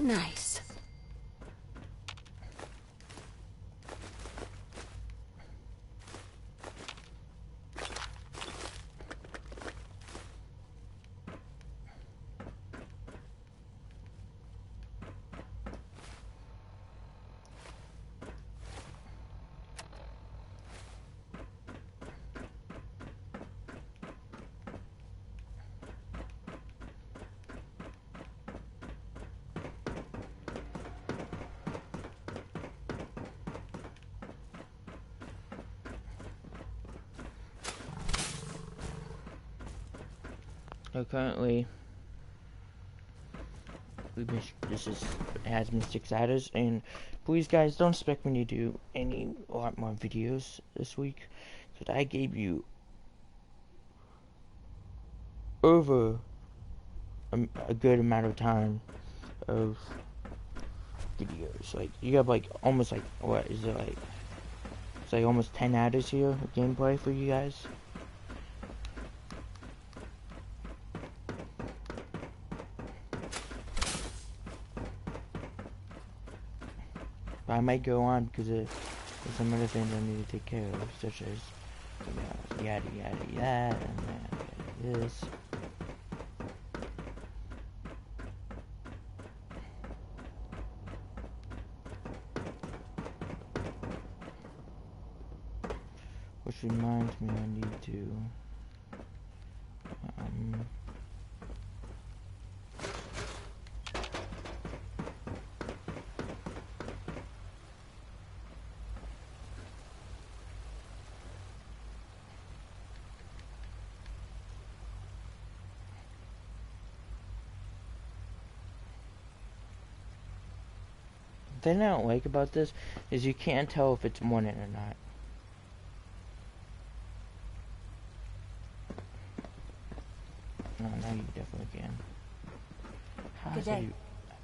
Nice. So currently, this has been 6 hours, and please guys don't expect me to do a lot more videos this week, because I gave you over a good amount of time of videos. Like, you have like almost like, what is it, like, it's like almost 10 hours here of gameplay for you guys. But I might go on because there's some other things I need to take care of, such as, you know, yada yada yada, and is. Which reminds me, I need to the thing I don't like about this is you can't tell if it's morning or not. Oh, now you definitely can. How's Good day. it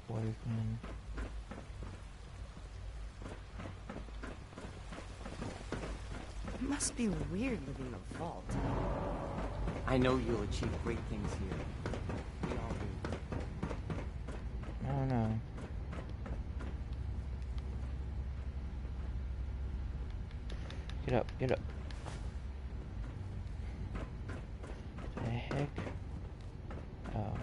working? It must be weird living in a vault. I know you'll achieve great things here. We all do. I don't know. Get up, get up. The heck? Oh.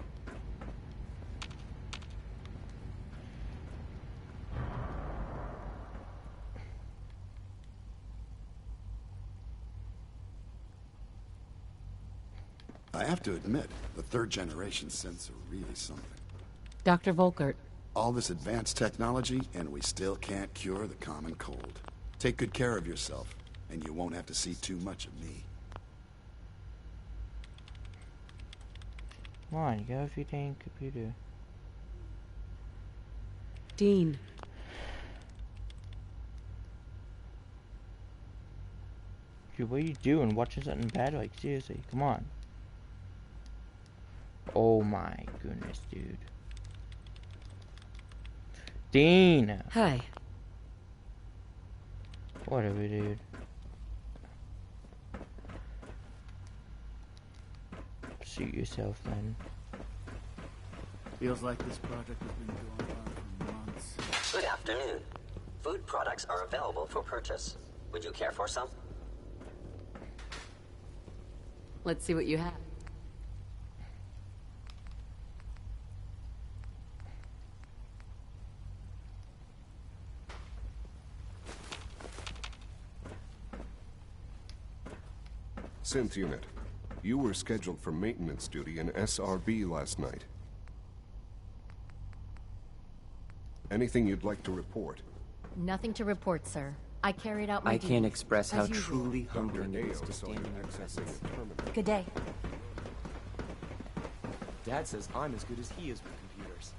I have to admit, the third generation synths are really something. Dr. Volkert. All this advanced technology, and we still can't cure the common cold. Take good care of yourself, and you won't have to see too much of me. Come on, you got your dang computer. Dean. Dude, what are you doing? Watching something bad? Like, seriously, come on. Oh my goodness, dude. Dean! Hi. Whatever, dude. Suit yourself, then. Feels like this project has been going on for months. Good afternoon. Food products are available for purchase. Would you care for some? Let's see what you have. Synth unit, you were scheduled for maintenance duty in SRB last night. Anything you'd like to report? Nothing to report, sir. I carried out my I duty, can't express how as usual. truly humbling it is Dr. to Ayo saw stand you in your accessing presence. a terminal. Good day. Dad says I'm as good as he is with computers.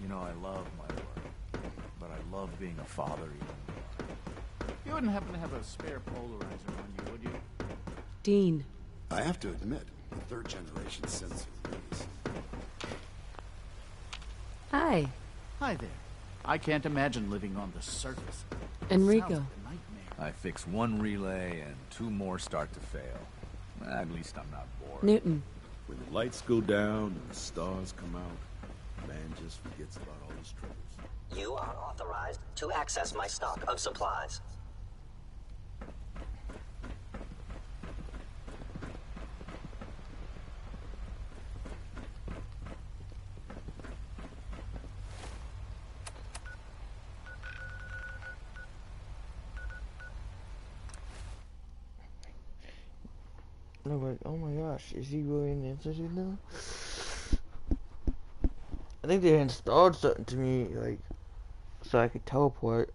You know, I love my work, but I love being a father even more. You wouldn't happen to have a spare polarizer on you, would you? Dean. I have to admit, the third generation synths are really something. Hi. Hi there. I can't imagine living on the surface. Enrico. Sounds like a nightmare. I fix one relay and 2 more start to fail. At least I'm not bored. Newton. When the lights go down and the stars come out, man just forgets about all his troubles. You are authorized to access my stock of supplies. No, but oh my gosh, is he really in the institute now? I think they installed something to me, like, so I could teleport.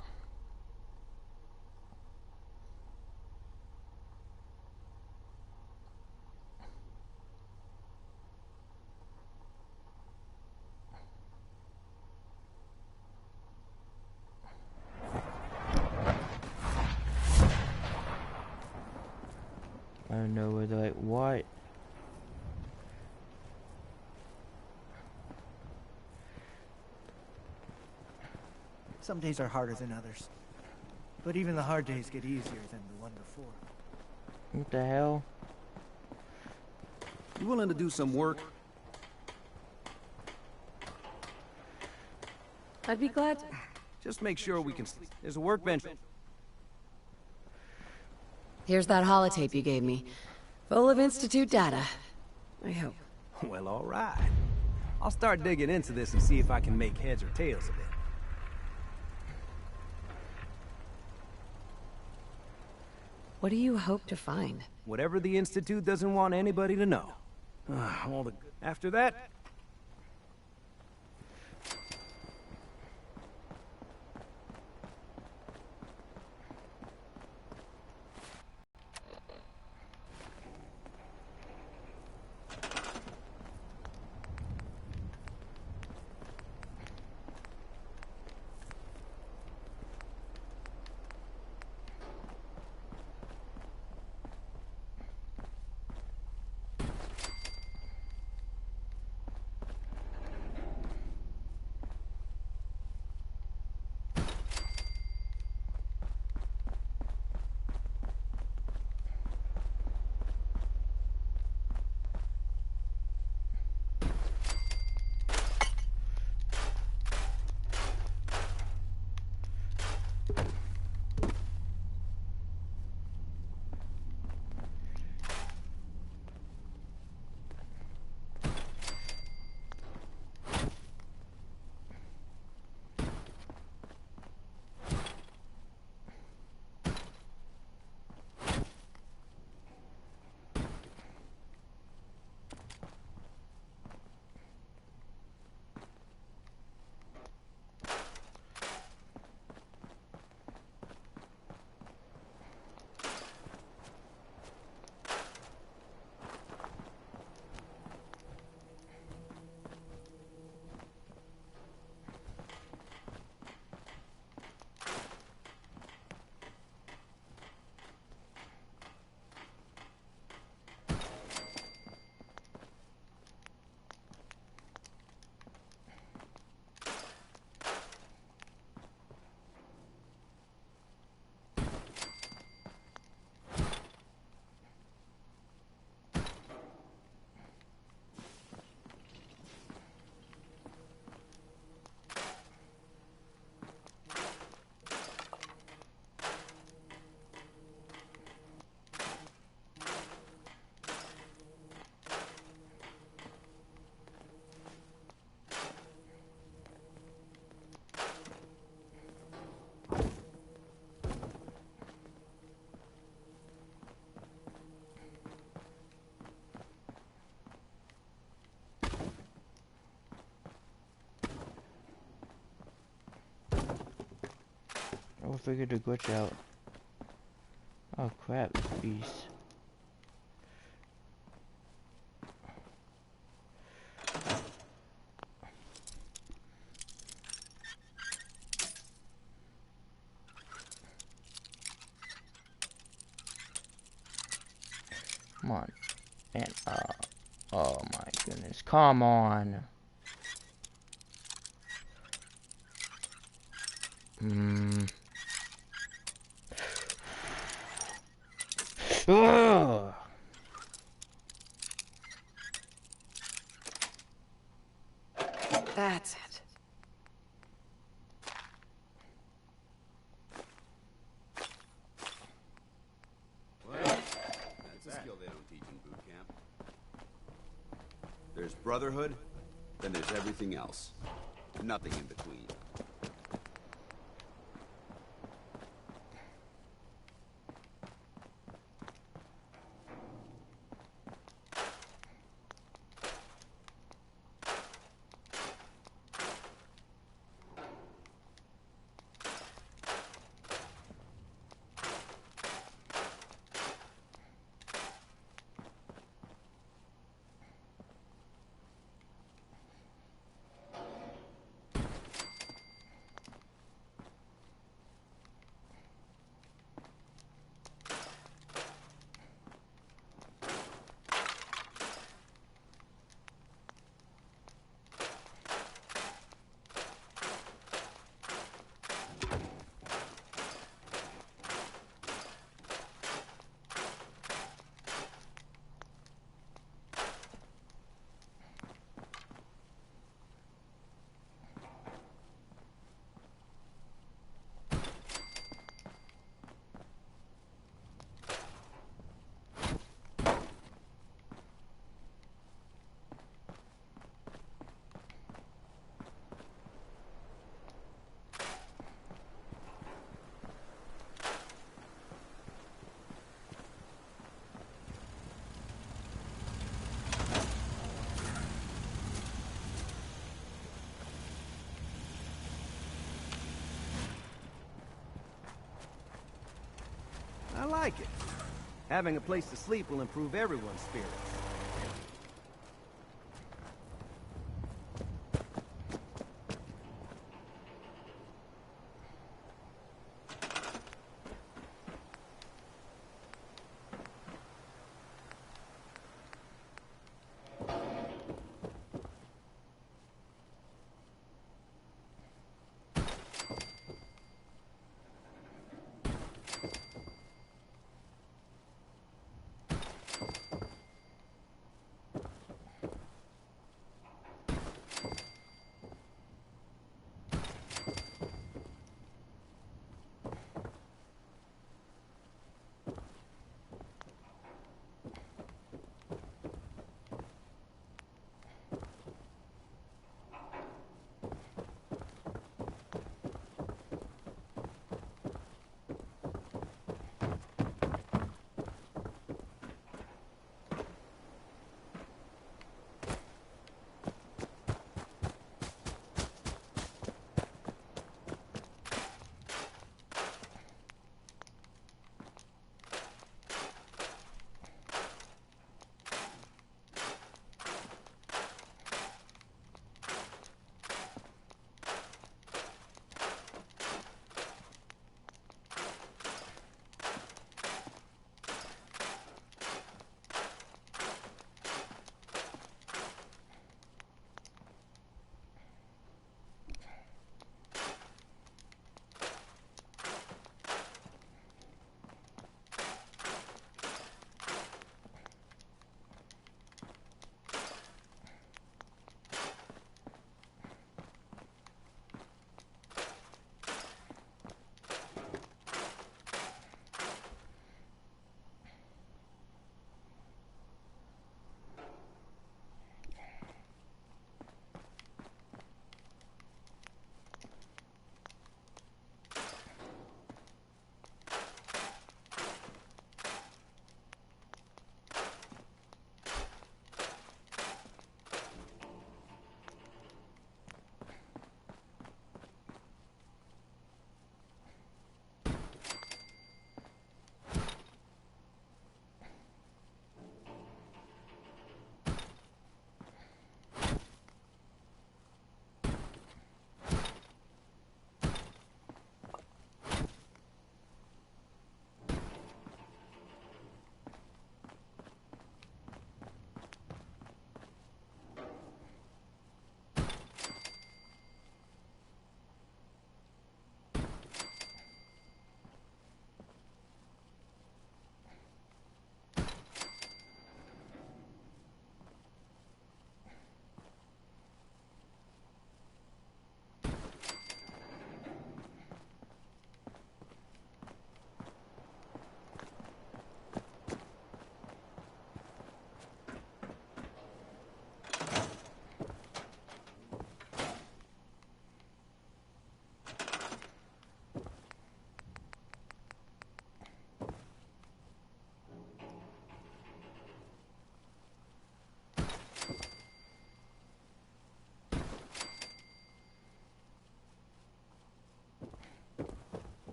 I don't know whether, like, what? Some days are harder than others. But even the hard days get easier than the one before. What the hell? You willing to do some work? I'd be glad to. Just make sure we can... There's a workbench. Here's that holotape you gave me. Full of Institute data. I hope. Well, all right. I'll start digging into this and see if I can make heads or tails of it. What do you hope to find? Whatever the Institute doesn't want anybody to know. All the... After that... Oh, I figured a glitch out. Oh crap, beast. Come on. And, oh my goodness. Come on. Ugh. That's it. Well, that's a skill they don't teach in boot camp. There's brotherhood, then there's everything else. Nothing in between. I like it. Having a place to sleep will improve everyone's spirits.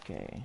Okay.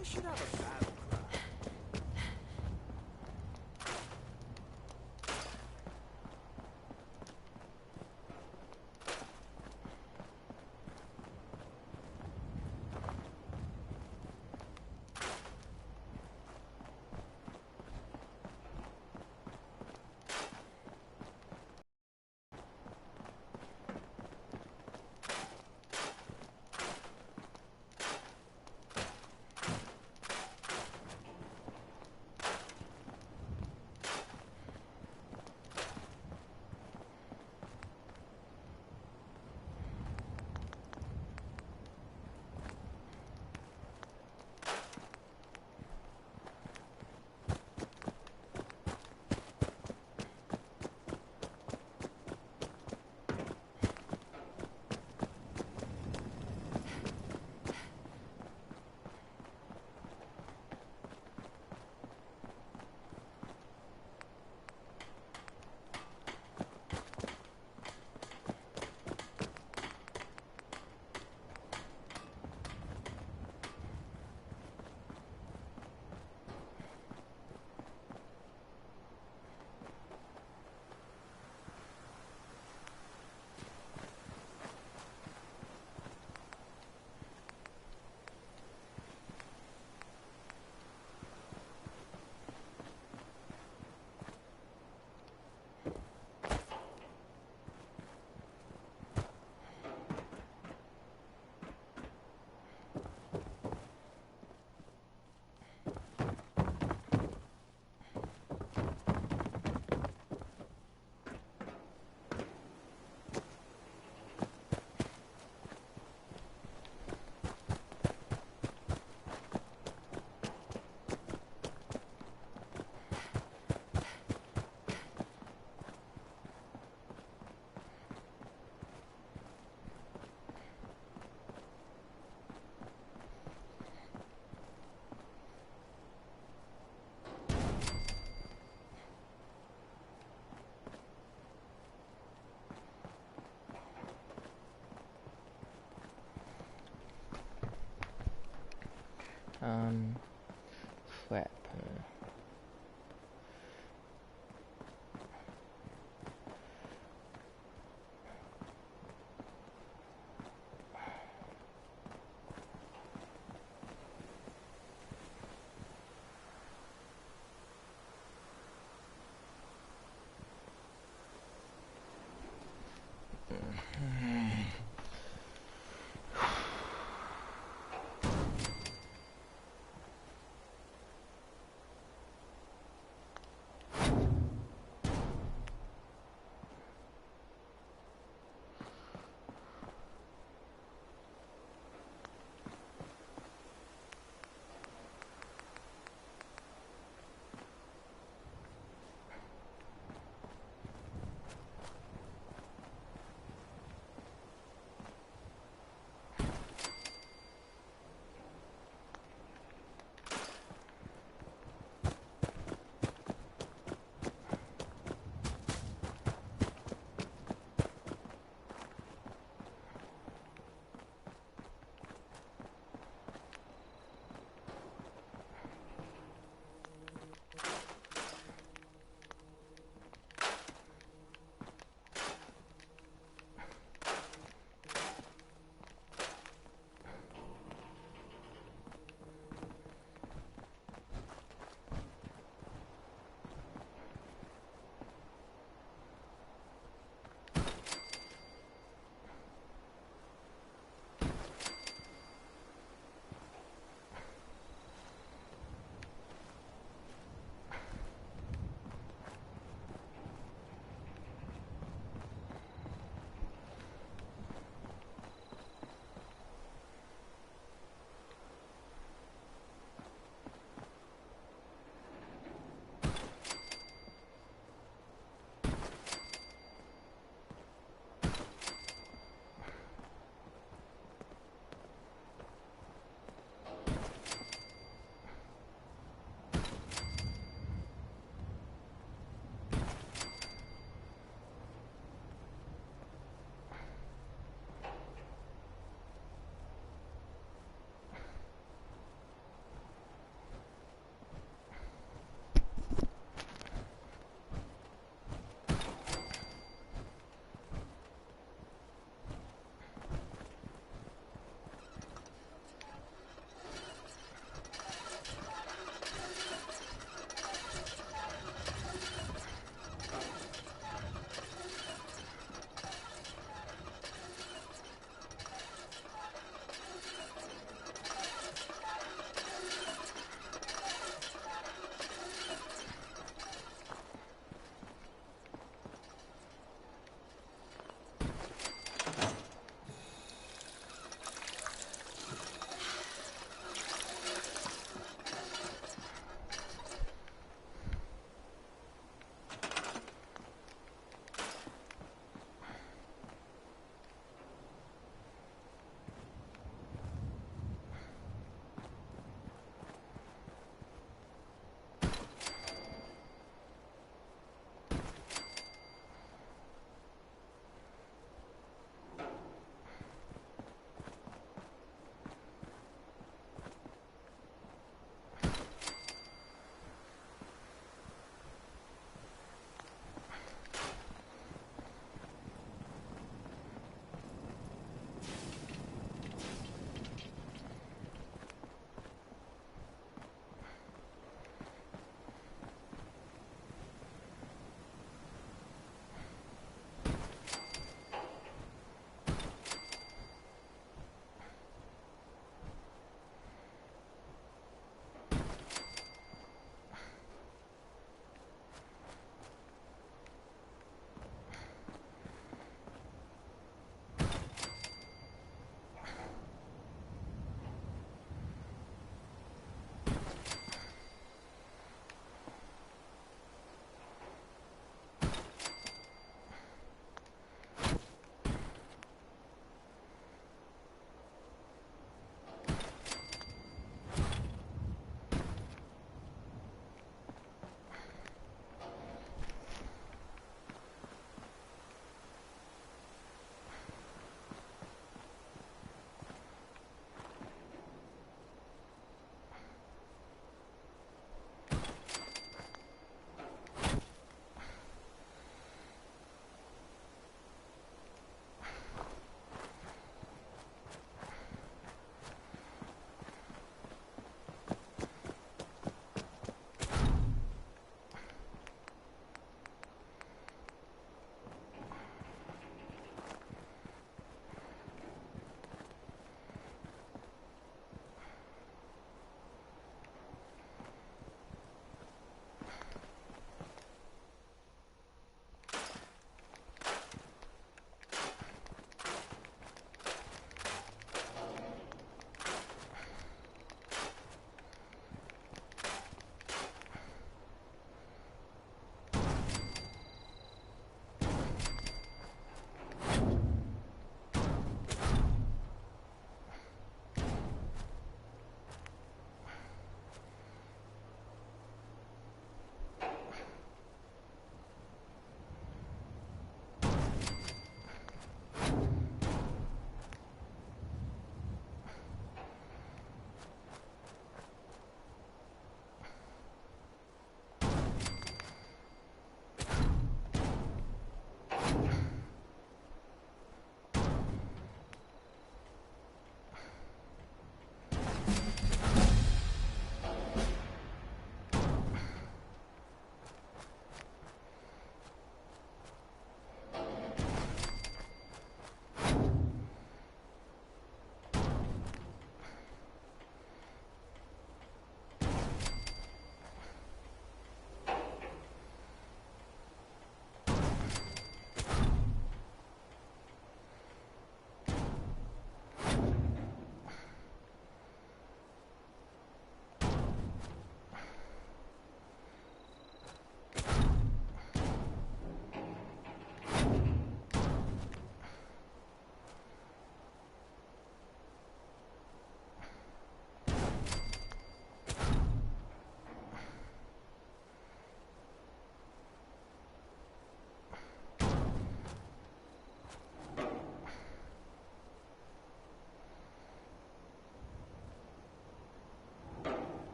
I should have a battle cry. Crap.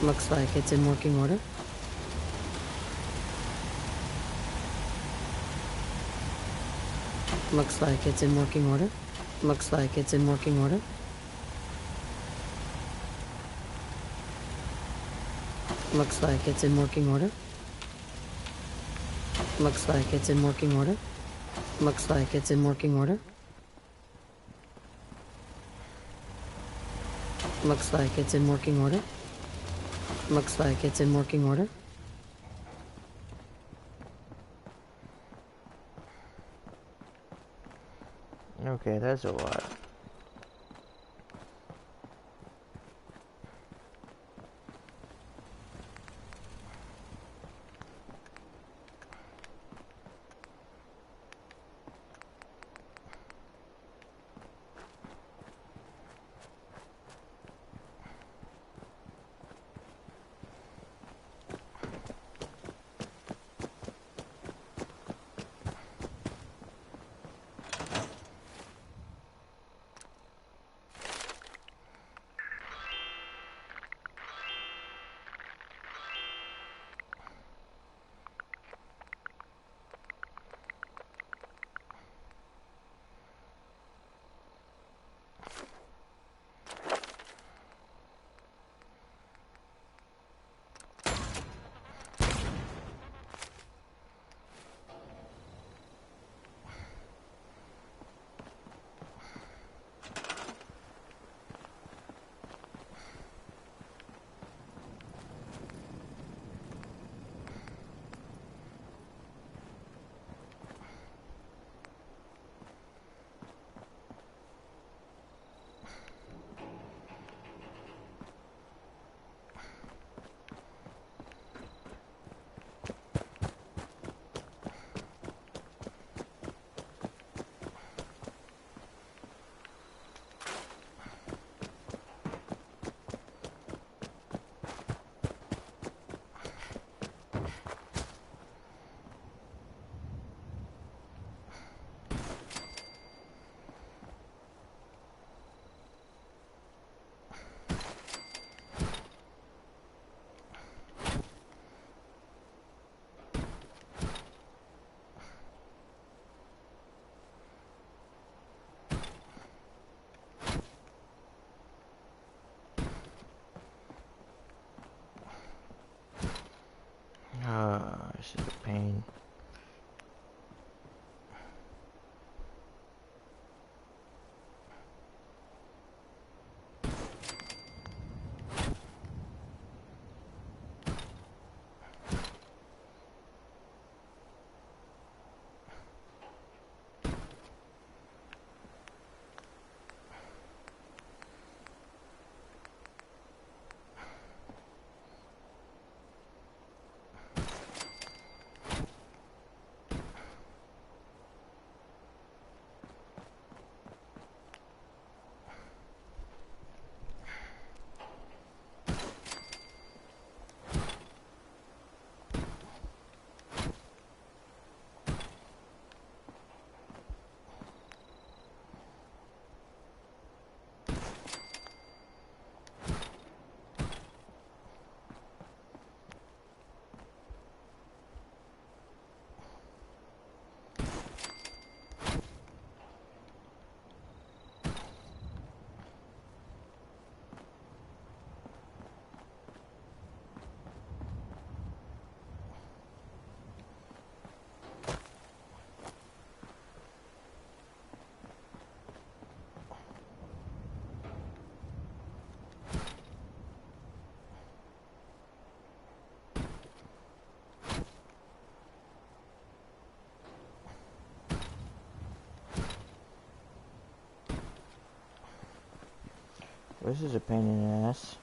Looks like it's in working order. Looks like it's in working order. Looks like it's in working order. Looks like it's in working order. Looks like it's in working order. Looks like it's in working order. Looks like it's in working order. Looks like it's in working order. Okay, that's a lot. This is a pain. This is a pain in the ass.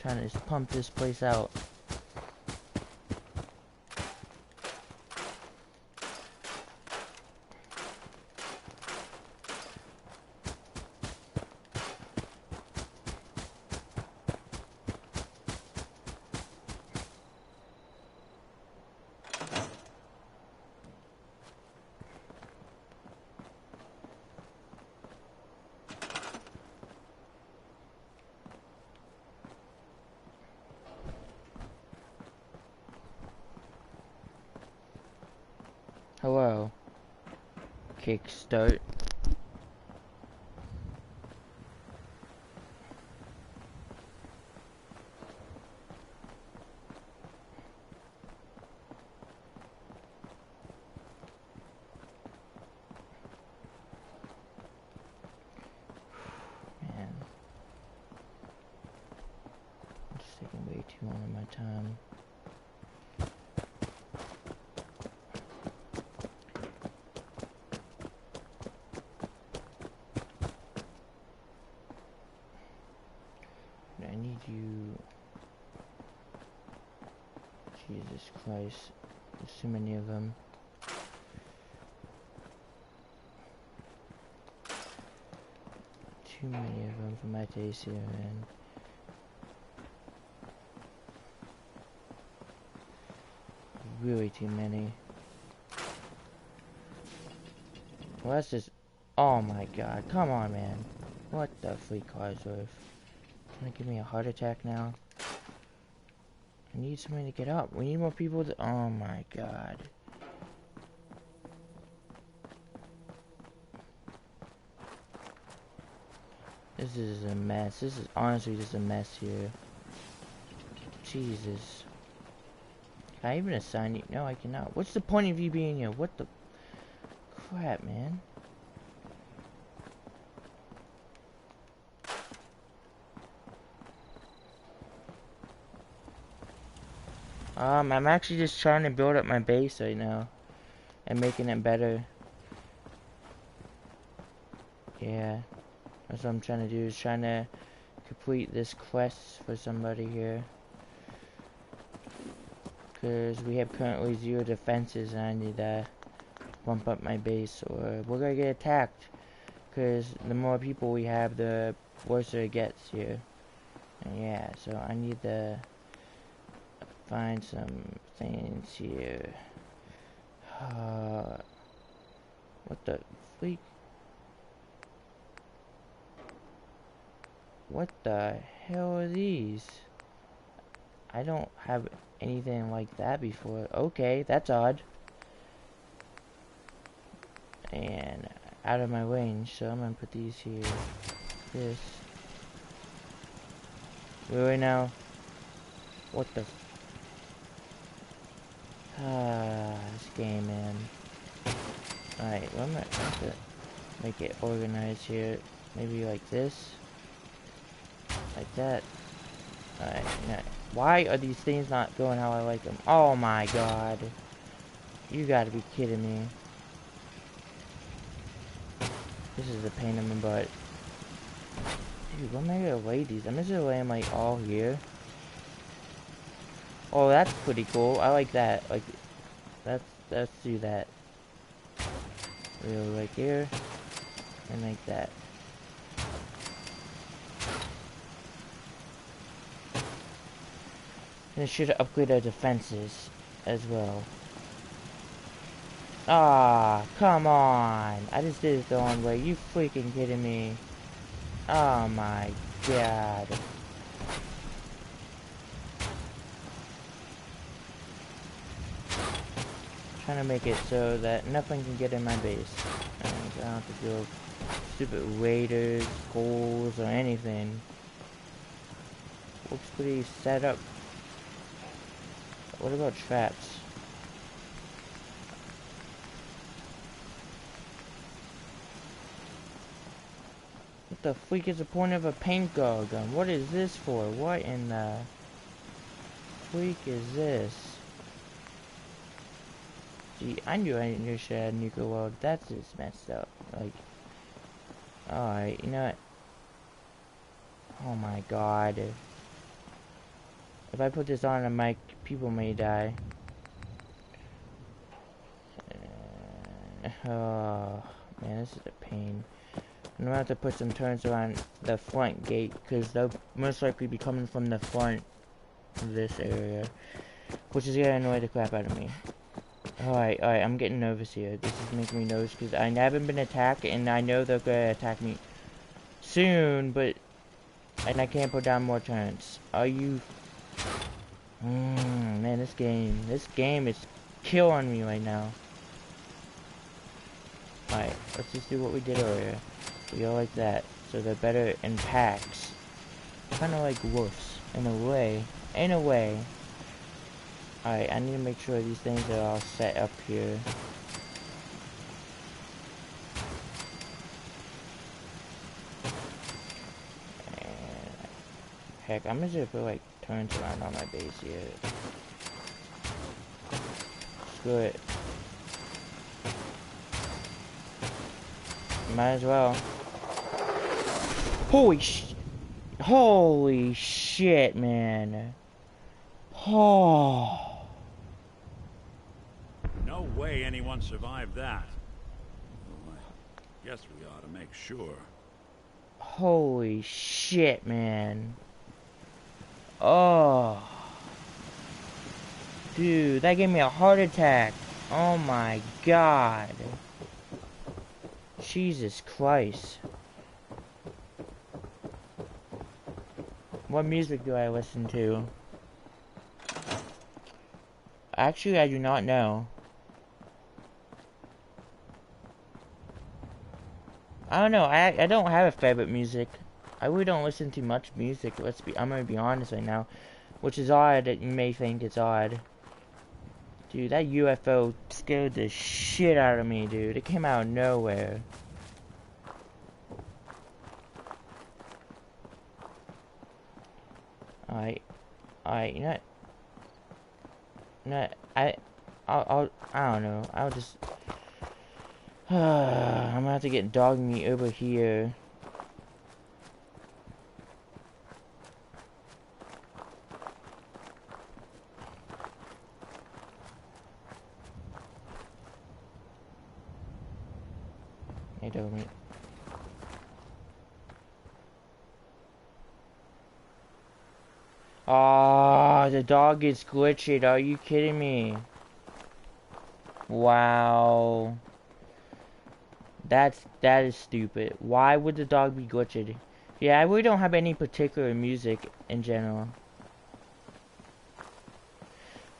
Trying to just pump this place out. Hello. Kickstart. Man. I'm just taking way too long of my time. I need you. Jesus Christ. There's too many of them. Too many of them for my taste here, man. Really too many. Well, that's just... Oh my god. Come on, man. What the freak car's worth? Gonna give me a heart attack now? I need somebody to get up. We need more people to... Oh my god. This is a mess. This is honestly just a mess here. Jesus. Can I even assign you? No, I cannot. What's the point of you being here? What the... Crap, man. I'm actually just trying to build up my base right now. And making it better. Yeah. That's what I'm trying to do, is trying to complete this quest for somebody here. Because we have currently 0 defenses and I need to bump up my base or we're gonna get attacked. Because the more people we have, the worse it gets here. And yeah, so I need to find some things here. What the freak? What the hell are these? I don't have anything like that before. Okay, that's odd. And out of my range, so I'm gonna put these here. This. Really now? What the? This game, man. Alright, well, I'm gonna have to make it organized here. Maybe like this. Like that. Alright, now, why are these things not going how I like them? Oh my god. You gotta be kidding me. This is a pain in the butt. Dude, when am I gonna lay these? I'm just gonna lay them like all here. Oh, that's pretty cool. I like that. Like, let's do that. Really like here. And like that. And it should upgrade our defenses as well. Ah, come on. I just did it the wrong way. You freaking kidding me? Oh my god. Trying to make it so that nothing can get in my base. And I don't have to deal with stupid raiders, ghouls, or anything. Looks pretty set up. What about traps? What the freak is the point of a paintball gun? What is this for? What in the freak is this? Gee, I knew I should have nuclear world. That's just messed up. Like, alright, you know what? Oh my god. If I put this on a mic, people may die. Oh, man, this is a pain. I'm gonna have to put some turns around the front gate, because they'll most likely be coming from the front of this area, which is gonna annoy the crap out of me. Alright, I'm getting nervous here. This is making me nervous, because I haven't been attacked, and I know they're gonna attack me soon, but... And I can't put down more turns. Are you... man, this game is killing me right now. Alright, let's just do what we did earlier. We go like that, so they're better in packs. Kind of like wolves, in a way. In a way. Alright, I need to make sure these things are all set up here. Heck, I'm just gonna put like turns around on my base here. Screw it. Might as well. Holy shit, man. Oh. No way anyone survived that. Well, I guess we ought to make sure. Holy shit, man. Oh. Dude, that gave me a heart attack. Oh my god. Jesus Christ. What music do I listen to? Actually, I do not know. I don't know. I don't have a favorite music. I really don't listen to much music. I'm gonna be honest right now, which is odd that you may think it's odd. Dude, that UFO scared the shit out of me, dude. It came out of nowhere. Alright, you know what? No, I don't know. I'll just... I'm gonna have to get dog meat over here. Hey, dog meat. Ah, the dog is glitched. Are you kidding me? Wow. That is stupid. Why would the dog be glitched? Yeah, I really don't have any particular music in general.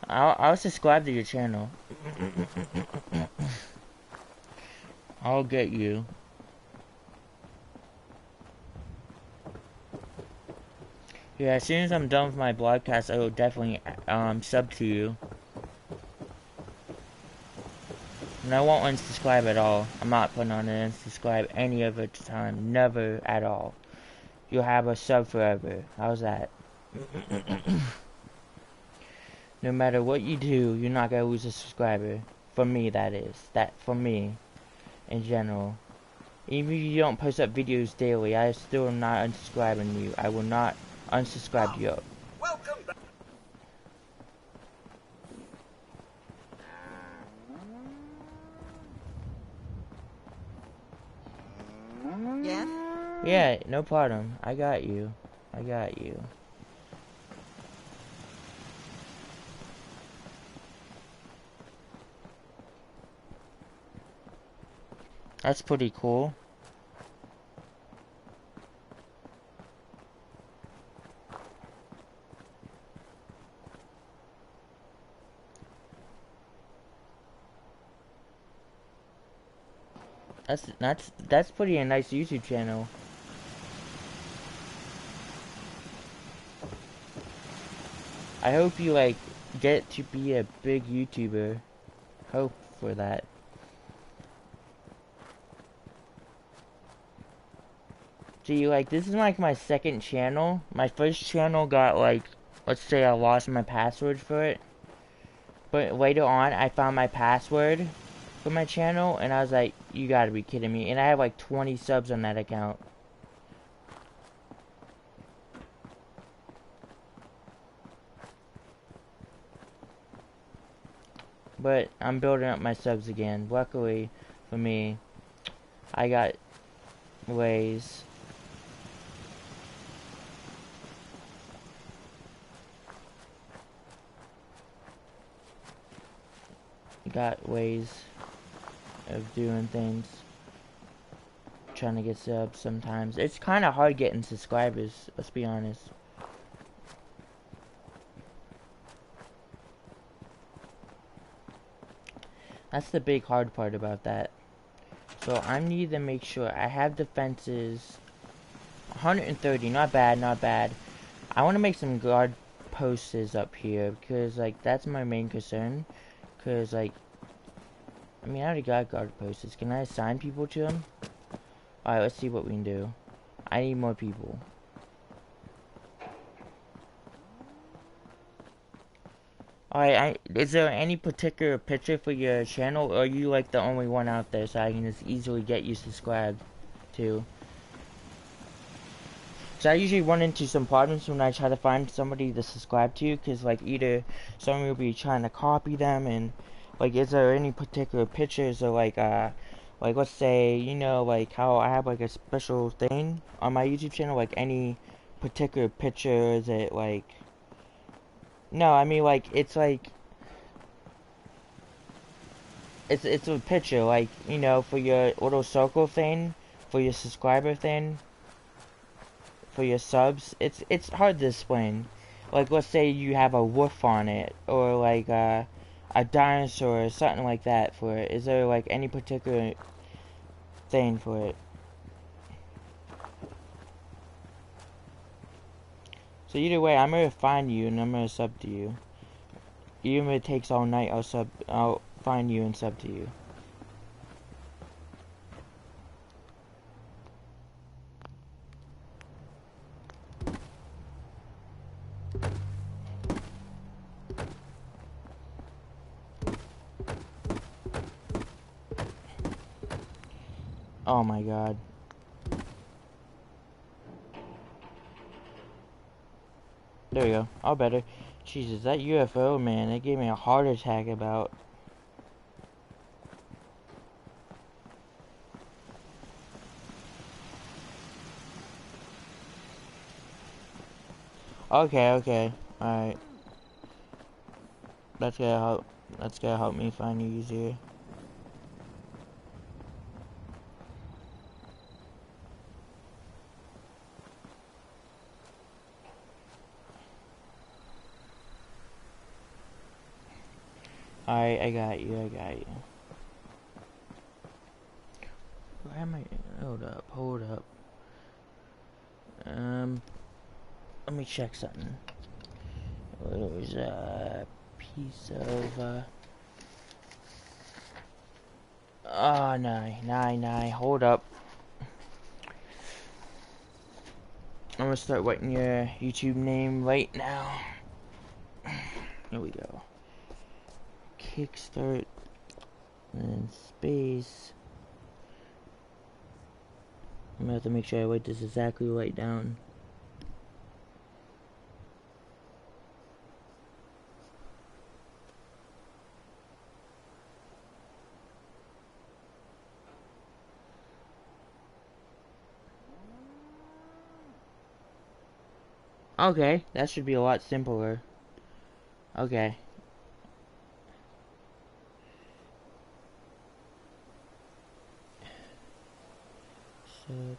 I'll subscribe to your channel. I'll get you. Yeah, as soon as I'm done with my broadcast, I will definitely sub to you. And I won't unsubscribe at all. I'm not putting on an unsubscribe any other time. Never at all. You'll have a sub forever. How's that? No matter what you do, you're not gonna lose a subscriber. For me, that is. For me, in general. Even if you don't post up videos daily, I still am not unsubscribing you. I will not unsubscribe you. Welcome back. Yeah? Yeah, no problem. I got you. I got you. That's pretty cool. That's pretty a nice YouTube channel. I hope you like get to be a big YouTuber. Hope for that. See, like, this is like my second channel. My first channel got like, let's say I lost my password for it. But later on, I found my password for my channel, and I was like, you gotta be kidding me. And I have like 20 subs on that account. but I'm building up my subs again. Luckily for me, I got ways. Got ways of doing things. Trying to get subs sometimes. It's kind of hard getting subscribers, let's be honest. That's the big hard part about that. So I need to make sure I have defenses 130, not bad, not bad. I want to make some guard posts up here because like that's my main concern. Because like, I mean I already got guard posts. Can I assign people to them? Alright, let's see what we can do. I need more people. Alright, is there any particular picture for your channel, or are you like the only one out there so I can just easily get you subscribed to? So I usually run into some problems when I try to find somebody to subscribe to, because like either someone will be trying to copy them, and like is there any particular pictures, or like let's say, you know, like how I have like a special thing on my YouTube channel, like any particular picture, is it like, no, I mean like it's like it's a picture, like, you know, for your little circle thing, for your subscriber thing, for your subs. It's hard to explain. Like let's say you have a wolf on it, or like a dinosaur or something like that for it. Is there like any particular thing for it? So either way, I'm gonna find you and I'm gonna sub to you. Even if it takes all night, I'll find you and sub to you. Oh my god. There we go. All better. Jesus, that UFO, man, it gave me a heart attack about. Okay, okay. Alright. That's gonna help me find you easier. Alright, I got you, Where am I? Hold up. Let me check something. There's a piece of, oh, no, hold up. I'm gonna start writing your YouTube name right now. Here we go. Kickstart, and then space. I'm gonna have to make sure I write this exactly right down. Okay, that should be a lot simpler. Okay. Sub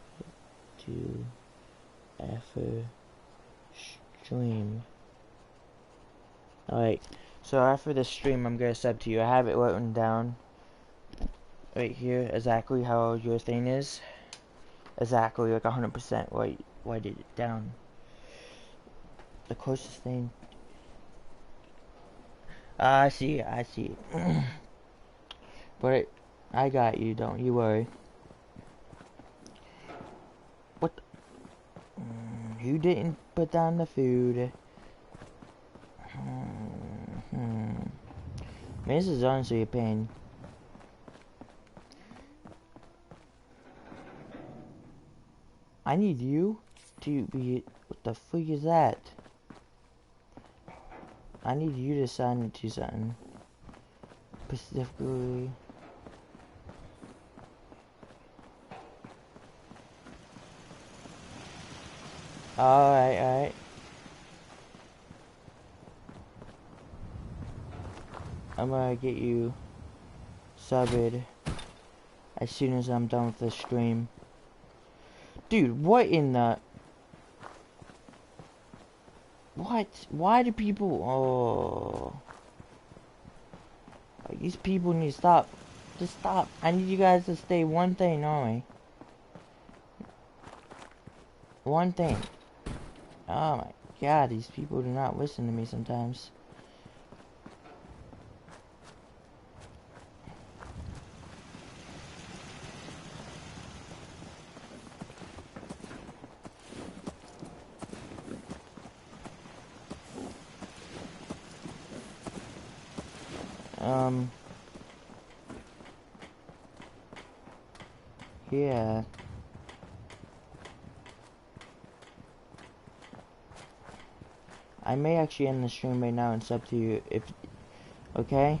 to after stream. Alright, so after the stream, I'm gonna sub to you. I have it written down right here, exactly how your thing is. Exactly, like 100%. Write it down. The closest thing. I see. But I got you, don't you worry. What the? Who didn't put down the food? Man, this is honestly a pain. I need you to be... What the freak is that? I need you to sign into something. specifically. Alright. I'm gonna get you subbed as soon as I'm done with the stream. Dude, what in the... What? Why do people... Oh... These people need to stop. Just stop. I need you guys to stay one thing on me. One thing. Oh my god, these people do not listen to me sometimes. Yeah. I may actually end the stream right now and sub to you if... Okay?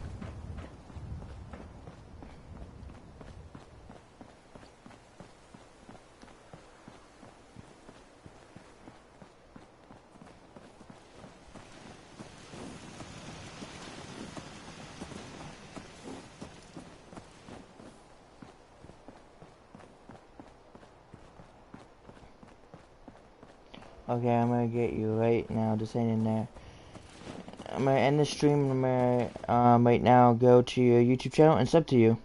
Okay, I'm gonna get you right now, just hang in there. I'm gonna end the stream, I'm gonna, right now go to your YouTube channel and sub to you.